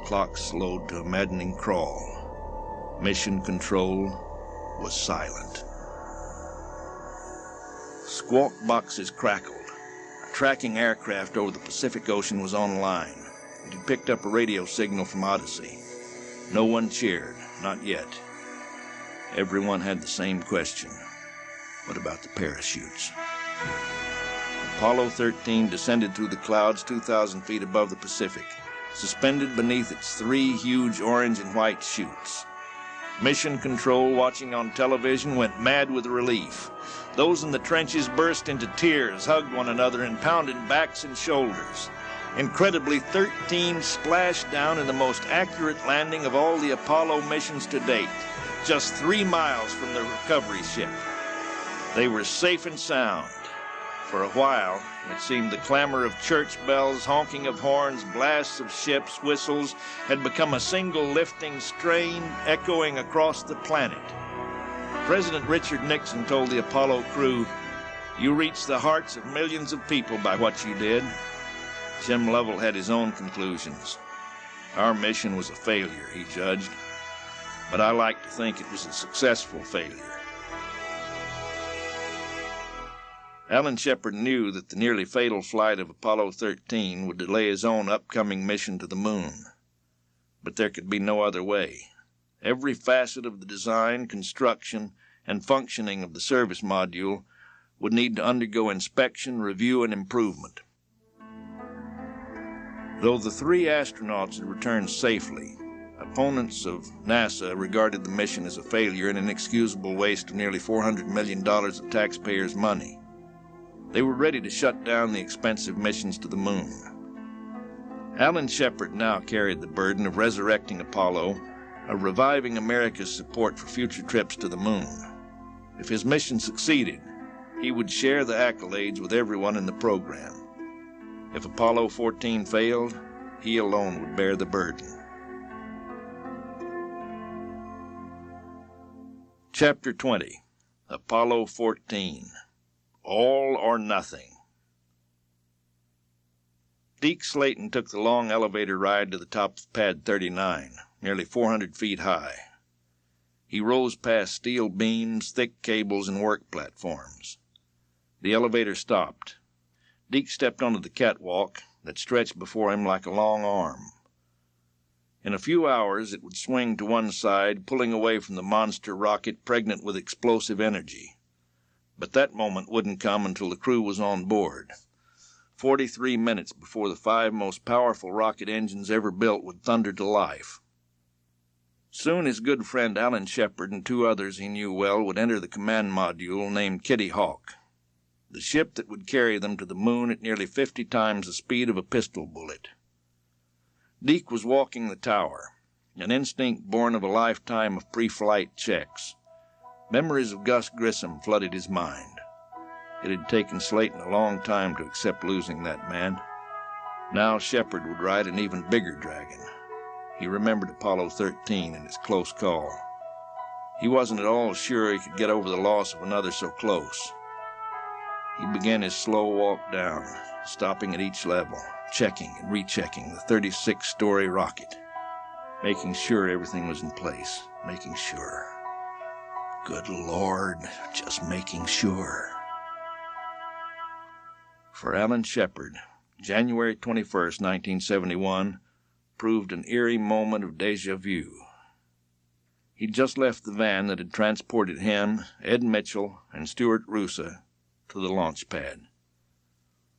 Clocks slowed to a maddening crawl. Mission Control was silent. Squawk boxes crackled. A tracking aircraft over the Pacific Ocean was online. It had picked up a radio signal from Odyssey. No one cheered, not yet. Everyone had the same question. What about the parachutes? Apollo-13 descended through the clouds 2,000 feet above the Pacific, suspended beneath its 3 huge orange and white chutes. Mission Control, watching on television, went mad with relief. Those in the trenches burst into tears, hugged one another, and pounded backs and shoulders. Incredibly, 13 splashed down in the most accurate landing of all the Apollo missions to date, just 3 miles from the recovery ship. They were safe and sound. For a while, it seemed the clamor of church bells, honking of horns, blasts of ships, whistles had become a single lifting strain echoing across the planet. President Richard Nixon told the Apollo crew, "You reached the hearts of millions of people by what you did." Jim Lovell had his own conclusions. Our mission was a failure, he judged, but I like to think it was a successful failure. Alan Shepard knew that the nearly fatal flight of Apollo 13 would delay his own upcoming mission to the moon. But there could be no other way. Every facet of the design, construction, and functioning of the service module would need to undergo inspection, review, and improvement. Though the 3 astronauts had returned safely, opponents of NASA regarded the mission as a failure and an inexcusable waste of nearly $400 million of taxpayers' money. They were ready to shut down the expensive missions to the moon. Alan Shepard now carried the burden of resurrecting Apollo, of reviving America's support for future trips to the moon. If his mission succeeded, he would share the accolades with everyone in the program. If Apollo 14 failed, he alone would bear the burden. Chapter 20. Apollo 14. All or Nothing. Deke Slayton took the long elevator ride to the top of Pad 39, nearly 400 feet high. He rose past steel beams, thick cables, and work platforms. The elevator stopped. Deke stepped onto the catwalk that stretched before him like a long arm. In a few hours it would swing to one side, pulling away from the monster rocket pregnant with explosive energy. But that moment wouldn't come until the crew was on board. 43 minutes before the 5 most powerful rocket engines ever built would thunder to life. Soon his good friend Alan Shepard and 2 others he knew well would enter the command module named Kitty Hawk, the ship that would carry them to the moon at nearly 50 times the speed of a pistol bullet. Deke was walking the tower, an instinct born of a lifetime of pre-flight checks. Memories of Gus Grissom flooded his mind. It had taken Slayton a long time to accept losing that man. Now Shepherd would ride an even bigger dragon. He remembered Apollo 13 and its close call. He wasn't at all sure he could get over the loss of another so close. He began his slow walk down, stopping at each level, checking and rechecking the 36-story rocket, making sure everything was in place, making sure. Good Lord, just making sure. For Alan Shepard, January 21st, 1971, proved an eerie moment of déjà vu. He'd just left the van that had transported him, Ed Mitchell, and Stuart Rusa to the launch pad.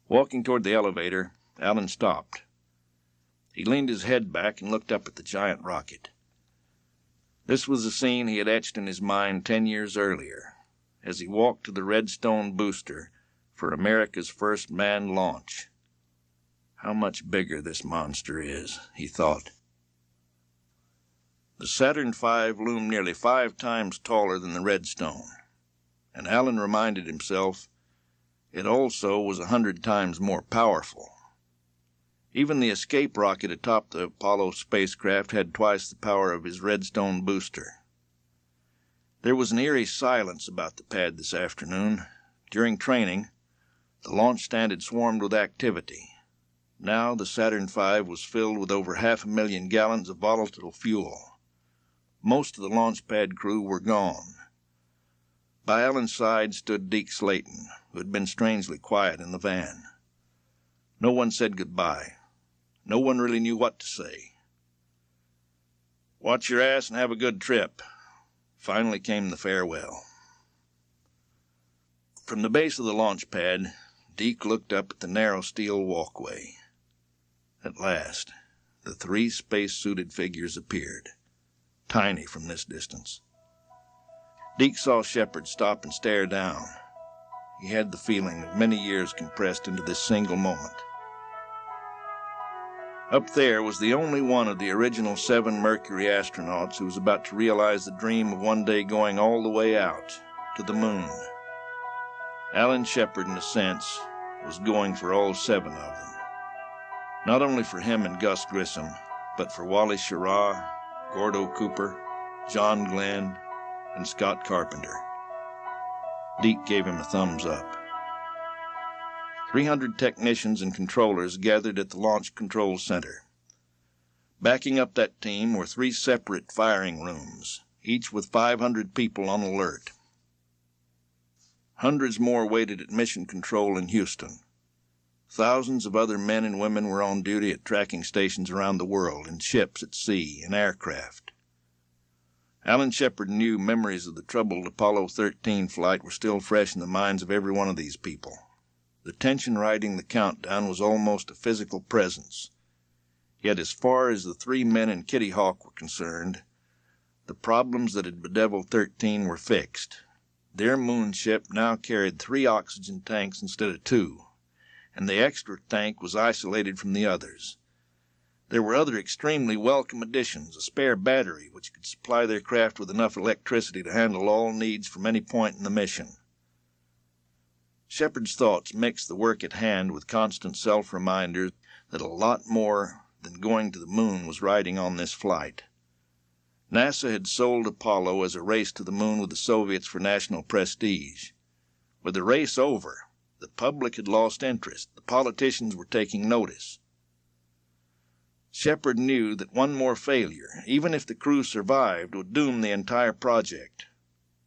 Walking toward the elevator, Alan stopped. He leaned his head back and looked up at the giant rocket. This was the scene he had etched in his mind 10 years earlier, as he walked to the Redstone booster for America's first manned launch. How much bigger this monster is, he thought. The Saturn V loomed nearly 5 times taller than the Redstone, and Alan reminded himself it also was 100 times more powerful. Even the escape rocket atop the Apollo spacecraft had twice the power of his Redstone booster. There was an eerie silence about the pad this afternoon. During training, the launch stand had swarmed with activity. Now the Saturn V was filled with over 500,000 gallons of volatile fuel. Most of the launch pad crew were gone. By Alan's side stood Deke Slayton, who had been strangely quiet in the van. No one said goodbye. No one really knew what to say. "Watch your ass and have a good trip." Finally came the farewell. From the base of the launch pad, Deke looked up at the narrow steel walkway. At last, the 3 space-suited figures appeared, tiny from this distance. Deke saw Shepherd stop and stare down. He had the feeling of many years compressed into this single moment. Up there was the only one of the original 7 Mercury astronauts who was about to realize the dream of one day going all the way out, to the moon. Alan Shepard, in a sense, was going for all 7 of them. Not only for him and Gus Grissom, but for Wally Schirra, Gordo Cooper, John Glenn, and Scott Carpenter. Deke gave him a thumbs up. 300 technicians and controllers gathered at the Launch Control Center. Backing up that team were 3 separate firing rooms, each with 500 people on alert. Hundreds more waited at Mission Control in Houston. Thousands of other men and women were on duty at tracking stations around the world, in ships at sea, and aircraft. Alan Shepard knew memories of the troubled Apollo-13 flight were still fresh in the minds of every one of these people. The tension riding the countdown was almost a physical presence. Yet as far as the 3 men and Kitty Hawk were concerned, the problems that had bedeviled 13 were fixed. Their moonship now carried 3 oxygen tanks instead of 2, and the extra tank was isolated from the others. There were other extremely welcome additions, a spare battery which could supply their craft with enough electricity to handle all needs from any point in the mission. Shepard's thoughts mixed the work at hand with constant self-reminders that a lot more than going to the moon was riding on this flight. NASA had sold Apollo as a race to the moon with the Soviets for national prestige. With the race over, the public had lost interest. The politicians were taking notice. Shepard knew that one more failure, even if the crew survived, would doom the entire project.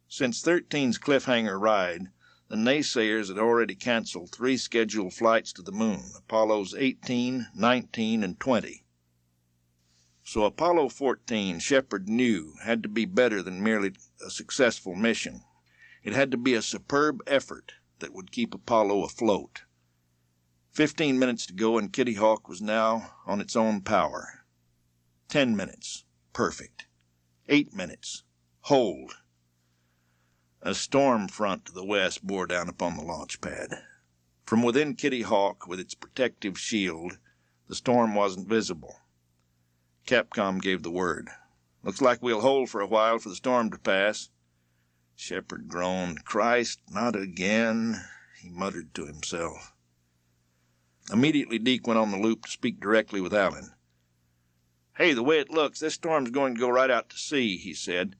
Since 13's cliffhanger ride, the naysayers had already canceled 3 scheduled flights to the moon, Apollos 18, 19, and 20. So Apollo 14, Shepard knew, had to be better than merely a successful mission. It had to be a superb effort that would keep Apollo afloat. 15 minutes to go, and Kitty Hawk was now on its own power. 10 minutes. Perfect. 8 minutes. Hold. A storm front to the west bore down upon the launch pad. From within Kitty Hawk, with its protective shield, the storm wasn't visible. Capcom gave the word. "Looks like we'll hold for a while for the storm to pass." Shepard groaned. "Christ, not again," he muttered to himself. Immediately Deke went on the loop to speak directly with Alan. "Hey, the way it looks, this storm's going to go right out to sea," he said.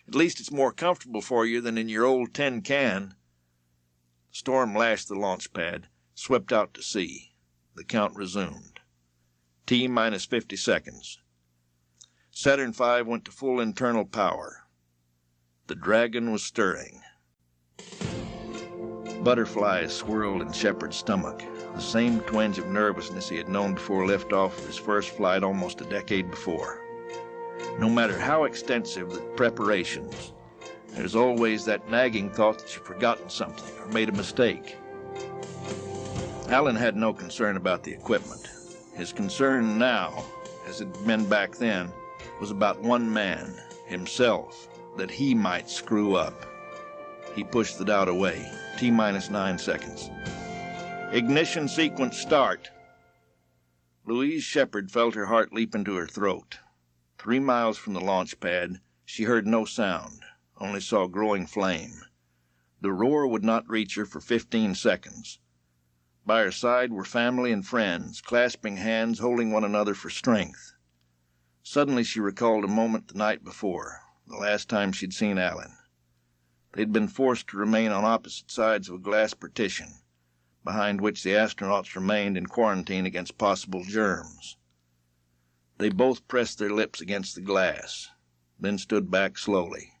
"At least it's more comfortable for you than in your old tin can." The storm lashed the launch pad, swept out to sea. The count resumed. T-minus 50 seconds. Saturn V went to full internal power. The Dragon was stirring. Butterflies swirled in Shepard's stomach, the same twinge of nervousness he had known before liftoff of his first flight almost a decade before. No matter how extensive the preparations, there's always that nagging thought that you've forgotten something or made a mistake. Alan had no concern about the equipment. His concern now, as it had been back then, was about one man, himself, that he might screw up. He pushed the doubt away. T-minus 9 seconds. Ignition sequence start. Louise Shepard felt her heart leap into her throat. 3 miles from the launch pad, she heard no sound, only saw growing flame. The roar would not reach her for 15 seconds. By her side were family and friends, clasping hands, holding one another for strength. Suddenly she recalled a moment the night before, the last time she'd seen Alan. They'd been forced to remain on opposite sides of a glass partition, behind which the astronauts remained in quarantine against possible germs. They both pressed their lips against the glass, then stood back slowly.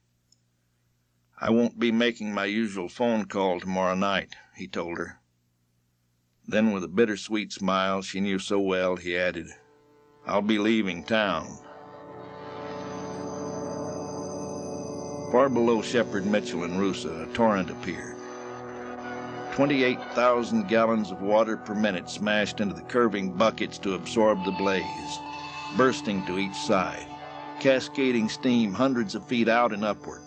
"I won't be making my usual phone call tomorrow night," he told her. Then, with a bittersweet smile she knew so well, he added, "I'll be leaving town." Far below Shepard, Mitchell, and Rusa, a torrent appeared. 28,000 gallons of water per minute smashed into the curving buckets to absorb the blaze, bursting to each side, cascading steam hundreds of feet out and upward.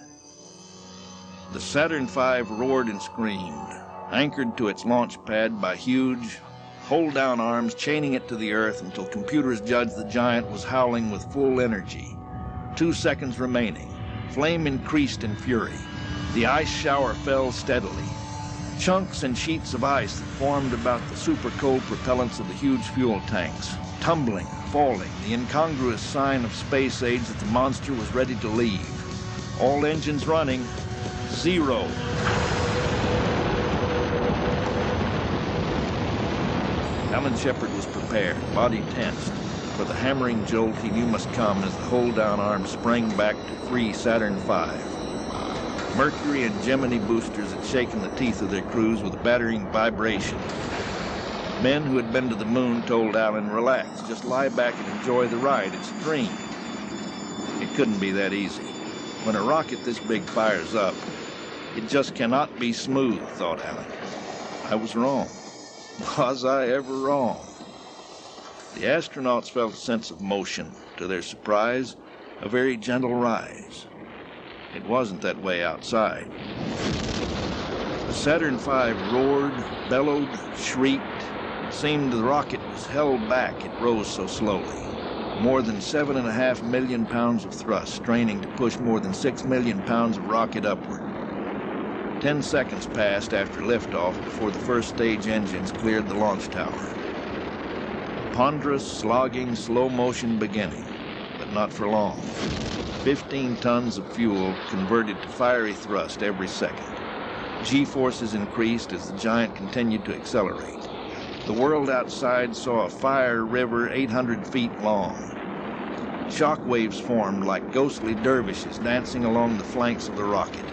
The Saturn V roared and screamed, anchored to its launch pad by huge, hold-down arms chaining it to the earth until computers judged the giant was howling with full energy. 2 seconds remaining. Flame increased in fury. The ice shower fell steadily. Chunks and sheets of ice that formed about the super-cold propellants of the huge fuel tanks, tumbling, falling, the incongruous sign of space age that the monster was ready to leave. All engines running. 0. Alan Shepard was prepared, body tensed, for the hammering jolt he knew must come as the hold-down arm sprang back to free Saturn V. Mercury and Gemini boosters had shaken the teeth of their crews with a battering vibration. Men who had been to the moon told Alan, relax, just lie back and enjoy the ride, it's a dream. It couldn't be that easy. When a rocket this big fires up, it just cannot be smooth, thought Alan. I was wrong. Was I ever wrong? The astronauts felt a sense of motion. To their surprise, a very gentle rise. It wasn't that way outside. The Saturn V roared, bellowed, shrieked. It seemed the rocket was held back, it rose so slowly. More than 7.5 million pounds of thrust, straining to push more than 6 million pounds of rocket upward. 10 seconds passed after liftoff before the first stage engines cleared the launch tower. Ponderous, slogging, slow motion beginning, but not for long. 15 tons of fuel converted to fiery thrust every second. G-forces increased as the giant continued to accelerate. The world outside saw a fire river 800 feet long. Shock waves formed like ghostly dervishes dancing along the flanks of the rocket.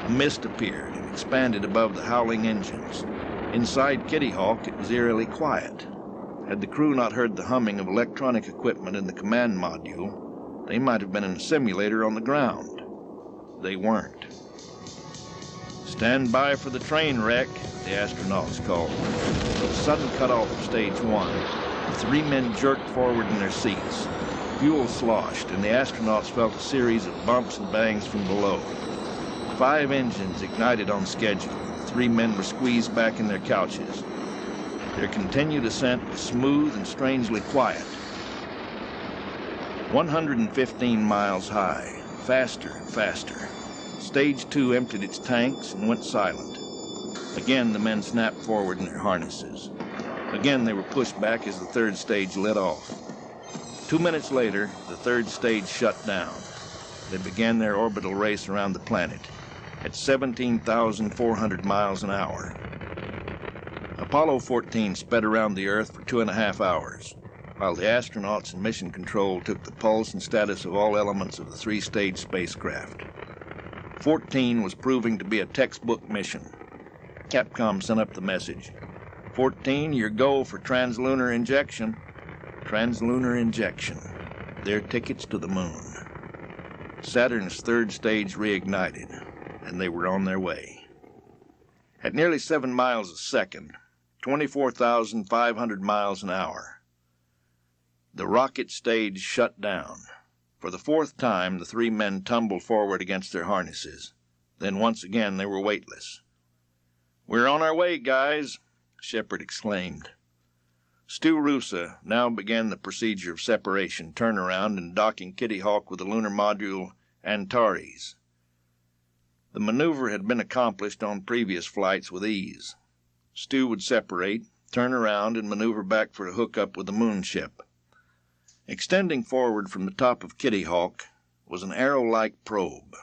A mist appeared and expanded above the howling engines. Inside Kitty Hawk, it was eerily quiet. Had the crew not heard the humming of electronic equipment in the command module, they might have been in a simulator on the ground. They weren't. Stand by for the train wreck, the astronauts called. With a sudden cutoff of stage 1, the 3 men jerked forward in their seats. Fuel sloshed, and the astronauts felt a series of bumps and bangs from below. 5 engines ignited on schedule. The 3 men were squeezed back in their couches. Their continued ascent was smooth and strangely quiet. 115 miles high, faster and faster. Stage 2 emptied its tanks and went silent. Again, the men snapped forward in their harnesses. Again, they were pushed back as the 3rd stage lit off. 2 minutes later, the 3rd stage shut down. They began their orbital race around the planet at 17,400 miles an hour. Apollo 14 sped around the Earth for 2.5 hours, while the astronauts in mission control took the pulse and status of all elements of the 3-stage spacecraft. 14 was proving to be a textbook mission. Capcom sent up the message. 14, your go for translunar injection. Translunar injection. Their tickets to the moon. Saturn's 3rd stage reignited, and they were on their way. At nearly 7 miles a second, 24,500 miles an hour, the rocket stage shut down. For the 4th time, the 3 men tumbled forward against their harnesses. Then once again they were weightless. "We're on our way, guys," Shepherd exclaimed. Stu Rusa now began the procedure of separation, turnaround, and docking Kitty Hawk with the lunar module Antares. The maneuver had been accomplished on previous flights with ease. Stu would separate, turn around, and maneuver back for a hookup with the moonship. Extending forward from the top of Kitty Hawk was an arrow-like probe,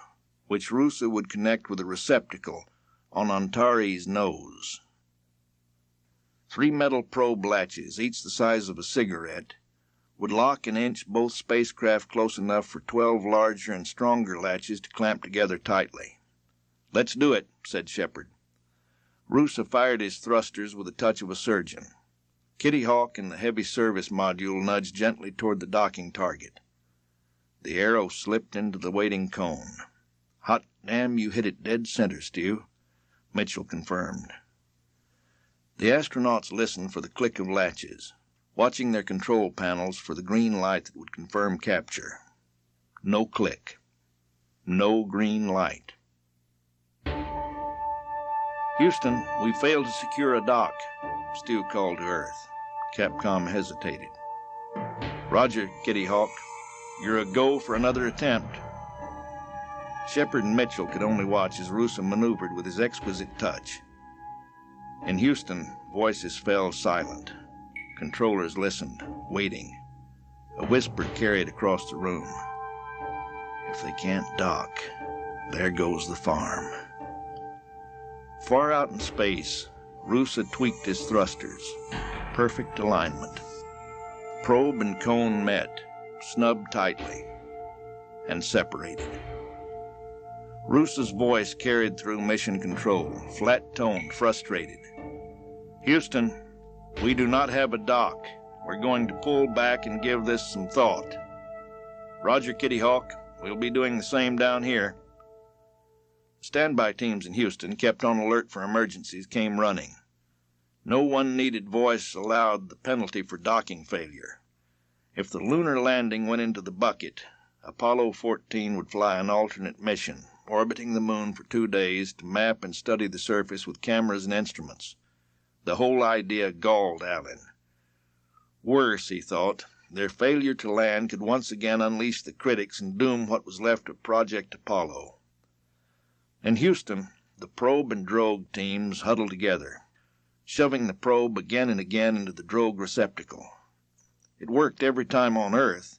which Rusa would connect with a receptacle on Antares' nose. 3 metal probe latches, each the size of a cigarette, would lock and inch both spacecraft close enough for 12 larger and stronger latches to clamp together tightly. "Let's do it," said Shepherd. Rusa fired his thrusters with a touch of a surgeon. Kitty Hawk and the heavy service module nudged gently toward the docking target. The arrow slipped into the waiting cone. "Hot damn, you hit it dead center, Stu," Mitchell confirmed. The astronauts listened for the click of latches, watching their control panels for the green light that would confirm capture. No click. No green light. "Houston, we failed to secure a dock," Stu called to Earth. Capcom hesitated. Roger, Kitty Hawk. You're a go for another attempt. Shepard and Mitchell could only watch as Russo maneuvered with his exquisite touch. In Houston, voices fell silent. Controllers listened, waiting. A whisper carried across the room. If they can't dock, there goes the farm. Far out in space, Russo tweaked his thrusters. Perfect alignment. Probe and cone met, snubbed tightly, and separated. Russo's voice carried through mission control, flat-toned, frustrated. Houston, we do not have a dock. We're going to pull back and give this some thought. Roger, Kitty Hawk. We'll be doing the same down here. Standby teams in Houston, kept on alert for emergencies, came running. No one-needed voice allowed the penalty for docking failure. If the lunar landing went into the bucket, Apollo-14 would fly an alternate mission, orbiting the moon for 2 days to map and study the surface with cameras and instruments. The whole idea galled Allen. Worse, he thought, their failure to land could once again unleash the critics and doom what was left of Project Apollo. In Houston, the probe and drogue teams huddled together, shoving the probe again and again into the drogue receptacle. It worked every time on Earth,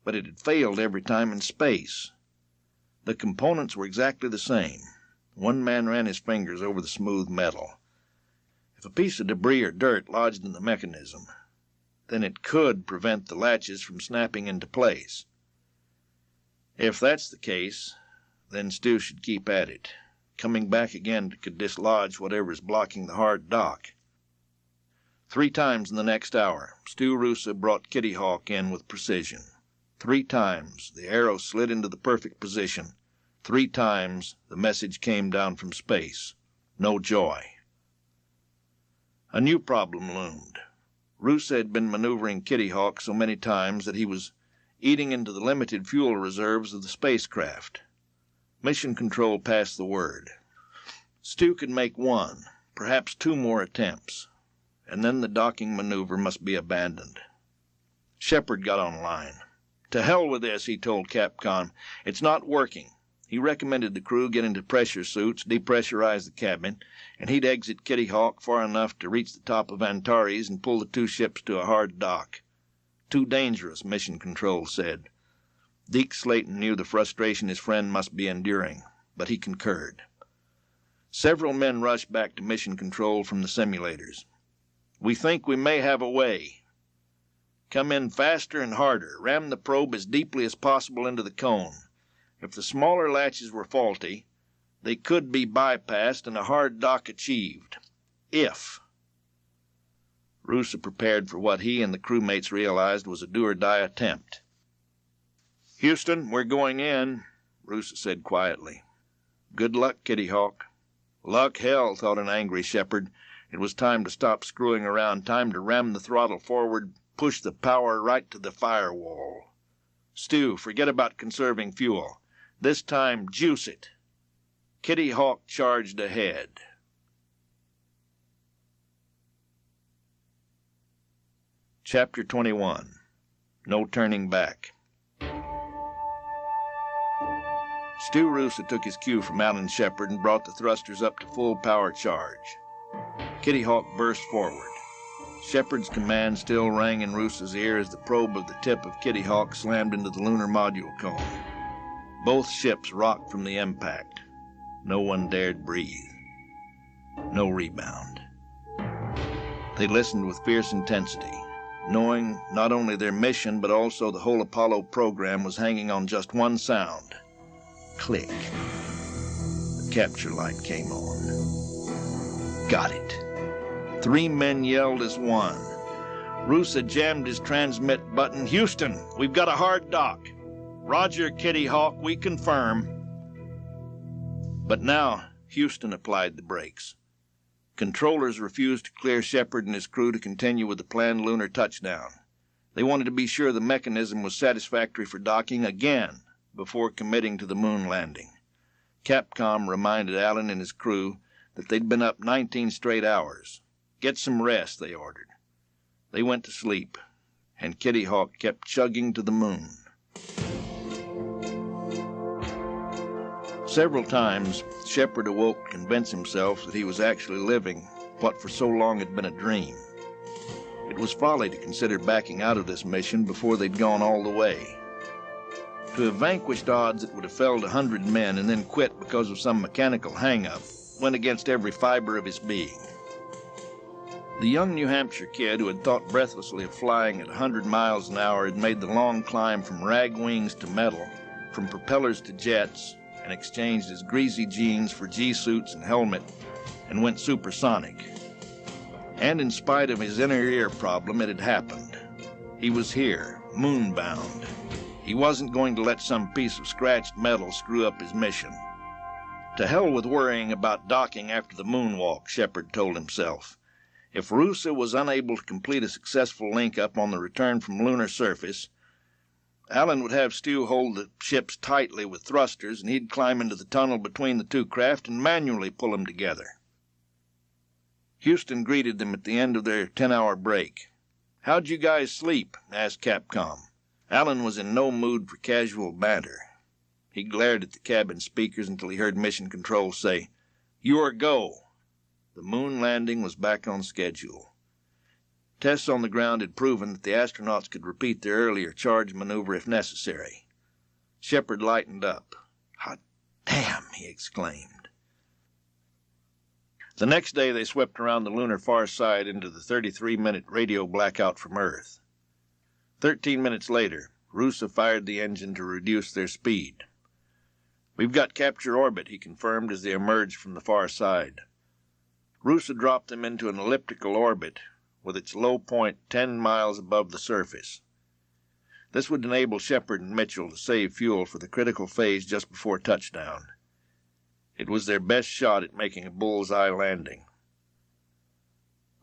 but it had failed every time in space. The components were exactly the same. One man ran his fingers over the smooth metal. If a piece of debris or dirt lodged in the mechanism, then it could prevent the latches from snapping into place. If that's the case, then Stu should keep at it. Coming back again could dislodge whatever is blocking the hard dock. 3 times in the next hour, Stu Russo brought Kitty Hawk in with precision. 3 times the arrow slid into the perfect position. 3 times the message came down from space. No joy. A new problem loomed. Russo had been maneuvering Kitty Hawk so many times that he was eating into the limited fuel reserves of the spacecraft. Mission Control passed the word. Stu could make 1, perhaps 2 more attempts, and then the docking maneuver must be abandoned. Shepherd got online. To hell with this, he told Capcom. It's not working. He recommended the crew get into pressure suits, depressurize the cabin, and he'd exit Kitty Hawk far enough to reach the top of Antares and pull the 2 ships to a hard dock. Too dangerous, Mission Control said. Deke Slayton knew the frustration his friend must be enduring, but he concurred. Several men rushed back to Mission Control from the simulators. We think we may have a way. Come in faster and harder. Ram the probe as deeply as possible into the cone. If the smaller latches were faulty, they could be bypassed and a hard dock achieved. If. Russo prepared for what he and the crewmates realized was a do-or-die attempt. Houston, we're going in, Russo said quietly. Good luck, Kitty Hawk. Luck, hell, thought an angry Shepherd. It was time to stop screwing around, time to ram the throttle forward, push the power right to the firewall. Stu, forget about conserving fuel. This time, juice it. Kitty Hawk charged ahead. Chapter 21. No Turning Back. Stu Russo took his cue from Alan Shepard and brought the thrusters up to full power charge. Kitty Hawk burst forward. Shepard's command still rang in Russo's ear as the probe of the tip of Kitty Hawk slammed into the lunar module cone. Both ships rocked from the impact. No one dared breathe. No rebound. They listened with fierce intensity, knowing not only their mission but also the whole Apollo program was hanging on just one sound. Click. The capture light came on. Got it. 3 men yelled as one. Russo jammed his transmit button. Houston, we've got a hard dock. Roger, Kitty Hawk, we confirm. But now Houston applied the brakes. Controllers refused to clear Shepard and his crew to continue with the planned lunar touchdown. They wanted to be sure the mechanism was satisfactory for docking again before committing to the moon landing. Capcom reminded Allen and his crew that they'd been up 19 straight hours. Get some rest, they ordered. They went to sleep, and Kitty Hawk kept chugging to the moon. Several times, Shepherd awoke to convince himself that he was actually living what for so long had been a dream. It was folly to consider backing out of this mission before they'd gone all the way. To have vanquished odds that would have felled 100 men and then quit because of some mechanical hang-up went against every fiber of his being. The young New Hampshire kid who had thought breathlessly of flying at 100 miles an hour had made the long climb from rag wings to metal, from propellers to jets, and exchanged his greasy jeans for G-suits and helmet, and went supersonic. And in spite of his inner ear problem, it had happened. He was here, moonbound. He wasn't going to let some piece of scratched metal screw up his mission. To hell with worrying about docking after the moonwalk, Shepherd told himself. If Rusa was unable to complete a successful link-up on the return from lunar surface, Allen would have Stu hold the ships tightly with thrusters, and he'd climb into the tunnel between the two craft and manually pull them together. Houston greeted them at the end of their 10-hour break. "How'd you guys sleep?" asked Capcom. Allen was in no mood for casual banter. He glared at the cabin speakers until he heard Mission Control say, "Your go." The moon landing was back on schedule. Tests on the ground had proven that the astronauts could repeat their earlier charge maneuver if necessary. Shepherd lightened up. "Hot damn!" he exclaimed. The next day they swept around the lunar far side into the 33-minute radio blackout from Earth. 13 minutes later, Rusa fired the engine to reduce their speed. "We've got capture orbit," he confirmed as they emerged from the far side. Rusa dropped them into an elliptical orbit, with its low point 10 miles above the surface. This would enable Shepherd and Mitchell to save fuel for the critical phase just before touchdown. It was their best shot at making a bull's-eye landing.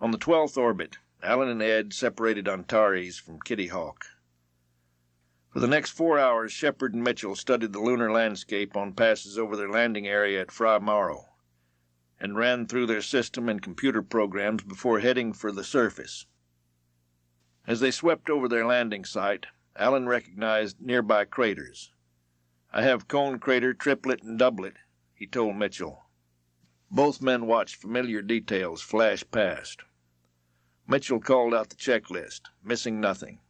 On the 12th orbit, Allen and Ed separated Antares from Kitty Hawk. For the next 4 hours, Shepherd and Mitchell studied the lunar landscape on passes over their landing area at Fra Mauro, and ran through their system and computer programs before heading for the surface. As they swept over their landing site, Allen recognized nearby craters. "I have Cone Crater, Triplet, and Doublet," he told Mitchell. Both men watched familiar details flash past. Mitchell called out the checklist, missing nothing.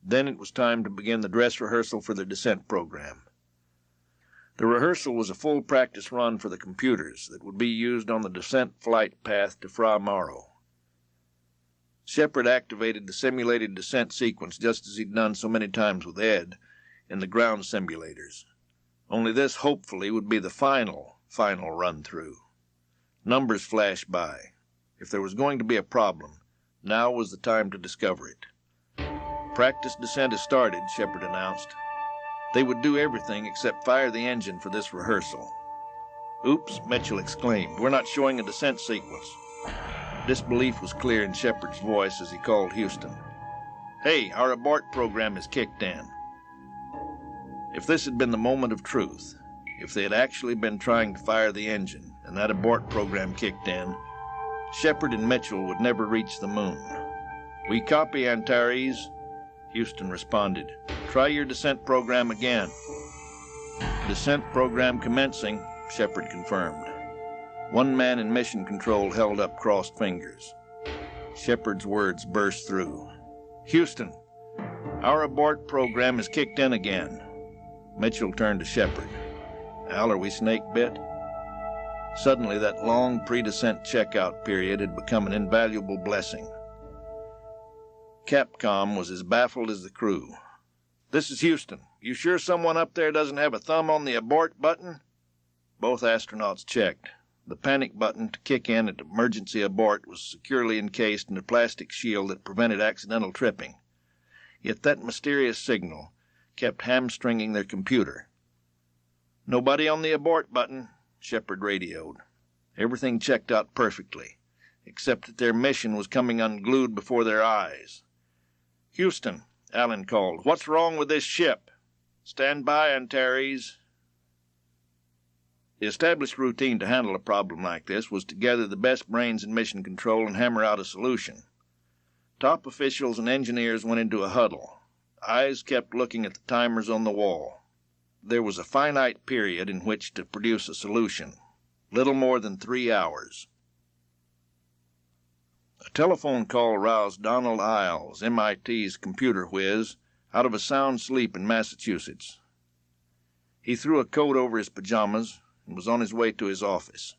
Then it was time to begin the dress rehearsal for their descent program. The rehearsal was a full practice run for the computers that would be used on the descent flight path to Fra Mauro. Shepherd activated the simulated descent sequence just as he'd done so many times with Ed in the ground simulators. Only this, hopefully, would be the final run-through. Numbers flashed by. If there was going to be a problem, now was the time to discover it. "Practice descent has started," Shepherd announced. They would do everything except fire the engine for this rehearsal. "Oops," Mitchell exclaimed. "We're not showing a descent sequence." Disbelief was clear in Shepherd's voice as he called Houston. "Hey, our abort program is kicked in." If this had been the moment of truth, if they had actually been trying to fire the engine and that abort program kicked in, Shepherd and Mitchell would never reach the moon. "We copy, Antares," Houston responded. "Try your descent program again." "Descent program commencing," Shepherd confirmed. One man in mission control held up crossed fingers. Shepherd's words burst through. "Houston, our abort program is kicked in again." Mitchell turned to Shepherd. "Al, are we snake bit?" Suddenly, that long pre-descent checkout period had become an invaluable blessing. Capcom was as baffled as the crew. "This is Houston. You sure someone up there doesn't have a thumb on the abort button?" Both astronauts checked. The panic button to kick in at emergency abort was securely encased in a plastic shield that prevented accidental tripping. Yet that mysterious signal kept hamstringing their computer. "Nobody on the abort button," Shepherd radioed. Everything checked out perfectly, except that their mission was coming unglued before their eyes. "Houston," Allen called, "what's wrong with this ship?" "Stand by, Antares." The established routine to handle a problem like this was to gather the best brains in mission control and hammer out a solution. Top officials and engineers went into a huddle. Eyes kept looking at the timers on the wall. There was a finite period in which to produce a solution, little more than 3 hours. A telephone call roused Donald Isles, MIT's computer whiz, out of a sound sleep in Massachusetts. He threw a coat over his pajamas and was on his way to his office.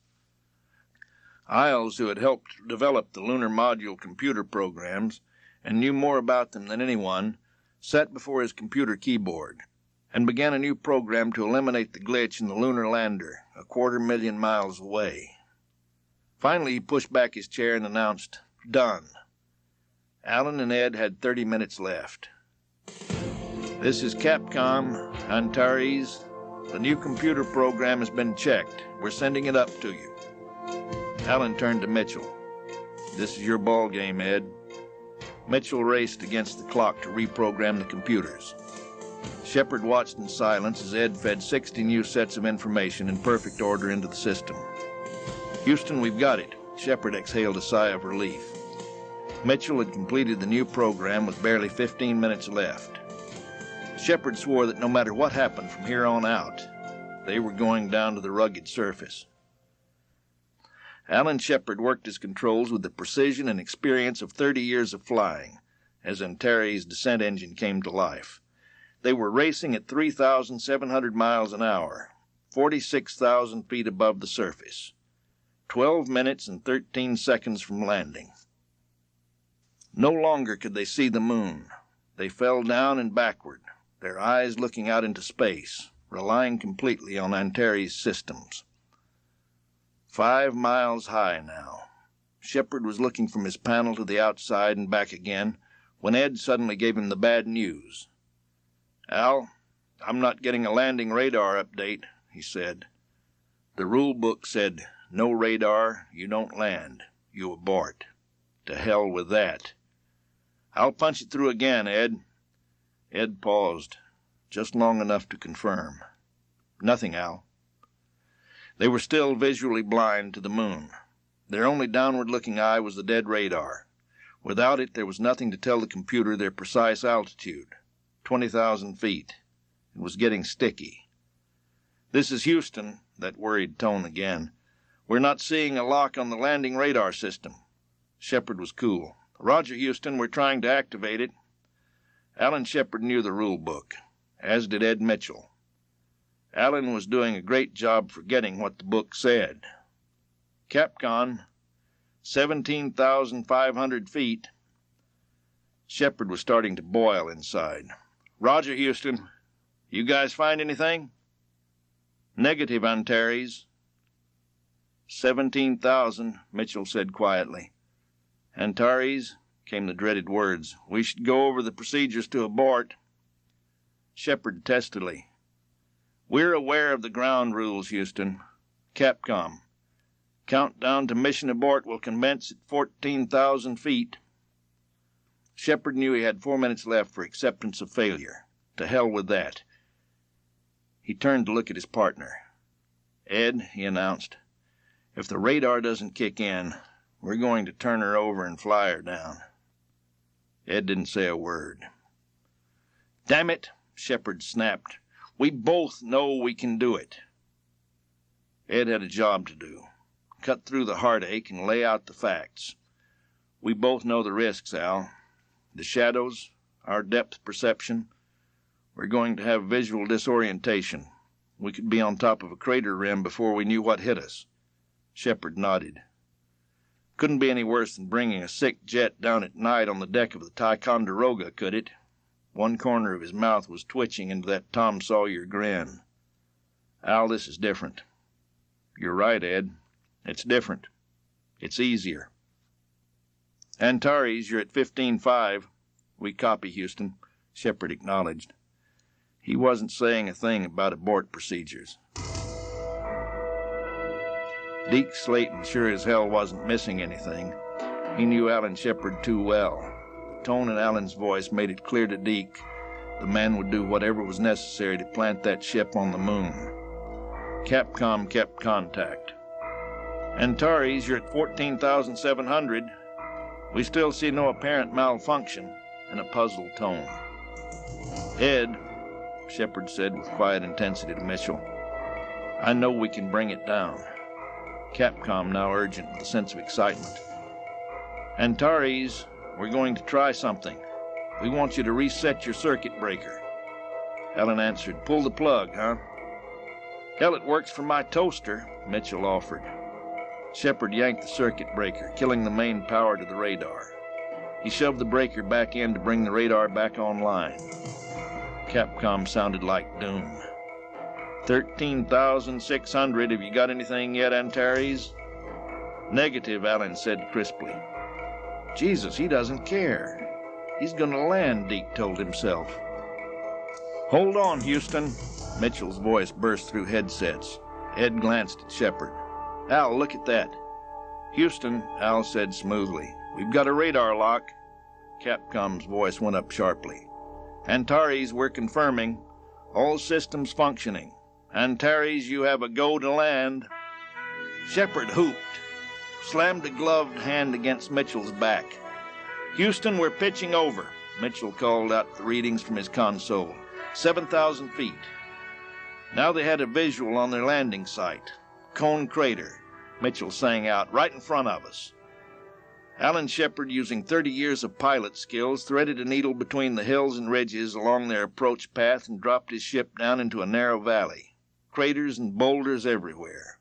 Isles, who had helped develop the lunar module computer programs and knew more about them than anyone, sat before his computer keyboard and began a new program to eliminate the glitch in the lunar lander 250,000 miles away. Finally, he pushed back his chair and announced, "Done." Alan and Ed had 30 minutes left. "This is Capcom, Antares. The new computer program has been checked. We're sending it up to you." Alan turned to Mitchell. "This is your ball game, Ed." Mitchell raced against the clock to reprogram the computers. Shepherd watched in silence as Ed fed 60 new sets of information in perfect order into the system. "Houston, we've got it." Shepherd exhaled a sigh of relief. Mitchell had completed the new program with barely 15 minutes left. Shepherd swore that no matter what happened from here on out, they were going down to the rugged surface. Alan Shepherd worked his controls with the precision and experience of 30 years of flying as Antares' descent engine came to life. They were racing at 3,700 miles an hour, 46,000 feet above the surface, 12 minutes and 13 seconds from landing. No longer could they see the moon. They fell down and backward, their eyes looking out into space, relying completely on Antares' systems. 5 miles high now. Shepherd was looking from his panel to the outside and back again when Ed suddenly gave him the bad news. "Al, I'm not getting a landing radar update," he said. "The rule book said, no radar, you don't land, you abort. To hell with that." "I'll punch it through again, Ed." Ed paused, just long enough to confirm. "Nothing, Al." They were still visually blind to the moon. Their only downward-looking eye was the dead radar. Without it, there was nothing to tell the computer their precise altitude, 20,000 feet. It was getting sticky. "This is Houston," that worried tone again. "We're not seeing a lock on the landing radar system." Shepherd was cool. "Roger, Houston, we're trying to activate it." Alan Shepherd knew the rule book, as did Ed Mitchell. Alan was doing a great job forgetting what the book said. "Capcom, 17,500 feet. Shepherd was starting to boil inside. "Roger, Houston. You guys find anything?" "Negative, Antares." 17,000, Mitchell said quietly. "Antares," came the dreaded words, "we should go over the procedures to abort." Shepherd testily. "We're aware of the ground rules, Houston. Capcom, countdown to mission abort will commence at 14,000 feet. Shepherd knew he had 4 minutes left for acceptance of failure. To hell with that. He turned to look at his partner. "Ed," he announced, "if the radar doesn't kick in, we're going to turn her over and fly her down." Ed didn't say a word. "Damn it," Shepherd snapped. "We both know we can do it." Ed had a job to do. Cut through the heartache and lay out the facts. "We both know the risks, Al. The shadows, our depth perception. We're going to have visual disorientation. We could be on top of a crater rim before we knew what hit us." Shepherd nodded. "Couldn't be any worse than bringing a sick jet down at night on the deck of the Ticonderoga, could it?" One corner of his mouth was twitching into that Tom Sawyer grin. "Al, this is different." "You're right, Ed. It's different. It's easier." "Antares, you're at 15.5. We copy, Houston," Shepherd acknowledged. He wasn't saying a thing about abort procedures. Deke Slayton sure as hell wasn't missing anything. He knew Alan Shepherd too well. The tone in Alan's voice made it clear to Deke the man would do whatever was necessary to plant that ship on the moon. Capcom kept contact. Antares, you're at 14,700. We still see no apparent malfunction, in a puzzled tone. Ed, Shepherd said with quiet intensity to Mitchell, I know we can bring it down. Capcom now urgent with a sense of excitement. Antares, we're going to try something. We want you to reset your circuit breaker. Alan answered, pull the plug, huh? Hell, it works for my toaster, Mitchell offered. Shepherd yanked the circuit breaker, killing the main power to the radar. He shoved the breaker back in to bring the radar back online. Capcom sounded like doom. 13,600. Have you got anything yet, Antares? Negative, Alan said crisply. Jesus, he doesn't care. He's gonna land, Deke told himself. Hold on, Houston. Mitchell's voice burst through headsets. Ed glanced at Shepherd. Al, look at that. Houston, Al said smoothly. We've got a radar lock. Capcom's voice went up sharply. Antares, we're confirming. All systems functioning. Antares, you have a go to land. Shepherd hooped, slammed a gloved hand against Mitchell's back. Houston, we're pitching over. Mitchell called out the readings from his console. 7,000 feet. Now they had a visual on their landing site. Cone Crater, Mitchell sang out, right in front of us. Alan Shepherd, using 30 years of pilot skills, threaded a needle between the hills and ridges along their approach path and dropped his ship down into a narrow valley. Craters and boulders everywhere.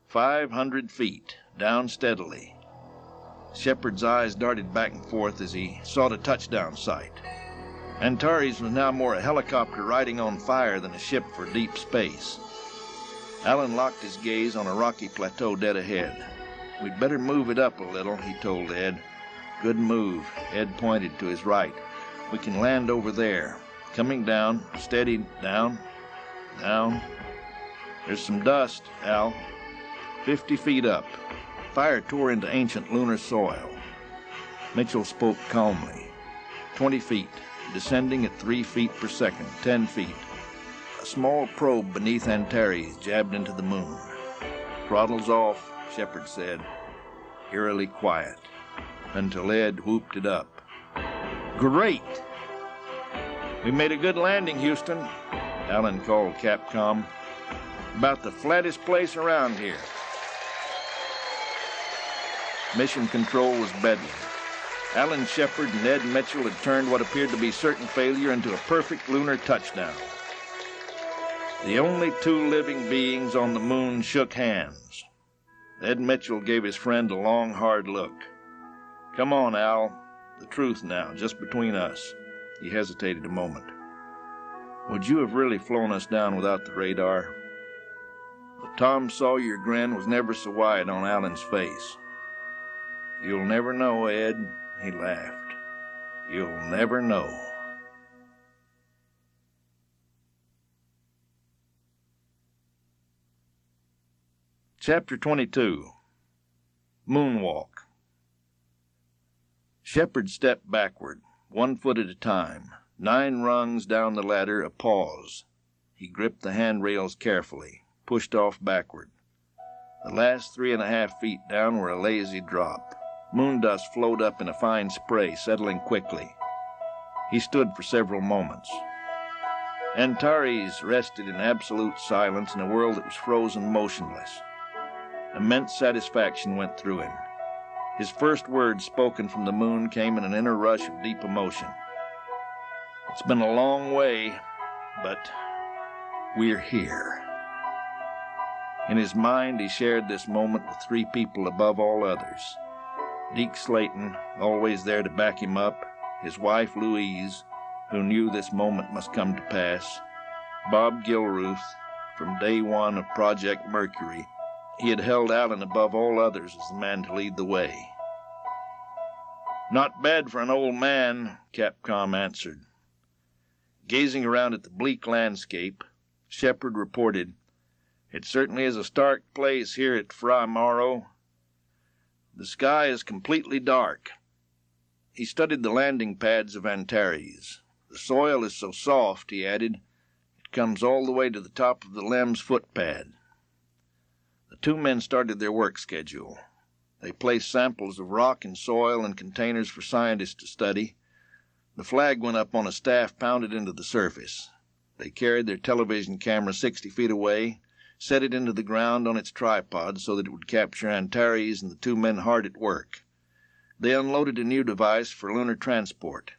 500 feet, down steadily. Shepherd's eyes darted back and forth as he sought a touchdown site. Antares was now more a helicopter riding on fire than a ship for deep space. Alan locked his gaze on a rocky plateau dead ahead. We'd better move it up a little, he told Ed. Good move. Ed pointed to his right. We can land over there. Coming down, steady, down, down. There's some dust, Al. 50 feet up. Fire tore into ancient lunar soil. Mitchell spoke calmly. 20 feet, descending at 3 feet per second, 10 feet. A small probe beneath Antares jabbed into the moon. Throttles off, Shepherd said, eerily quiet, until Ed whooped it up. Great! We made a good landing, Houston, Alan called Capcom. About the flattest place around here. Mission control was bedlam. Alan Shepherd and Ed Mitchell had turned what appeared to be certain failure into a perfect lunar touchdown. The only two living beings on the moon shook hands. Ed Mitchell gave his friend a long, hard look. Come on, Al. The truth now, just between us. He hesitated a moment. Would you have really flown us down without the radar? The Tom Sawyer grin was never so wide on Alan's face. You'll never know, Ed, he laughed. You'll never know. Chapter 22. Moonwalk. Shepherd stepped backward, 1 foot at a time. 9 rungs down the ladder, a pause. He gripped the handrails carefully, pushed off backward. The last 3.5 feet down were a lazy drop. Moon dust flowed up in a fine spray, settling quickly. He stood for several moments. Antares rested in absolute silence in a world that was frozen motionless. Immense satisfaction went through him. His first words spoken from the moon came in an inner rush of deep emotion. It's been a long way, but we're here. In his mind, he shared this moment with 3 people above all others. Deke Slayton, always there to back him up, his wife Louise, who knew this moment must come to pass, Bob Gilruth, from day one of Project Mercury. He had held Alan above all others as the man to lead the way. Not bad for an old man, Capcom answered. Gazing around at the bleak landscape, Shepherd reported, It certainly is a stark place here at Fra Mauro. The sky is completely dark. He studied the landing pads of Antares. The soil is so soft, he added, it comes all the way to the top of the Lem's footpad. two men started their work schedule. They placed samples of rock and soil in containers for scientists to study. The flag went up on a staff pounded into the surface. They carried their television camera 60 feet away, set it into the ground on its tripod so that it would capture Antares and the two men hard at work. They unloaded a new device for lunar transport,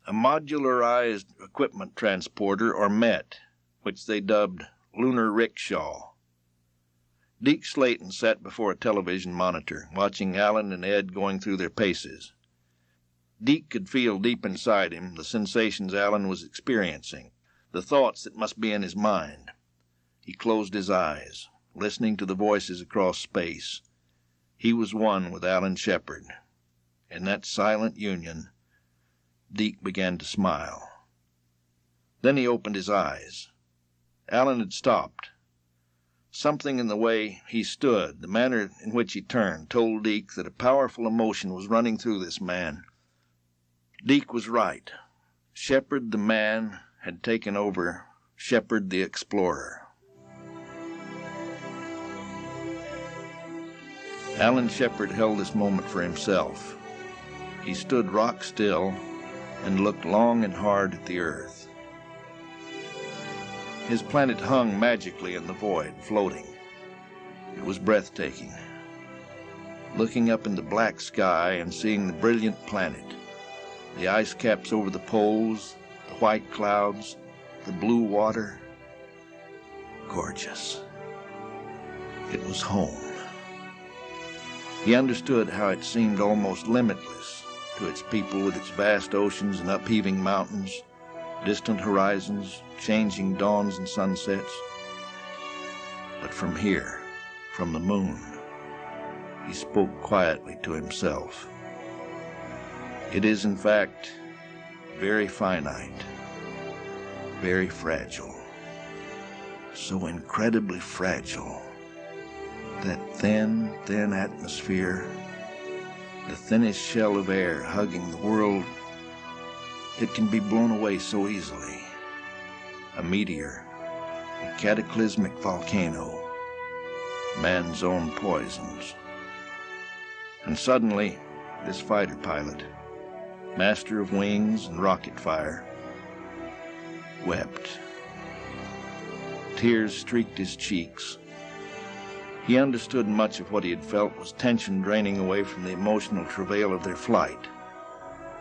a modularized equipment transporter, or MET, which they dubbed Lunar Rickshaw. Deke Slayton sat before a television monitor, watching Alan and Ed going through their paces. Deke could feel deep inside him the sensations Alan was experiencing, the thoughts that must be in his mind. He closed his eyes, listening to the voices across space. He was one with Alan Shepherd. In that silent union, Deke began to smile. Then he opened his eyes. Alan had stopped. Something in the way he stood, the manner in which he turned, told Deke that a powerful emotion was running through this man. Deke was right. Shepherd the man had taken over Shepherd the explorer. Alan Shepherd held this moment for himself. He stood rock still and looked long and hard at the earth. His planet hung magically in the void, floating. It was breathtaking. Looking up in the black sky and seeing the brilliant planet, the ice caps over the poles, the white clouds, the blue water. Gorgeous. It was home. He understood how it seemed almost limitless to its people, with its vast oceans and upheaving mountains, distant horizons, changing dawns and sunsets. But from here, from the moon, he spoke quietly to himself. It is, in fact, very finite, very fragile, so incredibly fragile. That thin, thin atmosphere, the thinnest shell of air hugging the world, it can be blown away so easily. A meteor, a cataclysmic volcano, man's own poisons. And suddenly, this fighter pilot, master of wings and rocket fire, wept. Tears streaked his cheeks. He understood much of what he had felt was tension draining away from the emotional travail of their flight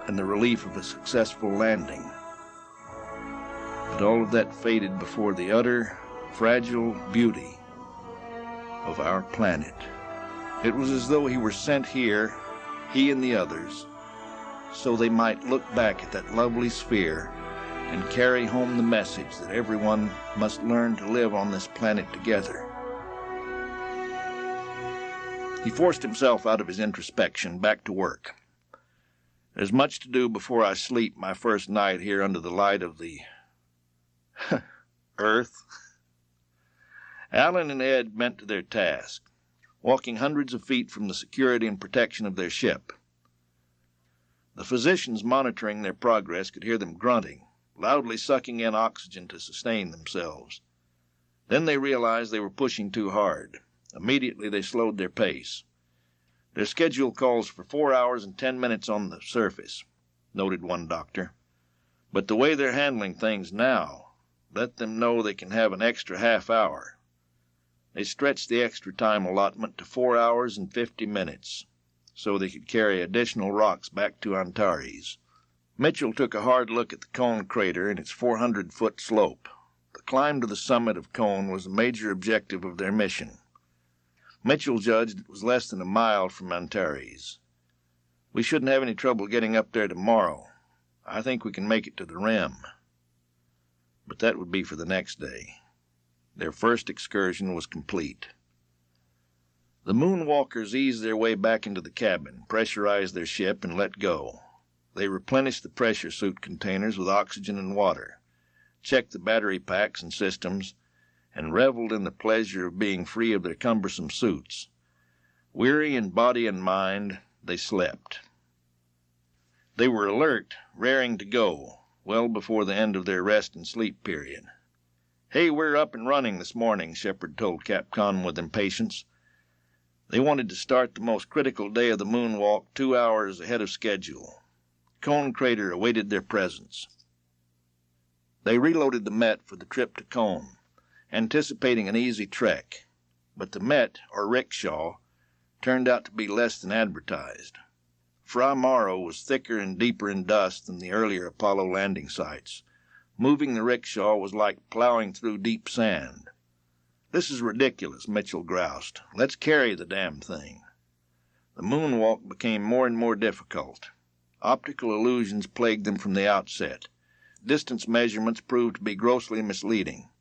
and the relief of a successful landing. But all of that faded before the utter, fragile beauty of our planet. It was as though he were sent here, he and the others, so they might look back at that lovely sphere and carry home the message that everyone must learn to live on this planet together. He forced himself out of his introspection, back to work. There's much to do before I sleep my first night here under the light of the Earth. Alan and Ed bent to their task, walking hundreds of feet from the security and protection of their ship. The physicians monitoring their progress could hear them grunting, loudly sucking in oxygen to sustain themselves. Then they realized they were pushing too hard. Immediately they slowed their pace. Their schedule calls for 4 hours and 10 minutes on the surface, noted one doctor. But the way they're handling things now, let them know they can have an extra half hour. They stretched the extra time allotment to 4 hours and 50 minutes, so they could carry additional rocks back to Antares. Mitchell took a hard look at the Cone crater and its 400-foot slope. The climb to the summit of Cone was a major objective of their mission. Mitchell judged it was less than a mile from Antares. We shouldn't have any trouble getting up there tomorrow. I think we can make it to the rim. But that would be for the next day. Their first excursion was complete. The moonwalkers eased their way back into the cabin, pressurized their ship, and let go. They replenished the pressure suit containers with oxygen and water, checked the battery packs and systems, and reveled in the pleasure of being free of their cumbersome suits. Weary in body and mind, they slept. They were alert, raring to go, well before the end of their rest and sleep period. "Hey, we're up and running this morning," Shepherd told Capcom with impatience. They wanted to start the most critical day of the moonwalk 2 hours ahead of schedule. Cone Crater awaited their presence. They reloaded the Met for the trip to Cone, anticipating an easy trek, but the Met, or rickshaw, turned out to be less than advertised. Fra Mauro was thicker and deeper in dust than the earlier Apollo landing sites. Moving the rickshaw was like plowing through deep sand. "This is ridiculous," Mitchell groused. "Let's carry the damn thing." The moonwalk became more and more difficult. Optical illusions plagued them from the outset. Distance measurements proved to be grossly misleading.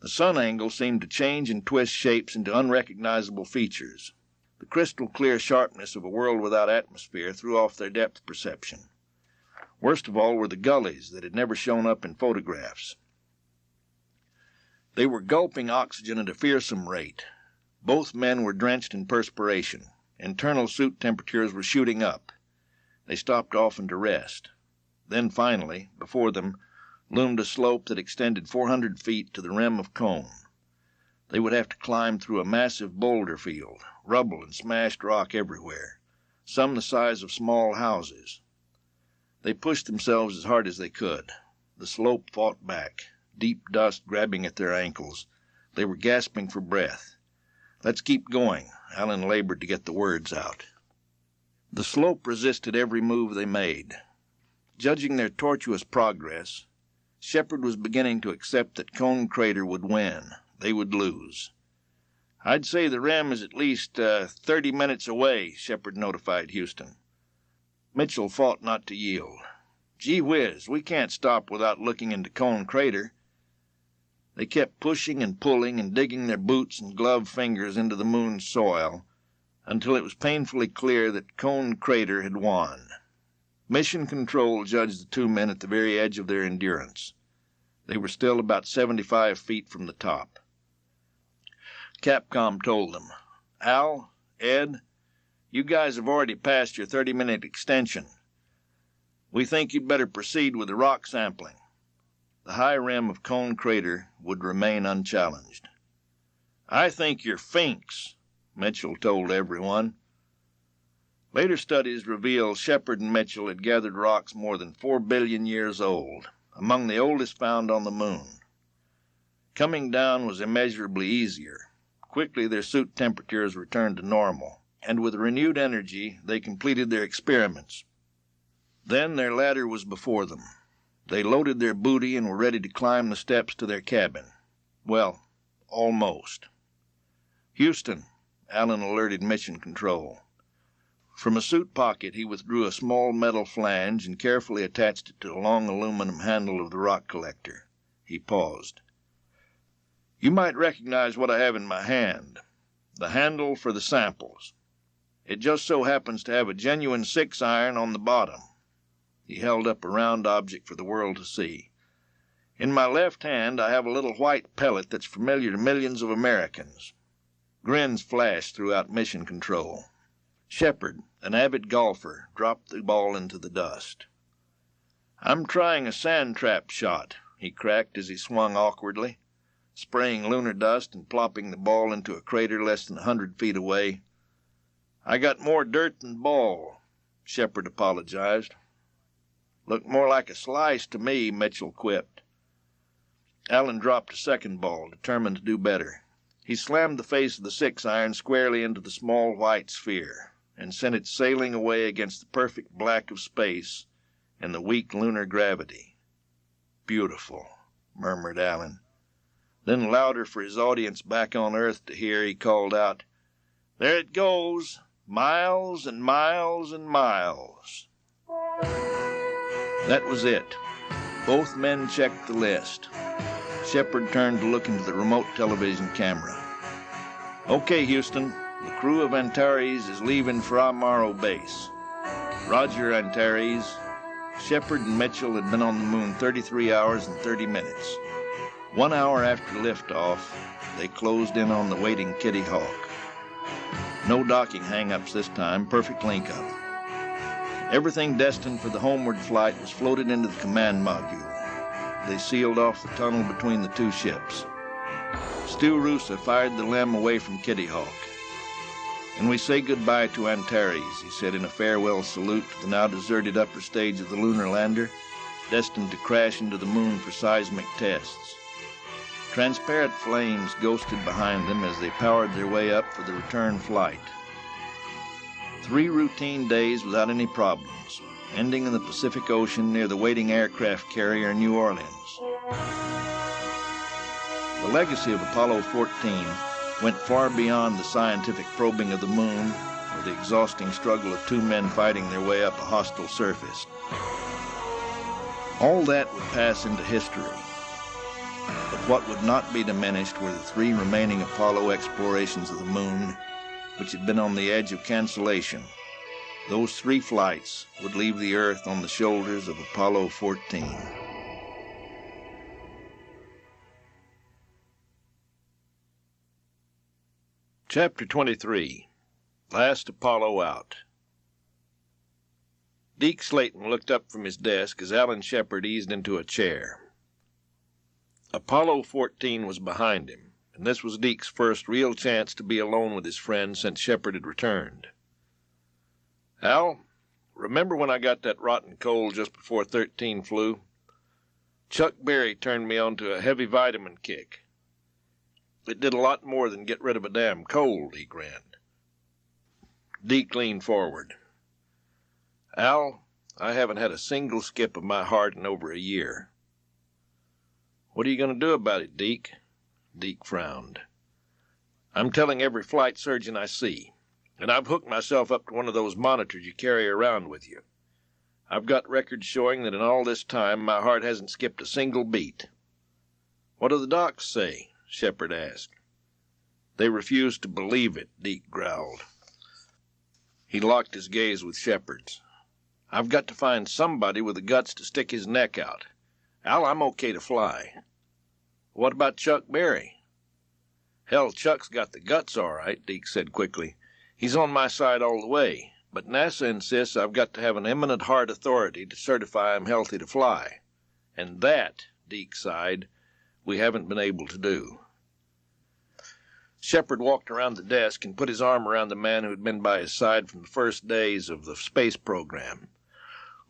The sun angle seemed to change and twist shapes into unrecognizable features. The crystal-clear sharpness of a world without atmosphere threw off their depth perception. Worst of all were the gullies that had never shown up in photographs. They were gulping oxygen at a fearsome rate. Both men were drenched in perspiration. Internal suit temperatures were shooting up. They stopped often to rest. Then finally, before them, loomed a slope that extended 400 feet to the rim of Cone. They would have to climb through a massive boulder field, rubble and smashed rock everywhere, some the size of small houses. They pushed themselves as hard as they could. The slope fought back, deep dust grabbing at their ankles. They were gasping for breath. "Let's keep going," Allen labored to get the words out. The slope resisted every move they made. Judging their tortuous progress, Shepherd was beginning to accept that Cone Crater would win. They would lose. "I'd say the rim is at least 30 minutes away," Shepherd notified Houston. Mitchell fought not to yield. "Gee whiz, we can't stop without looking into Cone Crater." They kept pushing and pulling and digging their boots and gloved fingers into the moon's soil until it was painfully clear that Cone Crater had won. Mission Control judged the two men at the very edge of their endurance. They were still about 75 feet from the top. Capcom told them, "Al, Ed, you guys have already passed your 30-minute extension. We think you'd better proceed with the rock sampling." The high rim of Cone Crater would remain unchallenged. "I think you're finks," Mitchell told everyone. Later studies revealed Shepherd and Mitchell had gathered rocks more than 4 billion years old, among the oldest found on the moon. Coming down was immeasurably easier. Quickly their suit temperatures returned to normal, and with renewed energy they completed their experiments. Then their ladder was before them. They loaded their booty and were ready to climb the steps to their cabin. Well, almost. "Houston," Allen alerted Mission Control. From a suit pocket he withdrew a small metal flange and carefully attached it to the long aluminum handle of the rock collector. He paused. "You might recognize what I have in my hand. The handle for the samples. It just so happens to have a genuine 6-iron on the bottom." He held up a round object for the world to see. "In my left hand I have a little white pellet that's familiar to millions of Americans." Grins flashed throughout Mission Control. Shepherd, an avid golfer, dropped the ball into the dust. "I'm trying a sand trap shot," he cracked as he swung awkwardly, spraying lunar dust and plopping the ball into a crater less than 100 feet away. "I got more dirt than ball," Shepherd apologized. "Looked more like a slice to me," Mitchell quipped. Allen dropped a second ball, determined to do better. He slammed the face of the 6-iron squarely into the small white sphere and sent it sailing away against the perfect black of space and the weak lunar gravity. "Beautiful," murmured Allen. Then, louder for his audience back on Earth to hear, he called out, "There it goes, miles and miles and miles." That was it. Both men checked the list. Shepherd turned to look into the remote television camera. "Okay, Houston, the crew of Antares is leaving Fra Mauro base." "Roger, Antares." Shepherd and Mitchell had been on the moon 33 hours and 30 minutes. 1 hour after liftoff, they closed in on the waiting Kitty Hawk. No docking hang-ups this time, perfect link-up. Everything destined for the homeward flight was floated into the command module. they sealed off the tunnel between the two ships. Stu Roosa fired the LEM away from Kitty Hawk. "And we say goodbye to Antares," he said in a farewell salute to the now deserted upper stage of the lunar lander, destined to crash into the moon for seismic tests. Transparent flames ghosted behind them as they powered their way up for the return flight. 3 routine days without any problems, ending in the Pacific Ocean near the waiting aircraft carrier New Orleans. The legacy of Apollo 14 went far beyond the scientific probing of the moon or the exhausting struggle of 2 men fighting their way up a hostile surface. All that would pass into history. But what would not be diminished were the 3 remaining Apollo explorations of the moon, which had been on the edge of cancellation. Those 3 flights would leave the Earth on the shoulders of Apollo 14. Chapter 23. Last Apollo Out. Deke Slayton looked up from his desk as Alan Shephard eased into a chair. Apollo 14 was behind him, and this was Deke's first real chance to be alone with his friend since Shepherd had returned. "Al, remember when I got that rotten cold just before 13 flew? Chuck Berry turned me onto a heavy vitamin kick. It did a lot more than get rid of a damn cold," he grinned. Deke leaned forward. "Al, I haven't had a single skip of my heart in over a year." "What are you going to do about it, Deke?" Deke frowned. "I'm telling every flight surgeon I see, and I've hooked myself up to one of those monitors you carry around with you. I've got records showing that in all this time my heart hasn't skipped a single beat." "What do the docs say?" Shepherd asked. "They refuse to believe it," Deke growled. He locked his gaze with Shepherd's. "I've got to find somebody with the guts to stick his neck out. Al, I'm okay to fly." "What about Chuck Berry?" "Hell, Chuck's got the guts all right," Deke said quickly. "He's on my side all the way, but NASA insists I've got to have an eminent heart authority to certify I'm healthy to fly. And that," Deke sighed, "we haven't been able to do." Shepherd walked around the desk and put his arm around the man who had been by his side from the first days of the space program.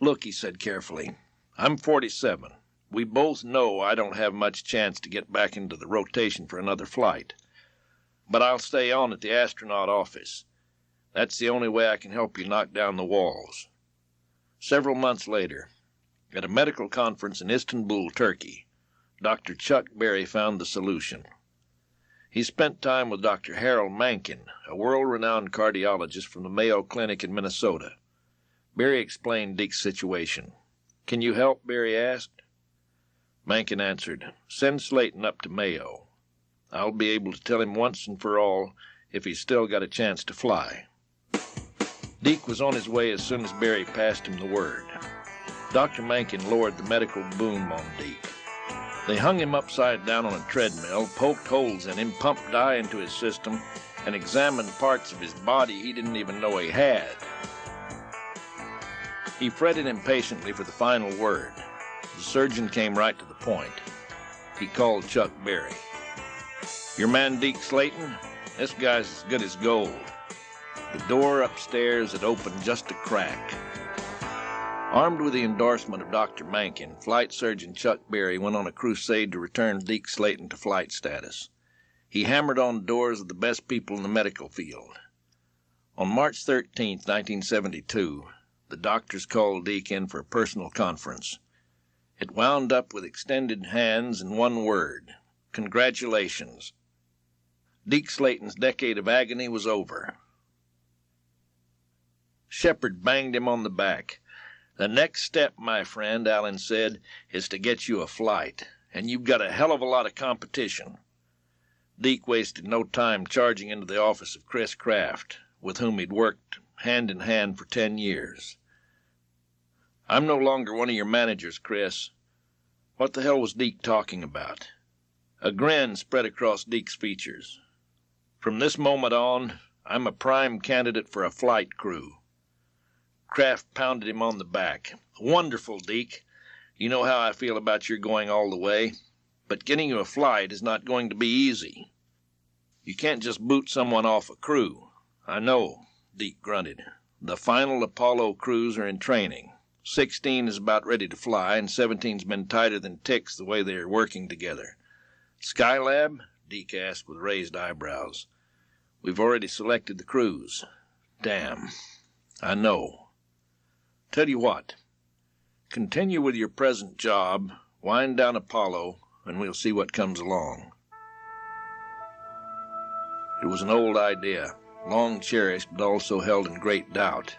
"Look," he said carefully, "I'm 47. We both know I don't have much chance to get back into the rotation for another flight. But I'll stay on at the astronaut office. That's the only way I can help you knock down the walls." Several months later, at a medical conference in Istanbul, Turkey, Dr. Chuck Berry found the solution. He spent time with Dr. Harold Mencken, a world-renowned cardiologist from the Mayo Clinic in Minnesota. Berry explained Deke's situation. "Can you help?" Berry asked. Mencken answered, "Send Slayton up to Mayo. I'll be able to tell him once and for all if he's still got a chance to fly." Deke was on his way as soon as Berry passed him the word. Dr. Mencken lowered the medical boom on Deke. They hung him upside down on a treadmill, poked holes in him, pumped dye into his system, and examined parts of his body he didn't even know he had. He fretted impatiently for the final word. The surgeon came right to the point. He called Chuck Berry. "Your man Deke Slayton? This guy's as good as gold." The door upstairs had opened just a crack. Armed with the endorsement of Dr. Mencken, Flight Surgeon Chuck Berry went on a crusade to return Deke Slayton to flight status. He hammered on doors of the best people in the medical field. On March 13, 1972, the doctors called Deke in for a personal conference. It wound up with extended hands and one word: congratulations. Deke Slayton's decade of agony was over. Shepherd banged him on the back. "The next step, my friend," Allen said, "is to get you a flight, and you've got a hell of a lot of competition." Deke wasted no time charging into the office of Chris Kraft, with whom he'd worked hand in hand for 10 years. "I'm no longer one of your managers, Chris." What the hell was Deke talking about? A grin spread across Deke's features. "From this moment on, I'm a prime candidate for a flight crew." Kraft pounded him on the back. "Wonderful, Deke. You know how I feel about your going all the way, but getting you a flight is not going to be easy. You can't just boot someone off a crew. I know, Deke grunted. The final Apollo crews are in training. 16 is about ready to fly, and 17's been tighter than ticks the way they are working together. Skylab? Deke asked with raised eyebrows. We've already selected the crews. Damn. I know. Tell you what. Continue with your present job, wind down Apollo, and we'll see what comes along. It was an old idea, long cherished but also held in great doubt.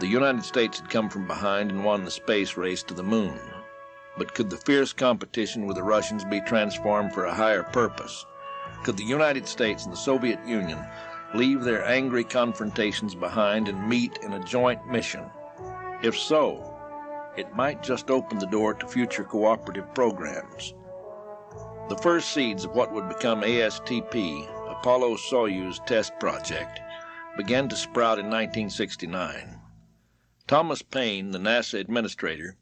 The United States had come from behind and won the space race to the moon. But could the fierce competition with the Russians be transformed for a higher purpose? Could the United States and the Soviet Union leave their angry confrontations behind and meet in a joint mission? If so, it might just open the door to future cooperative programs. The first seeds of what would become ASTP, Apollo-Soyuz Test Project, began to sprout in 1969. Thomas Paine, the NASA administrator,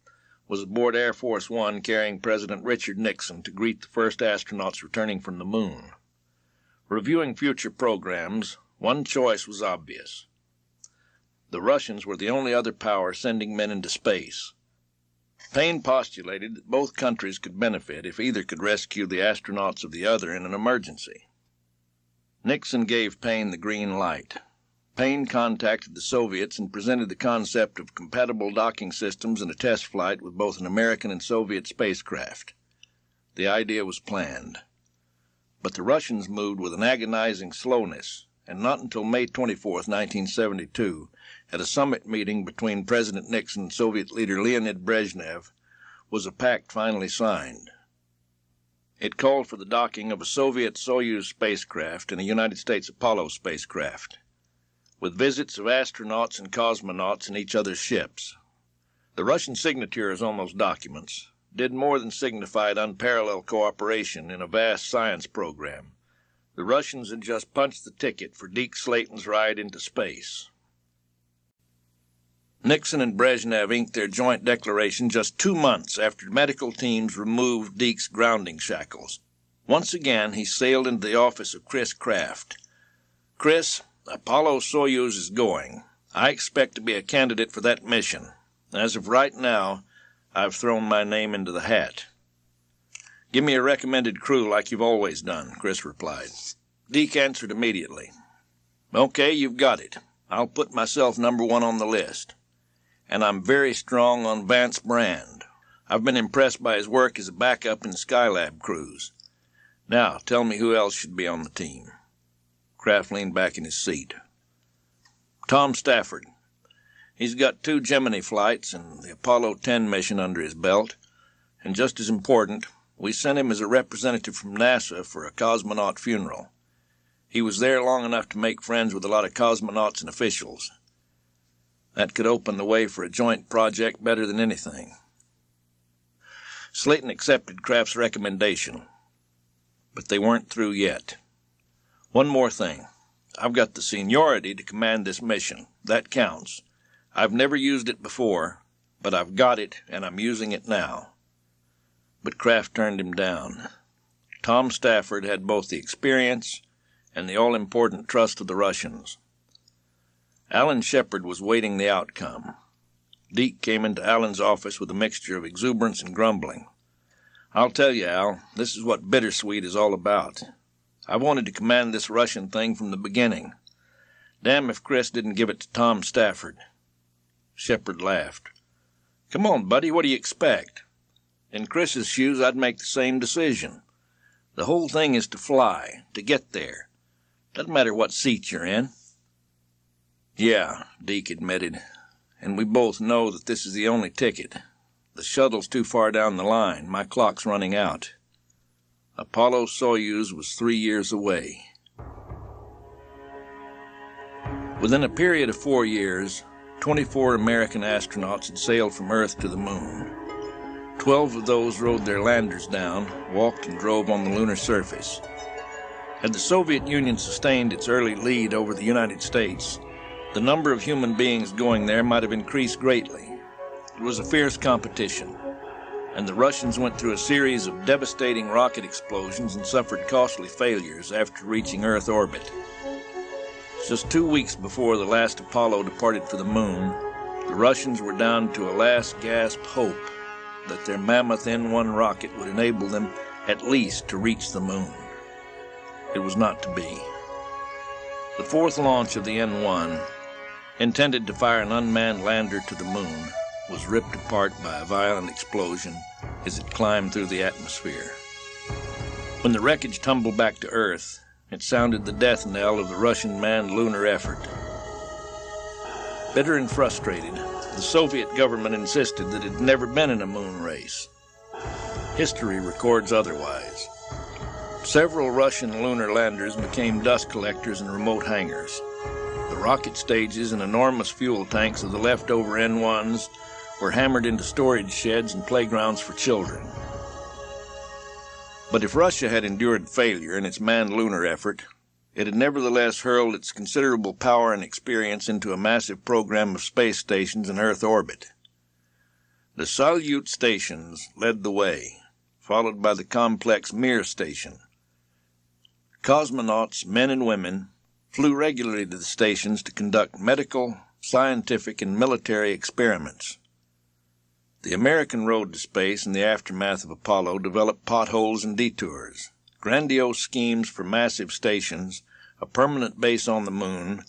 was aboard Air Force One carrying President Richard Nixon to greet the first astronauts returning from the moon. Reviewing future programs, one choice was obvious. The Russians were the only other power sending men into space. Paine postulated that both countries could benefit if either could rescue the astronauts of the other in an emergency. Nixon gave Paine the green light. Paine contacted the Soviets and presented the concept of compatible docking systems and a test flight with both an American and Soviet spacecraft. The idea was planned. But the Russians moved with an agonizing slowness, and not until May 24, 1972, at a summit meeting between President Nixon and Soviet leader Leonid Brezhnev, was a pact finally signed. It called for the docking of a Soviet Soyuz spacecraft and a United States Apollo spacecraft, with visits of astronauts and cosmonauts in each other's ships. The Russian signatures on those documents did more than signify unparalleled cooperation in a vast science program. The Russians had just punched the ticket for Deke Slayton's ride into space. Nixon and Brezhnev inked their joint declaration just 2 months after medical teams removed Deke's grounding shackles. Once again, he sailed into the office of Chris Kraft. Chris, Apollo-Soyuz is going. I expect to be a candidate for that mission. As of right now, I've thrown my name into the hat. Give me a recommended crew like you've always done, Chris replied. Deke answered immediately. Okay, you've got it. I'll put myself number 1 on the list. And I'm very strong on Vance Brand. I've been impressed by his work as a backup in Skylab crews. Now, tell me who else should be on the team. Kraft leaned back in his seat. Tom Stafford. He's got 2 Gemini flights and the Apollo 10 mission under his belt. And just as important, we sent him as a representative from NASA for a cosmonaut funeral. He was there long enough to make friends with a lot of cosmonauts and officials. That could open the way for a joint project better than anything. Slayton accepted Kraft's recommendation, but they weren't through yet. One more thing. I've got the seniority to command this mission. That counts. I've never used it before, but I've got it, and I'm using it now. But Kraft turned him down. Tom Stafford had both the experience and the all-important trust of the Russians. Alan Shephard was waiting the outcome. Deke came into Alan's office with a mixture of exuberance and grumbling. I'll tell you, Al, this is what bittersweet is all about. I wanted to command this Russian thing from the beginning. Damn if Chris didn't give it to Tom Stafford. Shephard laughed. Come on, buddy, what do you expect? In Chris's shoes, I'd make the same decision. The whole thing is to fly, to get there. Doesn't matter what seat you're in. Yeah, Deke admitted, and we both know that this is the only ticket. The shuttle's too far down the line. My clock's running out. Apollo-Soyuz was 3 years away. Within a period of 4 years, 24 American astronauts had sailed from Earth to the moon. 12 of those rode their landers down, walked and drove on the lunar surface. Had the Soviet Union sustained its early lead over the United States, the number of human beings going there might have increased greatly. It was a fierce competition. and the Russians went through a series of devastating rocket explosions and suffered costly failures after reaching Earth orbit. Just 2 weeks before the last Apollo departed for the moon, the Russians were down to a last gasp hope that their mammoth N-1 rocket would enable them at least to reach the moon. It was not to be. The fourth launch of the N-1, intended to fire an unmanned lander to the moon, was ripped apart by a violent explosion as it climbed through the atmosphere. When the wreckage tumbled back to Earth, it sounded the death knell of the Russian manned lunar effort. Bitter and frustrated, the Soviet government insisted that it had never been in a moon race. History records otherwise. Several Russian lunar landers became dust collectors in remote hangars. The rocket stages and enormous fuel tanks of the leftover N-1s were hammered into storage sheds and playgrounds for children. But if Russia had endured failure in its manned lunar effort, it had nevertheless hurled its considerable power and experience into a massive program of space stations in Earth orbit. The Salyut stations led the way, followed by the complex Mir station. Cosmonauts, men and women, flew regularly to the stations to conduct medical, scientific, and military experiments. The American road to space in the aftermath of Apollo developed potholes and detours, grandiose schemes for massive stations, a permanent base on the moon,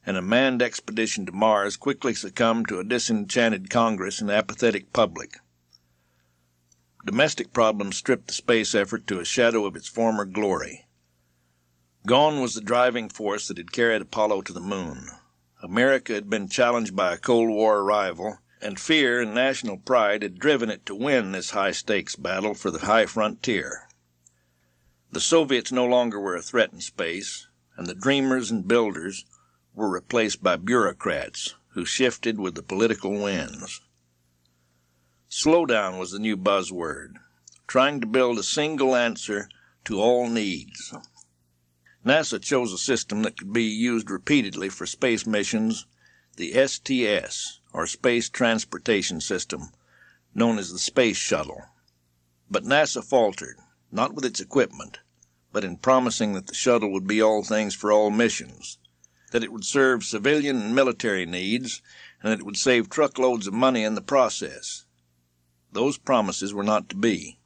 and a manned expedition to Mars quickly succumbed to a disenchanted Congress and apathetic public. Domestic problems stripped the space effort to a shadow of its former glory. Gone was the driving force that had carried Apollo to the moon. America had been challenged by a Cold War rival, and fear and national pride had driven it to win this high-stakes battle for the high frontier. The Soviets no longer were a threat in space, and the dreamers and builders were replaced by bureaucrats who shifted with the political winds. Slowdown was the new buzzword, trying to build a single answer to all needs. NASA chose a system that could be used repeatedly for space missions, the STS, or Space Transportation System, known as the Space Shuttle. But NASA faltered, not with its equipment, but in promising that the shuttle would be all things for all missions, that it would serve civilian and military needs, and that it would save truckloads of money in the process. Those promises were not to be.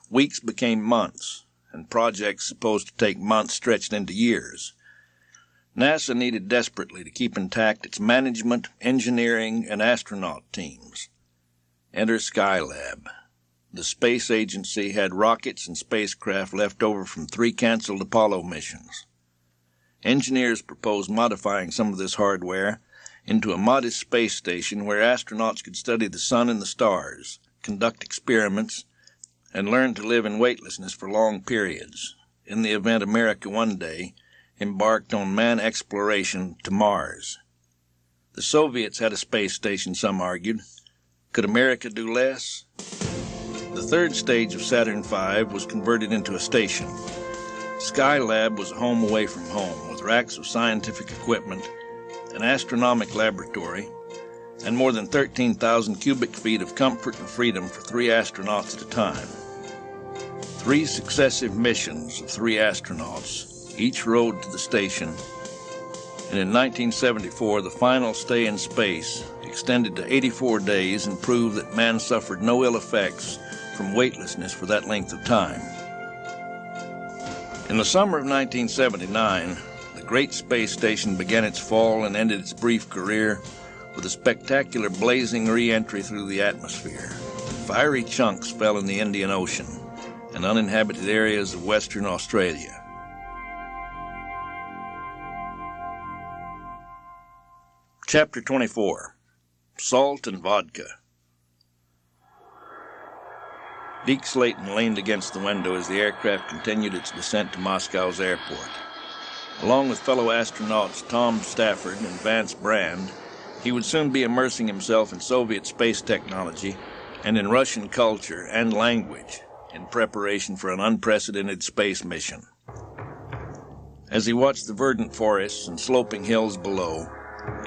Weeks became months, and projects supposed to take months stretched into years. NASA needed desperately to keep intact its management, engineering, and astronaut teams. Enter Skylab. The space agency had rockets and spacecraft left over from 3 canceled Apollo missions. Engineers proposed modifying some of this hardware into a modest space station where astronauts could study the sun and the stars, conduct experiments, and learn to live in weightlessness for long periods, in the event America one day embarked on manned exploration to Mars. The Soviets had a space station, some argued. Could America do less? The third stage of Saturn V was converted into a station. Skylab was a home away from home, with racks of scientific equipment, an astronomic laboratory, and more than 13,000 cubic feet of comfort and freedom for 3 astronauts at a time. 3 successive missions of 3 astronauts, each rode to the station, and in 1974 the final stay in space extended to 84 days and proved that man suffered no ill effects from weightlessness for that length of time. In the summer of 1979, the great space station began its fall and ended its brief career with a spectacular blazing re-entry through the atmosphere. Fiery chunks fell in the Indian Ocean and uninhabited areas of Western Australia. Chapter 24. Salt and Vodka. Deke Slayton leaned against the window as the aircraft continued its descent to Moscow's airport. Along with fellow astronauts Tom Stafford and Vance Brand, he would soon be immersing himself in Soviet space technology and in Russian culture and language in preparation for an unprecedented space mission. As he watched the verdant forests and sloping hills below,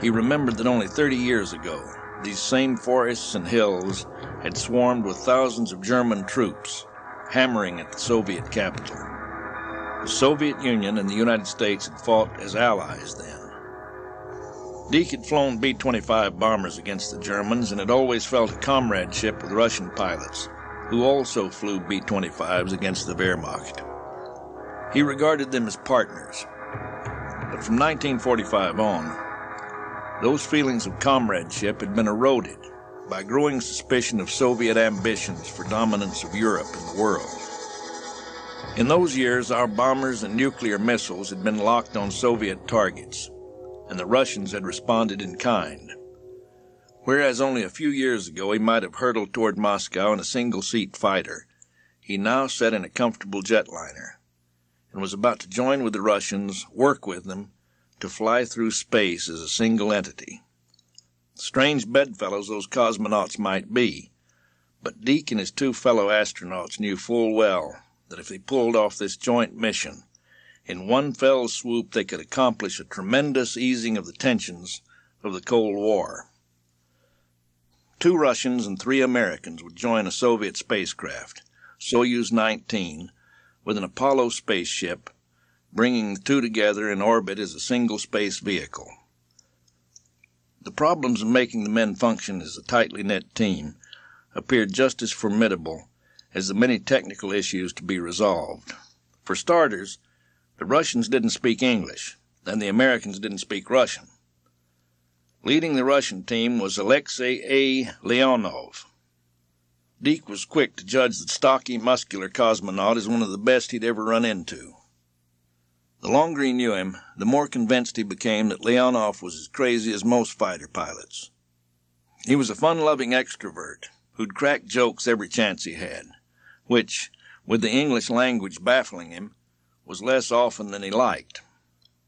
he remembered that only 30 years ago, these same forests and hills had swarmed with thousands of German troops, hammering at the Soviet capital. The Soviet Union and the United States had fought as allies then. Deke had flown B-25 bombers against the Germans and had always felt a comradeship with Russian pilots, who also flew B-25s against the Wehrmacht. He regarded them as partners. But from 1945 on, those feelings of comradeship had been eroded by growing suspicion of Soviet ambitions for dominance of Europe in the world. In those years, our bombers and nuclear missiles had been locked on Soviet targets, and the Russians had responded in kind. Whereas only a few years ago he might have hurtled toward Moscow in a single-seat fighter, he now sat in a comfortable jetliner and was about to join with the Russians, work with them, to fly through space as a single entity. Strange bedfellows those cosmonauts might be, but Deke and his two fellow astronauts knew full well that if they pulled off this joint mission, in one fell swoop they could accomplish a tremendous easing of the tensions of the Cold War. 2 Russians and 3 Americans would join a Soviet spacecraft, Soyuz 19, with an Apollo spaceship, bringing the two together in orbit as a single space vehicle. The problems of making the men function as a tightly knit team appeared just as formidable as the many technical issues to be resolved. For starters, the Russians didn't speak English, and the Americans didn't speak Russian. Leading the Russian team was Alexei A. Leonov. Deke was quick to judge the stocky, muscular cosmonaut as one of the best he'd ever run into. The longer he knew him, the more convinced he became that Leonov was as crazy as most fighter pilots. He was a fun-loving extrovert who'd crack jokes every chance he had, which, with the English language baffling him, was less often than he liked.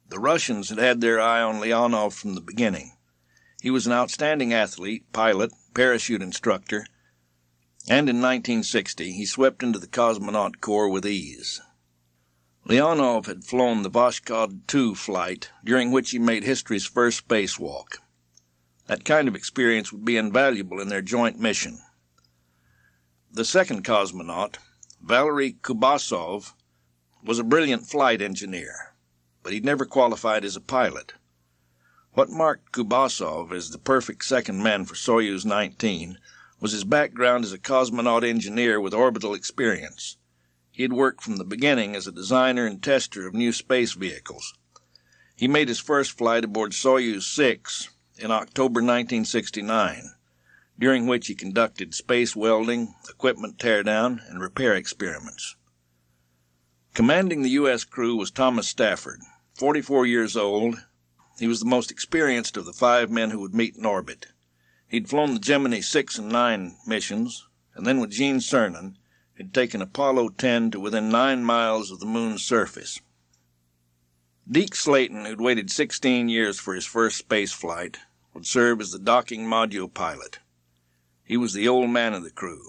The Russians had had their eye on Leonov from the beginning. He was an outstanding athlete, pilot, parachute instructor, and in 1960 he swept into the cosmonaut corps with ease. Leonov had flown the Voskhod 2 flight, during which he made history's first spacewalk. That kind of experience would be invaluable in their joint mission. The second cosmonaut, Valery Kubasov, was a brilliant flight engineer, but he'd never qualified as a pilot. What marked Kubasov as the perfect second man for Soyuz 19 was his background as a cosmonaut engineer with orbital experience. He had worked from the beginning as a designer and tester of new space vehicles. He made his first flight aboard Soyuz 6 in October 1969, during which he conducted space welding, equipment teardown, and repair experiments. Commanding the U.S. crew was Thomas Stafford, 44 years old. He was the most experienced of the 5 men who would meet in orbit. He'd flown the Gemini 6 and 9 missions, and then with Gene Cernan, had taken Apollo 10 to within 9 miles of the moon's surface. Deke Slayton, who'd waited 16 years for his first space flight, would serve as the docking module pilot. He was the old man of the crew,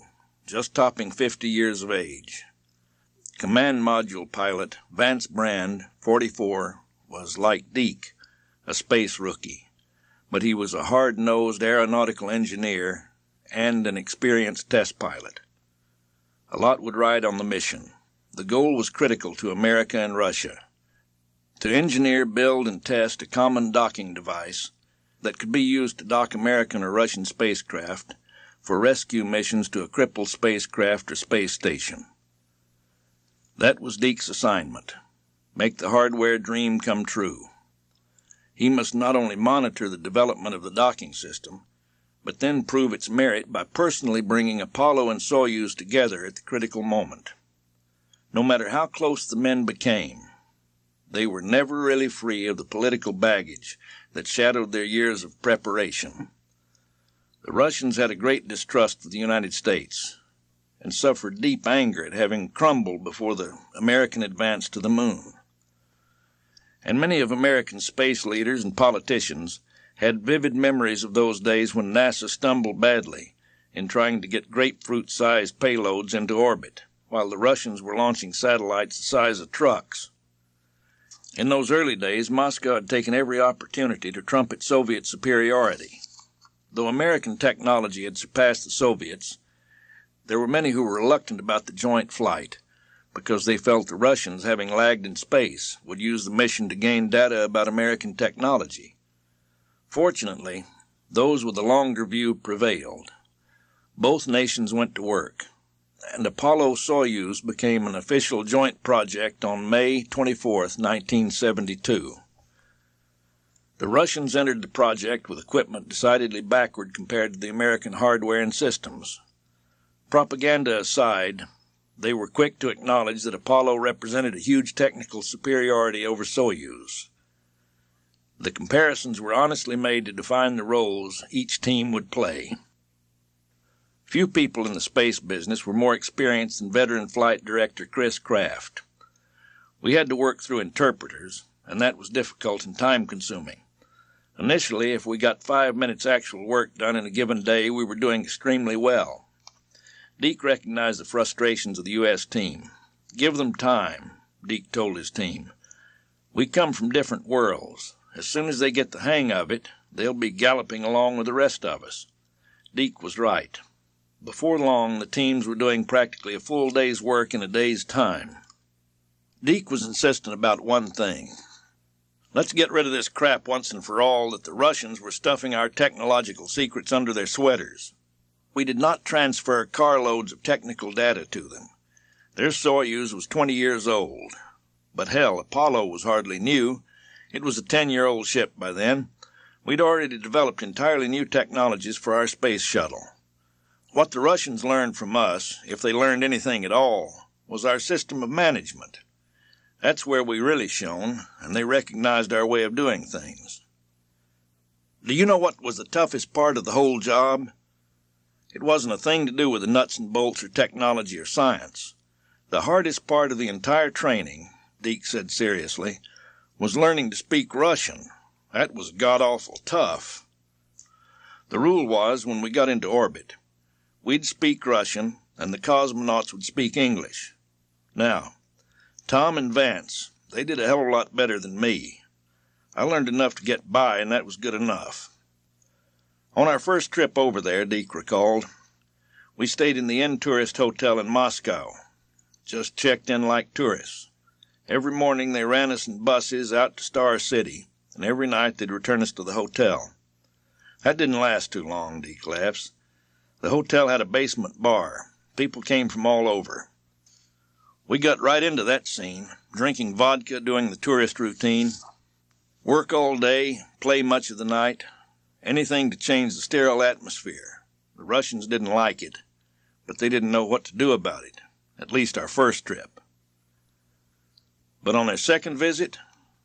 just topping 50 years of age. Command module pilot Vance Brand, 44, was, like Deke, a space rookie, but he was a hard-nosed aeronautical engineer and an experienced test pilot. A lot would ride on the mission. The goal was critical to America and Russia: to engineer, build, and test a common docking device that could be used to dock American or Russian spacecraft for rescue missions to a crippled spacecraft or space station. That was Deke's assignment: make the hardware dream come true. He must not only monitor the development of the docking system, but then prove its merit by personally bringing Apollo and Soyuz together at the critical moment. No matter how close the men became, they were never really free of the political baggage that shadowed their years of preparation. The Russians had a great distrust for the United States, and suffered deep anger at having crumbled before the American advance to the moon. And many of American space leaders and politicians had vivid memories of those days when NASA stumbled badly in trying to get grapefruit-sized payloads into orbit, while the Russians were launching satellites the size of trucks. In those early days, Moscow had taken every opportunity to trumpet Soviet superiority. Though American technology had surpassed the Soviets, there were many who were reluctant about the joint flight because they felt the Russians, having lagged in space, would use the mission to gain data about American technology. Fortunately, those with a longer view prevailed. Both nations went to work, and Apollo-Soyuz became an official joint project on May 24, 1972. The Russians entered the project with equipment decidedly backward compared to the American hardware and systems. Propaganda aside, they were quick to acknowledge that Apollo represented a huge technical superiority over Soyuz. The comparisons were honestly made to define the roles each team would play. Few people in the space business were more experienced than veteran flight director Chris Kraft. We had to work through interpreters, and that was difficult and time-consuming. Initially, if we got 5 minutes actual work done in a given day, we were doing extremely well. Deke recognized the frustrations of the U.S. team. "Give them time," Deke told his team. "We come from different worlds. As soon as they get the hang of it, they'll be galloping along with the rest of us." Deke was right. Before long, the teams were doing practically a full day's work in a day's time. Deke was insistent about one thing. Let's get rid of this crap once and for all that the Russians were stuffing our technological secrets under their sweaters. We did not transfer carloads of technical data to them. Their Soyuz was 20 years old. But hell, Apollo was hardly new. It was a 10-year-old ship by then. We'd already developed entirely new technologies for our space shuttle. What the Russians learned from us, if they learned anything at all, was our system of management. That's where we really shone, and they recognized our way of doing things. Do you know what was the toughest part of the whole job? It wasn't a thing to do with the nuts and bolts or technology or science. The hardest part of the entire training, Deke said seriously, was learning to speak Russian. That was god-awful tough. The rule was, when we got into orbit, we'd speak Russian, and the cosmonauts would speak English. Now, Tom and Vance, they did a hell of a lot better than me. I learned enough to get by, and that was good enough. On our first trip over there, Deke recalled, we stayed in the Tourist Hotel in Moscow. Just checked in like tourists. Every morning they ran us in buses out to Star City, and every night they'd return us to the hotel. That didn't last too long, Deke laughs. The hotel had a basement bar. People came from all over. We got right into that scene, drinking vodka, doing the tourist routine. Work all day, play much of the night. Anything to change the sterile atmosphere. The Russians didn't like it, but they didn't know what to do about it, at least our first trip. But on their second visit,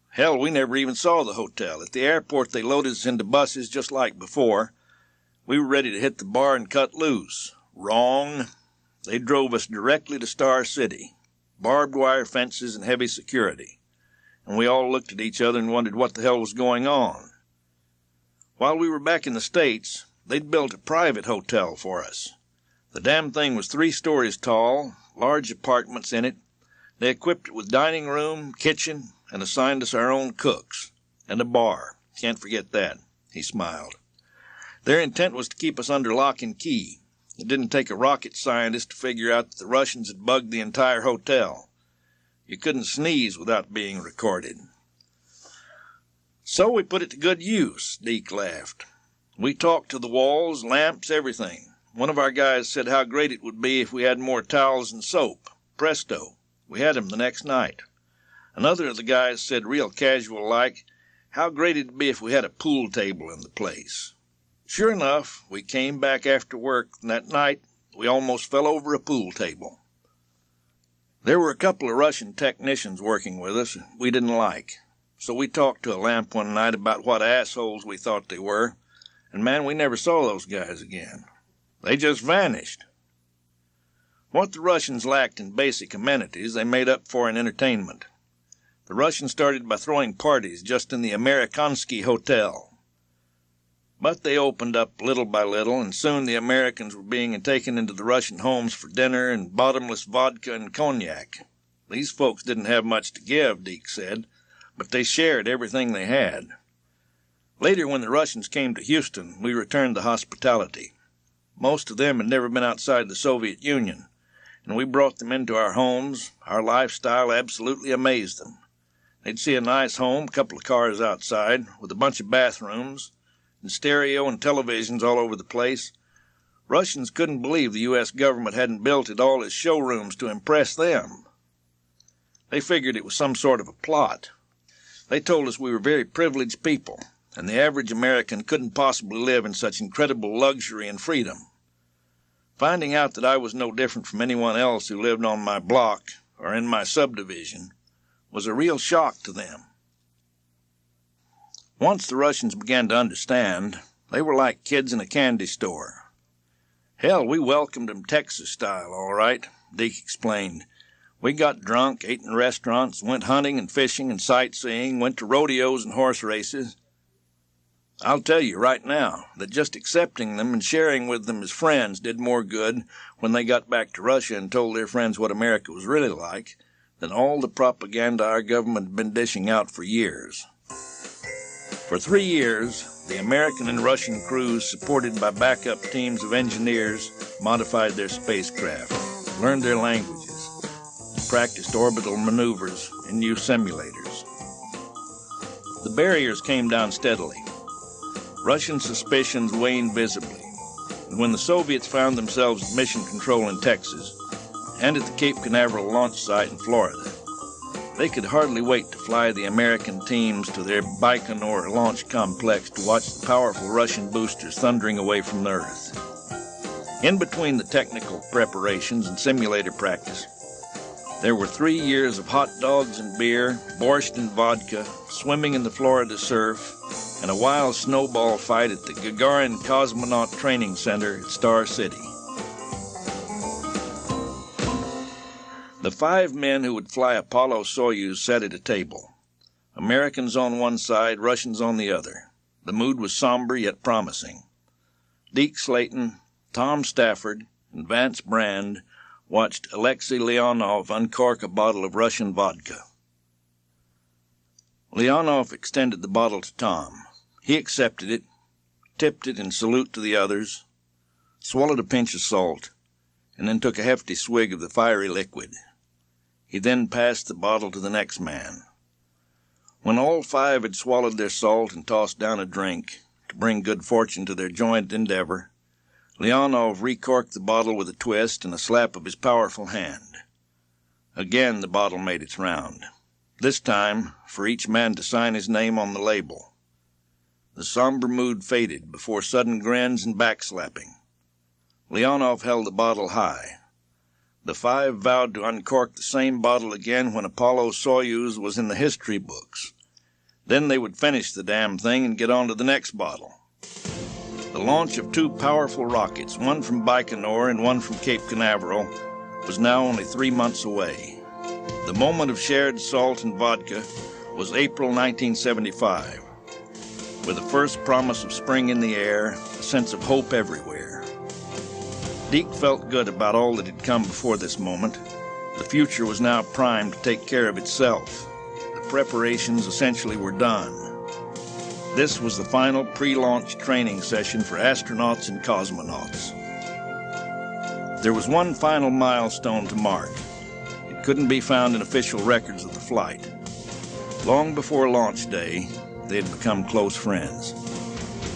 hell, we never even saw the hotel. At the airport, they loaded us into buses just like before. We were ready to hit the bar and cut loose. Wrong. They drove us directly to Star City. Barbed wire fences and heavy security. And we all looked at each other and wondered what the hell was going on. While we were back in the States, they'd built a private hotel for us. The damn thing was 3 stories tall, large apartments in it. They equipped it with dining room, kitchen, and assigned us our own cooks. And a bar. Can't forget that. He smiled. Their intent was to keep us under lock and key. It didn't take a rocket scientist to figure out that the Russians had bugged the entire hotel. You couldn't sneeze without being recorded. So we put it to good use, Deke laughed. We talked to the walls, lamps, everything. One of our guys said how great it would be if we had more towels and soap. Presto. We had 'em the next night. Another of the guys said real casual-like, how great it'd be if we had a pool table in the place. Sure enough, we came back after work, and that night we almost fell over a pool table. There were a couple of Russian technicians working with us we didn't like. So we talked to a lamp one night about what assholes we thought they were, and man, we never saw those guys again. They just vanished. What the Russians lacked in basic amenities, they made up for in entertainment. The Russians started by throwing parties just in the Amerikansky Hotel. But they opened up little by little, and soon the Americans were being taken into the Russian homes for dinner and bottomless vodka and cognac. These folks didn't have much to give, Deke said, but they shared everything they had. Later, when the Russians came to Houston, we returned the hospitality. Most of them had never been outside the Soviet Union, and we brought them into our homes. Our lifestyle absolutely amazed them. They'd see a nice home, couple of cars outside, with a bunch of bathrooms, and stereo and televisions all over the place. Russians couldn't believe the U.S. government hadn't built it all as showrooms to impress them. They figured it was some sort of a plot. They told us we were very privileged people, and the average American couldn't possibly live in such incredible luxury and freedom. Finding out that I was no different from anyone else who lived on my block or in my subdivision was a real shock to them. Once the Russians began to understand, they were like kids in a candy store. Hell, we welcomed them Texas style, all right, Deke explained. We got drunk, ate in restaurants, went hunting and fishing and sightseeing, went to rodeos and horse races. I'll tell you right now that just accepting them and sharing with them as friends did more good when they got back to Russia and told their friends what America was really like than all the propaganda our government had been dishing out for years. For 3 years, the American and Russian crews, supported by backup teams of engineers, modified their spacecraft, learned their languages, practiced orbital maneuvers in new simulators. The barriers came down steadily. Russian suspicions waned visibly, and when the Soviets found themselves at mission control in Texas and at the Cape Canaveral launch site in Florida, they could hardly wait to fly the American teams to their Baikonur launch complex to watch the powerful Russian boosters thundering away from the Earth. In between the technical preparations and simulator practice, there were 3 years of hot dogs and beer, borscht and vodka, swimming in the Florida surf, and a wild snowball fight at the Gagarin Cosmonaut Training Center at Star City. The 5 men who would fly Apollo-Soyuz sat at a table. Americans on one side, Russians on the other. The mood was somber yet promising. Deke Slayton, Tom Stafford, and Vance Brand watched Alexei Leonov uncork a bottle of Russian vodka. Leonov extended the bottle to Tom. He accepted it, tipped it in salute to the others, swallowed a pinch of salt, and then took a hefty swig of the fiery liquid. He then passed the bottle to the next man. When all 5 had swallowed their salt and tossed down a drink, to bring good fortune to their joint endeavor, Leonov recorked the bottle with a twist and a slap of his powerful hand. Again the bottle made its round, this time for each man to sign his name on the label. The somber mood faded before sudden grins and backslapping. Leonov held the bottle high. The 5 vowed to uncork the same bottle again when Apollo-Soyuz was in the history books. Then they would finish the damn thing and get on to the next bottle. The launch of 2 powerful rockets, one from Baikonur and one from Cape Canaveral, was now only 3 months away. The moment of shared salt and vodka was April 1975. With the first promise of spring in the air, a sense of hope everywhere. Deke felt good about all that had come before this moment. The future was now primed to take care of itself. The preparations essentially were done. This was the final pre-launch training session for astronauts and cosmonauts. There was one final milestone to mark. It couldn't be found in official records of the flight. Long before launch day, they had become close friends.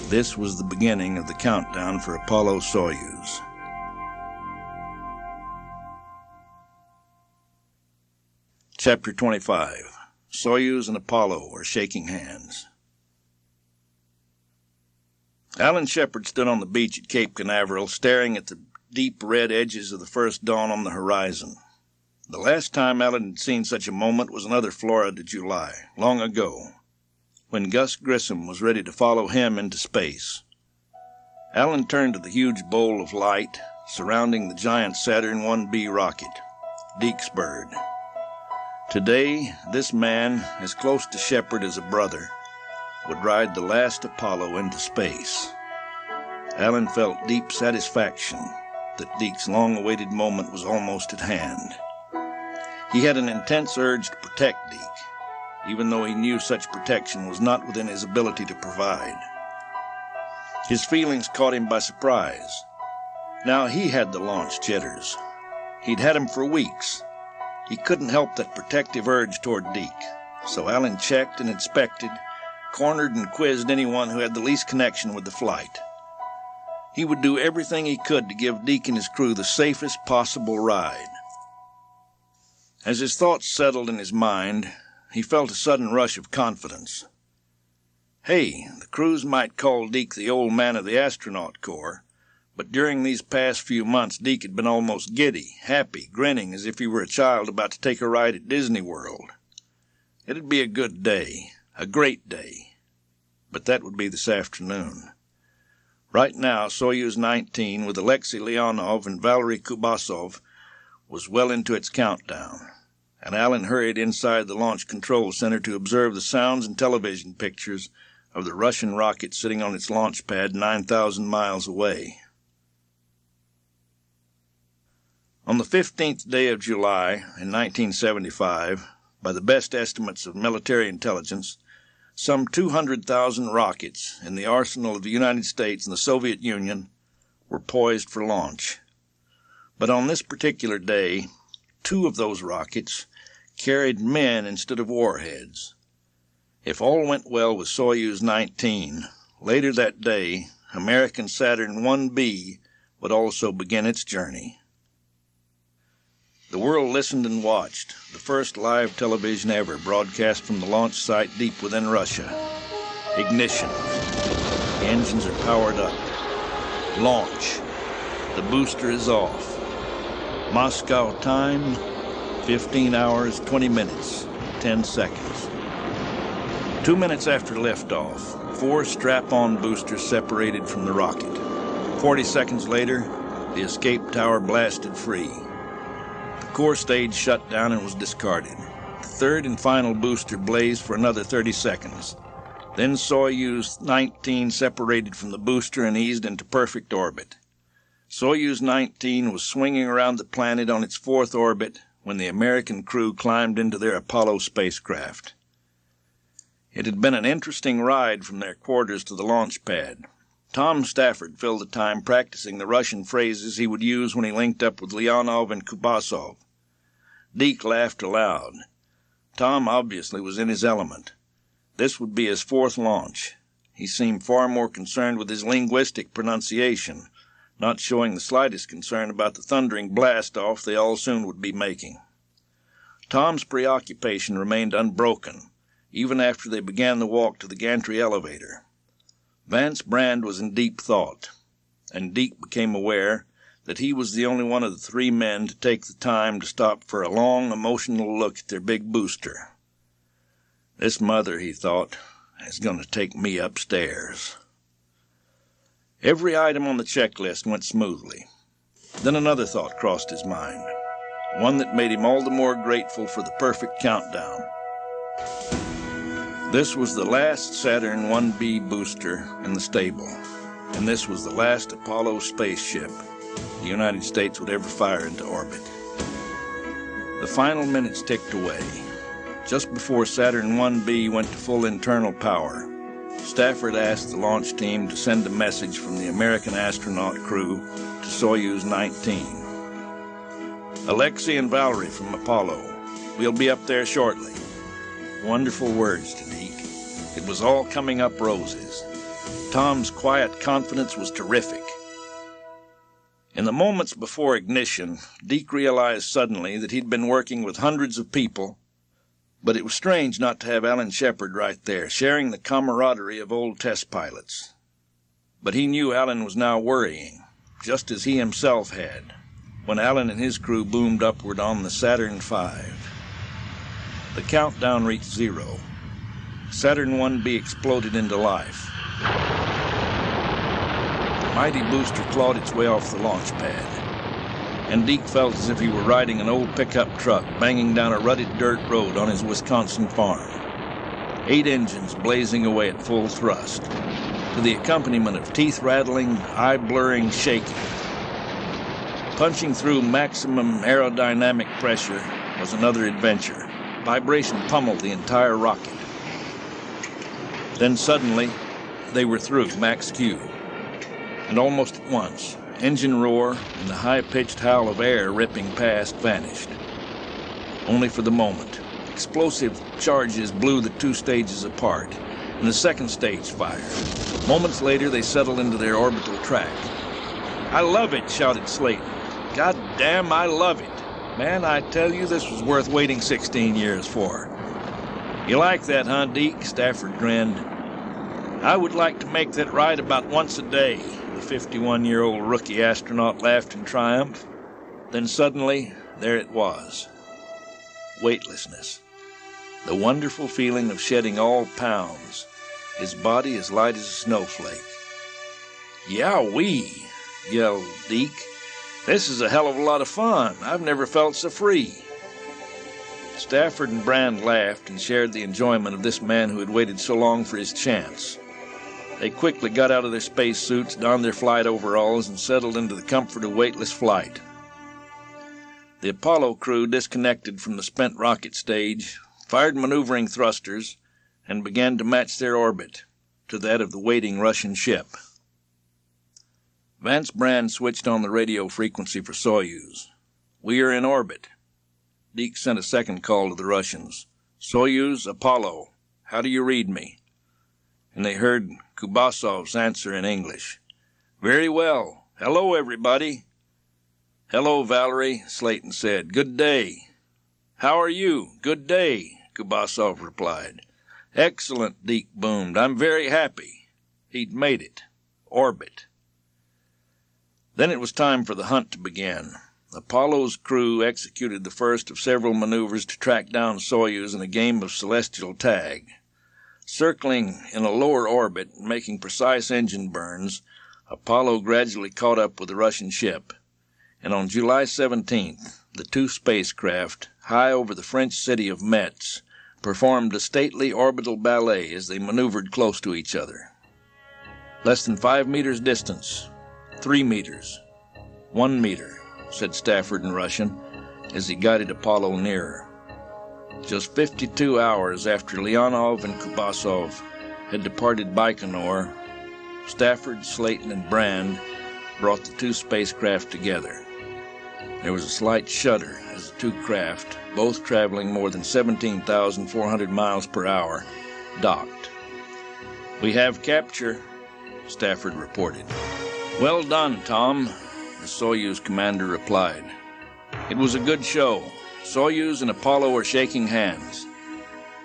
This was the beginning of the countdown for Apollo-Soyuz. Chapter 25. Soyuz and Apollo are shaking hands. Alan Shepard stood on the beach at Cape Canaveral, staring at the deep red edges of the first dawn on the horizon. The last time Alan had seen such a moment was another Florida July, long ago, when Gus Grissom was ready to follow him into space. Alan turned to the huge bowl of light surrounding the giant Saturn 1B rocket, Deke's bird. Today, this man, as close to Shepherd as a brother, would ride the last Apollo into space. Alan felt deep satisfaction that Deke's long-awaited moment was almost at hand. He had an intense urge to protect Deke. even though he knew such protection was not within his ability to provide. His feelings caught him by surprise. Now he had the launch jitters. He'd had them for weeks. He couldn't help that protective urge toward Deke, so Alan checked and inspected, cornered and quizzed anyone who had the least connection with the flight. He would do everything he could to give Deke and his crew the safest possible ride. As his thoughts settled in his mind, he felt a sudden rush of confidence. Hey, the crews might call Deke the old man of the astronaut corps, but during these past few months Deke had been almost giddy, happy, grinning as if he were a child about to take a ride at Disney World. It'd be a good day, a great day, but that would be this afternoon. Right now, Soyuz 19 with Alexei Leonov and Valery Kubasov was well into its countdown, and Alan hurried inside the Launch Control Center to observe the sounds and television pictures of the Russian rocket sitting on its launch pad 9,000 miles away. On the 15th day of July in 1975, by the best estimates of military intelligence, some 200,000 rockets in the arsenal of the United States and the Soviet Union were poised for launch. But on this particular day, 2 of those rockets carried men instead of warheads. If all went well with Soyuz 19, later that day, American Saturn 1B would also begin its journey. The world listened and watched, the first live television ever broadcast from the launch site deep within Russia. Ignition. The engines are powered up. Launch. The booster is off. Moscow time, 15 hours, 20 minutes, 10 seconds. 2 minutes after liftoff, 4 strap-on boosters separated from the rocket. 40 seconds later, the escape tower blasted free. The core stage shut down and was discarded. The third and final booster blazed for another 30 seconds. Then Soyuz 19 separated from the booster and eased into perfect orbit. Soyuz 19 was swinging around the planet on its 4th orbit when the American crew climbed into their Apollo spacecraft. It had been an interesting ride from their quarters to the launch pad. Tom Stafford filled the time practicing the Russian phrases he would use when he linked up with Leonov and Kubasov. Deke laughed aloud. Tom obviously was in his element. This would be his 4th launch. He seemed far more concerned with his linguistic pronunciation, not showing the slightest concern about the thundering blast-off they all soon would be making. Tom's preoccupation remained unbroken, even after they began the walk to the gantry elevator. Vance Brand was in deep thought, and Deke became aware that he was the only one of the 3 men to take the time to stop for a long, emotional look at their big booster. This mother, he thought, is going to take me upstairs. Every item on the checklist went smoothly. Then another thought crossed his mind, one that made him all the more grateful for the perfect countdown. This was the last Saturn 1B booster in the stable, and this was the last Apollo spaceship the United States would ever fire into orbit. The final minutes ticked away. Just before Saturn 1B went to full internal power, Stafford asked the launch team to send a message from the American astronaut crew to Soyuz 19. Alexei and Valerie from Apollo, we'll be up there shortly. Wonderful words to Deke. It was all coming up roses. Tom's quiet confidence was terrific. In the moments before ignition, Deke realized suddenly that he'd been working with hundreds of people, but it was strange not to have Alan Shepard right there, sharing the camaraderie of old test pilots. But he knew Alan was now worrying, just as he himself had, when Alan and his crew boomed upward on the Saturn V. The countdown reached 0. Saturn 1B exploded into life. The mighty booster clawed its way off the launch pad, and Deke felt as if he were riding an old pickup truck banging down a rutted dirt road on his Wisconsin farm. 8 engines blazing away at full thrust, to the accompaniment of teeth-rattling, eye-blurring shaking. Punching through maximum aerodynamic pressure was another adventure, Vibration pummeled the entire rocket. Then suddenly, they were through max Q. And almost at once, engine roar and the high-pitched howl of air ripping past vanished. Only for the moment. Explosive charges blew the two stages apart, and the second stage fired. Moments later, they settled into their orbital track. "I love it," shouted Slayton. "God damn, I love it. Man, I tell you, this was worth waiting 16 years for." "You like that, huh, Deke?" Stafford grinned. "I would like to make that ride about once a day," the 51-year-old rookie astronaut laughed in triumph. Then suddenly, there it was. Weightlessness. The wonderful feeling of shedding all pounds, his body as light as a snowflake. "Yow-wee," yelled Deke. "This is a hell of a lot of fun. I've never felt so free." Stafford and Brand laughed and shared the enjoyment of this man who had waited so long for his chance. They quickly got out of their space suits, donned their flight overalls, and settled into the comfort of weightless flight. The Apollo crew disconnected from the spent rocket stage, fired maneuvering thrusters, and began to match their orbit to that of the waiting Russian ship. Vance Brand switched on the radio frequency for Soyuz. "We are in orbit." Deke sent a second call to the Russians. "Soyuz, Apollo, how do you read me?" And they heard Kubasov's answer in English. "Very well. Hello, everybody." "Hello, Valerie," Slayton said. "Good day." "How are you?" "Good day," Kubasov replied. "Excellent," Deke boomed. "I'm very happy." He'd made it. Orbit. Then it was time for the hunt to begin. Apollo's crew executed the first of several maneuvers to track down Soyuz in a game of celestial tag. Circling in a lower orbit and making precise engine burns, Apollo gradually caught up with the Russian ship, and on July 17th, the two spacecraft, high over the French city of Metz, performed a stately orbital ballet as they maneuvered close to each other. "Less than 5 meters distance. 3 meters. 1 meter," said Stafford in Russian, as he guided Apollo nearer. Just 52 hours after Leonov and Kubasov had departed Baikonur, Stafford, Slayton, and Brand brought the two spacecraft together. There was a slight shudder as the two craft, both traveling more than 17,400 miles per hour, docked. "We have capture," Stafford reported. "Well done, Tom," the Soyuz commander replied. "It was a good show. Soyuz and Apollo are shaking hands."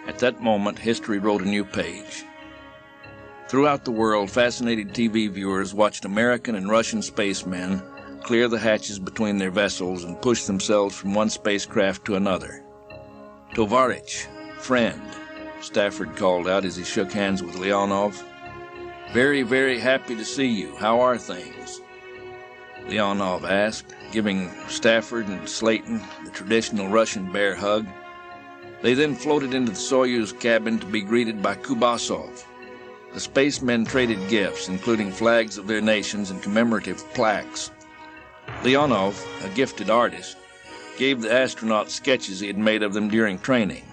At that moment, history wrote a new page. Throughout the world, fascinated TV viewers watched American and Russian spacemen clear the hatches between their vessels and push themselves from one spacecraft to another. "Tovarich, friend," Stafford called out as he shook hands with Leonov. "Very, very happy to see you. How are things?" Leonov asked, giving Stafford and Slayton the traditional Russian bear hug. They then floated into the Soyuz cabin to be greeted by Kubasov. The spacemen traded gifts, including flags of their nations and commemorative plaques. Leonov, a gifted artist, gave the astronauts sketches he had made of them during training.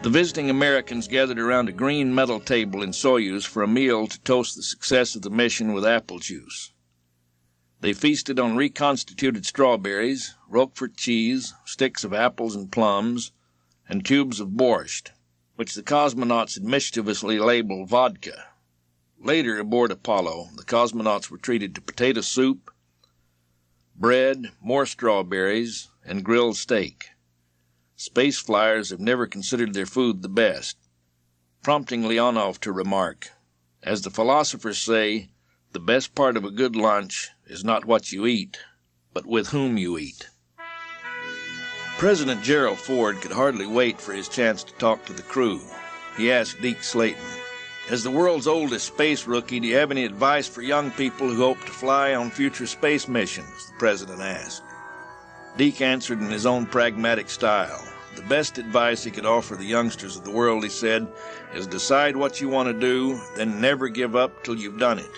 The visiting Americans gathered around a green metal table in Soyuz for a meal to toast the success of the mission with apple juice. They feasted on reconstituted strawberries, Roquefort cheese, sticks of apples and plums, and tubes of borscht, which the cosmonauts had mischievously labeled vodka. Later, aboard Apollo, the cosmonauts were treated to potato soup, bread, more strawberries, and grilled steak. Space flyers have never considered their food the best, prompting Leonov to remark, "As the philosophers say, the best part of a good lunch is not what you eat, but with whom you eat." President Gerald Ford could hardly wait for his chance to talk to the crew. He asked Deke Slayton, "As the world's oldest space rookie, do you have any advice for young people who hope to fly on future space missions?" the president asked. Deke answered in his own pragmatic style. The best advice he could offer the youngsters of the world, he said, is decide what you want to do, then never give up till you've done it.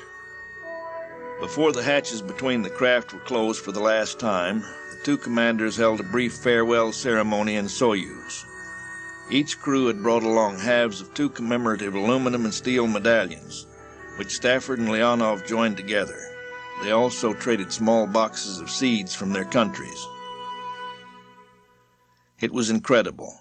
Before the hatches between the craft were closed for the last time, the two commanders held a brief farewell ceremony in Soyuz. Each crew had brought along halves of two commemorative aluminum and steel medallions, which Stafford and Leonov joined together. They also traded small boxes of seeds from their countries. It was incredible.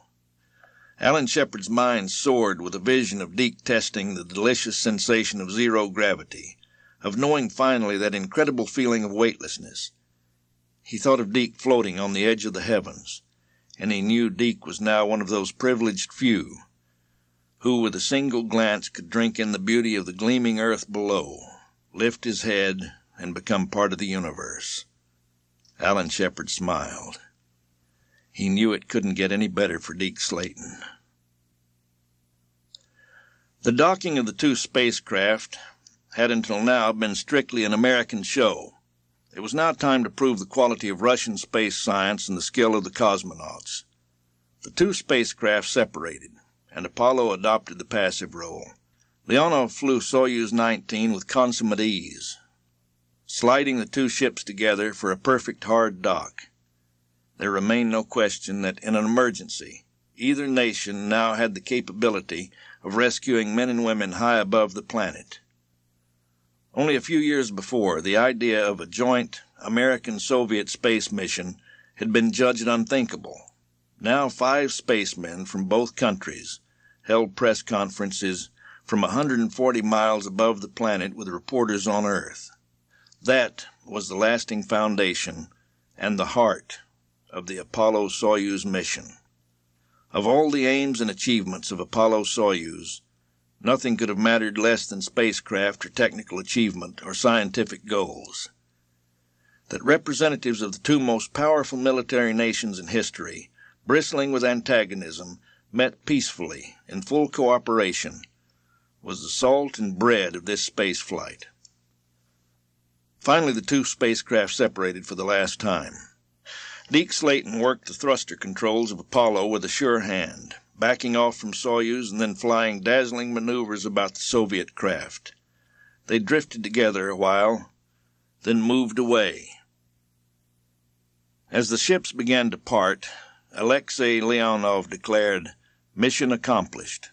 Alan Shepard's mind soared with a vision of Deke testing the delicious sensation of zero gravity, of knowing finally that incredible feeling of weightlessness. He thought of Deke floating on the edge of the heavens, and he knew Deke was now one of those privileged few who with a single glance could drink in the beauty of the gleaming earth below, lift his head, and become part of the universe. Alan Shepard smiled. He knew it couldn't get any better for Deke Slayton. The docking of the two spacecraft had until now been strictly an American show. It was now time to prove the quality of Russian space science and the skill of the cosmonauts. The two spacecraft separated, and Apollo adopted the passive role. Leonov flew Soyuz 19 with consummate ease, sliding the two ships together for a perfect hard dock. There remained no question that in an emergency, either nation now had the capability of rescuing men and women high above the planet. Only a few years before, the idea of a joint American-Soviet space mission had been judged unthinkable. Now 5 spacemen from both countries held press conferences from 140 miles above the planet with reporters on Earth. That was the lasting foundation and the heart of the Apollo-Soyuz mission. Of all the aims and achievements of Apollo-Soyuz, nothing could have mattered less than spacecraft or technical achievement or scientific goals. That representatives of the two most powerful military nations in history, bristling with antagonism, met peacefully in full cooperation, was the salt and bread of this space flight. Finally, the two spacecraft separated for the last time. Deke Slayton worked the thruster controls of Apollo with a sure hand, backing off from Soyuz and then flying dazzling maneuvers about the Soviet craft. They drifted together a while, then moved away. As the ships began to part, Alexei Leonov declared, "Mission accomplished."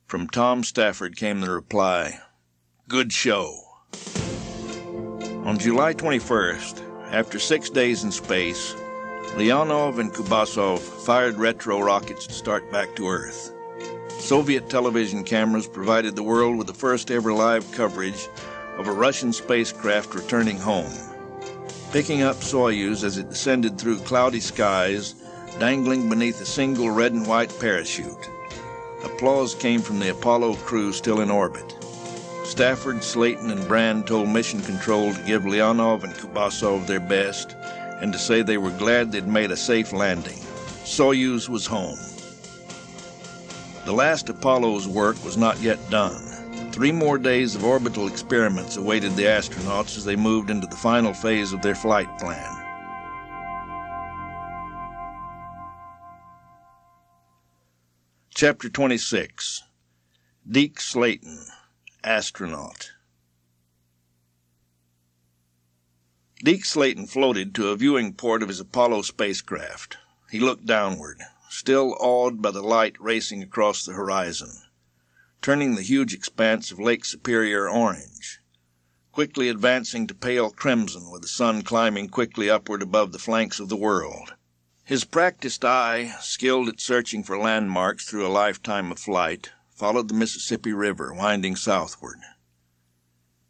From Tom Stafford came the reply, "Good show." On July 21st, after 6 days in space, Leonov and Kubasov fired retro rockets to start back to Earth. Soviet television cameras provided the world with the first ever live coverage of a Russian spacecraft returning home, picking up Soyuz as it descended through cloudy skies, dangling beneath a single red and white parachute. Applause came from the Apollo crew still in orbit. Stafford, Slayton, and Brand told Mission Control to give Leonov and Kubasov their best and to say they were glad they'd made a safe landing. Soyuz was home. The last Apollo's work was not yet done. 3 more days of orbital experiments awaited the astronauts as they moved into the final phase of their flight plan. Chapter 26. Deke Slayton, Astronaut. Deke Slayton floated to a viewing port of his Apollo spacecraft. He looked downward, still awed by the light racing across the horizon, turning the huge expanse of Lake Superior orange, quickly advancing to pale crimson with the sun climbing quickly upward above the flanks of the world. His practiced eye, skilled at searching for landmarks through a lifetime of flight, followed the Mississippi River winding southward.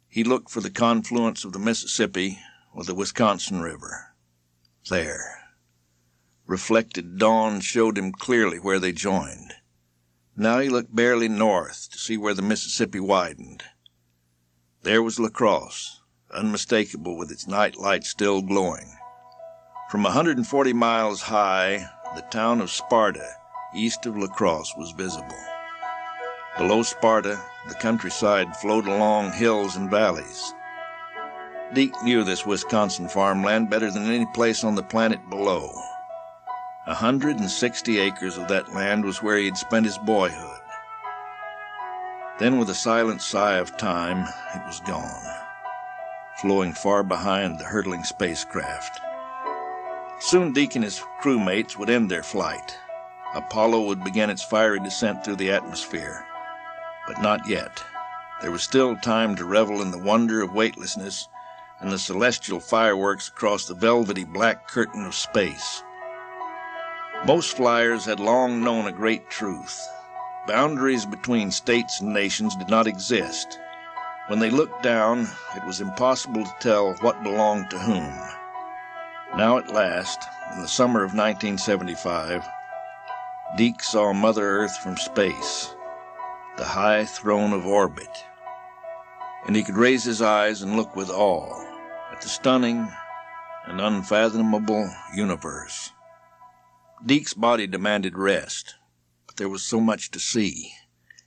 He looked for the confluence of the Mississippi with the Wisconsin River. There. Reflected dawn showed him clearly where they joined. Now he looked barely north to see where the Mississippi widened. There was La Crosse, unmistakable with its night light still glowing. From 140 miles high, the town of Sparta, east of La Crosse, was visible. Below Sparta, the countryside flowed along hills and valleys. Deke knew this Wisconsin farmland better than any place on the planet below. 160 acres of that land was where he had spent his boyhood. Then, with a silent sigh of time, it was gone, flowing far behind the hurtling spacecraft. Soon Deke and his crewmates would end their flight. Apollo would begin its fiery descent through the atmosphere. But not yet. There was still time to revel in the wonder of weightlessness and the celestial fireworks across the velvety black curtain of space. Most flyers had long known a great truth. Boundaries between states and nations did not exist. When they looked down, it was impossible to tell what belonged to whom. Now at last, in the summer of 1975, Deke saw Mother Earth from space, the high throne of orbit, and he could raise his eyes and look with awe at the stunning and unfathomable universe. Deke's body demanded rest, but there was so much to see.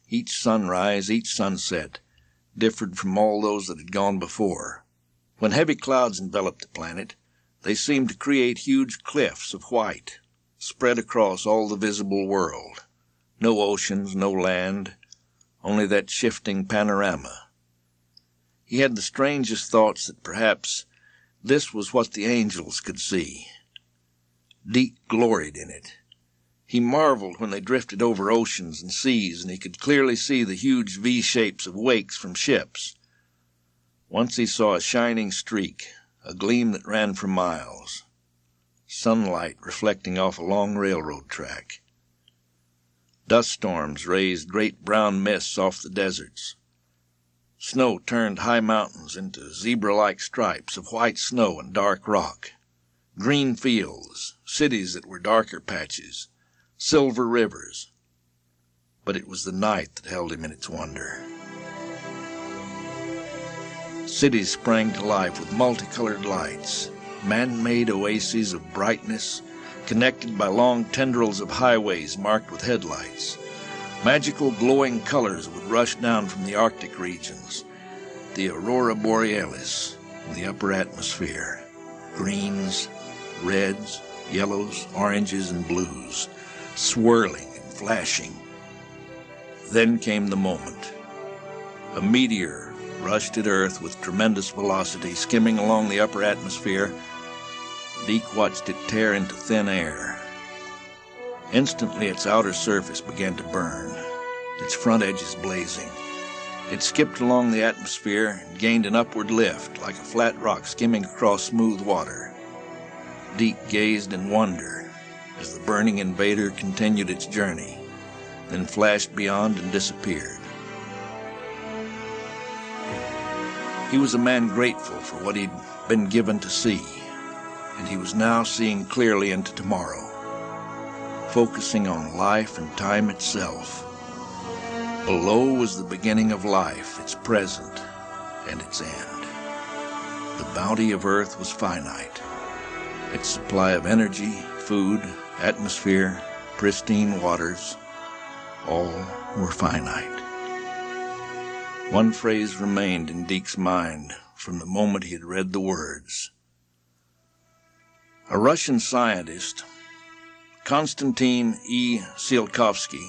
Each sunrise, each sunset, differed from all those that had gone before. When heavy clouds enveloped the planet, they seemed to create huge cliffs of white, spread across all the visible world. No oceans, no land, only that shifting panorama. He had the strangest thoughts that perhaps this was what the angels could see. Deke gloried in it. He marveled when they drifted over oceans and seas, and he could clearly see the huge V-shapes of wakes from ships. Once he saw a shining streak, a gleam that ran for miles. Sunlight reflecting off a long railroad track. Dust storms raised great brown mists off the deserts. Snow turned high mountains into zebra-like stripes of white snow and dark rock. Green fields, cities that were darker patches, silver rivers. But it was the night that held him in its wonder. Cities sprang to life with multicolored lights, man-made oases of brightness, connected by long tendrils of highways marked with headlights. Magical glowing colors would rush down from the Arctic regions, the aurora borealis in the upper atmosphere. Greens, reds, yellows, oranges, and blues, swirling and flashing. Then came the moment. A meteor rushed at Earth with tremendous velocity, skimming along the upper atmosphere. Deke watched it tear into thin air. Instantly, its outer surface began to burn, its front edges blazing. It skipped along the atmosphere and gained an upward lift, like a flat rock skimming across smooth water. Deke gazed in wonder as the burning invader continued its journey, then flashed beyond and disappeared. He was a man grateful for what he'd been given to see, and he was now seeing clearly into tomorrow, focusing on life and time itself. Below was the beginning of life, its present and its end. The bounty of Earth was finite. Its supply of energy, food, atmosphere, pristine waters, all were finite. One phrase remained in Deke's mind from the moment he had read the words. A Russian scientist, Konstantin E. Tsiolkovsky,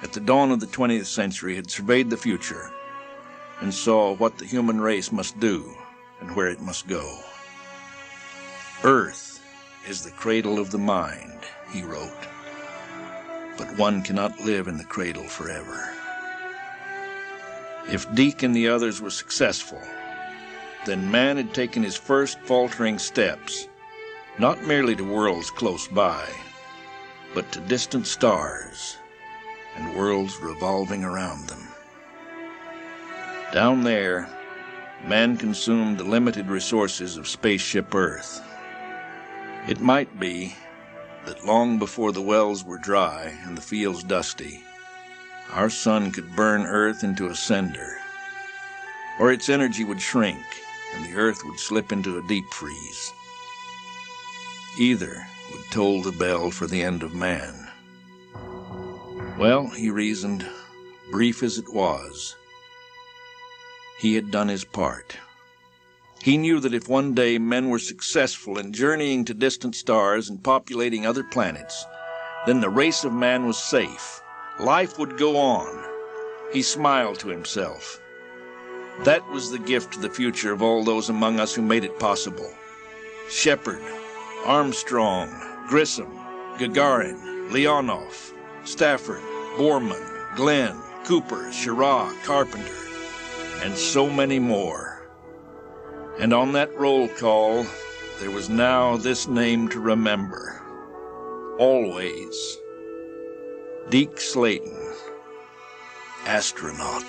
at the dawn of the 20th century had surveyed the future and saw what the human race must do and where it must go. Earth is the cradle of the mind, he wrote, but one cannot live in the cradle forever. If Deke and the others were successful, then man had taken his first faltering steps, not merely to worlds close by, but to distant stars and worlds revolving around them. Down there, man consumed the limited resources of spaceship Earth. It might be that long before the wells were dry and the fields dusty, our sun could burn Earth into a cinder, or its energy would shrink and the Earth would slip into a deep freeze. Either would toll the bell for the end of man. Well, he reasoned, brief as it was, he had done his part. He knew that if one day men were successful in journeying to distant stars and populating other planets, then the race of man was safe. Life would go on. He smiled to himself. That was the gift to the future of all those among us who made it possible. Shepherd, Armstrong, Grissom, Gagarin, Leonov, Stafford, Borman, Glenn, Cooper, Schirra, Carpenter, and so many more. And on that roll call, there was now this name to remember. Always. Deke Slayton, astronaut.